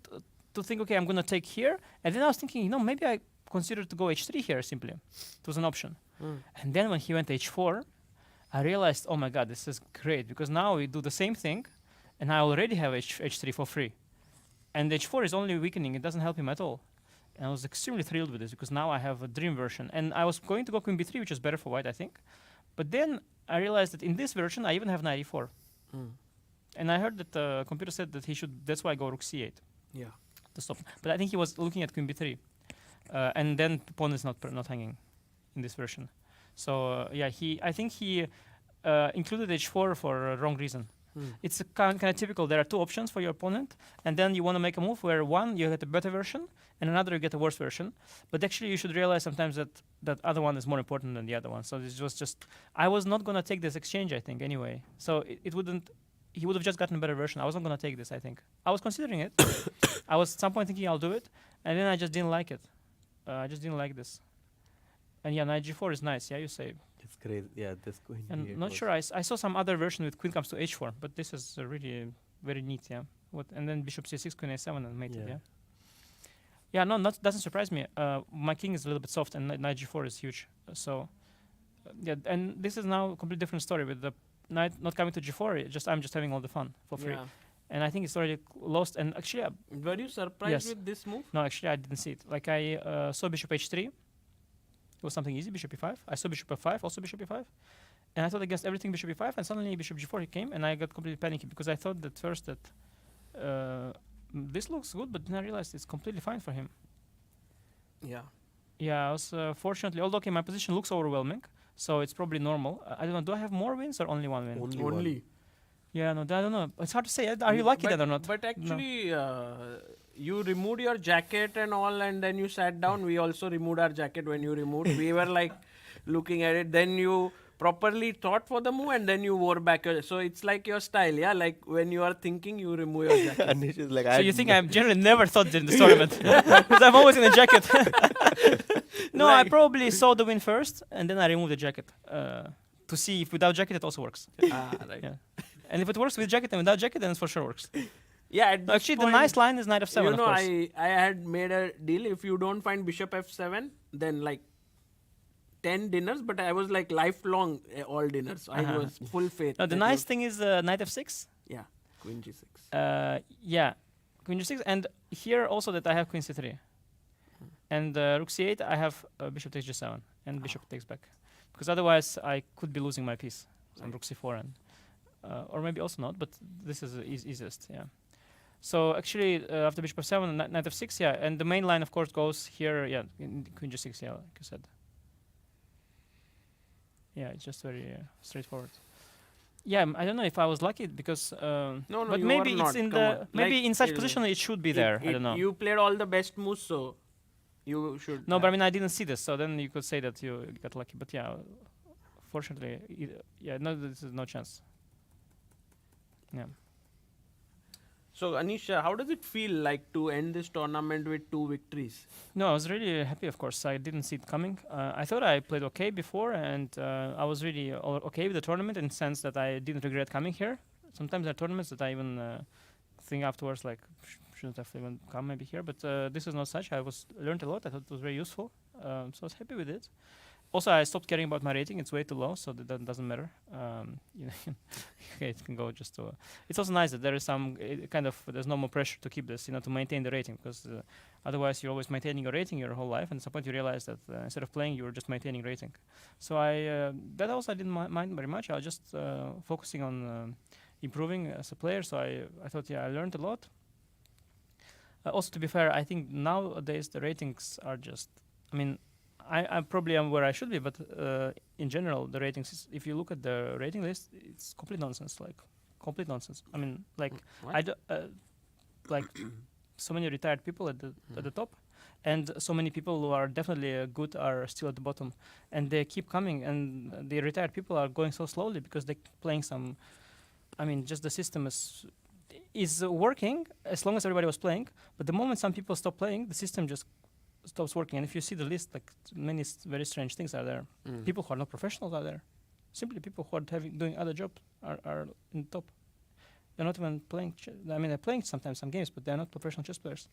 to think, okay, I'm gonna take here, and then I was thinking, maybe I consider to go h3 here simply. It was an option. And then when he went h4, I realized, oh my god, this is great because now we do the same thing, and I already have h3 for free, and h4 is only weakening; it doesn't help him at all. And I was extremely thrilled with this because now I have a dream version. And I was going to go queen b3, which is better for white, I think. But then I realized that in this version, I even have knight e4. And I heard that the computer said that he should, that's why I go rook c8 Yeah. to stop. But I think he was looking at queen b3. And then pawn is not hanging in this version. So yeah, I think he included h4 for a wrong reason. It's kind of typical. There are two options for your opponent, and then you want to make a move where one you get a better version, and another you get a worse version. But actually, you should realize sometimes that that other one is more important than the other one. So this was just I was not gonna take this exchange, I think, anyway. So it wouldn't. He would have just gotten a better version. I was not gonna take this. I think I was considering it. I was at some point thinking I'll do it, and then I just didn't like it. I just didn't like this. And yeah, knight g4 is nice. Yeah, you say. It's crazy. Yeah, this queen. And b8 not was- sure. I saw some other version with queen comes to h4, but this is really very neat. Yeah. And then bishop c6, queen a7, and mated. Yeah. Yeah. Yeah. No, doesn't surprise me. My king is a little bit soft, and knight g4 is huge. So yeah, and this is now a completely different story with the knight not coming to g4. I'm just having all the fun for free. Yeah. And I think it's already lost. And actually, Were you surprised Yes. with this move? no, actually, I didn't see it. Like I saw bishop h3. It was something easy, bishop e5. I saw bishop f5, also bishop e5. And I thought against everything bishop e5, and suddenly bishop g4 he came, and I got completely panicky because I thought that first that this looks good, but then I realized it's completely fine for him. Yeah. Yeah, I was fortunately, although okay, my position looks overwhelming, so it's probably normal. I don't know, do I have more wins or only one win? Only. Only. Yeah, no, I don't know. It's hard to say. Are you lucky but, then or not? But actually, you removed your jacket and all, and then you sat down. We also removed our jacket when you removed. We were like looking at it. Then you properly thought for the move, and then you wore back. So it's like your style, yeah. Like when you are thinking, you remove your jacket. Anish is like, So you think I've generally never thought in this tournament? Because I'm always in a jacket. No, I Like- probably saw the win first, and then I removed the jacket to see if without jacket it also works. Right. Yeah. And if it works with jacket and without jacket, then it for sure works. Yeah. At No, this actually, the point, nice line is knight f7, you of know, course. I had made a deal. If you don't find bishop f7, then like 10 dinners. But I was like lifelong all dinners. I was full faith. No, the that nice you- thing is knight f6. Yeah. Queen g6. Yeah, queen g6, and here also that I have queen c3. And rook c8, I have bishop takes g7, and bishop takes back. Because otherwise, I could be losing my piece on rook c4, and or maybe also not, but this is the easiest, yeah. So actually, after bishop f7, knight f6, yeah, and the main line, of course, goes here, yeah, in queen g6, yeah, like you said. Yeah, it's just very straightforward. Yeah, I don't know if I was lucky because, No, but you maybe were it's not, in come the on. maybe Like, in such position it should be there. I don't know. You played all the best moves, so you should. No, but I mean I didn't see this, so then you could say that you got lucky. But yeah, fortunately, yeah, no, this is no chance. Yeah. So Anish, how does it feel like to end this tournament with 2 victories? No, I was really happy. Of course, I didn't see it coming. I thought I played okay before, and I was really okay with the tournament in the sense that I didn't regret coming here. Sometimes there are tournaments that I even think afterwards like shouldn't have even come maybe here, but this is not such. I learned a lot. I thought it was very useful, so I was happy with it. Also, I stopped caring about my rating. It's way too low, so that doesn't matter. You know, okay, it can go just to. It's also nice that there is some kind of there's no more pressure to keep this, to maintain the rating, because otherwise you're always maintaining your rating your whole life, and at some point you realize that instead of playing, you're just maintaining rating. So that also I didn't mind very much. I was just focusing on improving as a player. So I thought, yeah, I learned a lot. Also, to be fair, I think nowadays the ratings are just. I mean. I probably am where I should be, but in general, the ratings, if you look at the rating list, it's complete nonsense, like complete nonsense. I mean, like, What? like so many retired people at the top, and so many people who are definitely good are still at the bottom, and they keep coming, and the retired people are going so slowly because they're playing some. I mean, just the system is working as long as everybody was playing, but the moment some people stop playing, the system just stops working. And if you see the list, like many very strange things are there. People who are not professionals are there. Simply people who are doing other jobs are in the top. They're not even playing. I mean, they're playing sometimes some games, but they're not professional chess players.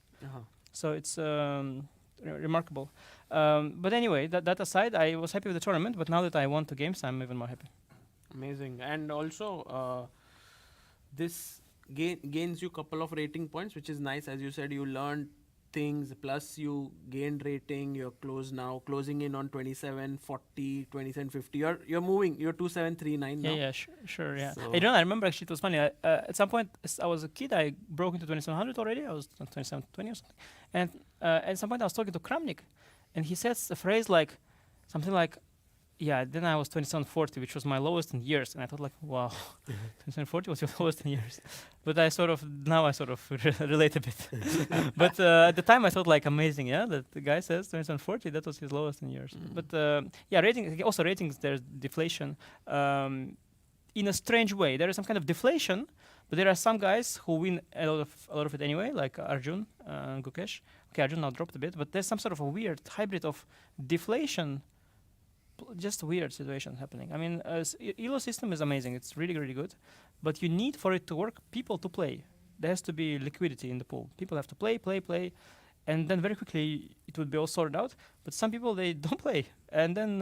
So it's remarkable. But anyway, that aside, I was happy with the tournament. But now that I won 2 games, I'm even more happy. Amazing. And also, this gains you couple of rating points, which is nice. As you said, you learned things, plus you gained rating. You're closing in on 27, 40, 27, 50. You're moving. You're 2739 now. Yeah, sure, yeah. So I remember actually it was funny. At some point, I was a kid. I broke into 2700 already. I was 2720 or something. And at some point, I was talking to Kramnik, and he says a phrase like something like, "Yeah." Then I was 2740, which was my lowest in years, and I thought like, "Wow, 2740 was your lowest in years." But I sort of relate a bit. But at the time, I thought like amazing, yeah, that the guy says 2740, that was his lowest in years. But yeah, ratings. There's deflation in a strange way. There is some kind of deflation, but there are some guys who win a lot of it anyway, like Arjun and Gukesh. Okay, Arjun now dropped a bit, but there's some sort of a weird hybrid of deflation. Just weird situation happening. I mean, ELO system is amazing. It's really, really good. But you need for it to work people to play. There has to be liquidity in the pool. People have to play. And then very quickly it would be all sorted out. But some people, they don't play. And then,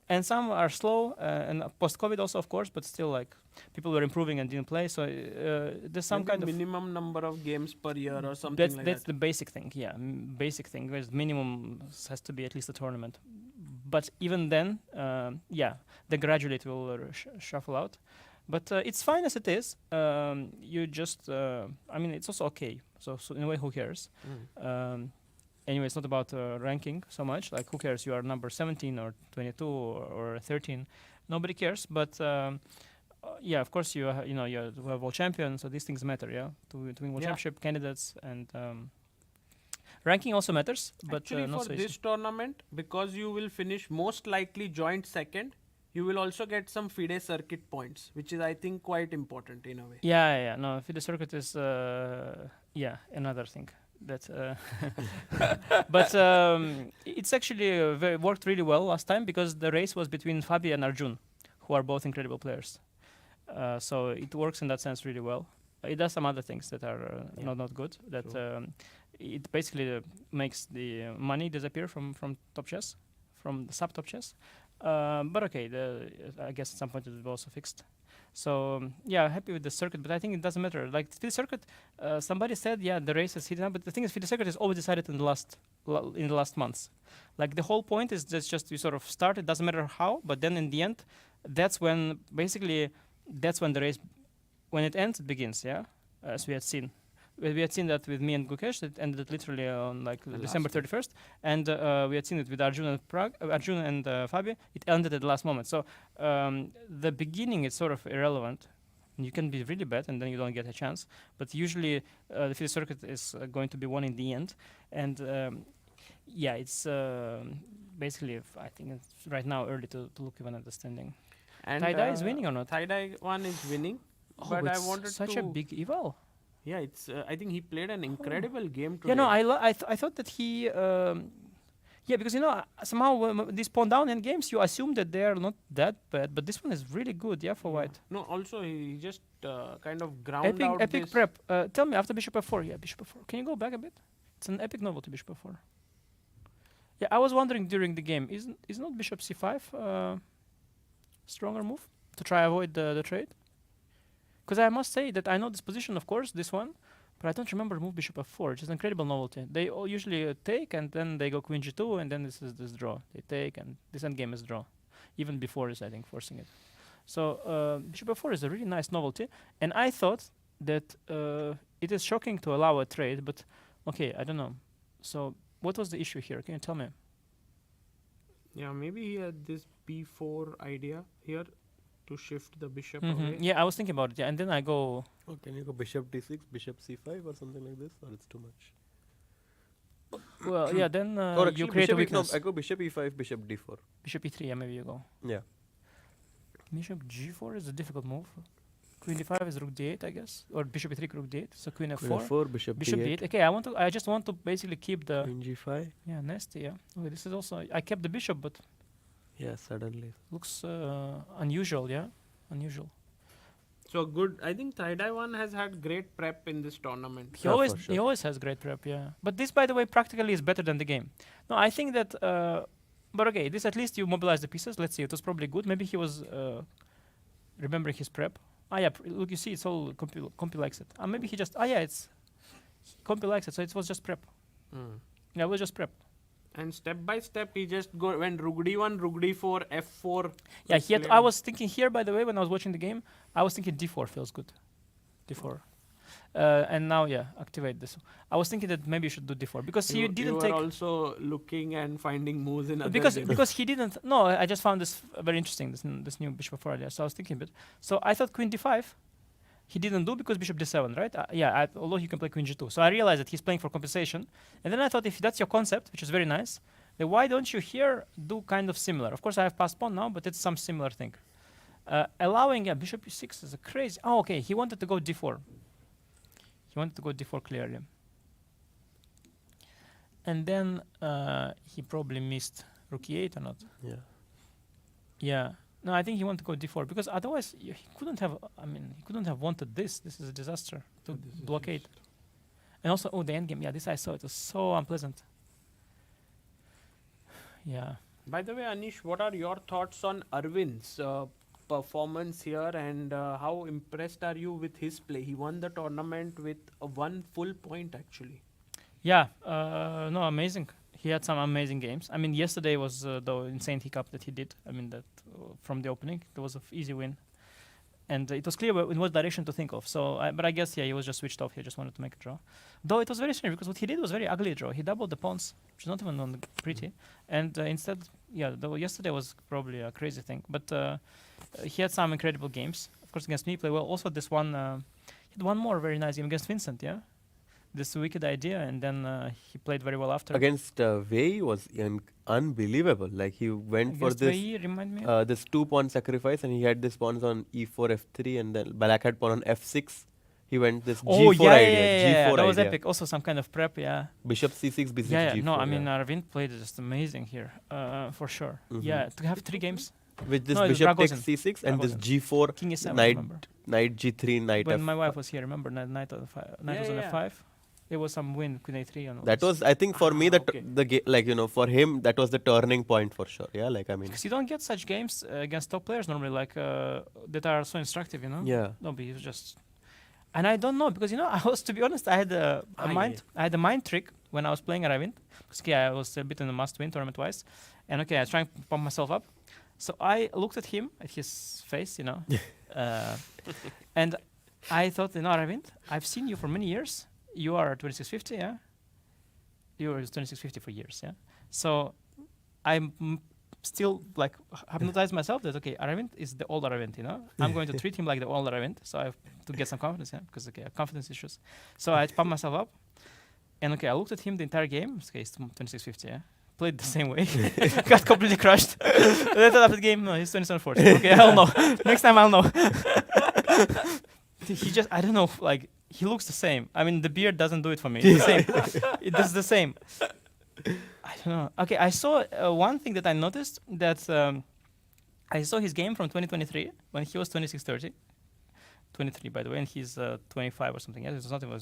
and some are slow. And post-COVID also, of course, but still like people were improving and didn't play. So there's some kind of minimum number of games per year or something like that. That's the basic thing. Yeah, basic thing. Whereas minimum has to be at least a tournament. But even then, then gradually it will shuffle out. But it's fine as it is. You just, I mean, it's also okay. So in a way, who cares? Anyway, it's not about ranking so much. Like, who cares? You are number 17 or 22 or 13. Nobody cares. But yeah, of course, you have world champions. So these things matter. Yeah, to win world championship candidates and. Ranking also matters, but actually not for so easy. this tournament, because you will finish most likely joint second, you will also get some FIDE circuit points, which is I think quite important in a way. Yeah. No, FIDE circuit is another thing. That, but it's actually worked really well last time because the race was between Fabi and Arjun, who are both incredible players. So it works in that sense really well. It does some other things that are not good. That. Sure. It basically makes the money disappear from Top Chess, from the sub Top Chess. But okay, I guess at some point it will be also fixed. So happy with the circuit, but I think it doesn't matter. Like FIDE circuit, somebody said the race is heated up, but the thing is FIDE circuit is always decided in the last months. Like the whole point is just you sort of start. It doesn't matter how, but then in the end, that's when the race, when it ends, it begins. Yeah, as we had seen. We had seen that with me and Gukesh. It ended literally on like December 31st, and we had seen it with Arjun and Fabi. It ended at the last moment. So the beginning is sort of irrelevant. You can be really bad, and then you don't get a chance. But usually, the FIDE circuit is going to be won in the end, and it's basically. I think it's right now early to look even at the standing. And Thai Dai is winning or not? Thai Dai one is winning, but I wanted such a big eval. Yeah, it's. I think he played an incredible game today. Yeah, no, I thought that he. Because somehow these pawn down end games, you assume that they are not that bad, but this one is really good, for white. No, also he just kind of ground out epic this prep. Tell me after bishop f4. Yeah, bishop f4. Can you go back a bit? It's an epic novelty bishop f4. Yeah, I was wondering during the game, is not bishop c5 stronger move to try avoid the trade? Because I must say that I know this position, of course, this one, but I don't remember move bishop f4. It's an incredible novelty. They all usually take, and then they go queen g2, and then this is this draw. They take, and this endgame is draw. Even before is, I think, forcing it. So bishop f4 is a really nice novelty, and I thought that it is shocking to allow a trade, but okay, I don't know. So what was the issue here? Can you tell me? Yeah, maybe he had this b4 idea here. to shift the bishop away. Yeah, I was thinking about it. Yeah, and then I go. Oh, can you go bishop d6, bishop c5 or something like this, or it's too much? Well, yeah. Then Or you actually create a bishop weakness. I go bishop e5, bishop d4. Bishop e3. Yeah, maybe you go. Yeah. Bishop g4 is a difficult move. Queen d5 is rook d8, I guess, or bishop e3, rook d8. So queen f4. Queen f4, bishop Bishop d8, d8. Okay, I just want to basically keep the. queen g5. Yeah, nasty. Yeah. Okay, this is also. I kept the bishop, but Yeah, suddenly. looks unusual. Yeah, unusual. So good. I think Taiwan has had great prep in this tournament. He Yeah, always for he sure. always has great prep, yeah. But this, by the way, practically is better than the game. No, I think that. But okay, this at least you mobilize the pieces. Let's see, it was probably good. Maybe he was remembering his prep. Ah, yeah. Look, you see, it's all Compi likes it. Maybe he just. Ah, yeah, it's Compi likes it, so it was just prep. Yeah, it was just prep. And step by step, he just went rook d1, rook d4, f4. Yeah, Just he had, played I on- was thinking here, by the way, when I was watching the game, I was thinking d4 feels good. D4. And now, yeah, activate this. I was thinking that maybe you should do d4 because he you didn't were take. also looking and finding moves in other because games. because he didn't. No, I just found this very interesting. This new bishop f4 idea. So I was thinking a bit. So I thought queen d5. He didn't do because bishop d7, right? Yeah. Although he can play queen g2. So I realized that he's playing for compensation. And then I thought, if that's your concept, which is very nice, then why don't you here do kind of similar? Of course, I have passed pawn now, but it's some similar thing. Allowing bishop e6 is a crazy. Oh, okay. He wanted to go d4. He wanted to go d4 clearly. And then he probably missed rook e8 or not. Yeah. Yeah. No, I think he wanted to go d4 because otherwise he couldn't have. I mean, he couldn't have wanted this. This is a disaster to blockade. And also, the endgame. Yeah, this I saw. It was so unpleasant. Yeah. By the way, Anish, what are your thoughts on Arvind's performance here, and how impressed are you with his play? He won the tournament with 1 full point, actually. Yeah. No, amazing. He had some amazing games. I mean, yesterday was the insane hiccup that he did. I mean, that from the opening, there was an easy win. And it was clear in what direction to think of. So, but I guess, yeah, he was just switched off. He just wanted to make a draw. Though it was very strange because what he did was very ugly draw. He doubled the pawns, which is not even on the pretty. And instead, yeah, though yesterday was probably a crazy thing. But he had some incredible games. Of course, against me, he played well. Also, this one, he had one more very nice game against Vincent, yeah? This wicked idea. And then he played very well after. Against Wei Yi was unbelievable. Like he went for Against this Wei Yi, remind me? this 2-pawn sacrifice, and he had this pawns on e4, f3, and then Black had pawn on f6. He went this Oh, g4 yeah, idea. yeah. G4 That was idea. epic. Also, some kind of prep, yeah. Bishop c6, bishop Yeah, g4. no, I mean, Aravindh played just amazing here, for sure. Yeah, to have 3 games. with this no, it was bishop takes Praggnanandhaa c6 and this Praggnanandhaa. g4, King e7, knight, remember? knight g3, knight When f. my wife was here, remember, knight on knight Yeah, was on yeah. f5. There was some win, queen a3 and all That this. was, I think, for me, okay. for him, that was the turning point for sure. Yeah, like I mean, Because you don't get such games against top players normally, like that are so instructive, you know? yeah. No, but it's just. And I don't know because I was, to be honest, I had a mind. I had a mind trick when I was playing Aravindh. Because I was a bit in a must-win tournament twice, and I was trying to pump myself up. So I looked at him, at his face, and I thought, Aravindh, I've seen you for many years. You are 2650, yeah. You were 2650 for years, yeah. So I'm still like hypnotized myself that Aravindh is the old Aravindh, I'm going to treat him like the old Aravindh, so I have to get some confidence, because I have confidence issues. So I pumped myself up, and I looked at him the entire game. He's 2650, yeah. Played the same way, got completely crushed. Then after the game, no, he's 2740. Okay, I'll know. Next time I'll know. He just, I don't know, like he looks the same. I mean, the beard doesn't do it for me. It's the same. It does the same. I don't know. Okay, I saw one thing that I noticed that I saw his game from 2023 when he was 2630. 23, by the way, and he's 25 or something. It's not even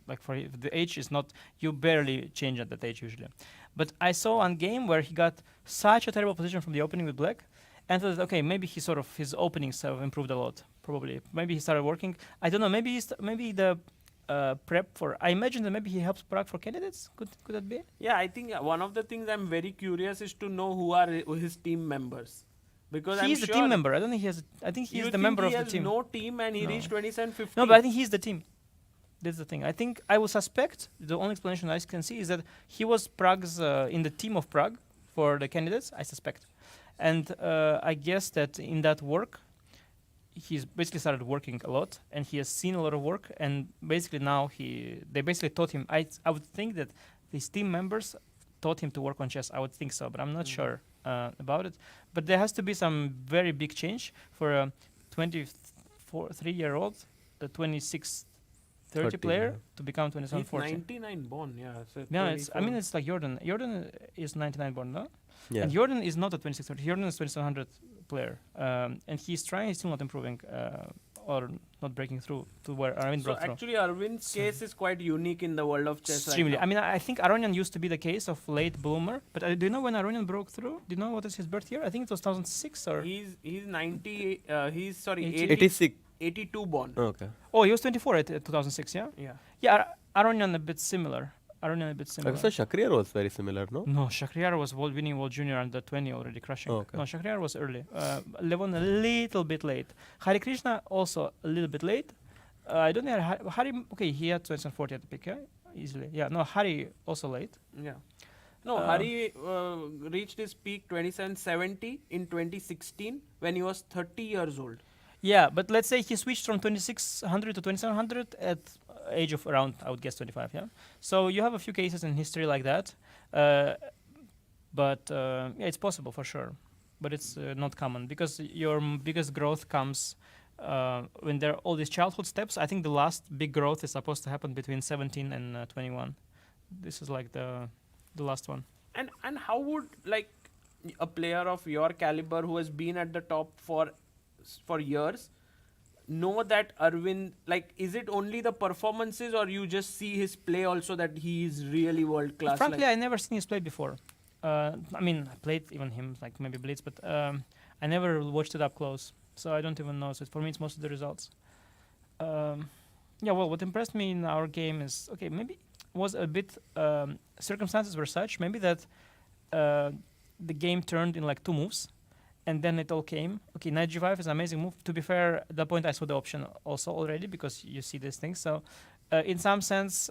like the age is not. You barely change at that age usually. But I saw one game where he got such a terrible position from the opening with black, and thought, maybe his openings have improved a lot. Probably, maybe he started working. I don't know. Maybe the prep for. I imagine that maybe he helps Prague for candidates. Could that be? Yeah, I think one of the things I'm very curious is to know who are his team members. Because He's I'm the sure team member. I don't think he has. I think he's the member of the team. No team, and he No. reached 2750. No, but I think he's the team. That's the thing. I think I would suspect the only explanation I can see is that he was Prague's in the team of Prague for the candidates. I suspect, and I guess that in that work, he's basically started working a lot, and he has seen a lot of work, and basically now they basically taught him. I would think that his team members taught him to work on chess. I would think so, but I'm not sure about it. But there has to be some very big change for a 23-year-old, the 26 30 30, player yeah. to become 27 He's 40. 99 born, yeah. So Yeah, it's 24. it's like Jordan. Jordan is 99 born, no? Yeah. And Jordan is not a 2630. Jordan is 2700 player, and he's trying. He's still not improving or not breaking through to where Aravind So broke through. actually, Arvind's case is quite unique in the world of chess. Extremely. Right now. I mean, I think Aronian used to be the case of late bloomer. But do you know when Aronian broke through? Do you know what is his birth year? I think it was 2006 or. He's 90. He's sorry, 80. 86. 82 born. Okay. Oh, he was 24 at 2006. Yeah. Yeah. Yeah. Aronian a bit similar. Aronian a bit I similar. guess Shakhriyar was very similar, no? No, Shakhriyar was winning World Junior under 20 already, crushing. Oh, okay. No, Shakhriyar was early. Levon a little bit late. Hari Krishna also a little bit late. I don't think Hari. Okay, he had 2040 at the peak, yeah, easily. Yeah, no, Hari also late. Yeah. No, Hari reached his peak 2770 in 2016 when he was 30 years old. Yeah, but let's say he switched from 2600 to 2700 at age of around, I would guess, 25. Yeah. So you have a few cases in history like that, but yeah, it's possible for sure. But it's not common because your biggest growth comes when there are all these childhood steps. I think the last big growth is supposed to happen between 17 and 21. This is like the last one. And how would like a player of your caliber who has been at the top for years know that Arvind, like, is it only the performances or you just see his play also that he is really world class? Frankly, I never seen his play before. I mean, I played even him, like maybe Blitz, but I never watched it up close, so I don't even know. So for me, it's most of the results. Yeah, well, what impressed me in our game is, okay, maybe was a bit, circumstances were such, maybe that the game turned in like 2 moves, and then it all came. Okay, knight g5 is an amazing move. To be fair, at that point I saw the option also already because you see these things. So in some sense,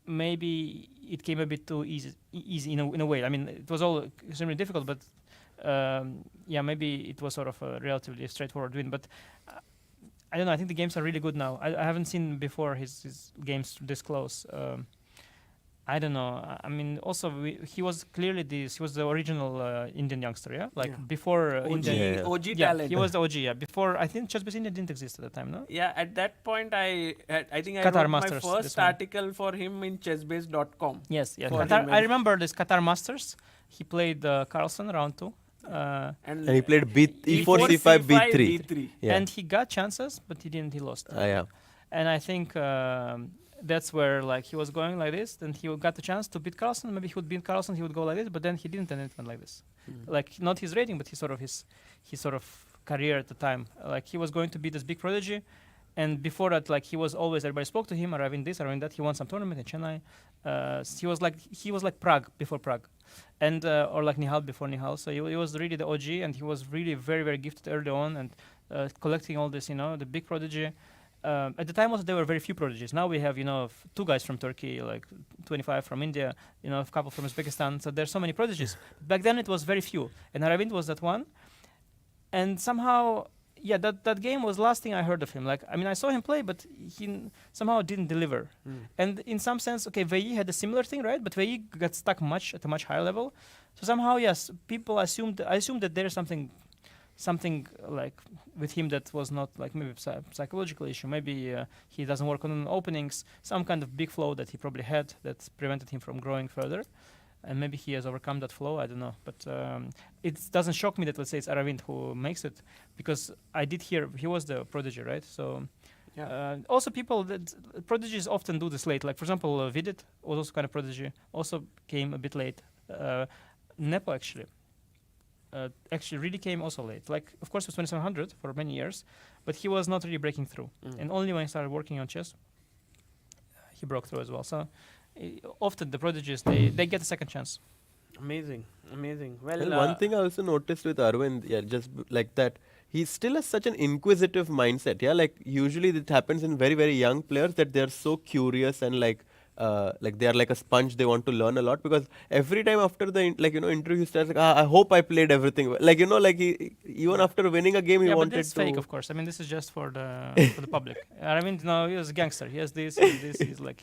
maybe it came a bit too easy in a way. I mean, it was all extremely difficult, but yeah, maybe it was sort of a relatively straightforward win. But I don't know. I think the games are really good now. I haven't seen before his games this close. I don't know. I mean, also he was clearly he was the original Indian youngster, yeah. Like before OG, Indian. Yeah. OG Yeah, talent. he was the OG. Yeah, before I think Chess India didn't exist at the time, no. Yeah, at that point I think I Qatar wrote Masters, my this first one. article for him in chessbase.com. Yes, yeah. For Qatar, him I and- remember this Qatar Masters. He played Carlsen round 2. And he played E4, C5, B3. Yeah. And he got chances, but he didn't. He lost. Yeah. And I think that's where like he was going like this. Then he got the chance to beat Carlsen. Maybe he would beat Carlsen. He would go like this, but then he didn't, and it went like this. Like not his rating, but his sort of career at the time. Like he was going to be this big prodigy, and before that, like he was always everybody spoke to him, Aravindh this, Aravindh that. He won some tournament in Chennai. He was like Prague before Prague, and or like Nihal before Nihal. So he was really the OG, and he was really very very gifted early on, and collecting all this, the big prodigy. At the time also there were very few prodigies. Now we have 2 guys from Turkey, like 25 from India, a couple from Uzbekistan. So there's so many prodigies. Back then it was very few, and Aravindh was that one. And somehow, yeah, that game was last thing I heard of him. Like, I mean, I saw him play, but he somehow didn't deliver. And in some sense, okay, Wei Yi had a similar thing, right? But Wei Yi got stuck at a much higher level. So somehow, yes, people assumed that there's something like with him that was not like maybe psychological issue. Maybe he doesn't work on openings. Some kind of big flow that he probably had that prevented him from growing further. And maybe he has overcome that flow. I don't know, but it doesn't shock me that, let's say, it's Aravindh who makes it, because I did hear he was the prodigy, right? So also people that prodigies often do this late. Like for example, Vidit was also kind of prodigy, also came a bit late. Nepo actually really came also late. Like of course it was 2700 for many years, but he was not really breaking through. And only when he started working on chess, he broke through as well. So. Often the prodigies they get a second chance. Amazing. Well, one thing I also noticed with Arvind, like that, he still has such an inquisitive mindset. Yeah, like usually it happens in very very young players that they're so curious and like like they are like a sponge. They want to learn a lot because every time after the interview, he starts like, I hope I played everything well. Like even after winning a game, he Yeah, but wanted that's to. fake, of course. I mean, this is just for the public. I mean, no, he was a gangster. He has this, he has this. He's like,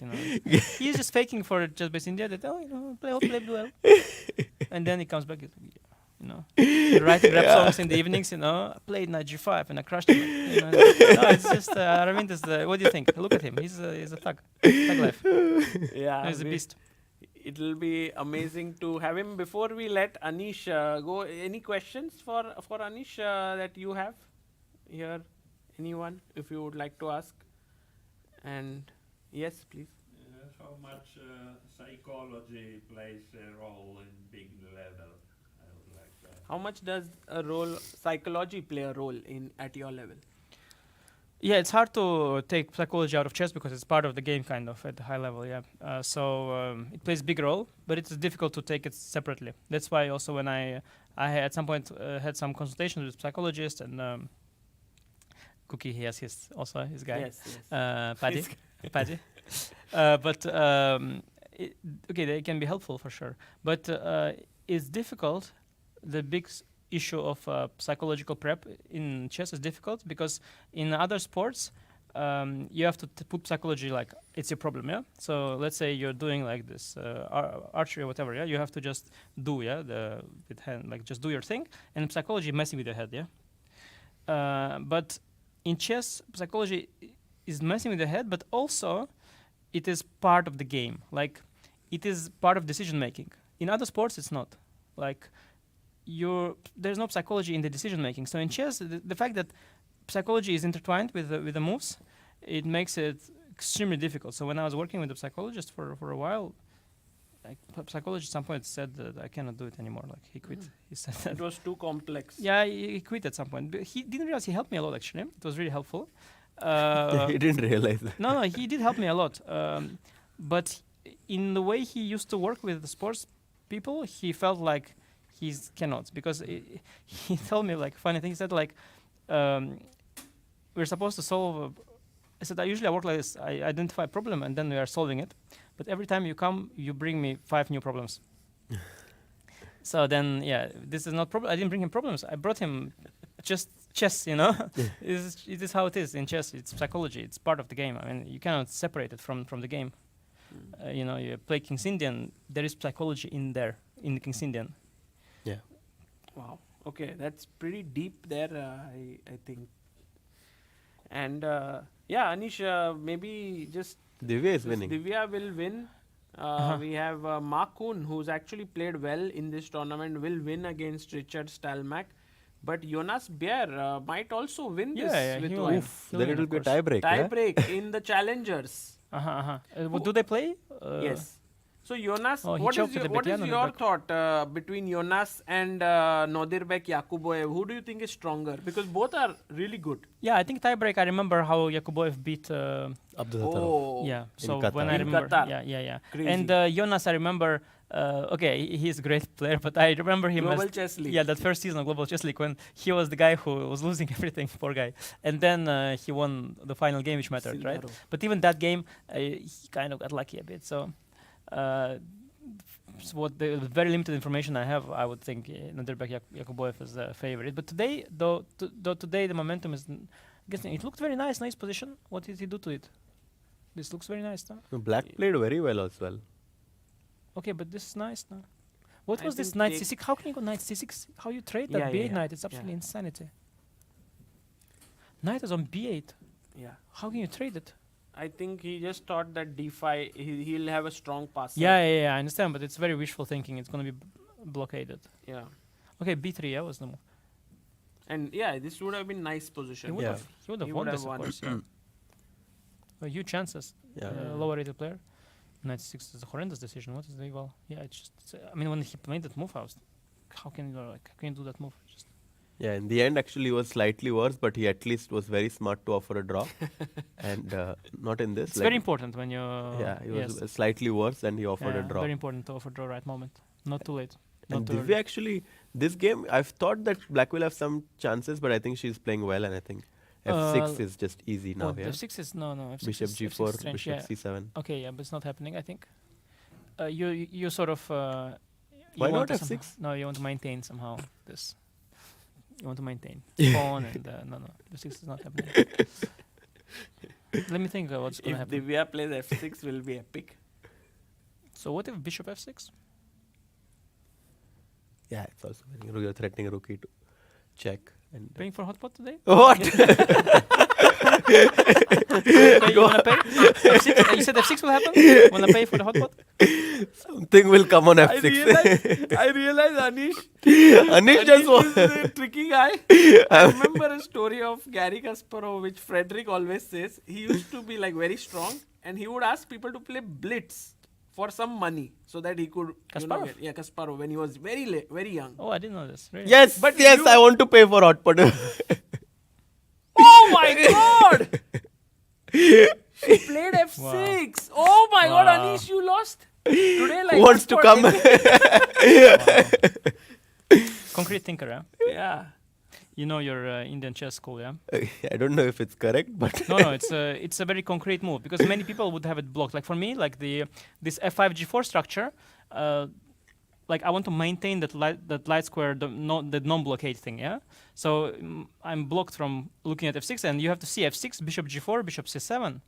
he's just faking for just based India that I'll play well, and then he comes back, writing rap songs in the evenings. I played knight g5 and I crushed him. No, it's just Aravindh is the. What do you think? Look at him. He's a thug. Thug life. Yeah, He's a beast. It'll be amazing to have him. Before we let Anish go, any questions for Anish that you have here? Anyone, if you would like to ask? And yes, please. How much psychology plays a role in big level? I would like to ask. How much does psychology play a role at your level? Yeah, it's hard to take psychology out of chess because it's part of the game, kind of at the high level. Yeah, so it plays a big role, but it's difficult to take it separately. That's why also when I at some point had some consultations with psychologists and Cookie, he has his guy. Yes. Paddy. But okay, they can be helpful for sure. But it's difficult. The big issue of psychological prep in chess is difficult because in other sports you have to put psychology like it's a problem. Yeah. So let's say you're doing like this archery or whatever. Yeah. You have to just do with hand like just do your thing, and psychology messing with your head. Yeah. But in chess, psychology is messing with the head, but also it is part of the game. Like it is part of decision making. In other sports, it's not. Like there's no psychology in the decision making. So in chess, the fact that psychology is intertwined with the moves, it makes it extremely difficult. So when I was working with a psychologist for a while, like psychologist at some point said that I cannot do it anymore. Like he quit. He said that it was too complex. Yeah, he quit at some point. But he didn't realize he helped me a lot. Actually, it was really helpful. He didn't realize that. No, he did help me a lot. But in the way he used to work with the sports people, he felt like he cannot because he told me like funny thing. He said like we're supposed to solve. I said I usually work like this. I identify a problem and then we are solving it. But every time you come, you bring me 5 new problems. So then, yeah, this is not problem. I didn't bring him problems. I brought him just chess. It is how it is in chess. It's psychology. It's part of the game. I mean, you cannot separate it from the game. You play King's Indian. There is psychology in there in the King's Indian. Yeah. Wow. Okay, that's pretty deep there. I think. And yeah, Anish, maybe just Divya is winning. Divya will win. We have Mark Kuhn, who's actually played well in this tournament, will win against Richard Stalmack. But Jonas Beer might also win this with one. Then it will be a tiebreak. Tiebreak in the challengers. Do they play? Yes. So Jonas, Oh, he what choked is at the your Nodirbek. thought between Jonas and Nodirbek Yakuboev? Who do you think is stronger? Because both are really good. Yeah, I think tiebreak. I remember how Yakuboev beat. Abdul Yeah. In So Qatar. when I In remember, Qatar. yeah. Crazy. And Jonas, I remember. Okay, he's a great player, but I remember him Global as Chess League. yeah, that first season of Global Chess League when he was the guy who was losing everything, poor guy, and then he won the final game, which mattered, right? Silvero. But even that game, he kind of got lucky a bit. So, what the very limited information I have, I would think Nodirbek Yakuboev is the favorite. But today, though today the momentum is. Guessing it looked very nice position. What did he do to it? This looks very nice, no? No, Black played very well as well. Okay, but this is nice now. What I was this think knight take- c6? How can you go knight c6? How you trade that Yeah, b8 yeah, knight? It's absolutely insanity. Knight is on b8. Yeah. How can you trade it? I think he just thought that d5, he'll have a strong pass. Yeah, I understand, but it's very wishful thinking. It's going to be blockaded. Yeah. Okay, b3, yeah, was the move. And yeah, this would have been nice position. He would Yeah. have, he would have He won would this, have of won. course. Yeah. Huge chances. Yeah. Lower rated player. Knight c6 is a horrendous decision. What is the well? Yeah, it's just. I mean, when he made that move, I was, how can you do that move? Just Yeah, in the end, actually, he was slightly worse, but he at least was very smart to offer a draw. And not in this. it's very important when you. Yeah, he was yes. slightly worse and he offered a Yeah, draw. very important to offer draw right moment. Not too late. And Not too Divya early. actually, this game, I've thought that Black will have some chances, but I think she's playing well, and I think F6 is just easy now. Oh, Yeah. F6 is no. F6 Bishop is, F6 G4, is strange, Bishop yeah. C7. Okay, yeah, but it's not happening. I think. You sort of. You Why want not to F6? No, you want to maintain somehow this. You want to maintain pawn and no. F6 is not happening. Let me think what's gonna If happen. Divya plays F6, will be epic. So what if Bishop F6? Yeah, it's also when you're threatening rookie to check. And Paying for hotpot today? what? You wanna pay? F6? You said F6 will happen? Wanna pay for the hotpot? Something will come on I F6. realize Anish. Anish just Anish is a tricky guy. I remember a story of Gary Kasparov, which Frederick always says. He used to be like very strong, and he would ask people to play blitz for some money so that he could. Kasparov? Kasparov when he was very young. Oh, I didn't know this. Really? Yes, But yes, you- I want to pay for hotpot. Oh my god! She played F6. Oh my god, Wow. Anish, you lost. Today, like Wants to come. Concrete thinker, yeah? Yeah. You know your Indian chess school, yeah? I don't know if it's correct, but No, it's a very concrete move because many people would have it blocked. Like for me, like this F5 G4 structure, like I want to maintain that light square, the non-blockade thing, yeah. So I'm blocked from looking at F6, and you have to see F6, Bishop G4, Bishop C7.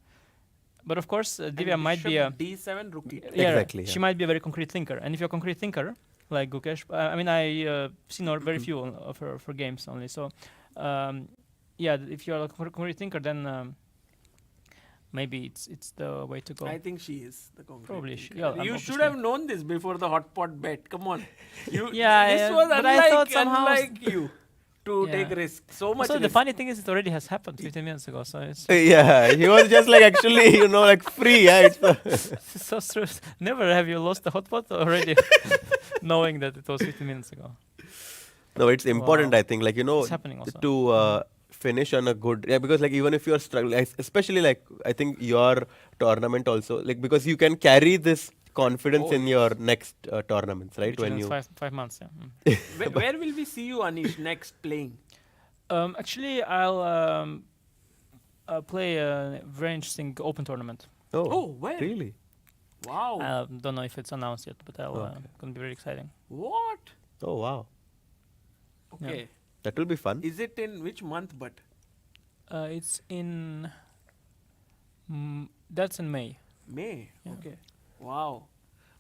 But of course, Divya might be a D7 rookie. yeah, Exactly, She yeah. might be a very concrete thinker, and if you're a concrete thinker, like Gukesh, I mean, I seen her very few of her games only. So, yeah, if you're a concrete thinker, then maybe it's the way to go. I think she is the concrete Probably thinker. yeah, I'm You should obviously- have known this before the hot pot bet. Come on. You, Yeah, this yeah, was but I thought somehow unlike you to Yeah. take risk. So much Also, the risk. funny thing is, it already has happened 15 minutes ago. So it's yeah, he was just like actually, like free. Yeah, it's so true. Never have you lost the hotpot already, knowing that it was 15 minutes ago. no, it's important. Wow. I think, like It's happening also. to finish on a good because like even if you're struggling, especially like I think your tournament also like because you can carry this confidence Oh, in your next tournaments, right? Which When is you 5 months, yeah. Mm. Where will we see you, Anish, next playing? Actually, I'll play a very interesting open tournament. Oh, where? really? Wow. Don't know if it's announced yet, but Okay. gonna be very exciting. What? Oh wow, Okay. that will be fun. Is it in which month? But It's in that's in May. May. Yeah. Okay. Wow.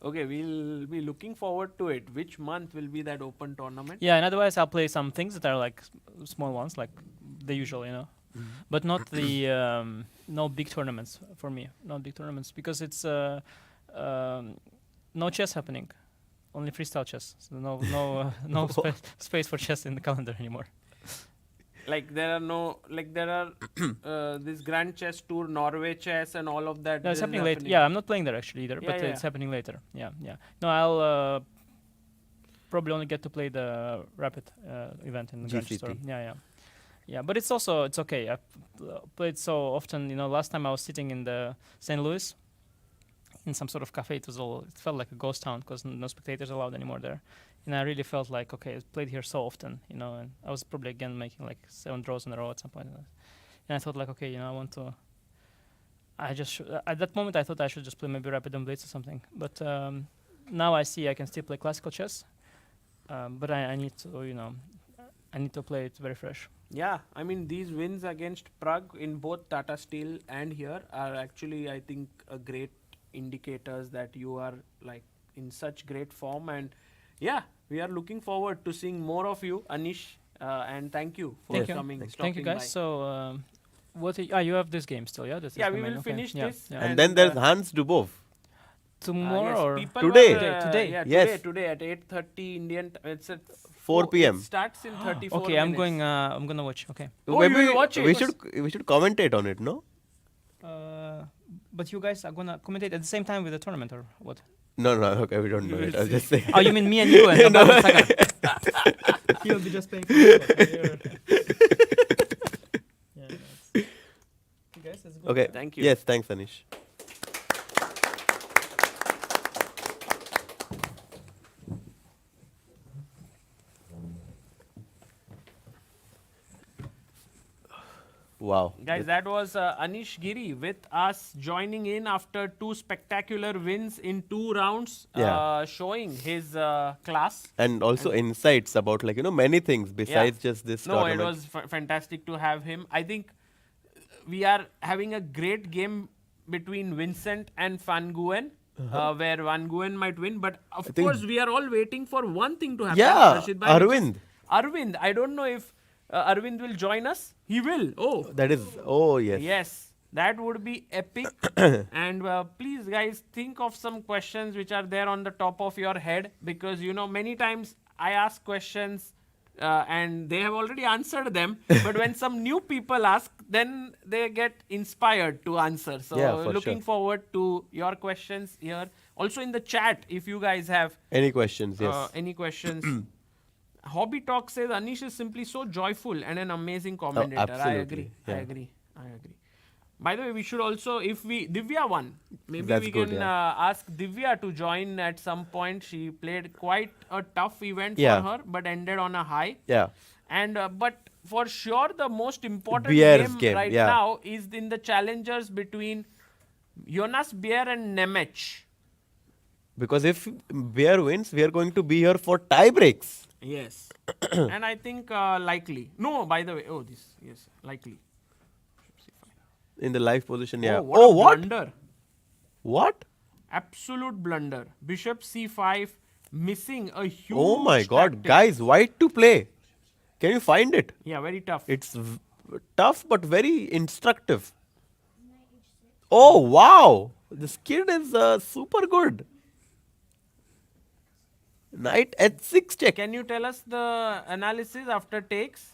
Okay, we'll be looking forward to it. Which month will be that open tournament? Yeah, and otherwise I'll play some things that are like small ones, like the usual, but not the no big tournaments for me. Not big tournaments because it's no chess happening, only freestyle chess. So no space for chess in the calendar anymore. Like there are this Grand Chess Tour, Norway Chess, and all of that. No, it's is happening later. Yeah, I'm not playing there actually either, Yeah, but yeah, it's yeah. happening later. Yeah. No, I'll probably only get to play the rapid event in the Grand Chess Tour. GCT. Yeah. But it's okay. I've played so often. Last time I was sitting in the St. Louis in some sort of cafe. It felt like a ghost town because no spectators allowed anymore there. And I really felt like, okay, I played here so often, and I was probably again making like 7 draws in a row at some point. And I thought like, okay, I want to. At that moment I thought I should just play maybe Rapid and Blitz or something. But now I see I can still play classical chess. But I need to, I need to play it very fresh. Yeah, I mean these wins against Prague in both Tata Steel and here are actually, I think, a great indicators that you are like in such great form. And yeah, we are looking forward to seeing more of you, Anish. And thank you for Thank you. coming. Thank you, stopping guys. by. So, you have this game still, yeah? Yeah, we will finish this. Yeah. And then there's Hans Dubov. Tomorrow yes, or people Today. were, Today. Yeah, Yes. today at 8:30 Indian. It's at 4 p.m. It starts in 34 okay, I'm minutes. going. I'm gonna watch. Okay. Oh, you will watch it? We should commentate on it, no? But you guys are gonna commentate at the same time with the tournament or what? No, okay, we don't know it. I was just saying. Oh, you mean me and you and Navara David? He'll be just paying for it. Okay, guys, that's good. Okay. Thank you. Yes, thanks, Anish. Wow. Guys, that was Anish Giri with us joining in after 2 spectacular wins in 2 rounds, Yeah. showing his class. And also insights about many things besides just this No, tournament. it was fantastic to have him. I think we are having a great game between Vincent and Van Nguyen, where Van Nguyen might win. But of think- course, we are all waiting for one thing to happen. Yeah, Harshit bhai, which is Aravindh. Aravindh. I don't know if Aravindh will join us. He will. Oh, That is, oh yes. yes. That would be epic. And please, guys, think of some questions which are there on the top of your head, because many times I ask questions and they have already answered them. But when some new people ask, then they get inspired to answer. So Yeah, for looking sure. forward to your questions here. Also in the chat, if you guys have Any questions? Yes. any questions. Hobby Talk says Anish is simply so joyful and an amazing commentator. I absolutely, agree. yeah. I agree. By the way, we should also, if we Divya won, maybe That's we good, can ask Divya to join at some point. She played quite a tough event Yeah. for her, but ended on a high. Yeah. And but for sure, the most important Bier's game game, right yeah. now is in the challengers between Jonas Bier and Nemec. Because if Bear wins, we are going to be here for tie breaks. Yes. And I think likely. No, by the way. Oh, this. Yes, likely. In the live position, yeah. Oh, what a what? blunder. What? Absolute blunder. Bishop c5, missing a huge Oh my god, tactic. guys, white to play. Can you find it? Yeah, very tough. It's tough but very instructive. Oh wow, this kid is super good. Knight h6 check. Can you tell us the analysis after takes?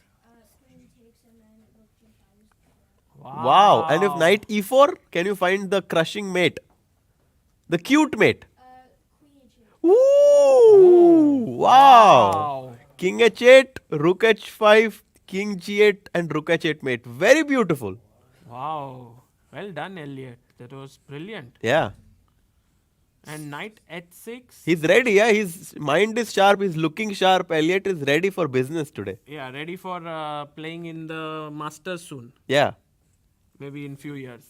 Wow. And if knight e4, can you find the crushing mate? The cute mate. Ooh, wow. King h8, rook h5, king g8 and rook h8 mate. Very beautiful. Wow. Well done, Elliot. That was brilliant. Yeah. And knight h6. He's ready, yeah. His mind is sharp, he's looking sharp. Elliot is ready for business today. Yeah, ready for playing in the Masters soon. Yeah. Maybe in few years.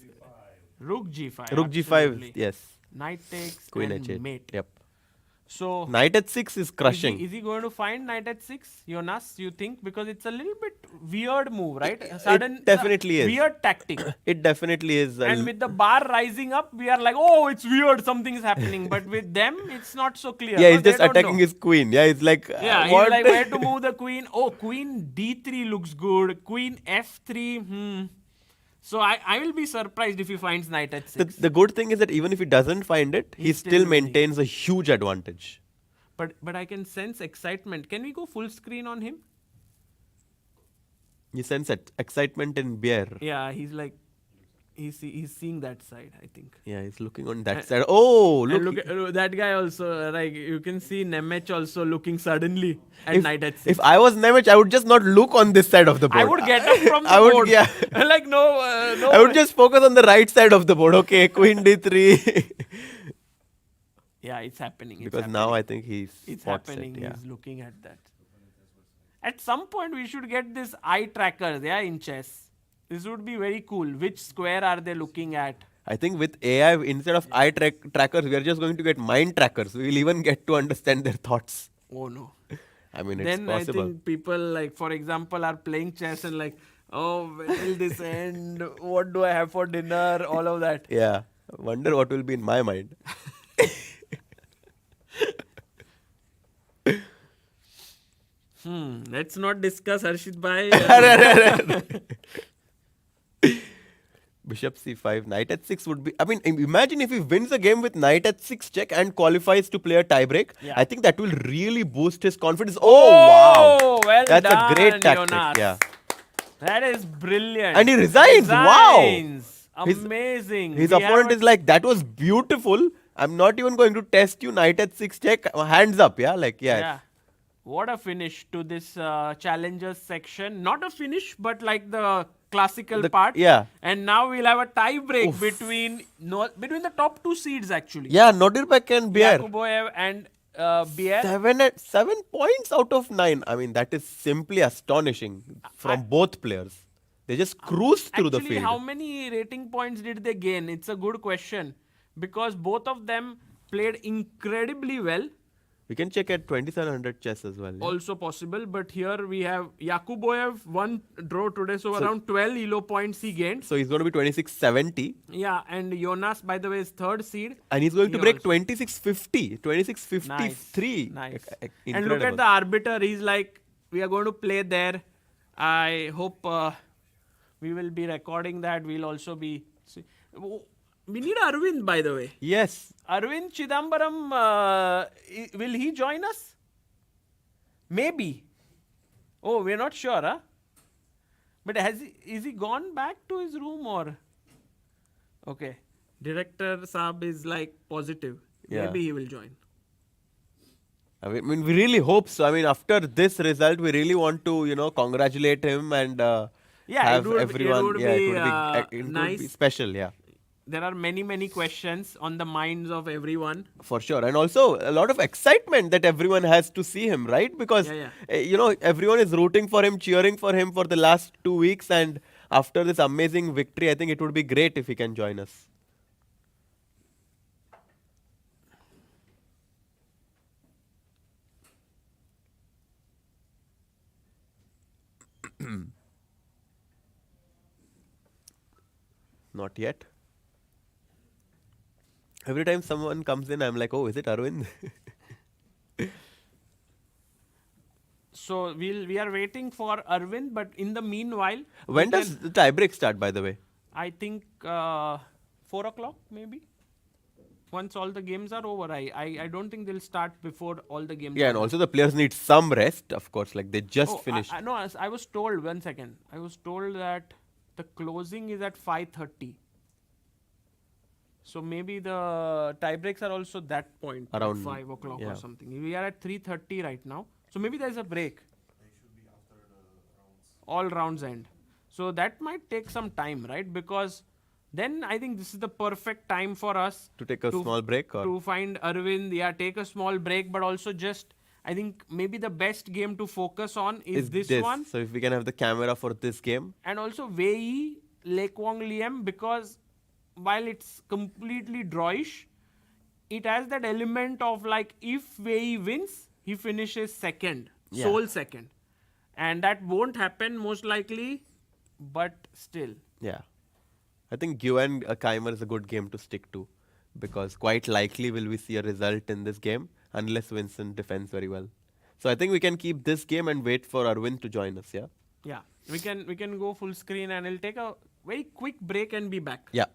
Rook g5. Rook g5, absolutely. yes. Knight takes Queen and h8. mate. Yep. So Knight h6 is crushing. Is he going to find knight h6, Jonas, you think? Because it's a little bit weird move, right? Sudden, definitely is. Weird tactic. It definitely is. And with the bar rising up, we are like, oh, it's weird, something is happening. But with them, it's not so clear. yeah, No, he's they just don't attacking know. his queen. Yeah, he's like, Yeah, what? he's like, where to move the queen? Oh, queen d3 looks good. Queen f3, So I will be surprised if he finds knight h6. The good thing is that even if he doesn't find it, he He's still still winning. maintains a huge advantage. But I can sense excitement. Can we go full screen on him? You sense excitement in Bear. Yeah, he's like, he's seeing that side, I think. Yeah, he's looking on that side. Oh, And look. look at that guy also, like you can see Nemec also looking suddenly at knight h6. If I was Nemec, I would just not look on this side of the board. I would get up from the I would, board. yeah. Like no, no. I would way. just focus on the right side of the board. Okay, queen d3. Yeah, it's happening. It's because happening. now I think he's It's spots happening. it. Yeah. He's looking at that. At some point, we should get this eye trackers, yeah, in chess. This would be very cool. Which square are they looking at? I think with AI, instead of eye trackers, we are just going to get mind trackers. We will even get to understand their thoughts. Oh no. I mean, it's Then possible. I think people, like, for example, are playing chess and like, oh, when will this end? What do I have for dinner? All of that. Yeah. I wonder what will be in my mind. Let's not discuss Harshit bhai. Bishop c5, knight h6 would be. I mean, imagine if he wins a game with knight h6 check and qualifies to play a tiebreak. Yeah. I think that will really boost his confidence. Oh, wow. Well That's done, a great tactic. Jonas. Yeah. That is brilliant. And he resigns. Wow. His- Amazing. His We have opponent a- is like, that was beautiful. I'm not even going to test you. Knight h6 check. Hands up. Yeah. Like, yeah. Yeah. What a finish to this challengers section. Not a finish, but like the classical part. Yeah. And now we'll have a tie break between the top two seeds actually. Yeah. Nodirbek and Bear. Yakuboyev and Bier. 7 points out of 9. I mean, that is simply astonishing from both players. They just cruised through the Actually, field. how many rating points did they gain? It's a good question because both of them played incredibly well. We can check at 2700 chess as well. Yeah? Also possible, but here we have Yakuboyev one draw today, so around 12 elo points he gained. So he's going to be 2670. Yeah, and Jonas, by the way, is third seed. And he's going to He break also- 2650. 2653. Nice. E- And look at incredible. the arbiter. He's like, we are going to play there. I hope we will be recording that. We'll also be. We need Aravindh, by the way. Yes. Aravindh Chithambaram, will he join us? Maybe. Oh, we're not sure, huh? But is he gone back to his room or? Okay. Director Saab is like positive. Yeah. Maybe he will join. I mean, we really hope so. I mean, after this result, we really want to, congratulate him and have it would, everyone. It would yeah, be, it would nice. be special. Yeah. There are many questions on the minds of everyone. For sure. And also a lot of excitement that everyone has to see him, right? Because, everyone is rooting for him, cheering for him for the last 2 weeks. And after this amazing victory, I think it would be great if he can join us. Not yet. Every time someone comes in, I'm like, oh, is it Arvind? So we are waiting for Aravindh, but in the meanwhile, When does the tiebreak start, by the way? I think 4 o'clock maybe. Once all the games are over, I don't think they'll start before all the games. Yeah, are and over. also the players need some rest, of course. Like they just finished. No, I was told 1 second. I was told that the closing is at 5:30. So maybe the tie breaks are also that point Around, at 5 o'clock yeah. or something. We are at 3:30 right now. So maybe there's a break. All rounds end. So that might take some time, right? Because then I think this is the perfect time for us To take a small break or? to find Aravindh. Yeah, take a small break, but also just I think maybe the best game to focus on is this one. So if we can have the camera for this game. And also Wei Yi, Quang Liem, because while it's completely drawish, it has that element of like if Wei Yi wins, he finishes second, Yeah. sole second. And that won't happen most likely, but still. Yeah. I think Nguyen Keymer is a good game to stick to because quite likely will we see a result in this game unless Vincent defends very well. So I think we can keep this game and wait for Arvind to join us, yeah? Yeah, we can go full screen and it'll take a very quick break and be back. Yeah.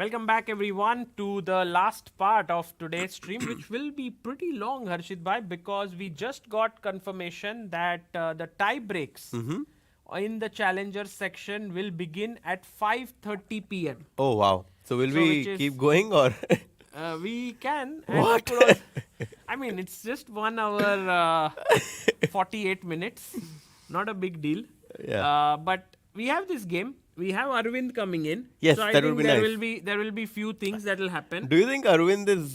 Welcome back, everyone, to the last part of today's stream, which will be pretty long, Harshit Bhai, because we just got confirmation that the tie breaks in the challenger section will begin at 5:30 p.m. Oh wow. So will So we which is- keep going or? We can. And What? we could also- I mean, it's just 1 hour 48 minutes. Not a big deal. Yeah. But we have this game. We have Aravindh coming in. Yes, so I that think would be there nice. will be there will be few things that will happen. Do you think Arvind is?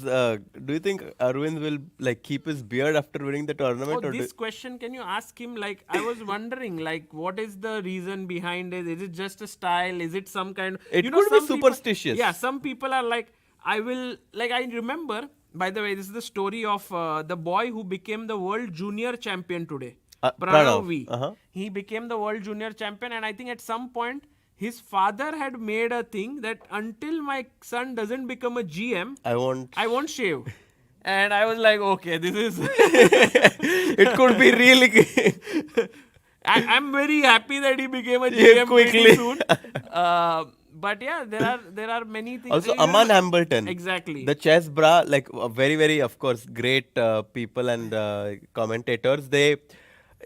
Do you think Arvind will like keep his beard after winning the tournament? Oh, or this question, can you ask him? Like, I was wondering, like, what is the reason behind it? Is it just a style? Is it some kind? It you know, could be some people- superstitious. yeah, some people are like, I will. Like, I remember. By the way, this is the story of the boy who became the world junior champion today. Pranav. V. He became the world junior champion, and I think at some point his father had made a thing that until my son doesn't become a GM, I won't. I won't shave. And I was like, okay, this is. It could be really. I'm very happy that he became a Yeah, GM pretty quickly. soon. But yeah, there are many things. Also, You Aman know- Hambleton. Exactly. The chess bra, like very, very, of course, great people and commentators.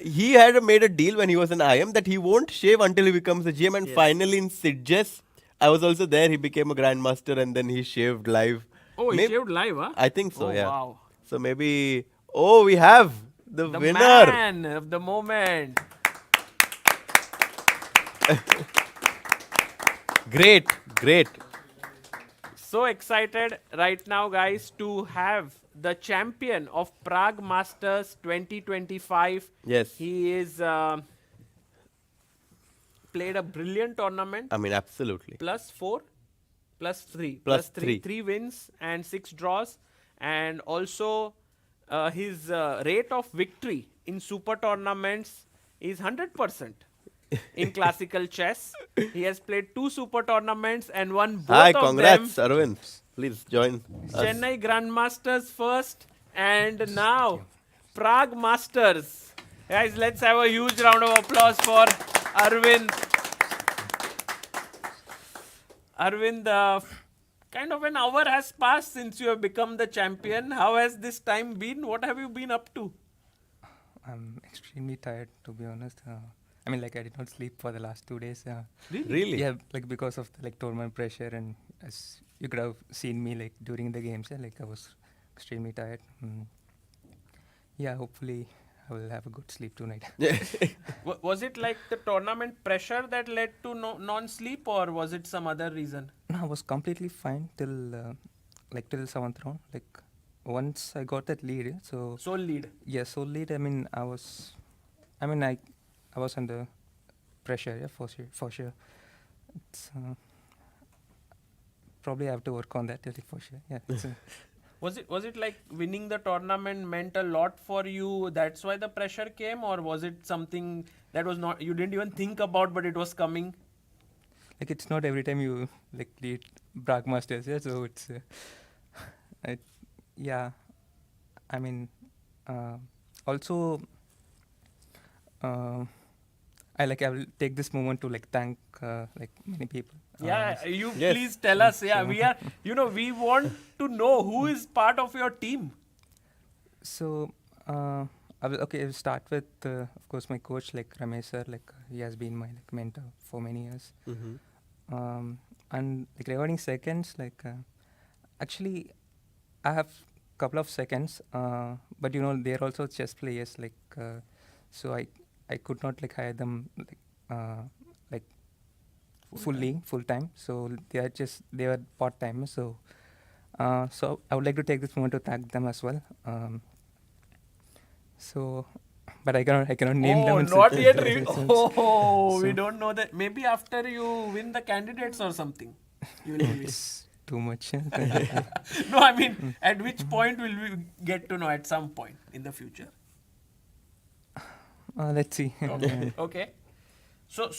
He had made a deal when he was an IM that he won't shave until he becomes a GM. And finally, in Sitges, I was also there. He became a grandmaster and then he shaved live. Oh, he Maybe- shaved live, huh? I think so. Oh, yeah. wow. So maybe. Oh, we have the The winner. man of the moment. Great, great. So excited right now, guys, to have the champion of Prague Masters 2025. Yes. He is played a brilliant tournament. I mean, absolutely. +4, +3, Plus +3, three. 3 wins and 6 draws, and also his rate of victory in super tournaments is 100%. In classical chess, he has played 2 super tournaments and won both Hi, of congrats, them. Arvind. Please join us. Chennai Grandmasters first, and now Prague Masters. Guys, let's have a huge round of applause for Arvind. Arvind, kind of an hour has passed since you have become the champion. How has this time been? What have you been up to? I'm extremely tired, to be honest. I mean, like, I did not sleep for the last 2 days. Really? Yeah, like, because of the, like, tournament pressure, and as you could have seen me, like, during the games, yeah, like, I was extremely tired. Yeah, hopefully I will have a good sleep tonight. Was it like the tournament pressure that led to non-sleep, or was it some other reason? No, I was completely fine till, till 7th round. Like, once I got that lead, so... Sole lead. Yeah, so lead, I was under pressure, yeah, for sure. It's, probably I have to work on that, really, for sure. Yeah. Was it like winning the tournament meant a lot for you? That's why the pressure came, or was it something that was not you didn't even think about, but it was coming? Like, it's not every time you like lead Prague Masters, yeah. So it's, yeah. I mean, also, I will take this moment to like thank like many people. Yeah, you Yes. please tell us. Yeah, we are. We want to know who is part of your team. So, I'll start with, of course, my coach, like Ramesh sir, like he has been my like mentor for many years. And like regarding seconds, like actually, I have couple of seconds, but they're also chess players, like so I could not like hire them like full time. So they were part time. So so I would like to take this moment to thank them as well. So, but I cannot name them. Oh, and not such- yet. so- We don't know that. Maybe after you win the candidates or something, you will know it. It's too much. No, I mean, at which point will we get to know? At some point in the future. Let's see. Okay. So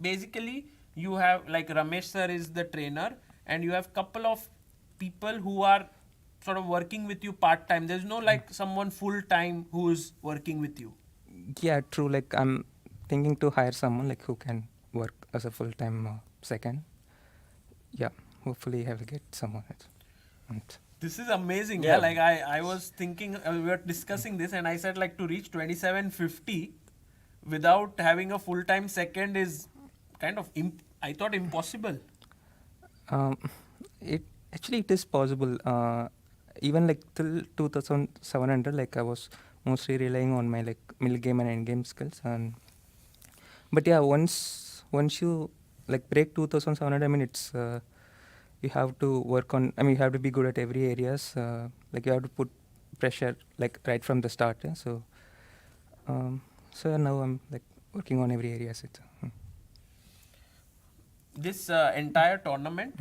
basically, you have like Ramesh sir is the trainer, and you have couple of people who are sort of working with you part time. There's no like someone full time who is working with you. Yeah, true. Like I'm thinking to hire someone like who can work as a full-time second. Yeah. hopefully I will get someone else. And This is amazing. Yeah. Yeah, like I was thinking, we were discussing this, and I said like to reach 2750 without having a full time second is kind of I thought impossible. it actually it is possible. Even like till 2700, like I was mostly relying on my like middle game and end game skills. And but yeah, once you like break 2700, I mean it's you have to work on. I mean you have to be good at every areas. Like you have to put pressure like right from the start. Yeah? So now I'm like working on every area. This entire tournament,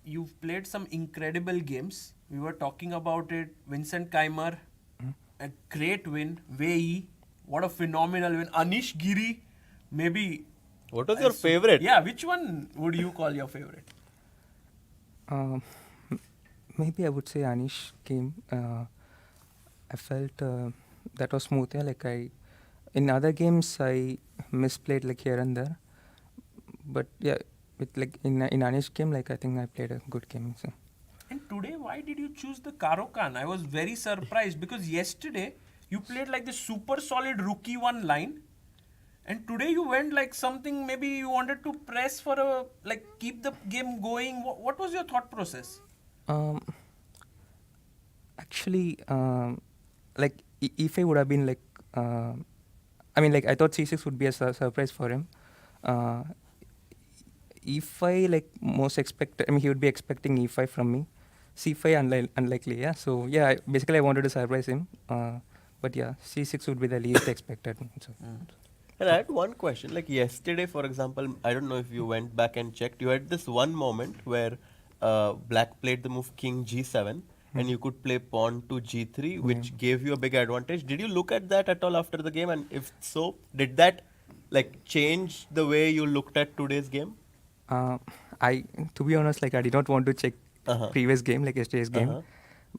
you've played some incredible games. We were talking about it. Vincent Keymer, a great win. Wei Yi, what a phenomenal win. Anish Giri, maybe. What was your favorite? Yeah, which one would you call your favorite? Maybe I would say Anish came. I felt that was smooth. Yeah, like in other games I misplayed like here and there, but yeah, with like in Anish game, like I think I played a good game. So. And today, why did you choose the Karokan? I was very surprised because yesterday you played like the super solid rookie one line, and today you went like something maybe you wanted to press for a like keep the game going. What was your thought process? Actually, like if I would have been like, I mean like I thought C6 would be a surprise for him. If I like most expect, I mean he would be expecting E5 from me. C5 unlikely, yeah. So yeah, basically I wanted to surprise him. But yeah, C6 would be the least expected. So. And I had one question. Like yesterday, for example, I don't know if you went back and checked. You had this one moment where Black played the move King G7, and you could play Pawn to G3, which gave you a big advantage. Did you look at that at all after the game? And if so, did that like change the way you looked at today's game? To be honest, like I did not want to check previous game, like yesterday's game.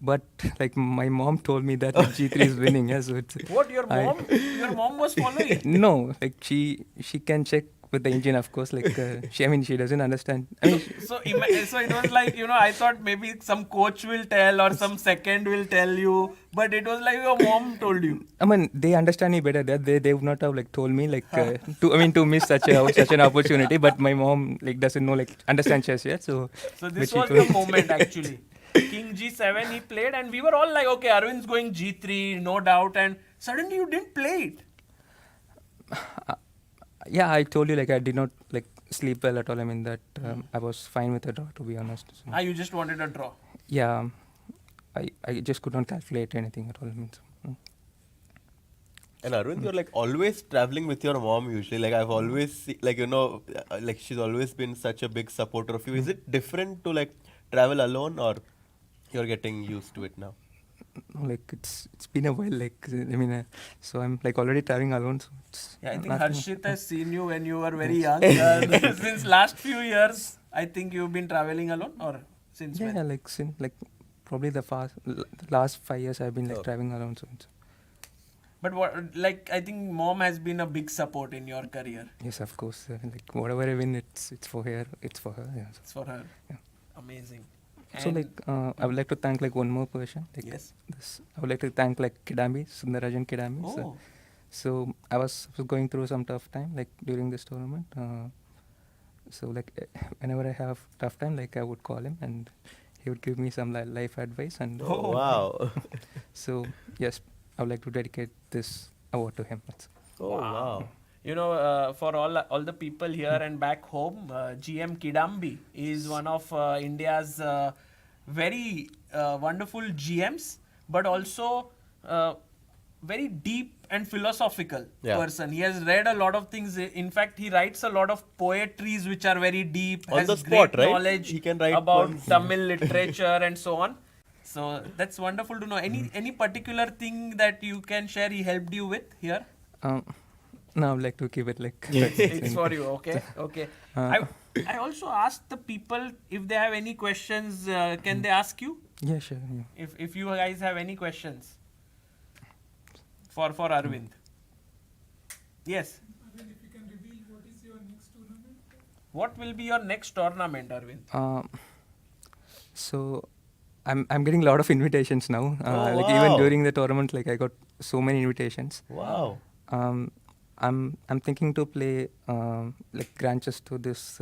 But like my mom told me that G3 is winning. Yeah, so it's, What your mom? Your mom was following. No, like she can check with the engine, of course. Like she doesn't understand. I mean, So it was like, I thought maybe some coach will tell or some second will tell you, but it was like your mom told you. I mean, they understand me better. That they would not have like told me like to miss such an opportunity. But my mom like doesn't know like understand chess yet. So this was the moment actually. King G7 he played, and we were all like, okay, Arvind's going G3, no doubt, and suddenly you didn't play it. Yeah, I told you like I did not like sleep well at all. I mean that I was fine with a draw, to be honest. So. You just wanted a draw. Yeah, I just could not calculate anything at all. I mean, so, And Arvind, you're like always traveling with your mom usually. Like I've always like she's always been such a big supporter of you. Is it different to like travel alone, or you're getting used to it now? Like it's been a while. Like I mean, so I'm like already traveling alone. So it's Yeah, I think nothing. Harshit has seen you when you were very young. Since last few years, I think you've been traveling alone, or since when? Yeah, like since like probably the last 5 years I've been like traveling alone. So it's, But I think mom has been a big support in your career. yes, of course. Like whatever I win, it's for her. It's for her. Yeah. It's for her. Yeah. Amazing. So And- like I would like to thank like one more person. Like, Yes. I would like to thank like Kidambi, Sundarajan Kidambi. Oh. So I was going through some tough time like during this tournament. So like whenever I have tough time, like I would call him and he would give me some life advice. And Oh, wow. so yes, I would like to dedicate this award to him. Oh, wow. For all the people here and back home, GM Kidambi is one of India's very wonderful GMs, but also very deep and philosophical person. He has read a lot of things. In fact, he writes a lot of poetries which are very deep, On has the spot, great right? knowledge He can write about poems. Tamil literature and so on. So that's wonderful to know. Any particular thing that you can share he helped you with here? No, I would like to keep it like It's for you, okay. I also asked the people if they have any questions, can they ask you? Yeah, sure. Yeah. If you guys have any questions for Arvind. Yes. Arvind, if you can reveal what is your next tournament? What will be your next tournament, Arvind? So I'm getting a lot of invitations now. Oh, Like even wow. during the tournament, like I got so many invitations. Wow. I'm thinking to play like Grand Chess to this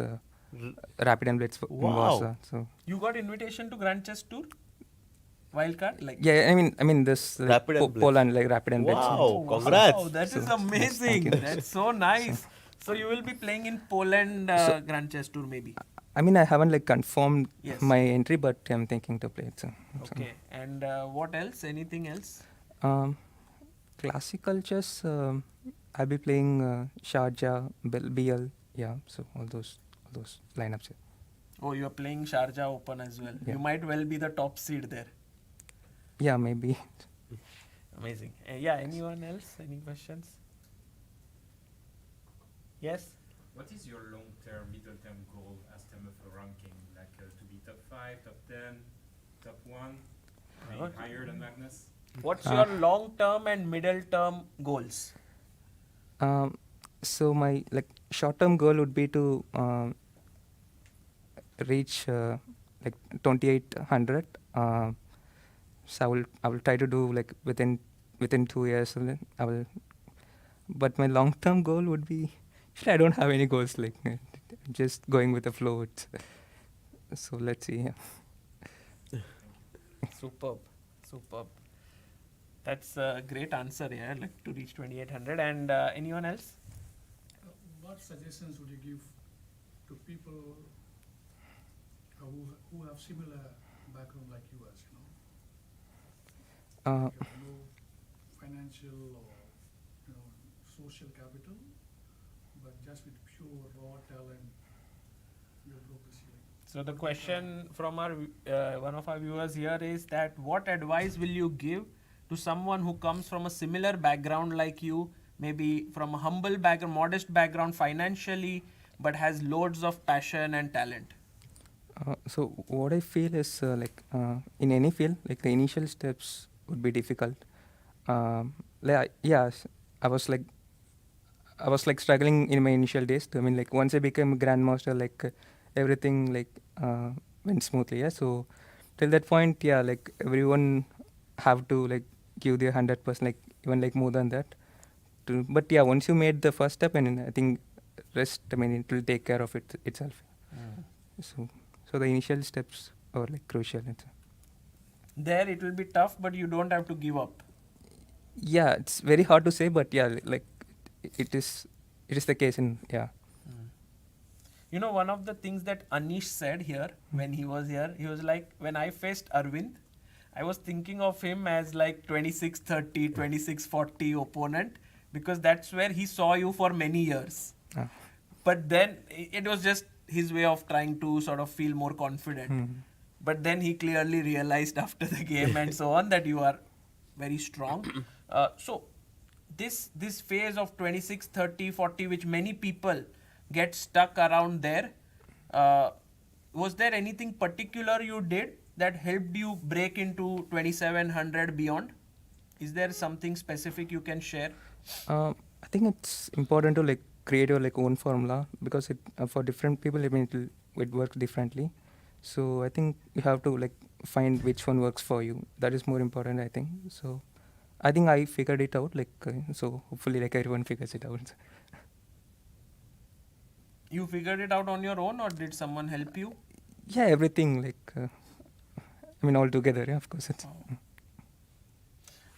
Rapid and Blitz in Wow. Warsaw. So You got invitation to Grand Chess Tour? Wildcard? Like yeah, I mean this like, Rapid and Blitz. Poland like Rapid and Blitz. Wow. Oh, Congrats. Wow, that is So, amazing. thank you. That's so nice. So you will be playing in Poland So- Grand Chess Tour maybe. I mean I haven't like confirmed Yes. my entry, but I'm thinking to play it. So, Okay. And what else? Anything else? Classical chess. I'll be playing Sharjah, BL. Yeah, so all those lineups. Yeah. Oh, you are playing Sharjah Open as well. Yeah. You might well be the top seed there. Yeah, maybe. Amazing. Yeah, anyone else? Any questions? Yes? What is your long-term, middle-term goal as term of a ranking? Like to be top 5, top 10, top 1, being Okay. higher than Magnus? What's your long term and middle term goals? So my like short-term goal would be to reach like 2800. So I will try to do like within 2 years. And then I will. But my long-term goal would be. Actually, I don't have any goals. Like just going with the flow. So let's see. Yeah. Superb. That's a great answer, yeah, like to reach 2800. And anyone else? What suggestions would you give to people who have similar background like yours, you know? You have no financial or, you know, social capital, but just with pure raw talent, you broke the ceiling. So the question from our one of our viewers here is that what advice will you give to someone who comes from a similar background like you, maybe from a humble background, modest background financially, but has loads of passion and talent? So what I feel is like in any field, like the initial steps would be difficult. Yes, I was like struggling in my initial days. I mean, like once I became a grandmaster, like everything like went smoothly. Yeah. So till that point, yeah, like everyone have to like give their 100%, like even like more than that. But yeah, once you made the first step, and I think rest, I mean, it will take care of itself. So the initial steps are like crucial. There it will be tough, but you don't have to give up. Yeah, it's very hard to say, but yeah, like it is the case in You know, one of the things that Anish said here when he was here, he was like, when I faced Arvind, I was thinking of him as like 26-30, 26-40 opponent, because that's where he saw you for many years. But then it was just his way of trying to sort of feel more confident. But then he clearly realized after the game and so on that you are very strong. So this phase of 26-30, 40, which many people get stuck around there, was there anything particular you did that helped you break into 2700 beyond? Is there something specific you can share? I think it's important to like create your like own formula, because it for different people, I mean, it works differently. So I think you have to like find which one works for you. That is more important, I think. So I think I figured it out. Like so hopefully like everyone figures it out. You figured it out on your own, or did someone help you? Yeah, everything like I mean all together. Yeah, of course. It's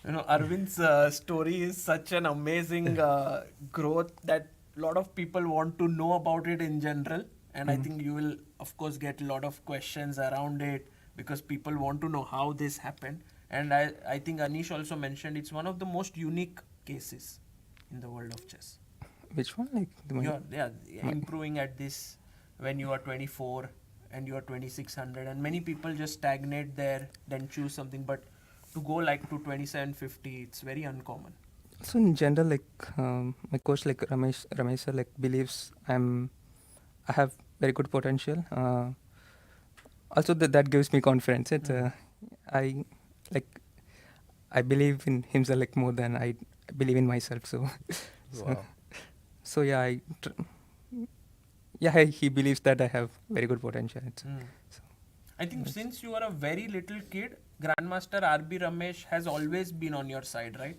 You know, Arvind's story is such an amazing growth that a lot of people want to know about it in general. And I think you will, of course, get a lot of questions around it because people want to know how this happened. And I think Anish also mentioned it's one of the most unique cases in the world of chess. which one? Like the one? Improving at this when you are 24 and you are 2600, and many people just stagnate there, then choose something. But to go like to 2750, it's very uncommon. So in general, like my coach, like Ramesh sir, like believes I have very good potential. Also that gives me confidence. It's I believe in himself like more than I believe in myself. So Wow. so yeah, yeah, he believes that I have very good potential. I think since you are a very little kid, Grandmaster R.B. Ramesh has always been on your side, right?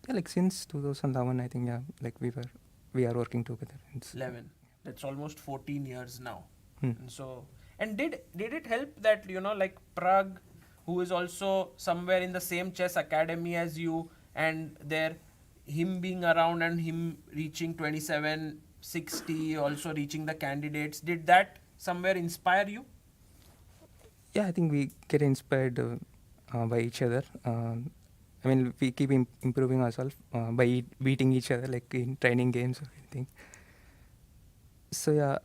Yeah, like since 2011, I think, yeah, like we are working together. 11. That's almost 14 years now. Hmm. And so, and did it help that, like Prague, who is also somewhere in the same chess academy as you, and there, him being around and him reaching 2760, also reaching the candidates, did that somewhere inspire you? Yeah, I think we get inspired by each other. I mean, we keep improving ourselves by beating each other, like in training games or anything. So yeah,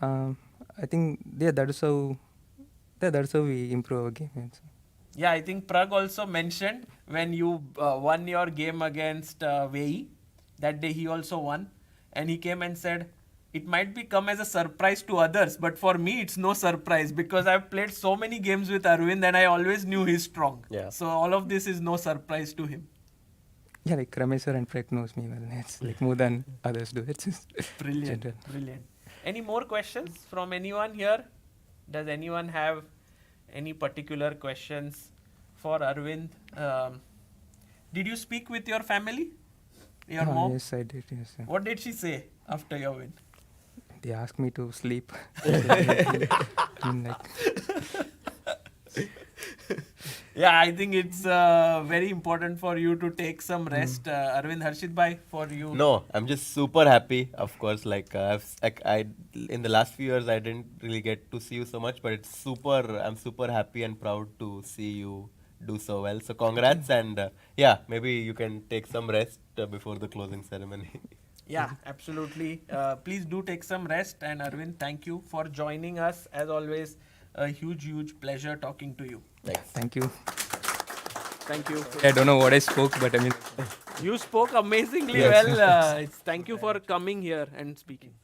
I think that's how we improve our game. Yeah, I think Prague also mentioned when you won your game against Wei Yi, that day he also won, and he came and said, it might be come as a surprise to others, but for me it's no surprise because I've played so many games with Aravindh and I always knew he's strong. Yeah. So all of this is no surprise to him. Yeah, like Ramesh sir and Fred knows me well. It's like more than others do. It's just Brilliant, general. brilliant. Any more questions from anyone here? Does anyone have any particular questions for Aravindh? Did you speak with your family? Your mom? Yes, I did. Yes. Yeah. What did she say after your win? They asked me to sleep. I mean, like, Yeah, I think it's very important for you to take some rest. Arvind, Harshit bhai, for you. No, I'm just super happy. Of course, I in the last few years I didn't really get to see you so much, but I'm super happy and proud to see you do so well. So congrats, and yeah, maybe you can take some rest before the closing ceremony. Yeah, absolutely. Please do take some rest. And Arvind, thank you for joining us. As always, a huge pleasure talking to you. thank you. Thank you. I don't know what I spoke, but I mean, You spoke amazingly Yes. well. Thank you for coming here and speaking.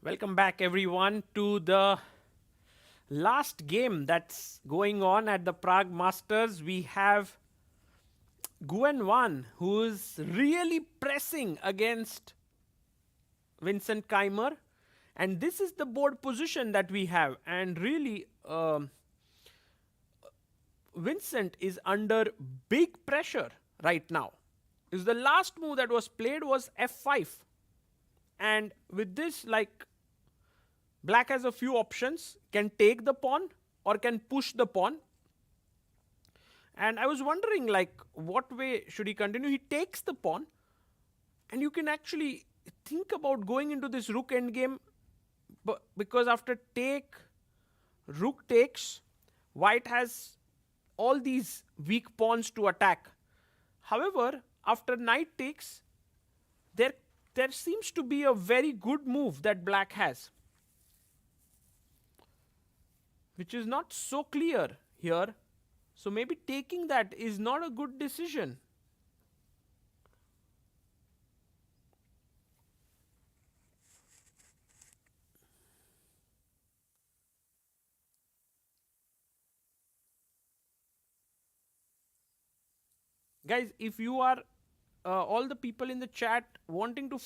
Welcome back, everyone, to the last game that's going on at the Prague Masters. We have Nguyen Van, who's really pressing against Vincent Keymer. And this is the board position that we have. And really, Vincent is under big pressure right now. Is the last move that was played was f5. And with this, like, black has a few options, can take the pawn or can push the pawn. And I was wondering, like, what way should he continue? He takes the pawn, and you can actually think about going into this rook endgame, because after take, rook takes, white has all these weak pawns to attack. However, after knight takes, there seems to be a very good move that black has, which is not so clear here. So maybe taking that is not a good decision. Guys, if you are all the people in the chat wanting to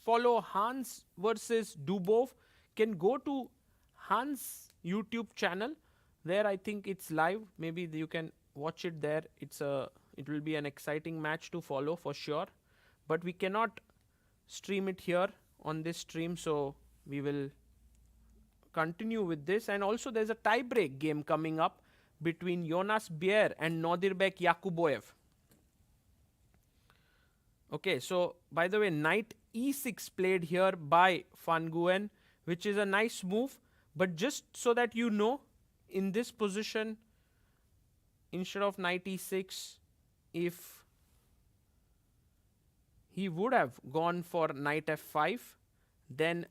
follow Hans versus Dubov, can go to Hans' YouTube channel. There, I think it's live. Maybe you can watch it there. It will be an exciting match to follow for sure. But we cannot stream it here on this stream, so we will continue with this. And also, there's a tiebreak game coming up between Jonas Bier and Nodirbek Yakuboev. Okay, so by the way, knight e6 played here by Van Nguyen, which is a nice move. But just so that you know, in this position, instead of knight e6, if he would have gone for knight f5, then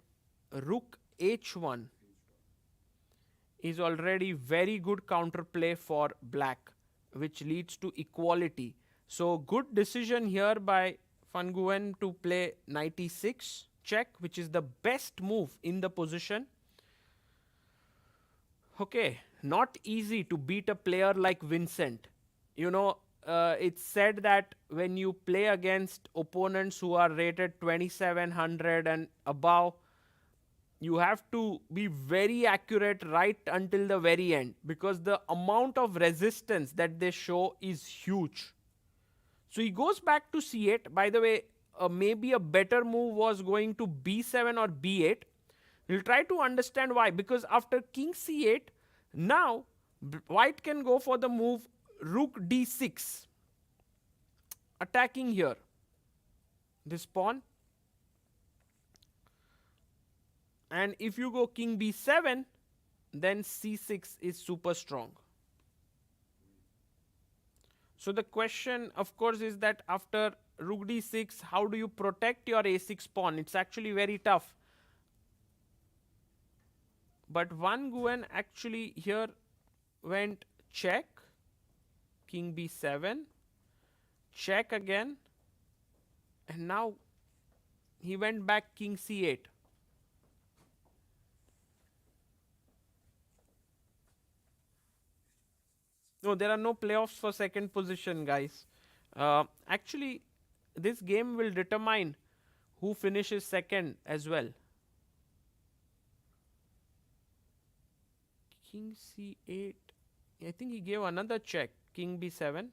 rook h1 is already very good counterplay for black, which leads to equality. So good decision here by Van Nguyen to play knight e6 check, which is the best move in the position. Okay, not easy to beat a player like Vincent. You know, it's said that when you play against opponents who are rated 2700 and above, you have to be very accurate right until the very end, because the amount of resistance that they show is huge. So he goes back to c8. By the way, maybe a better move was going to b7 or b8. We'll try to understand why. Because after king c8, now white can go for the move rook d6, attacking here this pawn. And if you go king b7, then c6 is super strong. So the question, of course, is that after rook d6, how do you protect your a6 pawn? It's actually very tough. But Van Nguyen actually here went check, king b7, check again, and now he went back king c8. No, there are no playoffs for second position, guys. Actually, this game will determine who finishes second as well. King c8. I think he gave another check, king b7.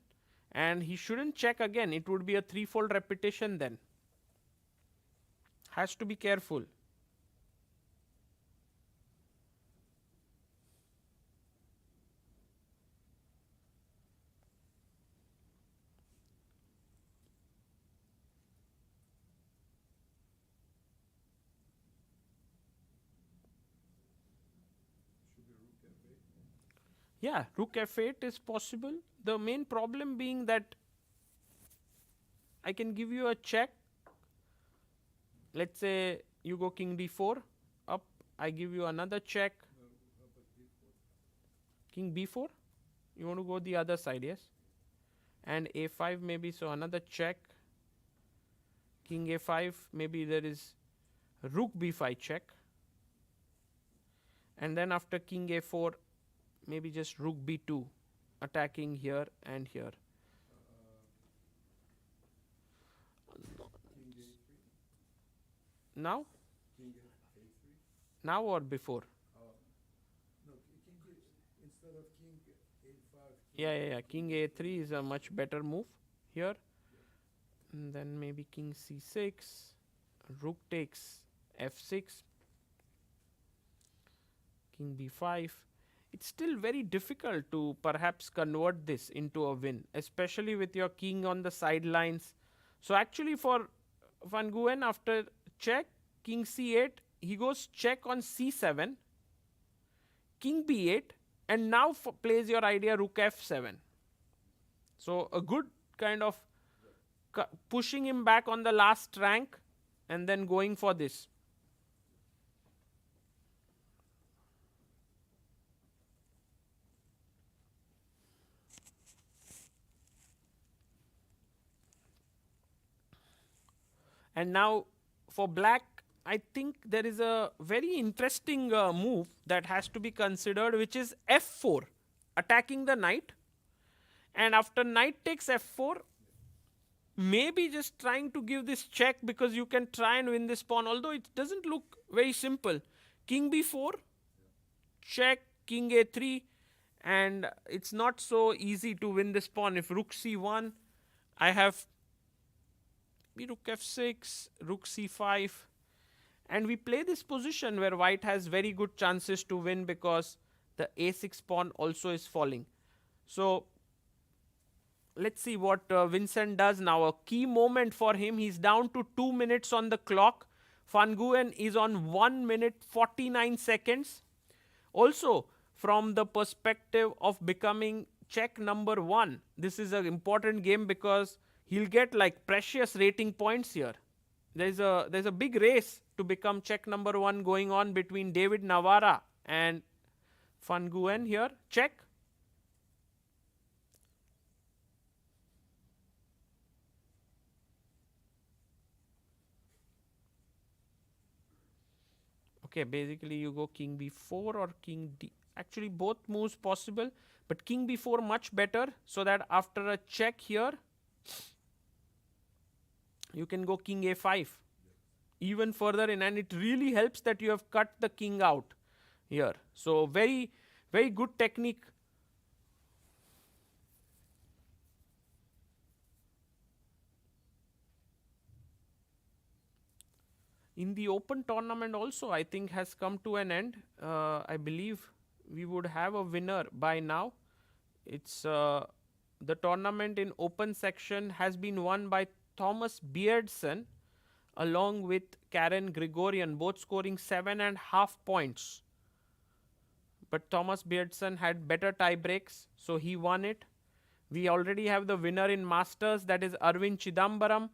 And he shouldn't check again. It would be a threefold repetition then. Has to be careful. Yeah, rook f8 is possible. The main problem being that I can give you a check. Let's say you go king d4 up. I give you another check. King b4. You want to go the other side, yes? And a5 maybe, so another check. King a5, maybe there is rook b5 check. And then after king a4, maybe just rook b2, attacking here and here. Now? Now or before? Yeah. King a3 is a much better move here. And then maybe king c6, rook takes f6, king b5. It's still very difficult to perhaps convert this into a win, especially with your king on the sidelines. So actually for Van Nguyen, after check, king c8, he goes check on c7, king b8, and now plays your idea rook f7. So a good kind of pushing him back on the last rank and then going for this. And now for black, I think there is a very interesting move that has to be considered, which is f4, attacking the knight. And after knight takes f4, maybe just trying to give this check, because you can try and win this pawn, although it doesn't look very simple. King b4, check, king a3, and it's not so easy to win this pawn. If rook c1, I have rook f6, rook c5, and we play this position where white has very good chances to win because the a6 pawn also is falling. So let's see what Vincent does now. A key moment for him. He's down to 2 minutes on the clock. Van Nguyen is on 1 minute 49 seconds. Also, from the perspective of becoming Czech number 1, this is an important game because he'll get like precious rating points here. There's a big race to become Czech number 1 going on between David Navara and Van Nguyen here. Check. Okay, basically you go king b4 or king d. Actually both moves possible, but king b4 much better, so that after a check here, you can go king a5 even further in, and it really helps that you have cut the king out here. So very, very good technique. In the open tournament also, I think has come to an end. I believe we would have a winner by now. It's the tournament in open section has been won by Thomas Beardson along with Karen Gregorian, both scoring 7.5 points. But Thomas Beardson had better tie breaks, so he won it. We already have the winner in Masters, that is Aravindh Chithambaram.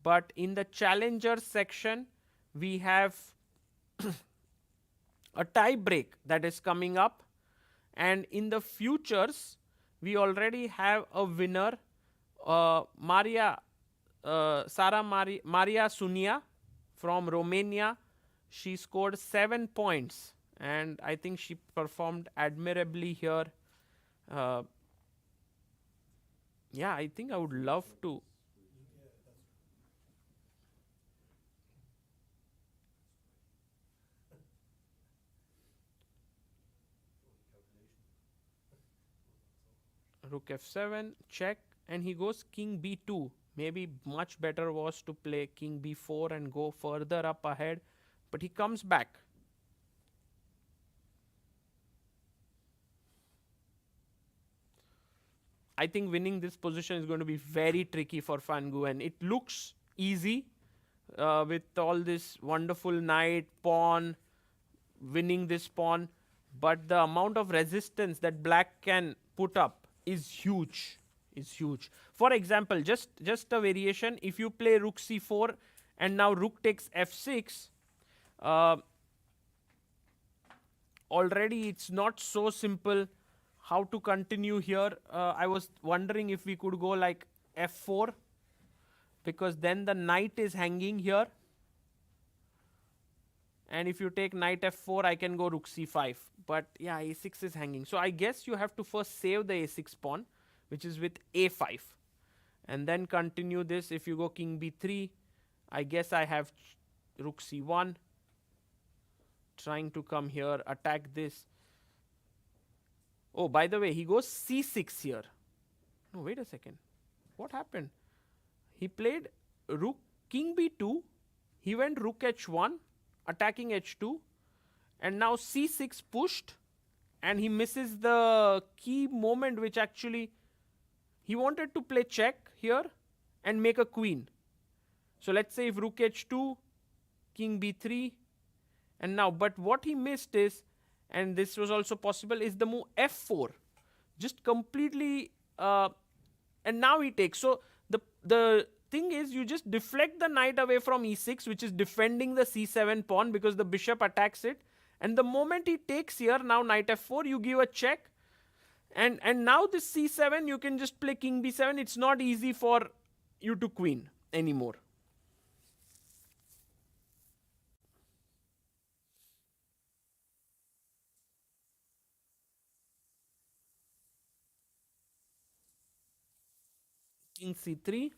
But in the Challenger section, we have a tie break that is coming up. And in the Futures, we already have a winner, Maria Sunia from Romania. She scored 7 points, and I think she performed admirably here. Yeah, I think I would love to. Rook f7, check, and he goes king b2. Maybe much better was to play king b4 and go further up ahead, but he comes back. I think winning this position is going to be very tricky for Van Nguyen. It looks easy with all this wonderful knight, pawn, winning this pawn, but the amount of resistance that black can put up is huge. For example, just a variation, if you play rook c4 and now rook takes f6, already it's not so simple how to continue here. I was wondering if we could go like f4, because then the knight is hanging here And if you take knight f4, I can go rook c5. But yeah, a6 is hanging. So I guess you have to first save the a6 pawn, which is with a5. And then continue this. If you go king b3, I guess I have rook c1. Trying to come here, attack this. Oh, by the way, he goes c6 here. No, wait a second. What happened? He played rook king b2. He went rook h1, attacking h2, and now c6 pushed, and he misses the key moment, which actually he wanted to play check here and make a queen. So let's say if rook h2, king b3, and now, but what he missed is, and this was also possible, is the move f4, just completely, and now he takes. So the thing is, you just deflect the knight away from e6, which is defending the c7 pawn because the bishop attacks it. And the moment he takes here, now knight f4, you give a check. And now this c7, you can just play king b7. It's not easy for you to queen anymore. King c3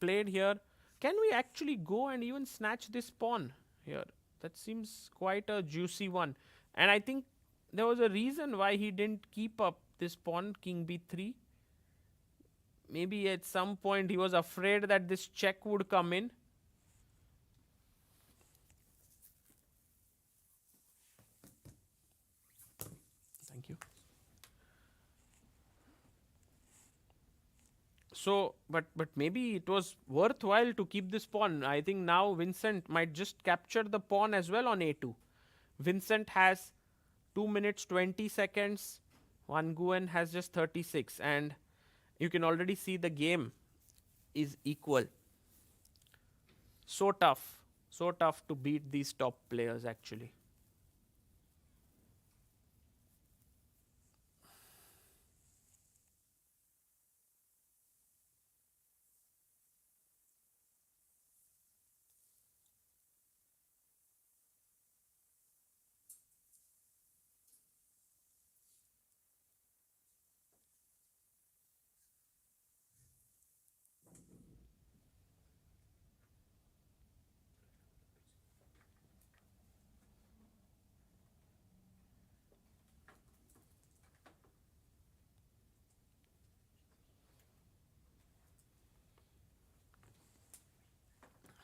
played here. Can we actually go and even snatch this pawn here? That seems quite a juicy one. And I think there was a reason why he didn't keep up this pawn, king b3. Maybe at some point he was afraid that this check would come in. Thank you. So, but maybe it was worthwhile to keep this pawn. I think now Vincent might just capture the pawn as well on a2. Vincent has 2 minutes 20 seconds. Nguyen has just 36, and you can already see the game is equal. So tough to beat these top players actually.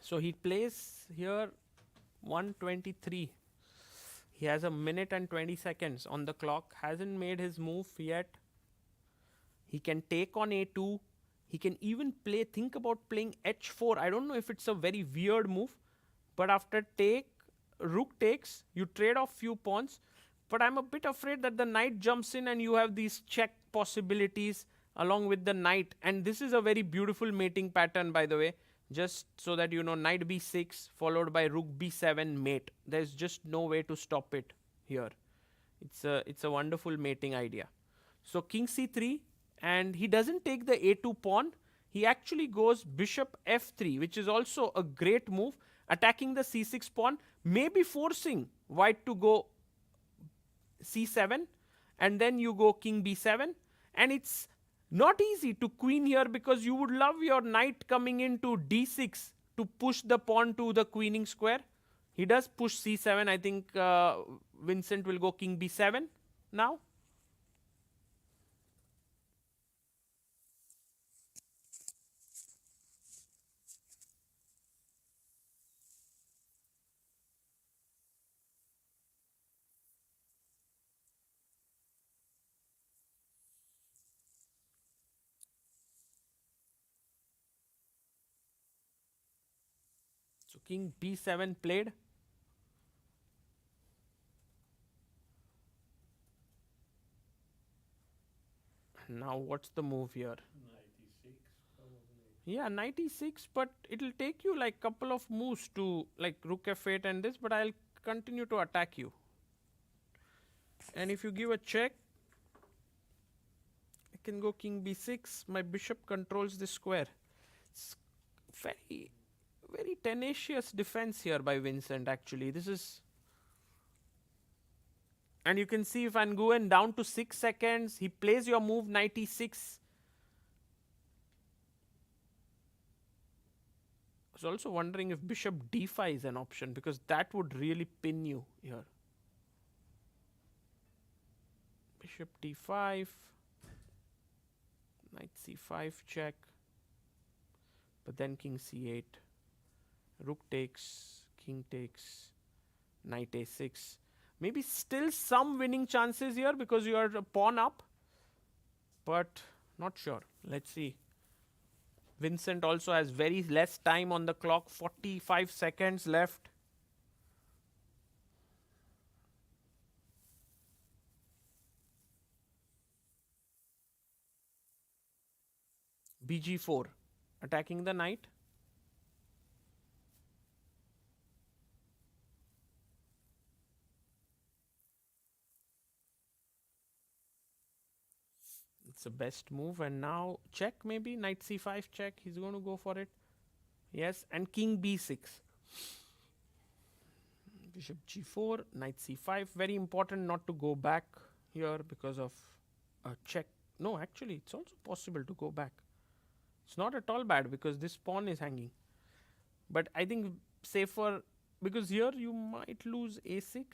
So he plays here 123. He has a minute and 20 seconds on the clock. Hasn't made his move yet. He can take on a2. He can even play, think about playing h4. I don't know if it's a very weird move, but after rook takes, you trade off few pawns. But I'm a bit afraid that the knight jumps in and you have these check possibilities along with the knight. And this is a very beautiful mating pattern, by the way. Just so that you know, knight b6 followed by rook b7 mate. There's just no way to stop it here. It's a wonderful mating idea. So king c3, and he doesn't take the a2 pawn. He actually goes bishop f3, which is also a great move, attacking the c6 pawn, maybe forcing white to go c7, and then you go king b7, and it's not easy to queen here because you would love your knight coming into d6 to push the pawn to the queening square. He does push c7. I think Vincent will go king b7 now. So king b7 played. Now what's the move here? 96 probably. Yeah, 96, but it'll take you like couple of moves to like rook f8 and this, but I'll continue to attack you. And if you give a check, I can go king b6. My bishop controls this square. It's very, very tenacious defense here by Vincent actually. This is And you can see Van Nguyen down to 6 seconds. He plays your move knight e6. I was also wondering if bishop d5 is an option, because that would really pin you here. Bishop d5, knight c5 check, but then king c8, rook takes, king takes, knight a6. Maybe still some winning chances here because you are a pawn up, but not sure. Let's see. Vincent also has very less time on the clock, 45 seconds left. bg4, attacking the knight. It's the best move, and now check, maybe knight c5 check. He's going to go for it. Yes, and king b6. Bishop g4, knight c5. Very important not to go back here because of a check. No, actually, it's also possible to go back. It's not at all bad because this pawn is hanging. But I think safer, because here you might lose a6.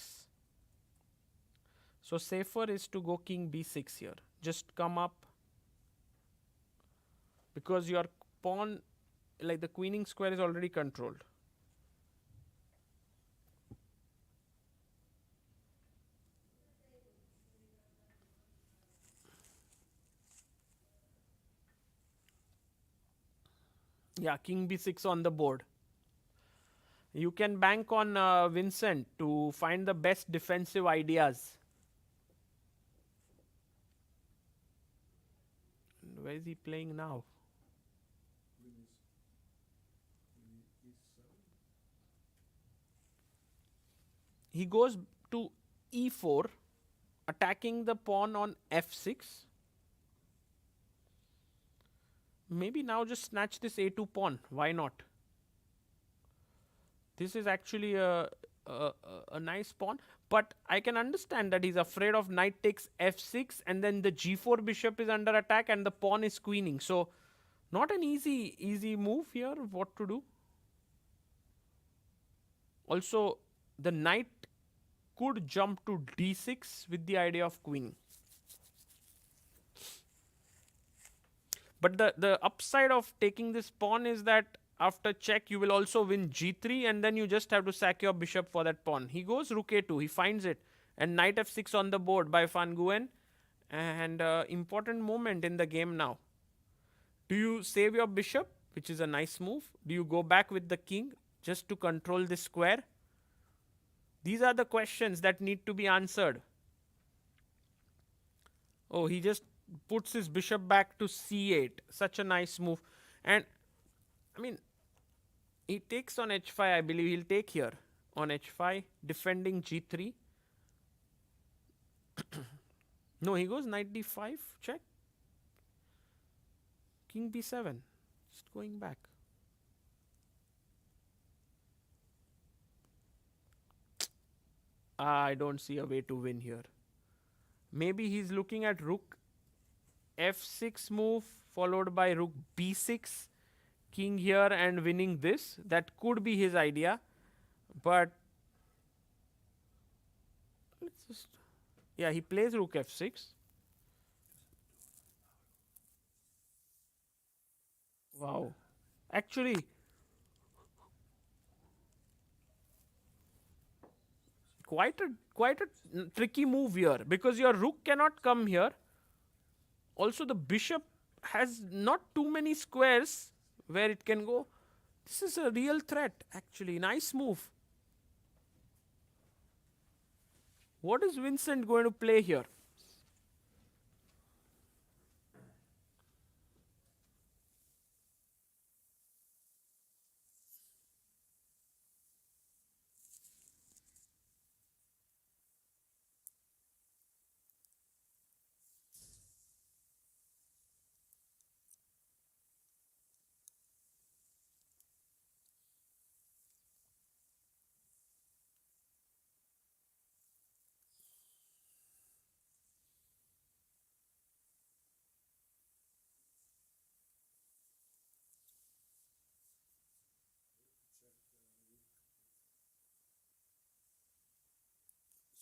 So safer is to go king b6 here. Just come up, because your pawn, like the queening square, is already controlled. Yeah, king b6 on the board. You can bank on Vincent to find the best defensive ideas. Where is he playing now? He goes to e4, attacking the pawn on f6. Maybe now just snatch this a2 pawn. Why not? This is actually a nice pawn, but I can understand that he's afraid of knight takes f6, and then the g4 bishop is under attack and the pawn is queening. So not an easy move here. What to do? Also, the knight could jump to d6 with the idea of queening. But the upside of taking this pawn is that after check you will also win g3, and then you just have to sack your bishop for that pawn. He goes rook a2, he finds it, and knight f6 on the board by Van Nguyen. And important moment in the game now. Do you save your bishop, which is a nice move? Do you go back with the king just to control this square? These are the questions that need to be answered. Oh, he just puts his bishop back to c8. Such a nice move. And I mean, he takes on h5. I believe he'll take here on h5, defending g3. No, he goes knight d5, check. King b7, just going back. I don't see a way to win here. Maybe he's looking at rook f6 move, followed by rook b6, king here, and winning this. That could be his idea. But let's just, yeah, he plays rook f6. Wow. Actually, quite a tricky move here, because your rook cannot come here. Also, the bishop has not too many squares where it can go. This is a real threat, actually. Nice move. What is Vincent going to play here?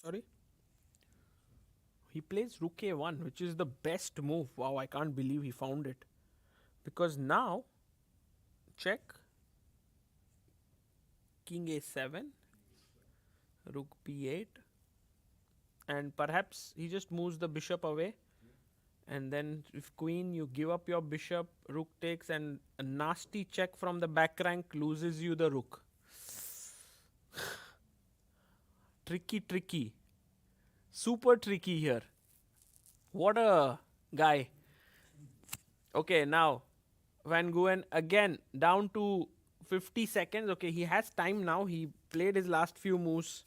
Sorry? He plays rook a1, which is the best move. Wow, I can't believe he found it. Because now, check, king a7, rook b8, and perhaps he just moves the bishop away. And then if queen, you give up your bishop, rook takes, and a nasty check from the back rank loses you the rook. Tricky, tricky. Super tricky here. What a guy. Okay, now Van Nguyen again down to 50 seconds. Okay, he has time now. He played his last few moves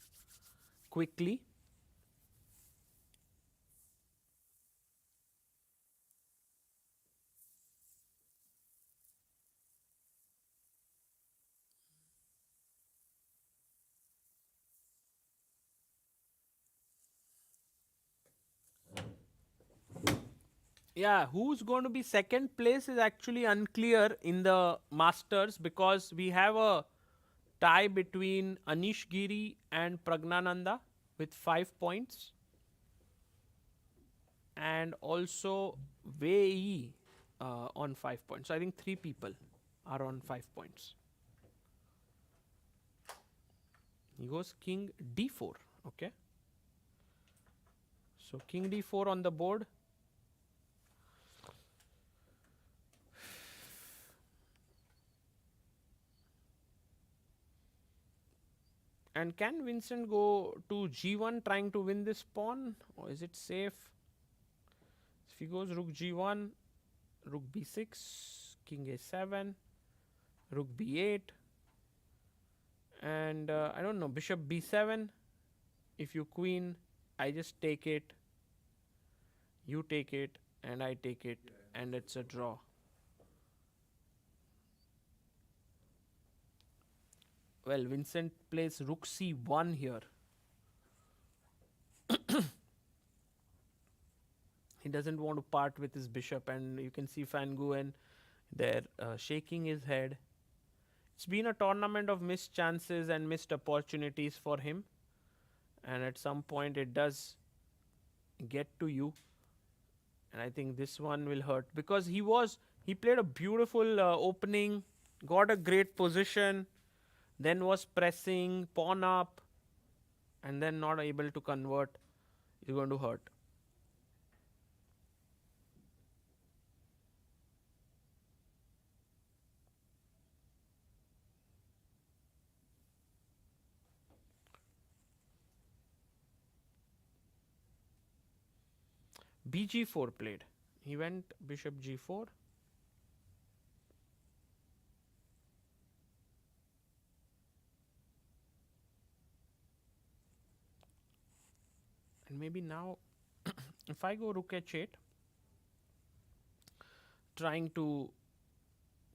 quickly. Yeah, who's going to be second place is actually unclear in the Masters because we have a tie between Anish Giri and Praggnanandhaa with 5 points. And also Wei Yi on 5 points. So I think 3 people are on 5 points. He goes king d4. Okay. So king d4 on the board. And can Vincent go to g1 trying to win this pawn, or is it safe? If he goes rook g1, rook b6, king a7, rook b8, and I don't know, bishop b7. If you queen, I just take it, you take it, and I take it, and it's a draw. Well, Vincent plays rook c1 here. He doesn't want to part with his bishop, and you can see Van Nguyen there shaking his head. It's been a tournament of missed chances and missed opportunities for him, and at some point it does get to you, and I think this one will hurt because he played a beautiful opening, got a great position, then was pressing pawn up, and then not able to convert. Is going to hurt. bg4 played. He went bishop g4. And maybe now, if I go rook h8, trying to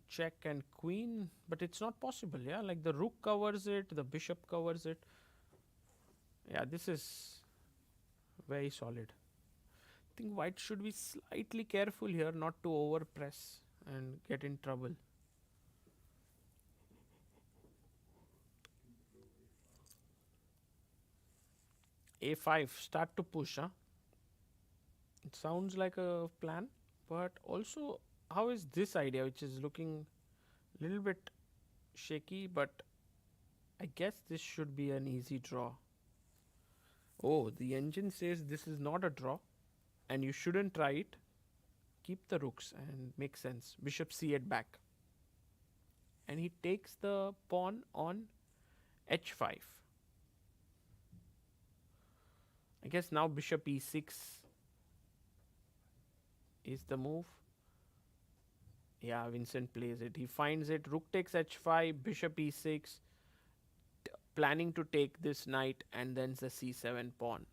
check and queen, but it's not possible. Yeah, like the rook covers it, the bishop covers it. Yeah, this is very solid. I think white should be slightly careful here not to overpress and get in trouble. a5, start to push, huh? It sounds like a plan, but also how is this idea, which is looking a little bit shaky, but I guess this should be an easy draw. Oh, the engine says this is not a draw and you shouldn't try it. Keep the rooks and make sense. Bishop c8 back. And he takes the pawn on h5. I guess now bishop e6 is the move. Yeah, Vincent plays it. He finds it. Rook takes h5, bishop e6, planning to take this knight, and then the c7 pawn.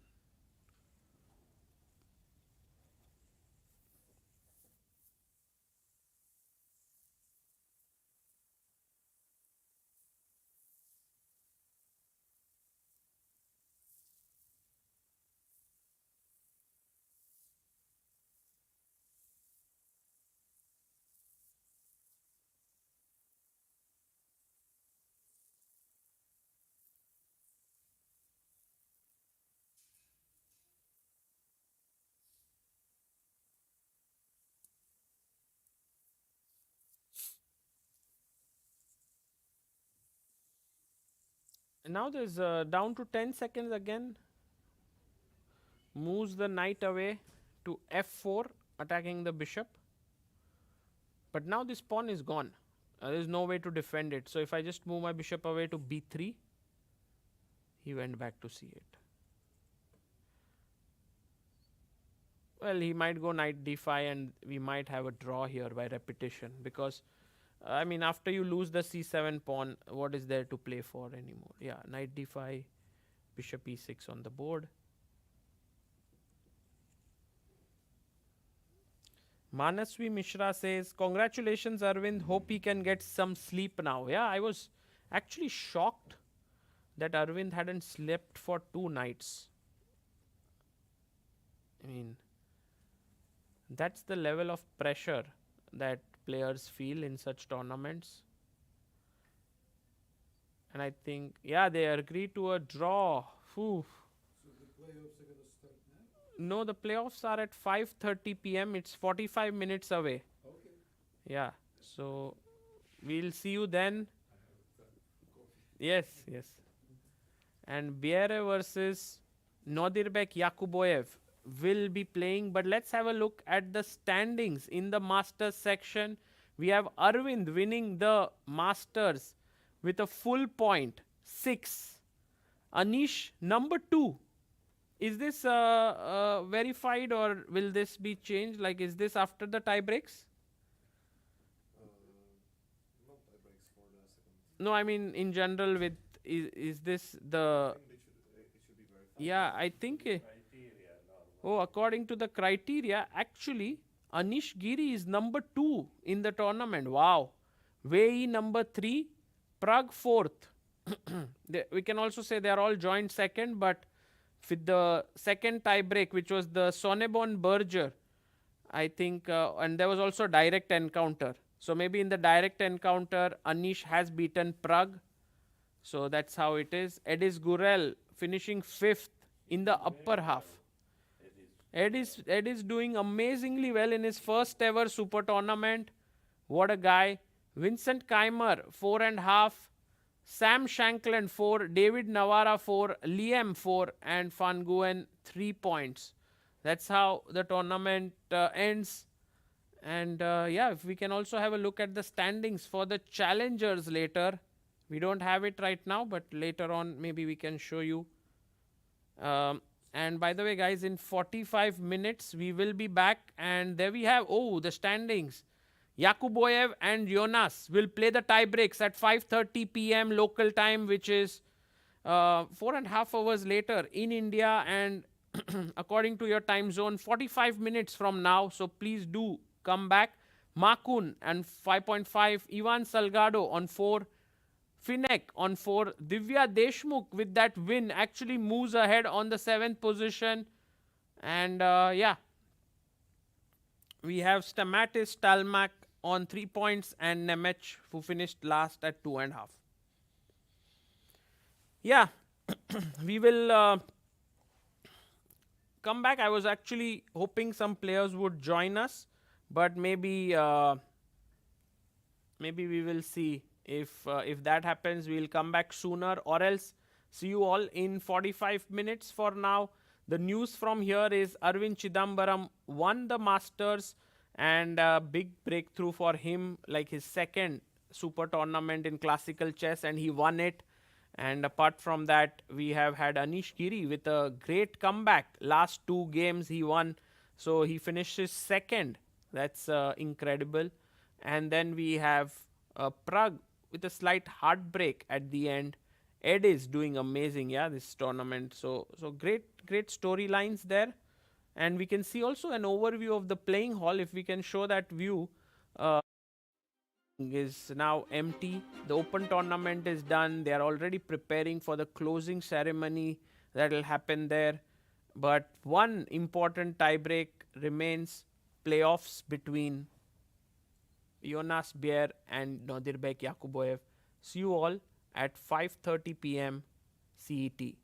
Now there's down to 10 seconds again. Moves the knight away to f4, attacking the bishop. But now this pawn is gone. There's no way to defend it. So if I just move my bishop away to b3, he went back to c8. Well, he might go knight d5 and we might have a draw here by repetition, because I mean, after you lose the c7 pawn, what is there to play for anymore? Yeah, knight d5, bishop e6 on the board. Manaswi Mishra says, congratulations Arvind, hope he can get some sleep now. Yeah, I was actually shocked that Arvind hadn't slept for 2 nights. I mean, that's the level of pressure that players feel in such tournaments. And I think, yeah, they agreed to a draw. Whew. So the playoffs are going to start now? No, the playoffs are at 5:30 p.m. It's 45 minutes away. Okay. Yeah. So we'll see you then. Yes, yes. And Biere versus Nodirbek Yakuboyev will be playing. But let's have a look at the standings in the Masters section. We have Arvind winning the Masters with a full point, 6. Anish, number 2. Is this verified or will this be changed? Like, is this after the tie breaks? No tie breaks for the second. No, I mean in general. With is this the? I think it should be verified. Yeah, I think. Criteria, normal. Oh, according to the criteria, actually, Anish Giri is number 2 in the tournament. Wow. Wei Yi number 3, Prague 4th. We can also say they are all joint second, but with the second tie break, which was the Sonneborn Berger, I think, and there was also direct encounter. So maybe in the direct encounter, Anish has beaten Prague. So that's how it is. Ediz Gurel finishing 5th in the upper half. Ed is doing amazingly well in his first ever super tournament. What a guy. Vincent Keymer, 4.5. Sam Shankland, 4. David Navara, 4. Liem, 4. And Van Nguyen, 3 points. That's how the tournament ends. And yeah, if we can also have a look at the standings for the challengers later. We don't have it right now, but later on maybe we can show you. And by the way, guys, in 45 minutes, we will be back. And there we have, the standings. Yakuboyev and Jonas will play the tie breaks at 5:30 p.m. local time, which is 4.5 hours later in India. And according to your time zone, 45 minutes from now. So please do come back. Makun and 5.5. Ivan Salgado on 4. Finek on 4. Divya Deshmukh with that win actually moves ahead on the 7th position. And yeah, we have Stamatis Stalmak on 3 points and Nemec, who finished last at 2.5. Yeah, we will come back. I was actually hoping some players would join us, but maybe we will see. If that happens, we'll come back sooner, or else see you all in 45 minutes. For now, the news from here is Aravindh Chithambaram won the Masters, and a big breakthrough for him, like his second super tournament in classical chess, and he won it. And apart from that, we have had Anish Giri with a great comeback. Last 2 games he won, so he finishes 2nd. That's incredible. And then we have Prague with a slight heartbreak at the end. Ed is doing amazing, yeah, this tournament. So great storylines there. And we can see also an overview of the playing hall. If we can show that view, is now empty. The open tournament is done. They are already preparing for the closing ceremony that will happen there. But one important tiebreak remains: playoffs between Jonas Bier and Nodirbek Yakuboyev. See you all at 5:30 p.m. CET.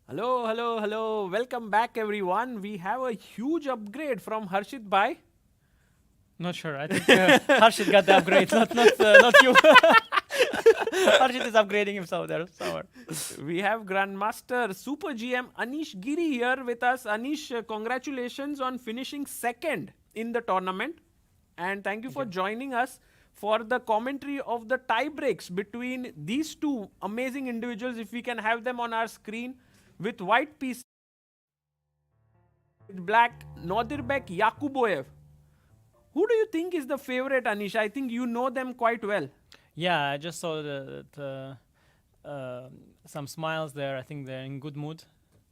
Hello, hello, hello. Welcome back, everyone. We have a huge upgrade from Harshit Bhai. Not sure. I think Harshit got the upgrade, not you. Harshit is upgrading himself there somewhere. We have Grandmaster Super GM Anish Giri here with us. Anish, congratulations on finishing second in the tournament. And thank you for joining us for the commentary of the tie breaks between these two amazing individuals. If we can have them on our screen with white piece, with black, Nodirbek Yakuboev. Who do you think is the favorite, Anish? I think you know them quite well. Yeah, I just saw some smiles there. I think they're in good mood.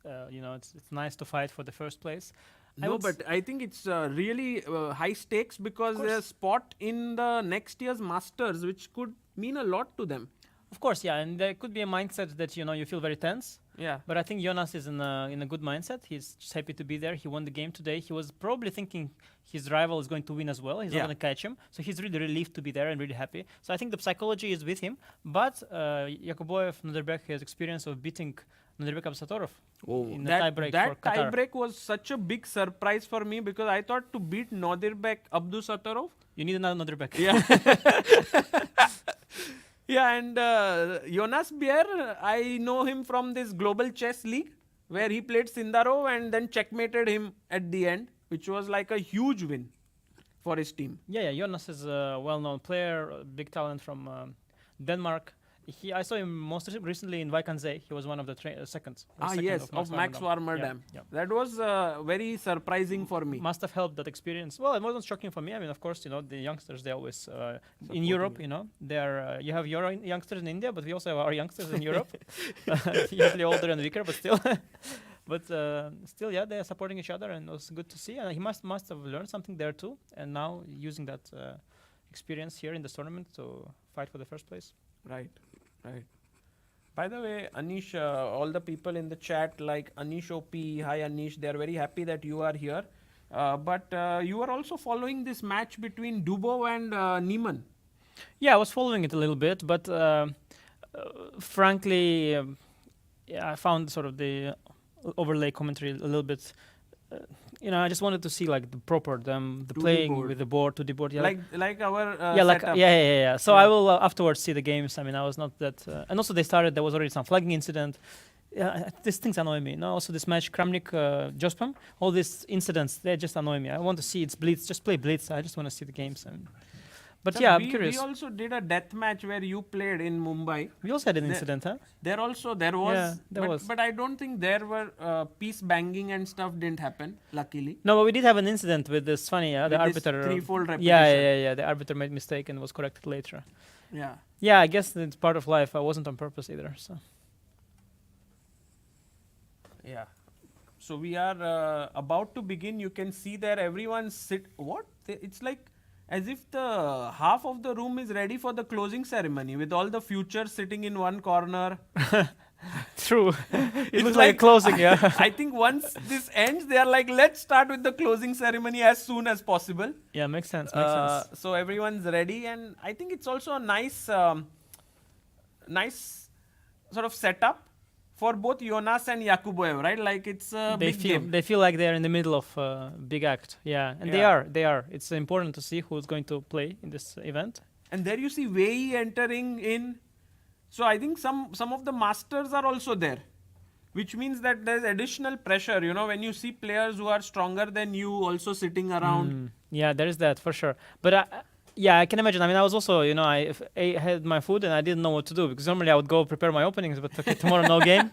It's nice to fight for the first place. No, but I think it's really high stakes because there's a spot in the next year's Masters, which could mean a lot to them. Of course, yeah, and there could be a mindset that you feel very tense. Yeah. But I think Jonas is in a good mindset. He's just happy to be there. He won the game today. He was probably thinking his rival is going to win as well. He's not going to catch him. So he's really relieved to be there and really happy. So I think the psychology is with him. But Yakuboev Nodirbek has experience of beating Nodirbek Absatorov in the tiebreak for Qatar. Tiebreak was such a big surprise for me because I thought to beat Nodirbek Abdusatorov. You need another Nodirbek. Yeah. Yeah, and Jonas Bier, I know him from this Global Chess League where he played Sindarov and then checkmated him at the end, which was like a huge win for his team. Yeah, Jonas is a well-known player, a big talent from Denmark. I saw him most recently in Vaikanze. He was one of the seconds. Yes, of Max Warmerdam. Yeah. That was very surprising for me. Must have helped that experience. Well, it wasn't shocking for me. I mean, of course, the youngsters, they always, in Europe, they are, you have your youngsters in India, but we also have our youngsters in Europe. Usually older and weaker, but still. Still, yeah, they are supporting each other, and it was good to see. And he must have learned something there too, and now using that experience here in this tournament to fight for the first place. Right. By the way, Anish, all the people in the chat like Anish OP, hi Anish, they are very happy that you are here. But you are also following this match between Dubov and Niemann. Yeah, I was following it a little bit, but frankly, I found sort of the overlay commentary a little bit. I just wanted to see like the playing with the board to the board. Yeah, like our setup. Yeah. So I will afterwards see the games. I mean, I was not that. And also there was already some flagging incident. These things annoy me. Also this match, Kramnik, Jospam, all these incidents, they just annoy me. I want to see it's Blitz. Just play Blitz. I just want to see the games. But yeah, I'm curious. We also did a death match where you played in Mumbai. We also had an incident, huh? There was. Yeah, there was. But I don't think there were piece banging and stuff didn't happen, luckily. No, but we did have an incident with this funny, the arbiter. Threefold repetition. Yeah. The arbiter made mistake and was corrected later. Yeah. Yeah, I guess it's part of life. I wasn't on purpose either, so. Yeah. So we are about to begin. You can see there everyone sit. What? It's like as if the half of the room is ready for the closing ceremony with all the futures sitting in one corner. True. It looks like a closing, yeah. I think once this ends, they are like, let's start with the closing ceremony as soon as possible. Yeah, makes sense. So everyone's ready, and I think it's also a nice sort of setup for both Jonas and Yakuboev, right? Like it's a big game. They feel like they're in the middle of a big act. Yeah, and they are. It's important to see who's going to play in this event. And there you see Wei Yi entering in. So I think some of the masters are also there, which means that there's additional pressure, when you see players who are stronger than you also sitting around. Yeah, there is that for sure. But I can imagine. I mean, I was also, I had my food and I didn't know what to do because normally I would go prepare my openings, but okay, tomorrow no game.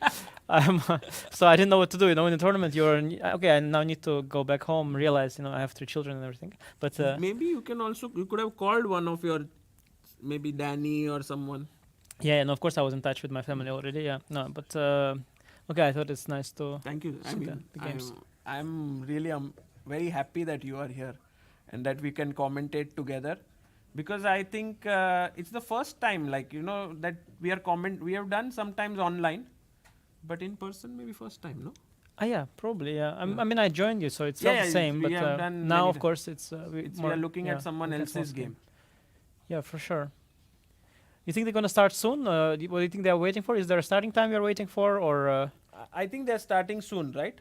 So I didn't know what to do. In the tournament, I now need to go back home, realize, I have 3 children and everything. But maybe you could have called one of your, maybe Danny or someone. Yeah, and of course I was in touch with my family already. Yeah, no, but okay, I thought it's nice to. Thank you. See the games. I'm really very happy that you are here, and that we can commentate together, because I think it's the first time, that we have done sometimes online, but in person maybe first time, no? Yeah, probably. Yeah, I mean I joined you, so it's not the same. But now, of course, we are looking at someone else's game. Yeah, for sure. You think they're going to start soon? What do you think they're waiting for? Is there a starting time you're waiting for, or? I think they're starting soon, right?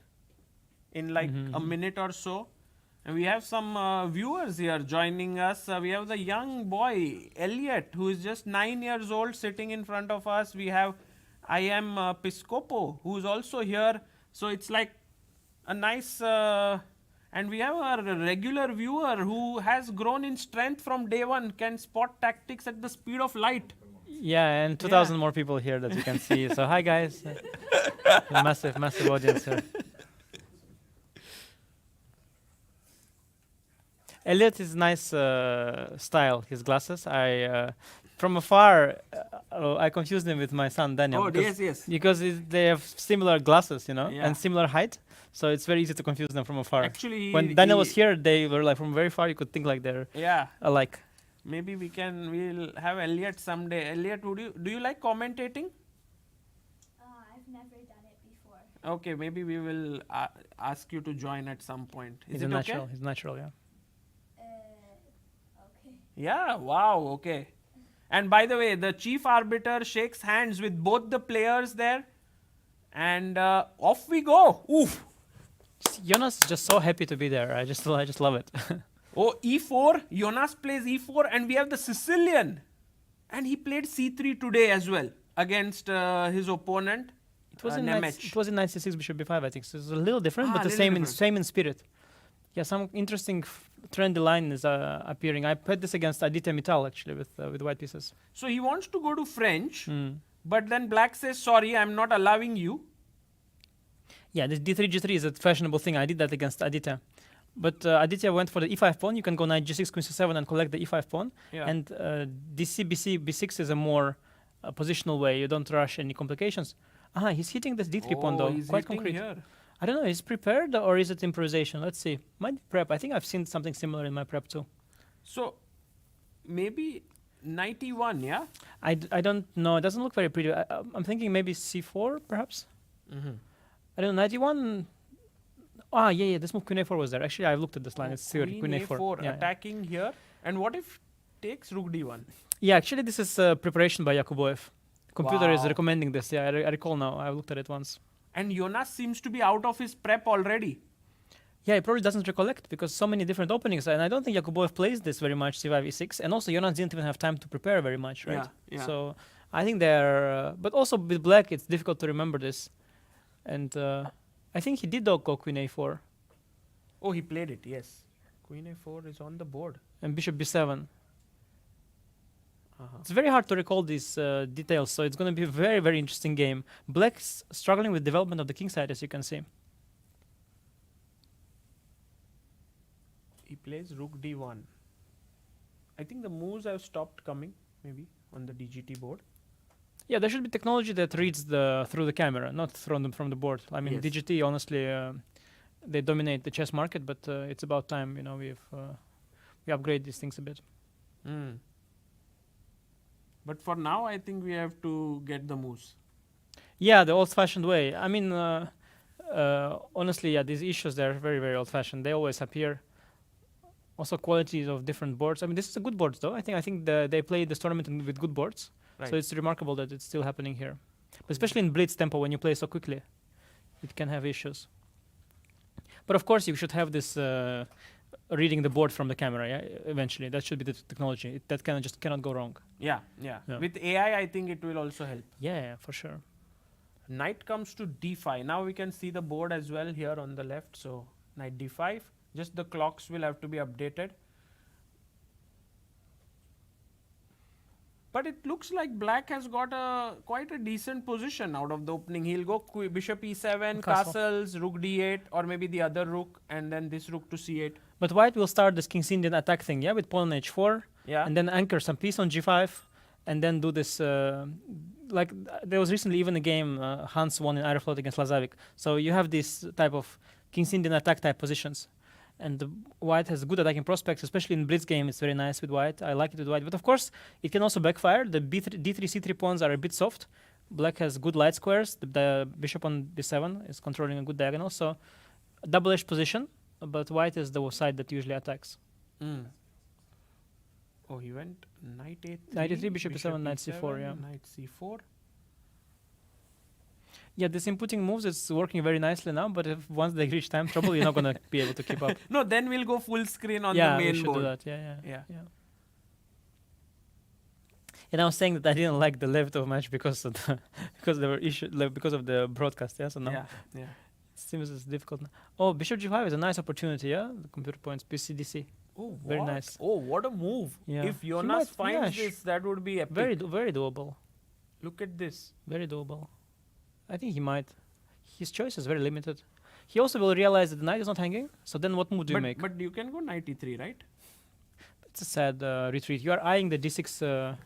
In like a minute or so. And we have some viewers here joining us. We have the young boy, Elliot, who is just 9 years old, sitting in front of us. We have I am Piscopo, who is also here. So it's like a nice... and we have a regular viewer who has grown in strength from day one, can spot tactics at the speed of light. Yeah, and 2,000 more people here that you can see. So hi guys. A massive audience here. Elliot is nice style, his glasses. From afar, I confused him with my son Daniel. Oh, yes. Because they have similar glasses, you know, Yeah. and similar height. So it's very easy to confuse them from afar. Actually, when Daniel was here, they were like from very far. You could think like they're alike. Maybe we'll have Elliot someday. Elliot, do you like commentating? I've never done it before. Okay, maybe we will ask you to join at some point. Is He's it a natural. okay? He's natural, yeah. Okay. Yeah, wow, okay. And by the way, the chief arbiter shakes hands with both the players there. And off we go. Oof. Jonas is just so happy to be there. I just love it. Oh, e4. Jonas plays e4 and we have the Sicilian. And he played c3 today as well against his opponent. It was in Nemec. it was in 96 bishop b5, I think. So it's a little different, but the little same in spirit. Yeah, some interesting trendy line is appearing. I played this against Aditya Mittal actually with white pieces. So he wants to go to French, but then black says, sorry, I'm not allowing you. Yeah, this d3 g3 is a fashionable thing. I did that against Aditya. But Aditya went for the e5 pawn. You can go knight g6, queen c7 and collect the e5 pawn. Yeah. And dc, bc, b6 is a more positional way. You don't rush any complications. He's hitting this d3 pawn though. He's Quite hitting concrete. here. I don't know, is it prepared or is it improvisation? Let's see. Might be prep. I think I've seen something similar in my prep too. So maybe knight e1, yeah? I don't know. It doesn't look very pretty. I'm thinking maybe c4 perhaps. I don't know. Knight e1. Yeah. This move queen a4 was there. Actually, I've looked at this line. It's theory. Queen a4. Yeah, attacking here. And what if takes rook d1? Yeah, actually, this is preparation by Yakuboev. Computer is Wow. recommending this. Yeah, I recall now. I looked at it once. And Jonas seems to be out of his prep already. Yeah, he probably doesn't recollect because so many different openings, and I don't think Yakuboev plays this very much, c5, e6, and also Jonas didn't even have time to prepare very much, right? Yeah. So I think they're... but also with black, it's difficult to remember this. And I think he did go queen a4. Oh, he played it, yes. Queen a4 is on the board. And bishop b7. It's very hard to recall these details, so it's going to be a very, very interesting game. Black's struggling with development of the king side, as you can see. He plays rook d1. I think the moves have stopped coming, maybe, on the DGT board. Yeah, there should be technology that reads through the camera, not from the board. I mean, Yes. DGT, honestly, they dominate the chess market, but it's about time, you know, we upgrade these things a bit. But for now, I think we have to get the moves. Yeah, the old-fashioned way. I mean, honestly, yeah, these issues, they're very, very old-fashioned. They always appear. Also, qualities of different boards. I mean, this is a good board, though. I think they play this tournament with good boards. Right. So it's remarkable that it's still happening here. But especially in blitz tempo, when you play so quickly, it can have issues. But of course, you should have this reading the board from the camera, yeah, eventually. That should be the technology. That cannot go wrong. Yeah. With AI, I think it will also help. Yeah, for sure. Knight comes to d5. Now we can see the board as well here on the left. So knight d5. Just the clocks will have to be updated. But it looks like black has got quite a decent position out of the opening. He'll go bishop e7, castles, rook d8, or maybe the other rook, and then this rook to c8. But white will start this King's Indian attack thing, yeah, with pawn on h4, and then anchor some piece on g5, and then do this. There was recently even a game Hans won in Aeroflot against Lazavic. So you have this type of King's Indian attack type positions. And the white has good attacking prospects, especially in blitz game. It's very nice with white. I like it with white. But of course, it can also backfire. The d3, c3 pawns are a bit soft. Black has good light squares. The bishop on b7 is controlling a good diagonal. So double-edged position, but white is the side that usually attacks. Oh, he went knight a3. Knight a3, bishop e7, knight c4, yeah. Knight c4. Yeah, this inputting moves is working very nicely now, but if once they reach time trouble, you're not gonna be able to keep up. No, then we'll go full screen on yeah, the we main should board. do that. Yeah. Yeah. And I was saying that I didn't like the Levitov match because of the because there were issues because of the broadcast. Yeah, so now Yeah. it seems it's difficult. Now. Oh, Bishop G5 is a nice opportunity. Yeah, the computer points BCDC. Oh, Very what? nice. Oh, what a move. Yeah. If He Jonas might- finds yeah, this, that would be epic. Very doable. Look at this. Very doable. I think he might. His choice is very limited. He also will realize that the knight is not hanging. So then, what move do you make? But you can go knight e3, right? It's a sad retreat. You are eyeing the d6,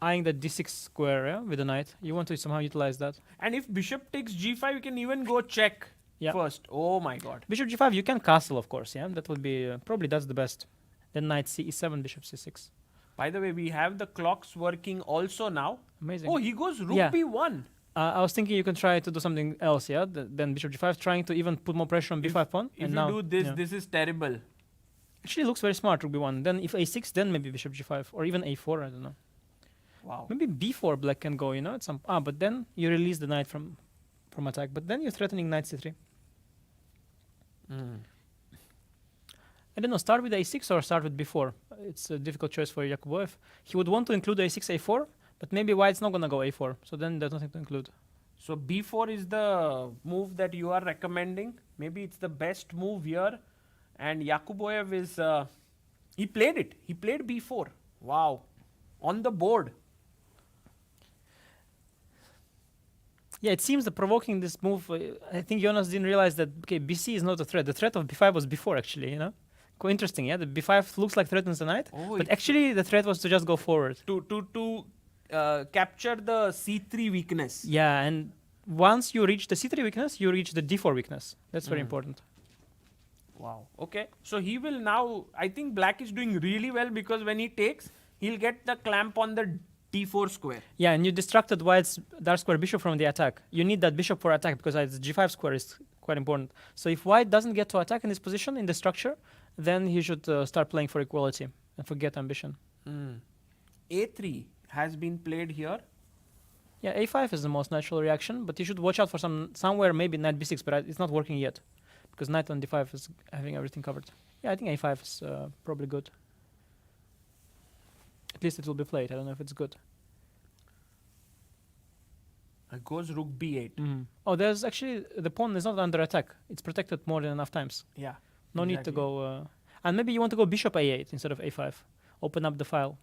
eyeing the d6 square, yeah, with the knight. You want to somehow utilize that. And if bishop takes g5, you can even go check first. Oh my god. Bishop g5, you can castle, of course. Yeah, that would be probably that's the best. Then knight c7, bishop c6. By the way, we have the clocks working also now. Amazing. Oh, he goes rook Yeah. b1. I was thinking you can try to do something else, yeah. Then bishop g5, trying to even put more pressure on b5 pawn. If and you now, do this, yeah. this is terrible. Actually, looks very smart. Rook b1. Then if a6, then maybe bishop g5 or even a4. I don't know. Wow. Maybe b4 black can go. You know, at some but then you release the knight from attack. But then you're threatening knight c3. I don't know. Start with a6 or start with b4. It's a difficult choice for Yakuboev. He would want to include a6, a4, but maybe white's not gonna go a4. So then there's nothing to include. So b4 is the move that you are recommending. Maybe it's the best move here. And Yakuboev is he played it. He played b4. Wow. On the board. Yeah, it seems that provoking this move, I think Jonas didn't realize that, okay, bc is not a threat. The threat of b5 was before, actually, you know? Quite interesting, yeah? The b5 looks like threatens the knight, Oh, but actually the threat was to just go forward. to capture the c3 weakness. Yeah, and once you reach the c3 weakness, you reach the d4 weakness. That's very important. Wow. Okay. So he will now, I think black is doing really well because when he takes, he'll get the clamp on the d4 square. Yeah, and you distracted white's dark square bishop from the attack. You need that bishop for attack because its g5 square is quite important. So if white doesn't get to attack in this position, in the structure, then he should start playing for equality and forget ambition. a3 has been played here. Yeah, a5 is the most natural reaction, but you should watch out for somewhere maybe knight b6, but it's not working yet because knight on d5 is having everything covered. Yeah, I think a5 is probably good. At least it will be played. I don't know if it's good. Goes rook b8. Oh, there's actually the pawn is not under attack. It's protected more than enough times. Yeah. No need to go. And maybe you want to go bishop a8 instead of a5. Open up the file.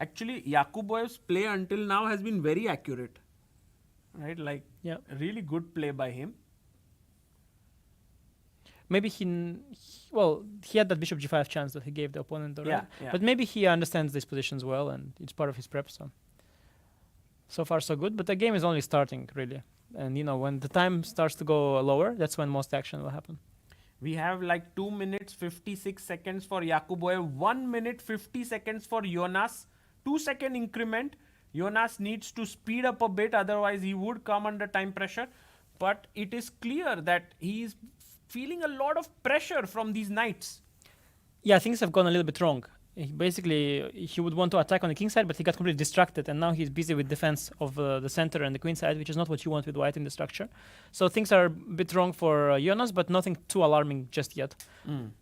Actually, Yakuboev's play until now has been very accurate. Right? Like, Yeah. a really good play by him. Maybe he had that bishop g5 chance that he gave the opponent already. Yeah. But maybe he understands these positions well and it's part of his prep. So far so good. But the game is only starting really. And you know, when the time starts to go lower, that's when most action will happen. We have like 2 minutes 56 seconds for Yakuboev, 1 minute 50 seconds for Jonas, 2-second increment. Jonas needs to speed up a bit, otherwise he would come under time pressure. But it is clear that he is feeling a lot of pressure from these knights. Yeah, things have gone a little bit wrong. He would want to attack on the king side, but he got completely distracted, and now he's busy with defense of the center and the queen side, which is not what you want with white in the structure. So things are a bit wrong for Jonas, but nothing too alarming just yet.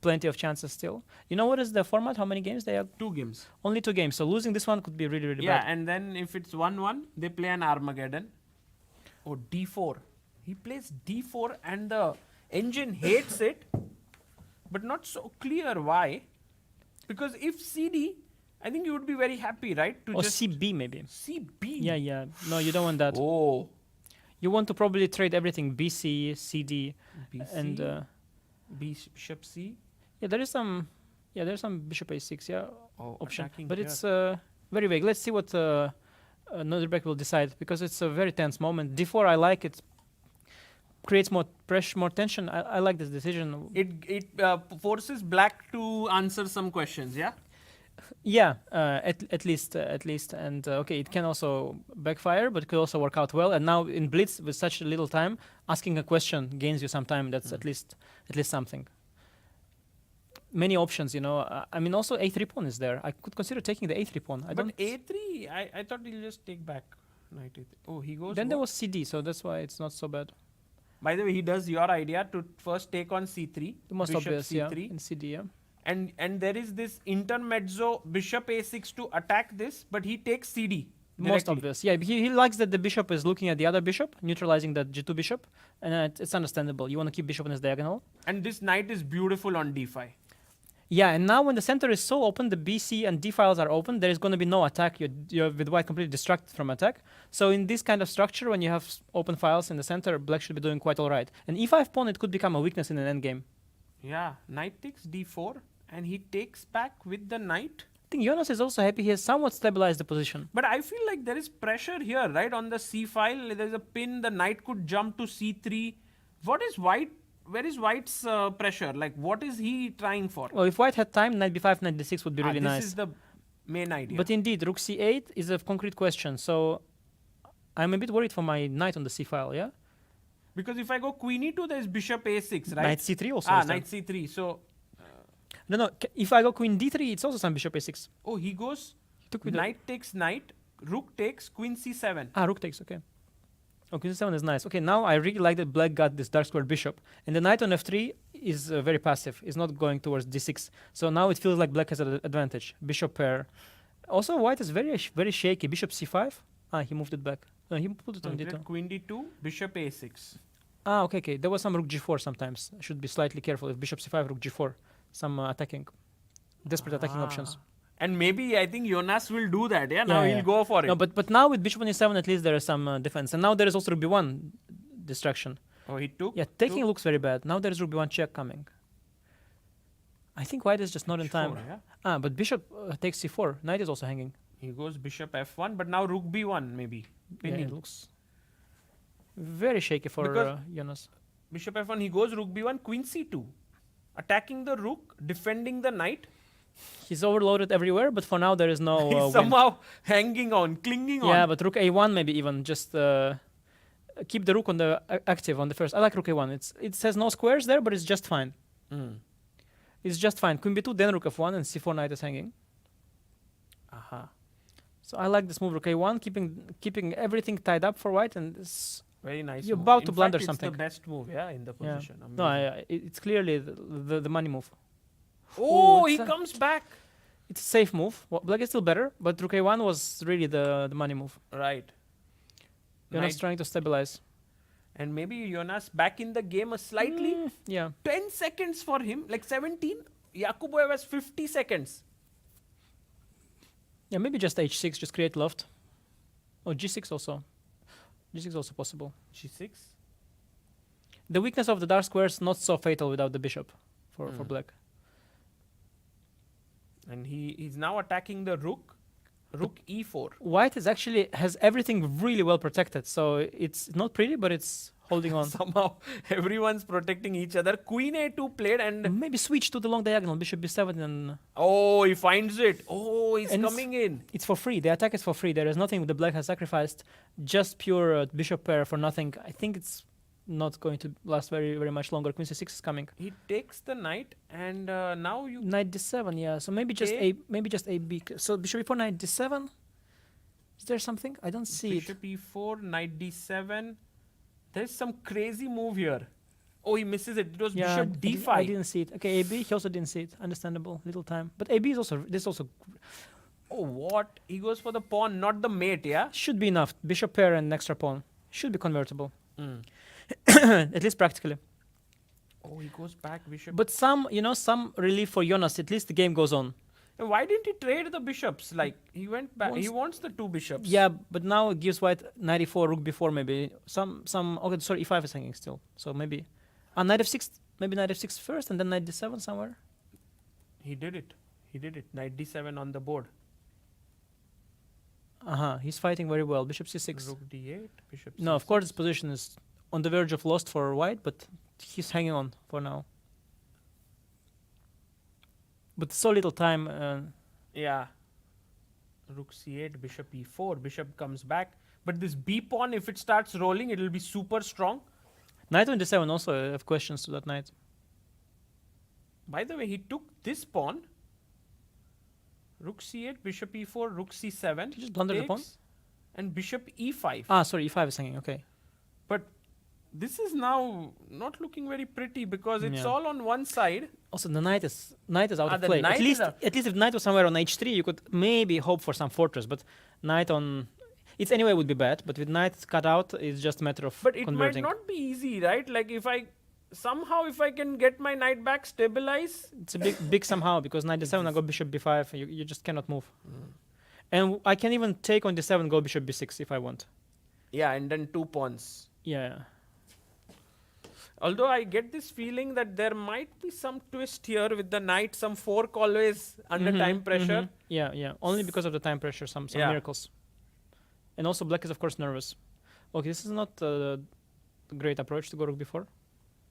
Plenty of chances still. You know what is the format? How many games they have? 2 games. Only 2 games. So losing this one could be really, really Yeah, bad. and then if it's 1-1, they play an Armageddon. Oh, d4. He plays d4 and the engine hates it, but not so clear why. Because if CD, I think you would be very happy, right? Or CB maybe. CB? Yeah. No, you don't want that. Oh. You want to probably trade everything BC, CD, BC, and bishop C. yeah, there's some bishop A6, yeah, option, attacking but here. it's very vague. Let's see what Nuremberg will decide because it's a very tense moment. D4, I like it. Creates more pressure, more tension. I like this decision. It forces black to answer some questions, yeah? Yeah, at least, and okay, it can also backfire, but it could also work out well. And now in blitz, with such a little time, asking a question gains you some time. That's at least something. Many options, you know. I mean, also a3 pawn is there. I could consider taking the a3 pawn. But a3, I thought he'll just take back. Knight A3. Oh, he goes. Then there what? was CD, so that's why it's not so bad. By the way, he does your idea to first take on C3. The most bishop obvious, yeah, C3. in CD, yeah. And there is this intermezzo bishop A6 to attack this, but he takes CD. Most directly. obvious, yeah. He likes that the bishop is looking at the other bishop, neutralizing that G2 bishop, and it's understandable. You want to keep bishop on his diagonal. And this knight is beautiful on D5. Yeah, and now when the center is so open, the BC and D files are open, there is going to be no attack. You're with white completely distracted from attack. So in this kind of structure, when you have open files in the center, black should be doing quite all right. And E5 pawn, it could become a weakness in an endgame. Yeah, knight takes D4, and he takes back with the knight. I think Jonas is also happy. He has somewhat stabilized the position. But I feel like there is pressure here, right? On the C file, there's a pin. The knight could jump to C3. What is white? Where is white's pressure? Like, what is he trying for? Well, if white had time, knight b5, knight d6 would be really this nice. is the main idea. But indeed, rook c8 is a concrete question. So I'm a bit worried for my knight on the c file, yeah? because if I go queen e2, there's bishop a6, right? Knight c3 also. Ah, is there. knight c3. So, No, if I go queen d3, it's also some bishop a6. oh, he goes Took with the- knight takes knight, rook takes queen c7. Ah, rook takes, okay. Oh, queen c7 is nice. Okay, now I really like that black got this dark squared bishop. And the knight on f3 is very passive. It's not going towards d6. So now it feels like black has an advantage. Bishop pair. Also, white is very shaky. Bishop c5. Ah, he moved it back. No, he put it on d2. Queen d2, bishop a6. Ah, okay. There was some rook g4 sometimes. I should be slightly careful. If bishop c5, rook g4. Some attacking. Desperate attacking options. And maybe I think Jonas will do that, yeah? Now Yeah, he'll yeah. go for it. No, but now with bishop on e7, at least there is some defense. And now there is also rook b1 distraction. Oh, he took? Yeah, taking looks very bad. Now there is rook b1 check coming. I think white is just not in time. Sure, yeah? Ah, but bishop takes c4. Knight is also hanging. He goes bishop f1, but now rook b1 maybe. Yeah, Pinning. it looks very shaky for Because- Jonas. Bishop f1, he goes rook b1, queen c2. Attacking the rook, defending the knight. He's overloaded everywhere, but for now there is no He's win. somehow hanging on, clinging on. Yeah, but rook a1 maybe even just keep the rook on the active on the first. I like rook a1. It says no squares there, but it's just fine. Mm. It's just fine. Queen b2, then rook f1, and c4 knight is hanging. Aha. So I like this move, rook a1, keeping everything tied up for white, and it's Very nice. You're move. about In to blunder fact, something. It's the best move, yeah, in the Yeah. position. no, Amazing. it's clearly the money move. Oh, it's he a- comes back. It's a safe move. Well, black is still better, but rook a1 was really the money move. Right. Jonas Knight- trying to stabilize. And maybe Jonas back in the game a slightly. Yeah. 10 seconds for him, like 17. Yakuboev has 50 seconds. Yeah, maybe just h6, just create loft. Or g6 also. G6 also possible. G6. The weakness of the dark square is not so fatal without the bishop for Mm. black. And he's now attacking the rook. Rook e4. White is actually has everything really well protected, so it's not pretty, but it's holding on. Somehow everyone's protecting each other. Queen a2 played and Maybe switch to the long diagonal, bishop b7, and oh, he finds it. Oh, he's And it's- coming in. it's for free. The attack is for free. There is nothing the black has sacrificed. Just pure bishop pair for nothing. I think it's not going to last very much longer. Queen c6 is coming. He takes the knight and now you Knight d7, yeah. So maybe just a b. So bishop e4, knight d7. Is there something? I don't see it. bishop e4, knight d7. There's some crazy move here. Oh, he misses it. It was Yeah, bishop I d5. didn't see it. Okay, AB. He also didn't see it. Understandable. Little time. But AB is also this also Oh, what? He goes for the pawn, not the mate, yeah? should be enough. Bishop pair and extra pawn should be convertible. Mm. At least practically. Oh, he goes back, bishop. But some relief for Jonas. At least the game goes on. And why didn't he trade the bishops? Like, he went back. He wants the two bishops. Yeah, but now it gives white knight e4, rook b4 maybe. Okay, sorry, e5 is hanging still. So maybe knight f6, maybe knight f6 first and then knight d7 somewhere. He did it. Knight d7 on the board. He's fighting very well. Bishop c6. Rook d8, bishop No, of c6. course his position is on the verge of lost for white, but he's hanging on for now. But so little time. Yeah. Rook c8, bishop e4. Bishop comes back. But this b pawn, if it starts rolling, it will be super strong. Knight on d7 also I have questions to that knight. By the way, he took this pawn. Rook c8, bishop e4, rook c7. He just blundered the pawn? takes, and bishop e5. Ah, sorry, e5 is hanging. Okay. But this is now not looking very pretty because it's Yeah. all on one side. Also, the knight is out Ah, of the play. knight is out. At least if knight was somewhere on h3, you could maybe hope for some fortress. But knight on it's anyway would be bad. But with knight cut out, it's just a matter of But it converting. might not be easy, right? Like if I can get my knight back, stabilize. It's a big somehow because knight d7, I go bishop b5. You just cannot move. And I can even take on d7, go bishop b6 if I want. Yeah, and then 2 pawns. Yeah. Although I get this feeling that there might be some twist here with the knight, some fork always under time pressure. Yeah. Only because of the time pressure, some Yeah. miracles. And also black is of course nervous. Okay, this is not a great approach to go rook b4.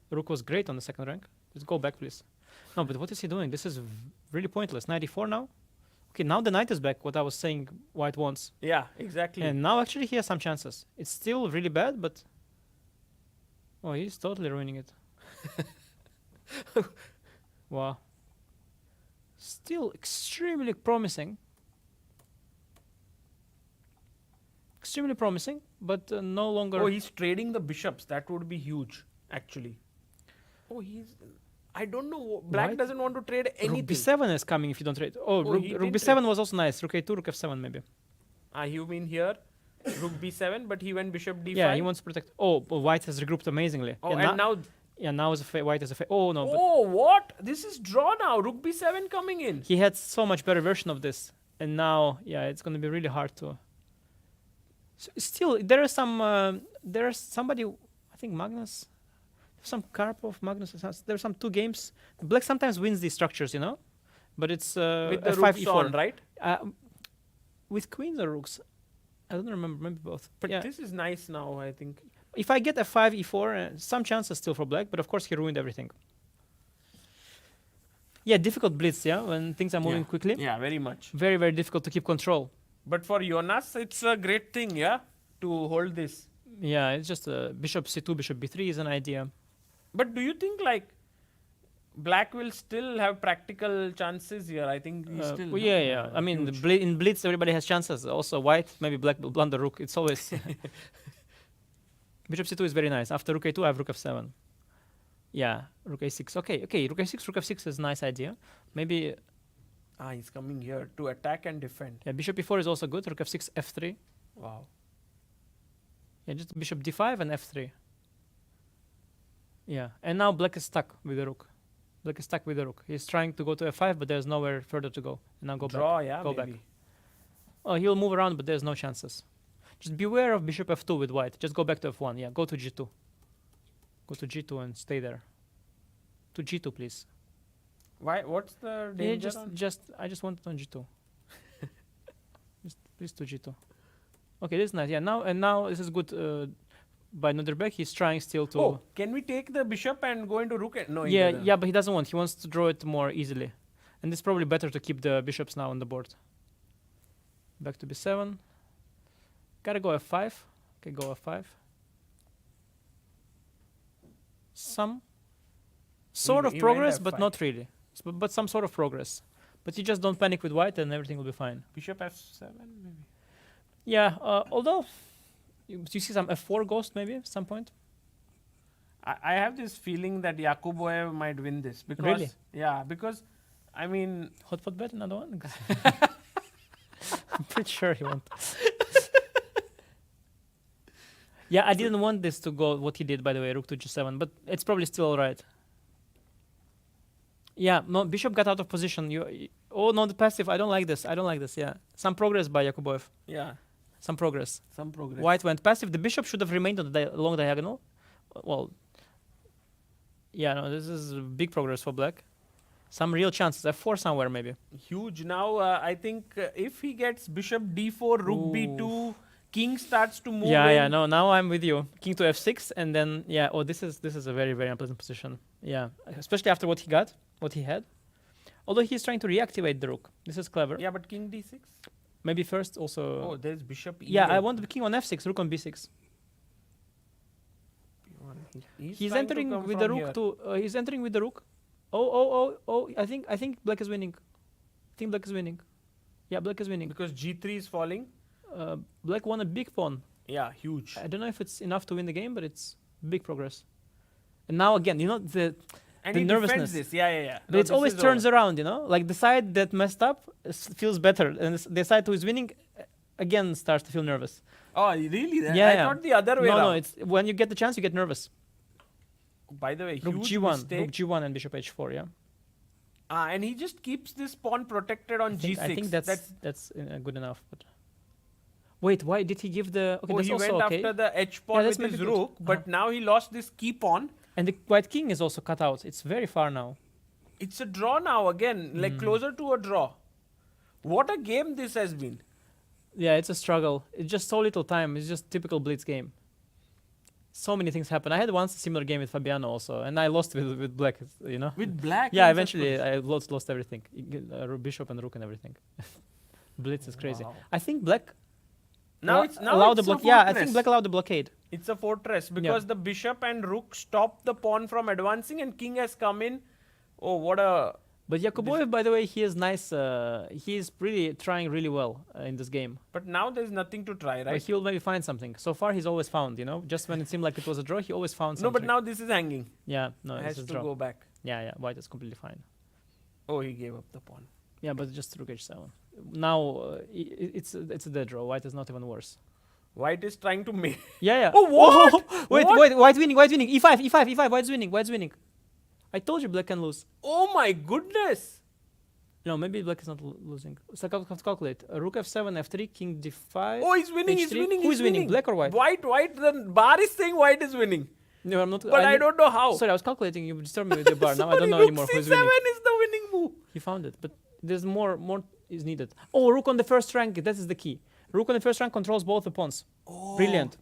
Rook was great on the second rank. Let's go back, please. No, but what is he doing? This is really pointless. Knight e4 now. Okay, now the knight is back. What I was saying, white wants. Yeah, exactly. And now actually he has some chances. It's still really bad, but oh, he's totally ruining it. Wow. Still extremely promising. Extremely promising, but no longer. Oh, he's trading the bishops. That would be huge, actually. Oh, I don't know. Black White? doesn't want to trade anything. Rook b7 is coming if you don't trade. Oh, rook he rook did b7 was also nice. Rook a2, rook f7 maybe. You mean here? Rook b7, but he went bishop d5. Yeah, he wants to protect. Oh, but white has regrouped amazingly. Oh, Yeah, and now. Yeah, now is white is a oh no, but Oh, what? This is draw now. Rook b7 coming in. he had so much better version of this, and now it's going to be really hard to. Still, there is some. There's somebody. I think Magnus. Some Karpov, Magnus. There's some 2 games. Black sometimes wins these structures, but it's With the f5 rooks e4, on, right? With queens or rooks. I don't remember. Maybe both. But yeah. this is nice now, I think. If I get f5 e4, some chances still for black, but of course he ruined everything. Yeah, difficult blitz. Yeah, when things are moving quickly. Yeah, very much. Very, very difficult to keep control. But for Jonas, it's a great thing, yeah, to hold this. Yeah, it's just bishop c2, bishop b3 is an idea. But do you think like black will still have practical chances here? I think we still. Well, yeah. I mean, in blitz, everybody has chances. Also, white, maybe black will blunder rook. It's always. Bishop c2 is very nice. After rook a2, I have rook f7. Yeah, rook a6. Okay, rook f6 is a nice idea. Maybe. He's coming here to attack and defend. Yeah, bishop e4 is also good. Rook f6, f3. Wow. Yeah, just bishop d5 and f3. Yeah, and now black is stuck with the rook. He's trying to go to f5, but there's nowhere further to go. And now go Draw, back. yeah, Go maybe. back. Oh, he'll move around, but there's no chances. Just beware of bishop f2 with white. Just go back to f1. Yeah, go to g2. Go to g2 and stay there. To g2, please. Why? What's the danger? I just want it on g2. Just please to g2. Okay, this is nice. Yeah, now this is good. By Nuremberg, he's trying still to. Oh, can we take the bishop and go into rook? No. Yeah, but he doesn't want. He wants to draw it more easily, and it's probably better to keep the bishops now on the board. Back to b7. Gotta go f5. Okay, go f5. Some sort of He progress, went but F5. not really. But some sort of progress. But you just don't panic with white, and everything will be fine. Bishop f7, maybe. Yeah, although you see some f4 ghost maybe at some point. I have this feeling that Yakuboev might win this because Really? Yeah, because I mean Hot pot bet, another one. I'm pretty sure he won't. Yeah, I didn't want this to go what he did, by the way, rook to g7, but it's probably still all right. Yeah, no, bishop got out of position. Oh no, the passive. I don't like this. Yeah, some progress by Yakuboev. yeah, Some progress. some progress. White went passive. The bishop should have remained on the long diagonal. Well, yeah, no, this is big progress for black. Some real chances. F4 somewhere maybe. Huge. Now I think if he gets bishop d4, rook Ooh. b2, king starts to move. Yeah, in. no, now I'm with you. King to f6, and then this is a very, very unpleasant position. Yeah, especially after what he had. Although he's trying to reactivate the rook. This is clever. Yeah, but king d6. Maybe first also. Oh, there's bishop e8. Yeah, I want the king on f6, rook on b6. He's trying to entering come with the from rook here. to. He's entering with the rook. Oh! I think black is winning. Yeah, black is winning. Because g3 is falling. Black won a big pawn. Yeah, huge. I don't know if it's enough to win the game, but it's big progress. And now again, you know, And the he nervousness. defends this. Yeah. but it always turns around, you know? Like the side that messed up feels better, and the side who is winning again starts to feel nervous. Oh, really? Yeah, I thought the other way No, around. it's when you get the chance, you get nervous. By the way, Rook huge G1, mistake. Rook G1 and Bishop H4, yeah. And he just keeps this pawn protected on G6. I think that's good enough. But wait, why did he give the? Okay, oh, that's he also went okay. after the H pawn that's with his maybe good. rook, but now he lost this key pawn. And the white king is also cut out. It's very far now. It's a draw now again, like closer to a draw. What a game this has been. Yeah, it's a struggle. It's just so little time. It's just typical blitz game. So many things happen. I had once a similar game with Fabiano also, and I lost with black. You know. With black. Yeah, in eventually such I lost everything. Bishop and rook and everything. Blitz is crazy. Wow. I think black now it's now allowed it's the a block. Yeah, I fortress. think black allowed the blockade. It's a fortress because the bishop and rook stop the pawn from advancing, and king has come in. Oh, what a! But Yakuboev, by the way, he is nice. He is really trying really well in this game. But now there's nothing to try, But right? he will maybe find something. So far, he's always found. You know, just when it seemed like it was a draw, he always found No, something. but now this is hanging. Yeah, no, Has it's a to draw. go back. Yeah, white is completely fine. Oh, he gave up the pawn. Yeah, but just rook h7. Now it's a dead draw. White is not even worse. White is trying to make. Yeah. Oh, what? Wait, What? wait, white winning. E5. White's winning. I told you black can lose. Oh my goodness! No, maybe black is not losing. So calculate. Rook f7, f3, king d5. Oh, he's winning. He's H3. winning. Who he's is winning, black or white? White. The bar is saying white is winning, No, I'm not. but I don't know how. Sorry, I was calculating. You disturbed me with the bar. Now I Sorry, don't know rook anymore who is C7 winning. is the winning move. He found it, but there's more is needed. Oh, rook on the first rank. That is the key. Rook on the first rank controls both the pawns. Oh, Brilliant.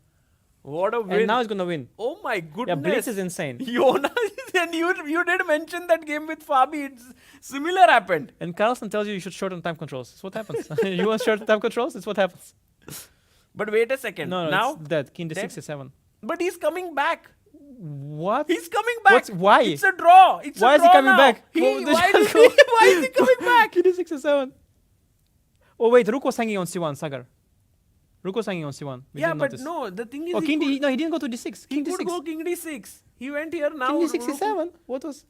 What a win! And now he's gonna win. Oh my goodness! Yeah, blitz is insane. Jonas, and you did mention that game with Fabi. It's similar happened. And Carlson tells you should shorten time controls. That's what happens. You want shorten time controls? It's what happens. But wait a second. No, now, it's dead. King Dead? d6 is 7. but he's coming back. What? He's coming back. Why? It's a draw. It's Why a is he draw coming now. back? He, Well, why, just is go. he, why is he coming back? King d6 is 7. Oh wait, rook was hanging on c1, Sagar. Rook was hanging on c1. We Yeah, didn't but notice. no. The thing is, Oh, he king could, d. No, he didn't go to d6. he King could d6. go king d6. He went here now. King d6 rook- is 7. What was?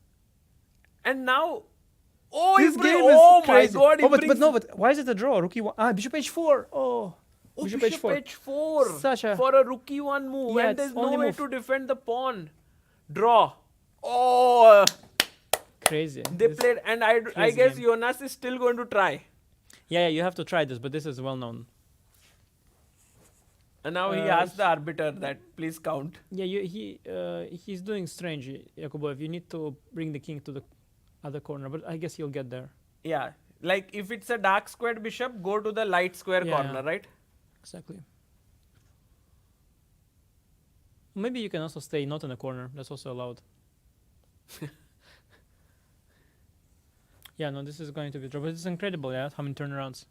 And now, oh, This he game bring- is oh crazy. my god! He Oh, but brings- no, but why is it a draw? Rook e1. Ah, bishop h4. Oh. Oh, Bishop bishop h4. h4 Such a- for a rookie one move, Yeah, and it's there's no only way move. to defend the pawn. Draw. Oh, Crazy. they This- played, and I crazy guess game. Jonas is still going to try. Yeah, you have to try this, but this is well known. And now he asked the arbiter that please count. Yeah, he's doing strange, Yakuboev. You need to bring the king to the other corner, but I guess he'll get there. Yeah, like if it's a dark squared bishop, go to the light square Yeah, corner, yeah. right? Exactly. Maybe you can also stay not in a corner. That's also allowed. Yeah, no, this is going to be trouble. It's incredible, yeah, how many turnarounds.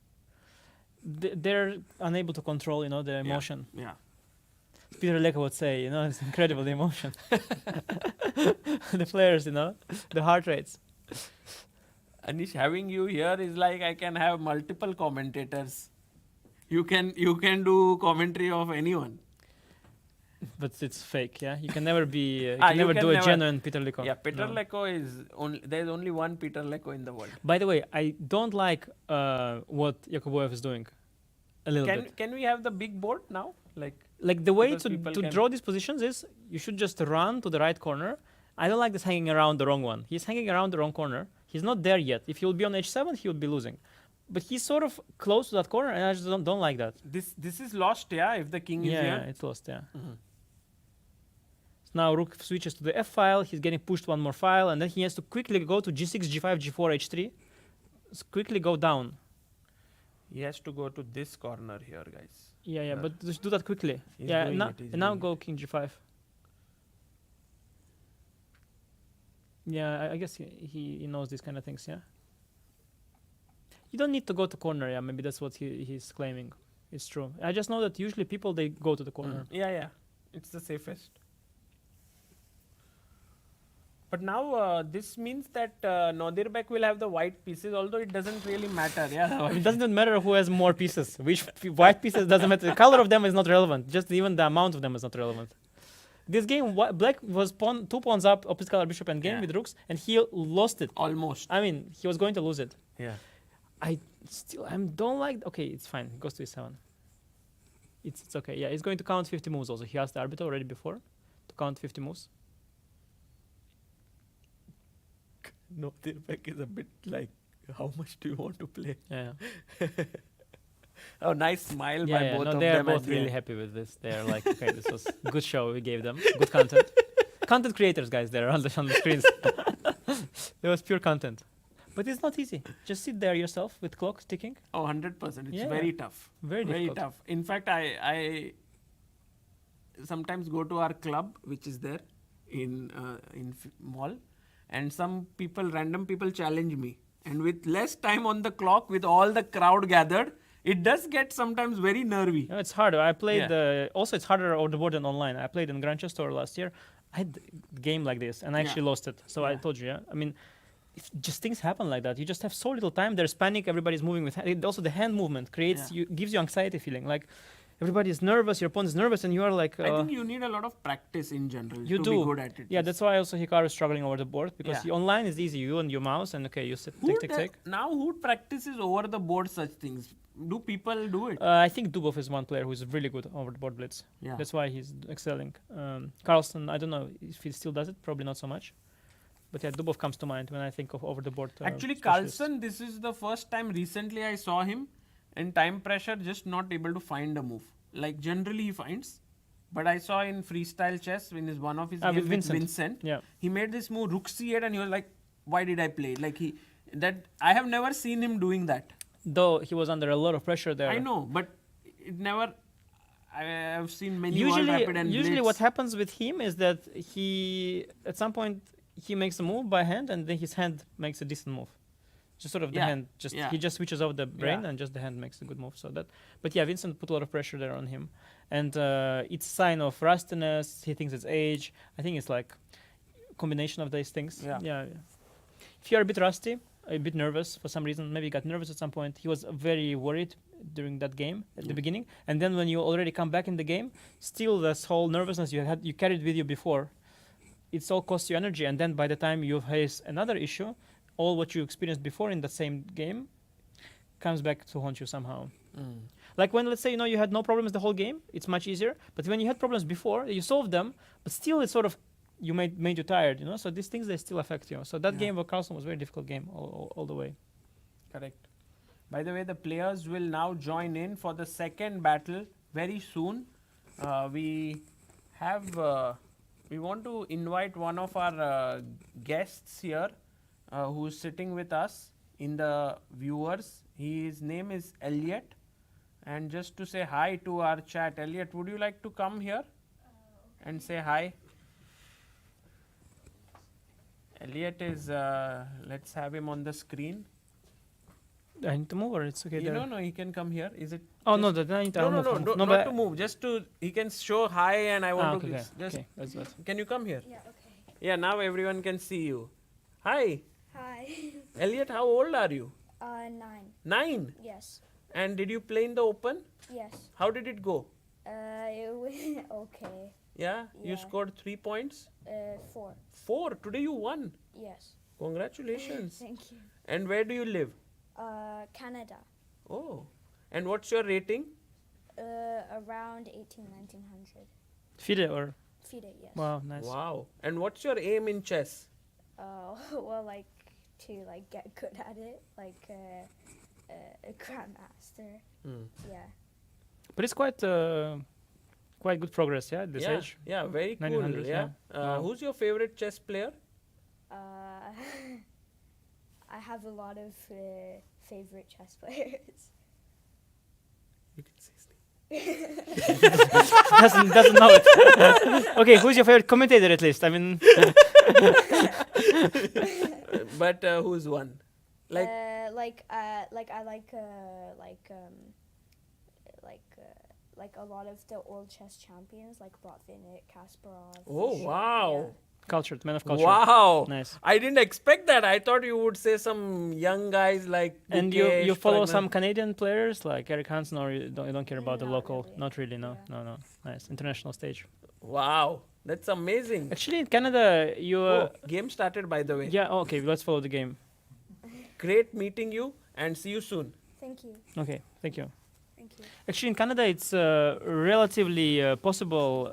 They're unable to control, the emotion. Yeah. Peter Leka would say, it's incredible, the emotion. The players, the heart rates. Anish, having you here is like I can have multiple commentators. You can do commentary of anyone. But it's fake, yeah? You can never be, you Ah, can you never can do a never- genuine Peter Leko. Yeah, Peter No. Leko is only, there's only one Peter Leko in the world. By the way, I don't like what Yakuboev is doing. A little bit. Can we have the big board now? Like the way because to people can- draw these positions is you should just run to the right corner. I don't like this hanging around the wrong one. He's hanging around the wrong corner. He's not there yet. If he will be on h7, he will be losing. But he's sort of close to that corner, and I just don't like that. This is lost, yeah, if the king is Yeah, here. it's lost, yeah. Mhm. So now rook switches to the f file. He's getting pushed one more file, and then he has to quickly go to g6, g5, g4, h3. So quickly go down. He has to go to this corner here, guys. Yeah, Yeah. but just do that quickly. He's Yeah, doing now, it, he's and now doing go king g5. Yeah, I guess he knows these kind of things, yeah? You don't need to go to corner, yeah, maybe that's what he's claiming. It's true. I just know that usually people, they go to the corner. Yeah, it's the safest. But now this means that Nodirbek will have the white pieces, although it doesn't really matter. Yeah. It doesn't matter who has more pieces. Which white pieces doesn't matter. The color of them is not relevant. Just even the amount of them is not relevant. This game, black was 2 pawns up, opposite color bishop and game with rooks, and he lost it. Almost. I mean, he was going to lose it. Yeah. I don't like. Okay, it's fine. It goes to e7. It's okay. Yeah, he's going to count 50 moves. Also, he asked the arbiter already before to count 50 moves. Nodirbek is a bit like, how much do you want to play? Yeah. Oh, nice smile by both of they are them. both really happy with this. They are like, okay, this was a good show we gave them. Good content. Content creators, guys, they're on the screens. It was pure content. But it's not easy. Just sit there yourself with clock ticking. Oh, 100%. It's Yeah, very tough. Very difficult. tough. In fact, I sometimes go to our club, which is there in mall, and some people, random people, challenge me. And with less time on the clock, with all the crowd gathered, it does get sometimes very nervy. No, it's harder. I played also it's harder over the board than online. I played in Grand Chess Tour last year. I had a game like this and I actually lost it. So I told you, I mean, just things happen like that. You just have so little time. There's panic. Everybody's moving with hand. Also, the hand movement gives you anxiety feeling. Like everybody is nervous. Your opponent is nervous, and you are like. I think you need a lot of practice in general to be good at it. Yeah, that's why also Hikaru is struggling over the board because online is easy. You and your mouse, and you sit tick. Now, who practices over the board such things? Do people do it? I think Dubov is one player who is really good over the board blitz. Yeah. That's why he's excelling. Carlson, I don't know if he still does it. Probably not so much. But yeah, Dubov comes to mind when I think of over the board. Actually, Carlson, this is the first time recently I saw him in time pressure just not able to find a move. Like generally he finds. But I saw in freestyle chess in one of his games with Vincent. He made this move rook c8 and he was like, why did I play? Like I have never seen him doing that. Though he was under a lot of pressure there. I know, but it never. I have seen many usually what happens with him is that he at some point he makes a move by hand and then his hand makes a decent move. Just sort of the hand, he just switches off the brain and just the hand makes a good move. So that, but yeah, Vincent put a lot of pressure there on him, and it's a sign of rustiness. He thinks it's age. I think it's like a combination of these things. Yeah. If you're a bit rusty, a bit nervous for some reason, maybe you got nervous at some point. He was very worried during that game at the beginning, and then when you already come back in the game, still this whole nervousness you carried with you before, it's all costs you energy, and then by the time you face another issue, all what you experienced before in the same game comes back to haunt you somehow. Like when, let's say, you had no problems the whole game, it's much easier. But when you had problems before, you solved them, but still it's sort of made you tired, So these things, they still affect you. So that game of Carlson was a very difficult game all the way. Correct. By the way, the players will now join in for the second battle very soon. We want to invite one of our guests here who's sitting with us in the viewers. His name is Elliot. And just to say hi to our chat, Elliot, would you like to come here and say hi? Elliot is, let's have him on the screen. I need to move or it's okay there? No, he can come here. Is it? Oh, no, I need to move. No, not to move. Just he can show hi and I want to... Okay. Can you come here? Yeah, okay. Yeah, now everyone can see you. Hi. Hi. Elliot, how old are you? 9. 9? Yes. And did you play in the Open? Yes. How did it go? It went okay. Yeah? You scored 3 points? 4. 4? Today you won? Yes. Congratulations. Thank you. And where do you live? Canada. Oh. And what's your rating? Around 1900. FIDE or? FIDE, yes. Wow, nice. Wow. And what's your aim in chess? Well, to get good at it, a grandmaster. Yeah. But it's quite good progress, at this age. Yeah, very cool. Yeah. Who's your favorite chess player? I have a lot of favorite chess players. You can say Steve. doesn't know it. Okay, who's your favorite commentator at least? I mean, but who's one? I like a lot of the old chess champions like Botvinnik, Kasparov. Oh wow! Cultured, man of culture. Wow. Nice. I didn't expect that. I thought you would say some young guys like. And you Gukesh, follow Praggnanandhaa. some Canadian players like Eric Hansen, or you don't care about the Not local? really. Not really, no. Yeah. No. Nice. International stage. Wow. That's amazing. Actually, in Canada, you... Game started, by the way. yeah, okay, let's follow the game. Great meeting you and see you soon. Thank you. Okay, thank you. Thank you. Actually, in Canada, it's relatively possible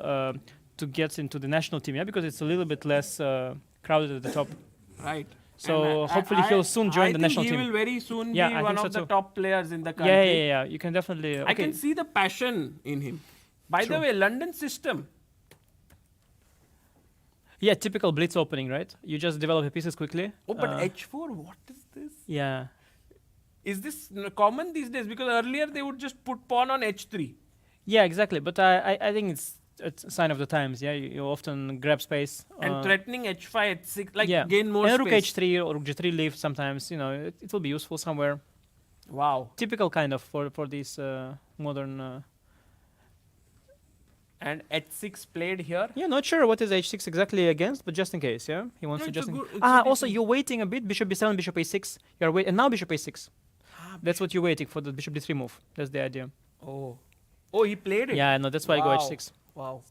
to get into the national team, yeah, because it's a little bit less crowded at the top. Right. So hopefully he'll soon join the national he team. will very soon Yeah, be I one think of so the too. top players in the Yeah, country. yeah. You can definitely. Okay. I can see the passion in him. By the True. way, London system. Yeah, typical blitz opening, right? You just develop your pieces quickly. Oh, but H4, what is this? Yeah. Is this common these days? Because earlier they would just put pawn on H3. Yeah, exactly. But I think it's a sign of the times. Yeah, you often grab space. And threatening H5, H6, like yeah. gain more and Rook space. H3 or Rook G3 leave sometimes. You know, it will be useful somewhere. Wow. Typical kind of for these modern. And H6 played here. Yeah, not sure what is H6 exactly against, but just in case. Yeah, he wants No, to it's a just. good- it's a Also decent- you're waiting a bit. Bishop B7, Bishop A6. You're waiting, and now Bishop A6. That's what you're waiting for, the Bishop D3 move. That's the idea. Oh. Oh, he played it. Yeah, no, that's why I go H6. Wow.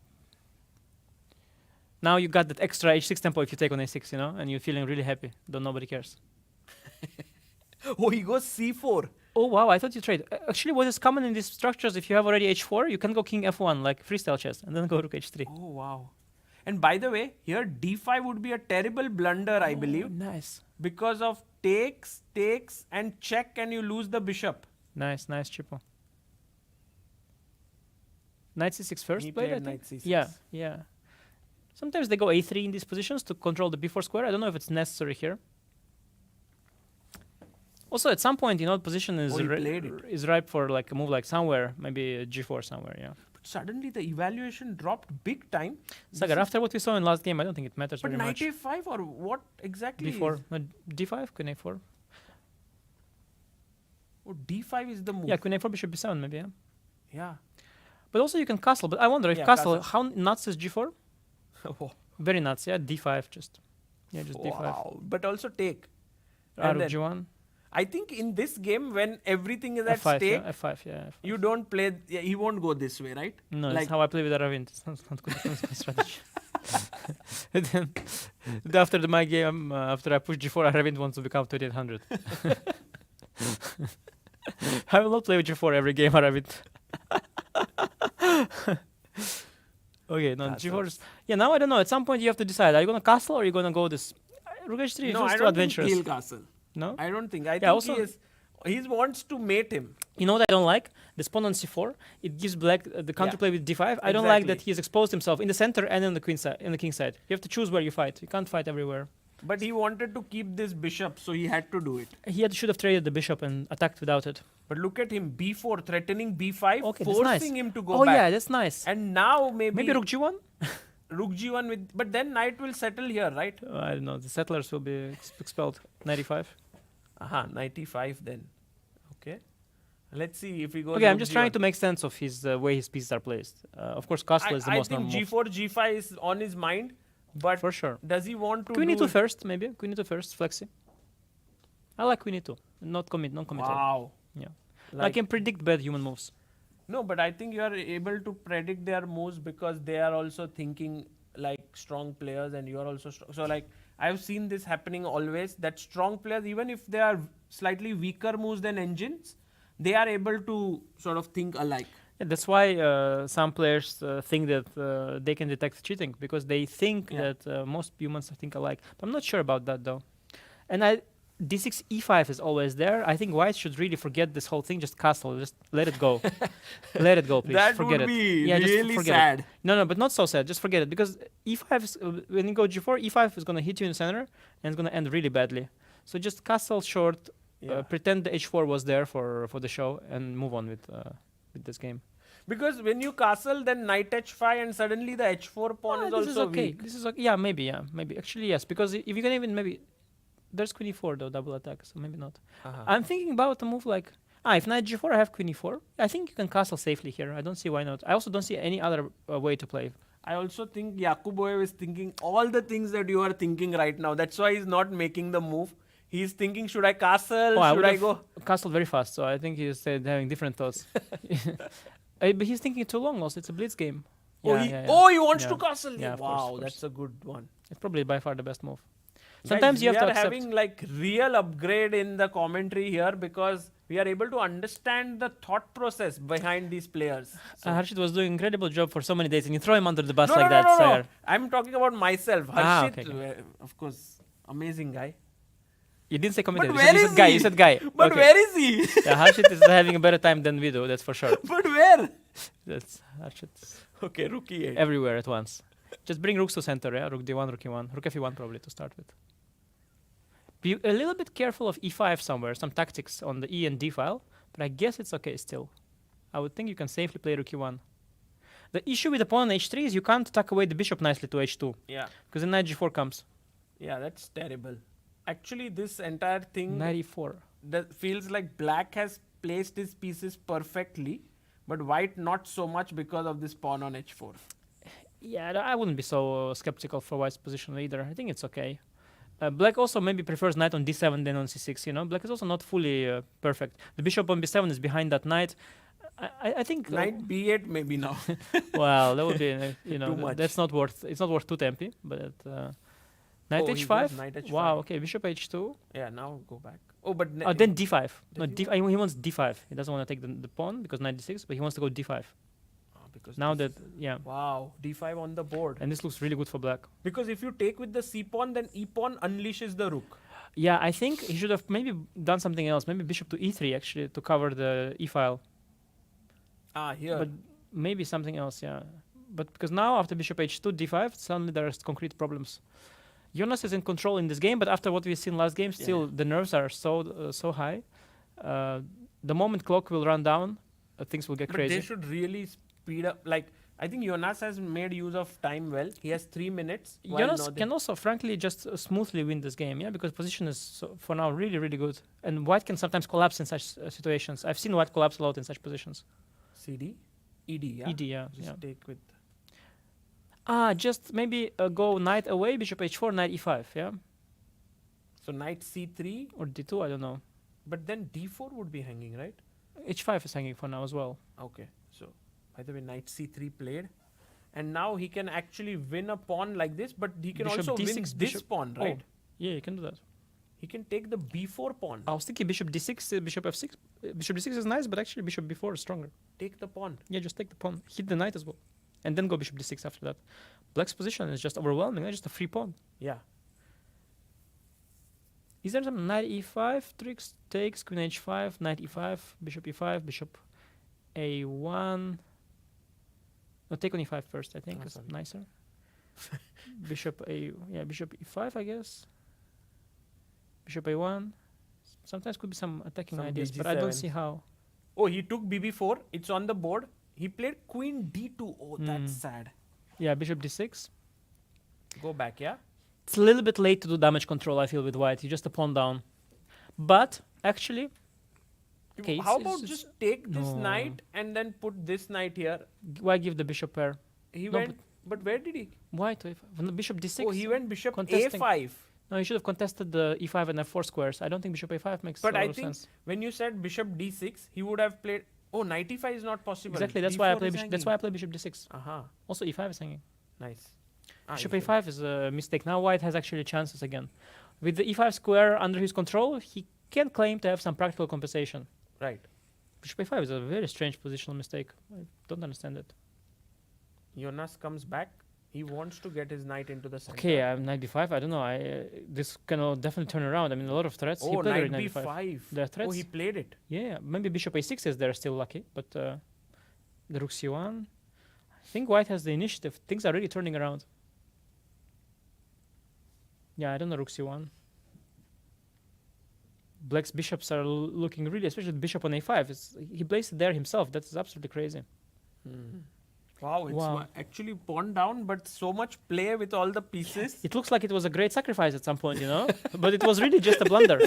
Now you got that extra H6 tempo if you take on A6, you know, and you're feeling really happy. Though nobody cares. Oh, he goes C4. Oh wow, I thought you trade. Actually, what is common in these structures, if you have already H4, you can go King F1 like freestyle chess, and then go Rook H3. Oh, wow. And by the way, here D5 would be a terrible blunder, I believe, Nice, because of takes, and check, and you lose the bishop. nice, Chipo. Knight C6 first He played, I played think. knight C6. Yeah. Sometimes they go A3 in this positions to control the B4 square. I don't know if it's necessary here. Also, at some point, you know, position is Oh, he played it. is ripe for like a move like somewhere, maybe G4 somewhere. Yeah. But suddenly the evaluation dropped big time. Sagar, after what we saw in last game, I don't think it matters But very knight much. A5 or what exactly? D4, no, D5, Queen A4. Oh, D5 is the move. Yeah, Queen A4, Bishop B7, maybe. Yeah. Yeah. But also you can castle. But I wonder if Yeah, castle, castle. how nuts is G4? Oh, Very nuts. Yeah, D5 just. Yeah, just D5. wow. But also take. Out And of then G1. I think in this game, when everything is at F5, stake, yeah, F5, yeah. F5. you don't play. Yeah, he won't go this way, right? No, like- that's how I play with Aravindh. It's not good strategy. And then after my game, after I push G4, Aravindh wants to become 2800. I will not play with G4 every game, Aravindh. Okay, no, G4 is... Yeah, now I don't know. At some point you have to decide. Are you going to castle or are you going to go this... Rook H3 No, feels I too don't adventurous. think he'll castle. No? I don't think. I Yeah, think also- he wants to mate him. You know what I don't like? This pawn on c4. It gives black the counterplay with d5. I don't like that Exactly. he's exposed himself in the center and in the queen side, in the king side. You have to choose where you fight. You can't fight everywhere. But he wanted to keep this bishop, so he had to do it. Should have traded the bishop and attacked without it. But look at him, b4, threatening b5, Okay, that's forcing nice. him to go Oh back. yeah, that's nice. And now maybe Rook g1. Rook g1 with, but then knight will settle here, right? I don't know. The settlers will be expelled. 95. Aha, 95 then. Okay. Let's see if he goes. Okay, I'm rook just g1. trying to make sense of his way his pieces are placed. Of course, castle is the I most think normal move. g4, g5 is on his mind, but For sure. does he want to Queen do e2 first, maybe. Queen e2 first, flexi. I like queen e2. Not committed. Wow. Yeah. I Like, can predict bad human moves. no, but I think you are able to predict their moves because they are also thinking like strong players and you are also strong. So like I've seen this happening always that strong players, even if they are slightly weaker moves than engines, they are able to sort of think alike. Yeah, that's why some players think that they can detect cheating because they think Yeah. that most humans think alike. But I'm not sure about that though. And d6 e5 is always there. I think white should really forget this whole thing. Just castle. Just let it go. Let it go, please. That forget would it. be Yeah, just really forget sad. It. No, but not so sad. Just forget it because e5 is, when you go g4, e5 is gonna hit you in the center and it's gonna end really badly. So just castle short. Yeah. Pretend the h4 was there for the show and move on with this game. Because when you castle, then knight h5 and suddenly the h4 pawn is this also is okay. weak. This is okay. Yeah, maybe. Actually, yes. Because if you can even maybe, there's queen e4 though, double attack. So maybe not. Uh-huh. I'm thinking about a move like if knight g4, I have queen e4. I think you can castle safely here. I don't see why not. I also don't see any other way to play. I also think Yakuboyev is thinking all the things that you are thinking right now. That's why he's not making the move. He's thinking, should I castle? Oh, Should I go? Castle very fast, so I think he's having different thoughts. But he's thinking too long also. It's a blitz game. Oh, Yeah, he wants yeah. to castle. Yeah, of course, Wow, of course. that's a good one. It's probably by far the best move. Guys, Sometimes you have to we are accept. having like real upgrade in the commentary here because we are able to understand the thought process behind these players. So Harshit was doing incredible job for so many days, and you throw him under the bus no, like no, that. no, no, Sire. no. I'm talking about myself. Ah, Harshit, okay. of course, amazing guy. You didn't say commentator. But where you is said guy. he? You said guy. But Okay. where is he? Yeah, Harshit is having a better time than we do. That's for sure. But where? That's Harshit Okay, rookie 8. everywhere at once. Just bring rooks to center. Yeah, rook d1, rook e1, rook f1 probably to start with. Be a little bit careful of e5 somewhere. Some tactics on the e and d file, but I guess it's okay still. I would think you can safely play rook e1. The issue with the pawn on h3 is you can't tuck away the bishop nicely to h2 Yeah. because then knight g4 comes. Yeah, that's terrible. Actually, this entire thing Knight e4. that feels like black has placed his pieces perfectly, but white not so much because of this pawn on h4. Yeah, I wouldn't be so skeptical for white's position either. I think it's okay. Black also maybe prefers knight on d7 than on c6. You know, black is also not fully perfect. The bishop on b7 is behind that knight. I think Knight b8 maybe now. well, that would be you know Too much. that's not worth. It's not worth 2 tempi. But knight Oh, he h5. goes knight h5. Wow. Okay, bishop h2. Yeah, now go back. Oh, but Then d5. No, Does he he wants d5. He doesn't want to take the pawn because knight d6, but he wants to go d5. because Now this that yeah, wow, d5 on the board. and this looks really good for black. Because if you take with the c pawn, then e pawn unleashes the rook. Yeah, I think he should have maybe done something else. Maybe bishop to e3 actually to cover the e file. Ah, here. But maybe something else, yeah. But because now after bishop h2, d5, suddenly there's concrete problems. Jonas is in control in this game, but after what we've seen last game, still the nerves are so high. The moment clock will run down, things will get But crazy. they should really speed up. Like, I think Jonas has made use of time well. He has 3 minutes. while Jonas Nordic- can also, frankly, just smoothly win this game, yeah, because position is for now really good, and white can sometimes collapse in such situations. I've seen white collapse a lot in such positions. CD? ED, yeah? ED, yeah. Just yeah. take with... Just maybe go knight away, bishop h4, knight e5, yeah, So knight c3, or d2, I don't know. but then d4 would be hanging, right? h5 is hanging for now as well. Okay, so by the way, knight c3 played. And now he can actually win a pawn like this, but he can Bishop also win d6, this bishop- pawn, oh. right? Yeah, you can do that. He can take the b4 pawn. I was thinking bishop d6, bishop f6. Bishop d6 is nice, but actually bishop b4 is stronger. Take the pawn. Yeah, just take the pawn, hit the knight as well, and then go bishop d6 after that. Black's position is just overwhelming. Just a free pawn. Yeah. Is there some knight e5 tricks? Takes queen h5, knight e5, bishop e5, bishop a1. No, take on e5 first. I think Oh, is sorry. nicer. Bishop bishop e5, I guess. Bishop a1. Sometimes could be some attacking Some ideas, but I don't BG7. see how. Oh, he took bb4. It's on the board. He played queen d2. Oh, that's sad. Yeah, bishop d6. Go back, yeah? It's a little bit late to do damage control, I feel, with white. You just a pawn down. But actually, okay, How it's- about it's- just take this no. knight and then put this knight here? why give the bishop pair? He No, went, but where did he? Why to when the bishop d6? Oh, he went bishop contesting. a5. No, he should have contested the e5 and f4 squares. I don't think bishop a5 makes But a lot I of think sense. when you said bishop d6, he would have played. Oh, knight e5 is not possible. Exactly. That's why I D4 play. is That's why I hanging. play bishop d6. Aha, Also, e5 is hanging. nice. Bishop E5. a5 is a mistake. Now white has actually chances again. With the e5 square under his control, he can claim to have some practical compensation. Right. Bishop a5 is a very strange positional mistake. I don't understand it. Jonas comes back. He wants to get his knight into the center. Okay, knight b5. I don't know. This can definitely turn around. I mean, a lot of threats. He Oh, played already knight knight b5. b5. There are Oh, threats. he played it. Yeah, maybe bishop a6 is there still lucky, but the rook c1. I think white has the initiative. Things are really turning around. Yeah, I don't know rook c1. Black's bishops are looking really, especially the bishop on a5. He placed it there himself. That is absolutely crazy. Wow, it's Wow. actually pawn down, but so much play with all the pieces. It looks like it was a great sacrifice at some point, you know, but it was really just a blunder.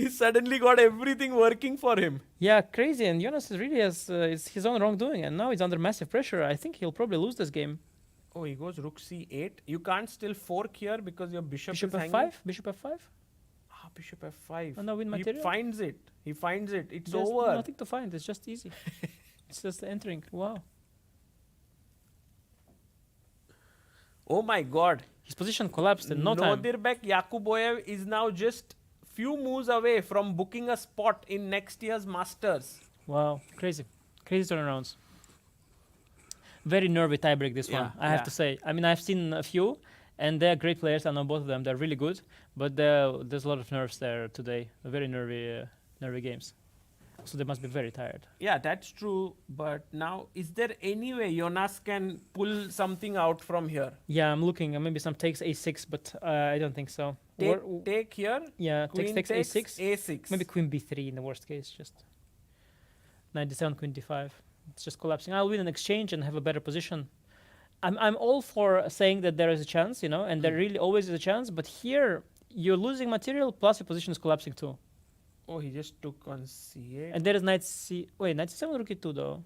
He suddenly got everything working for him. Yeah, crazy. And Jonas really has it's his own wrongdoing, and now he's under massive pressure. I think he'll probably lose this game. Oh, he goes rook c8. You can't still fork here because your bishop Bishop is f5. hanging. Bishop f5. Ah, bishop f5. Oh, no, win He material. finds it. He finds it. It's There's over. nothing to find. It's just easy. It's just entering. Wow. Oh my God. His position collapsed in no time. Nodirbek Yakuboyev is now just few moves away from booking a spot in next year's Masters. Wow, crazy, crazy turnarounds. Very nervy tiebreak this one, I have to say. I mean, I've seen a few, and they're great players. I know both of them; they're really good. But there's a lot of nerves there today. Very nervy games. So they must be very tired. Yeah, that's true. But now, is there any way Jonas can pull something out from here? Yeah, I'm looking. Maybe some takes a6, but I don't think so. Take here. Yeah, Queen takes a6. a6. Maybe queen b3 in the worst case. Just 97, queen d5. It's just collapsing. I'll win an exchange and have a better position. I'm all for saying that there is a chance, and there really always is a chance. But here, you're losing material, plus your position is collapsing too. Oh, he just took on c8. And there is knight c. Wait, knight c7, rook e2 though.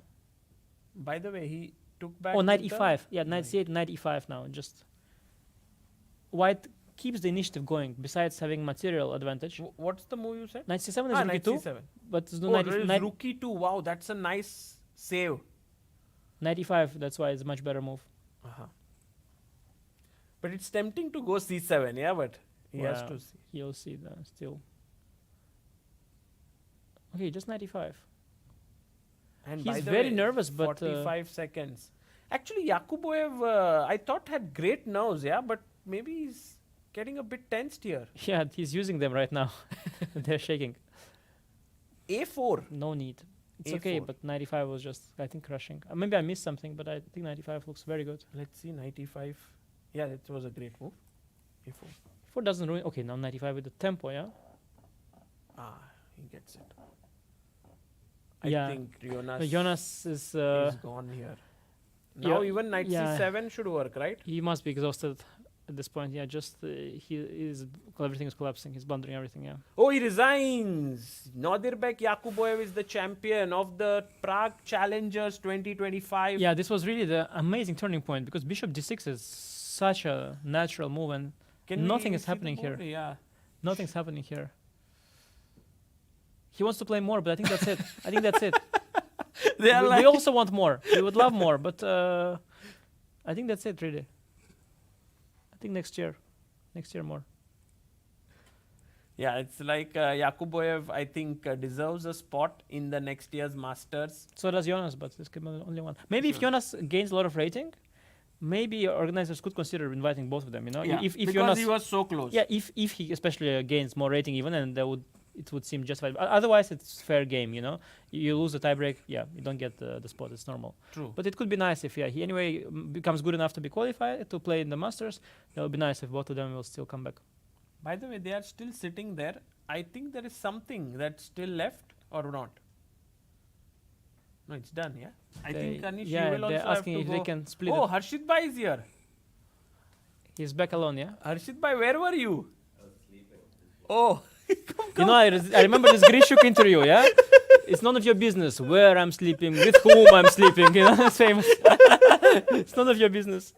By the way, he took back. Oh, knight with e5. Yeah, knight c8, knight e5 now. Just white keeps the initiative going. Besides having material advantage. What's the move you said? Knight c7 is rook knight e2. c7. But there's no Oh, knight, there is knight, rook e2. Wow, that's a nice save. knight e5. That's why it's a much better move. But it's tempting to go c7, yeah, but he has Wow. to see. You'll see that still. Okay, just 95. And He's by the very way, nervous, but 45 seconds. Actually, Yakuboyev, I thought had great nerves, yeah, but maybe he's getting a bit tensed here. yeah, he's using them right now. They're shaking. A4. No need. It's okay, A4. but 95 was just, I think, crushing. Maybe I missed something, but I think 95 looks very good. Let's see, 95. Yeah, that was a great move. A4. 4 doesn't ruin. Okay, now 95 with the tempo, yeah? Ah, he gets it. Yeah. I think Jonas is. is gone here. Now yeah, even knight yeah. c7 should work, right? He must be exhausted at this point. Yeah, just everything is collapsing. He's blundering everything, yeah. Oh, he resigns. Nodirbek Yakuboyev is the champion of the Prague Challengers 2025. Yeah, this was really the amazing turning point because bishop d6 is such a natural move and nothing is happening here. Yeah. Nothing's happening here. He wants to play more, but I think that's it. I think that's it. We also want more. We would love more, but I think that's it, really. I think next year more. Yeah, it's like Yakuboyev, I think, deserves a spot in the next year's Masters. So does Jonas, but this could be the only one. Maybe if Jonas gains a lot of rating, maybe organizers could consider inviting both of them. Yeah, if because Jonas, he was so close. yeah, if he especially gains more rating even, and it would seem justified. Otherwise, it's fair game. You lose the tiebreak, yeah, you don't get the spot. It's normal. True. But it could be nice if he anyway becomes good enough to be qualified to play in the Masters. That would be nice if both of them will still come back. By the way, they are still sitting there. I think there is something that's still left or not. No, it's done, yeah? I think Anish, you will they're also have asking to if go. they can split Oh, it. Harshit Bhai is here. He's back alone, yeah? Harshit Bhai, where were you? Oh, I remember this Grishuk interview, yeah? It's none of your business where I'm sleeping, with whom I'm sleeping, it's famous. It's none of your business.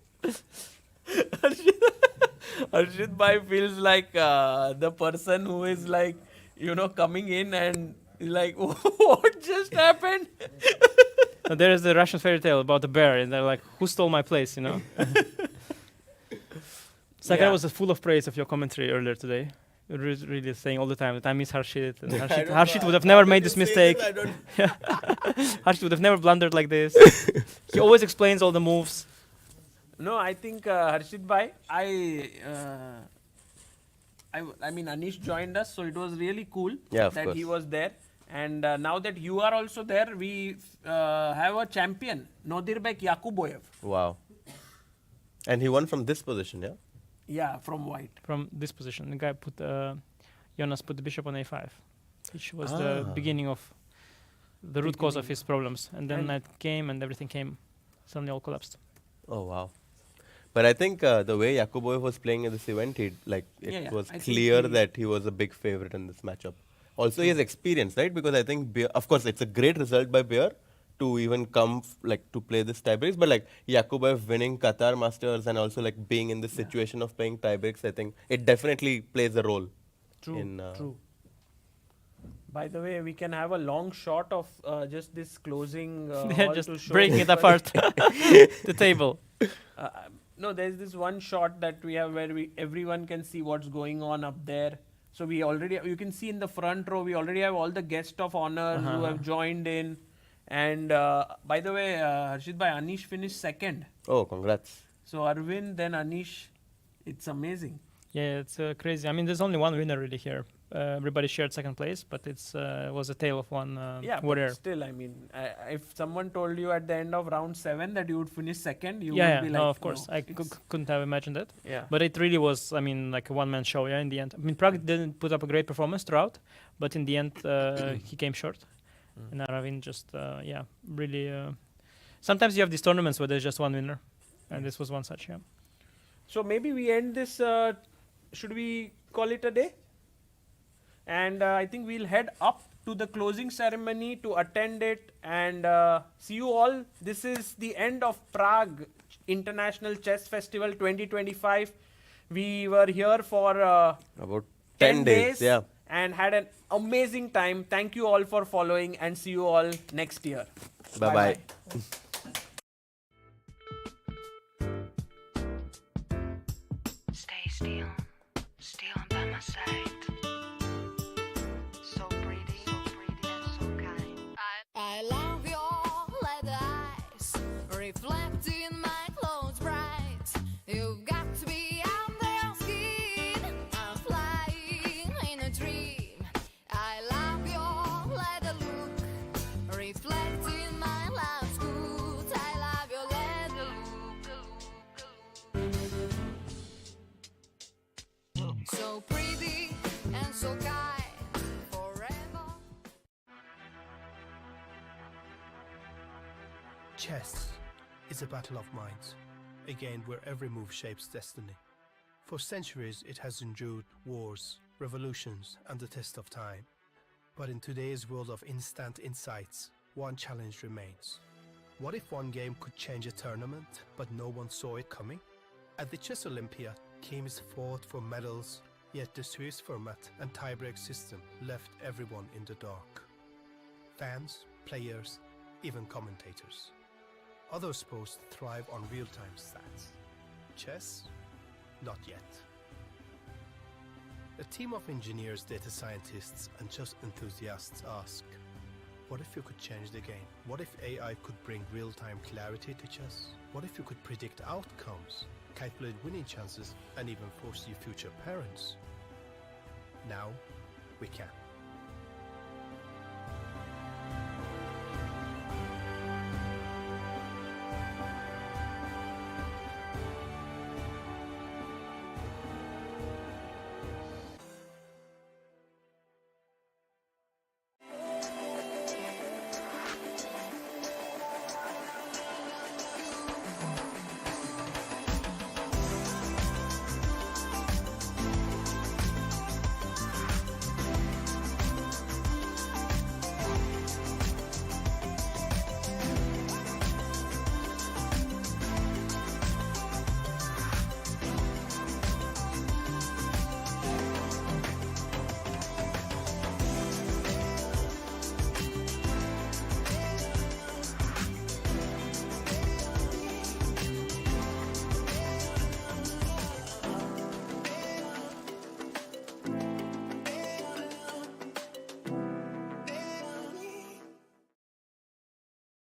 Harshit Bhai feels like the person who is like, coming in and like, what just happened? So there is the Russian fairy tale about the bear, and they're like, who stole my place, Sakai Yeah. was full of praise of your commentary earlier today. You're really saying all the time that I miss Harshit, and Harshit would have never made this mistake. Harshit would have never blundered like this. He always explains all the moves. No, I think Harshit Bhai, I mean, Anish joined us, so it was really cool Yeah, of that he course. was there. And now that you are also there, we have a champion, Nodirbek Yakuboyev. Wow. And he won from this position, yeah? Yeah, from white. From this position, the guy Jonas put the bishop on a5, which was the beginning of the root cause of his problems. And then knight came and everything came, suddenly all collapsed. Oh, wow. But I think the way Yakuboyev was playing at this event, it Yeah, was I think clear he- that he was a big favorite in this matchup. Also, he has experience, right? Because I think, Beer, of course, it's a great result by Beer to even come to play this tiebreaks. But like Yakubev winning Qatar Masters and also like being in this situation of playing tiebreaks, I think it definitely plays a role. True, In, true. By the way, we can have a long shot of just this closing Yeah, all just to show breaking it people. apart. The table. No, there's this one shot that we have where everyone can see what's going on up there. So we already, you can see in the front row, we already have all the guests of honor who have joined in. And by the way, Harshit bhai, Anish finished second. Oh, congrats. So Arvind, then Anish, it's amazing. Yeah, it's crazy. I mean, there's only one winner really here. Everybody shared second place, but it was a tale of one Yeah, warrior. but still, I mean, if someone told you at the end of round 7 that you would finish second, you Yeah, would be like, no, of course. I it's- couldn't have imagined it. Yeah. But it really was, I mean, like a one-man show, yeah, in the end. I mean, Prague didn't put up a great performance throughout, but in the end, he came short. And Aravindh just, really... sometimes you have these tournaments where there's just one winner, and this was one such, yeah. So maybe we end this, should we call it a day? And I think we'll head up to the closing ceremony to attend it and see you all. This is the end of Prague International Chess Festival 2025. We were here for About 10 days. Yeah. and had an amazing time. Thank you all for following and see you all next year. Bye-bye. Stay still, still by my side. So pretty and so kind. I love your leather eyes, reflecting my clothes bright. You've got to be under your skin. I'm flying in a dream. I love your leather look, reflecting my love's good. I love your leather look. So pretty and so kind, forever. Chess is a battle of minds, a game where every move shapes destiny. For centuries it has endured wars, revolutions and the test of time. But in today's world of instant insights, one challenge remains. What if one game could change a tournament, but no one saw it coming? At the Chess Olympiad, teams fought for medals, yet the Swiss format and tiebreak system left everyone in the dark. Fans, players, even commentators. Other sports thrive on real-time stats. Chess? Not yet. A team of engineers, data scientists, and chess enthusiasts ask, what if you could change the game? What if AI could bring real-time clarity to chess? What if you could predict outcomes, calculate winning chances, and even foresee future parents? Now, we can.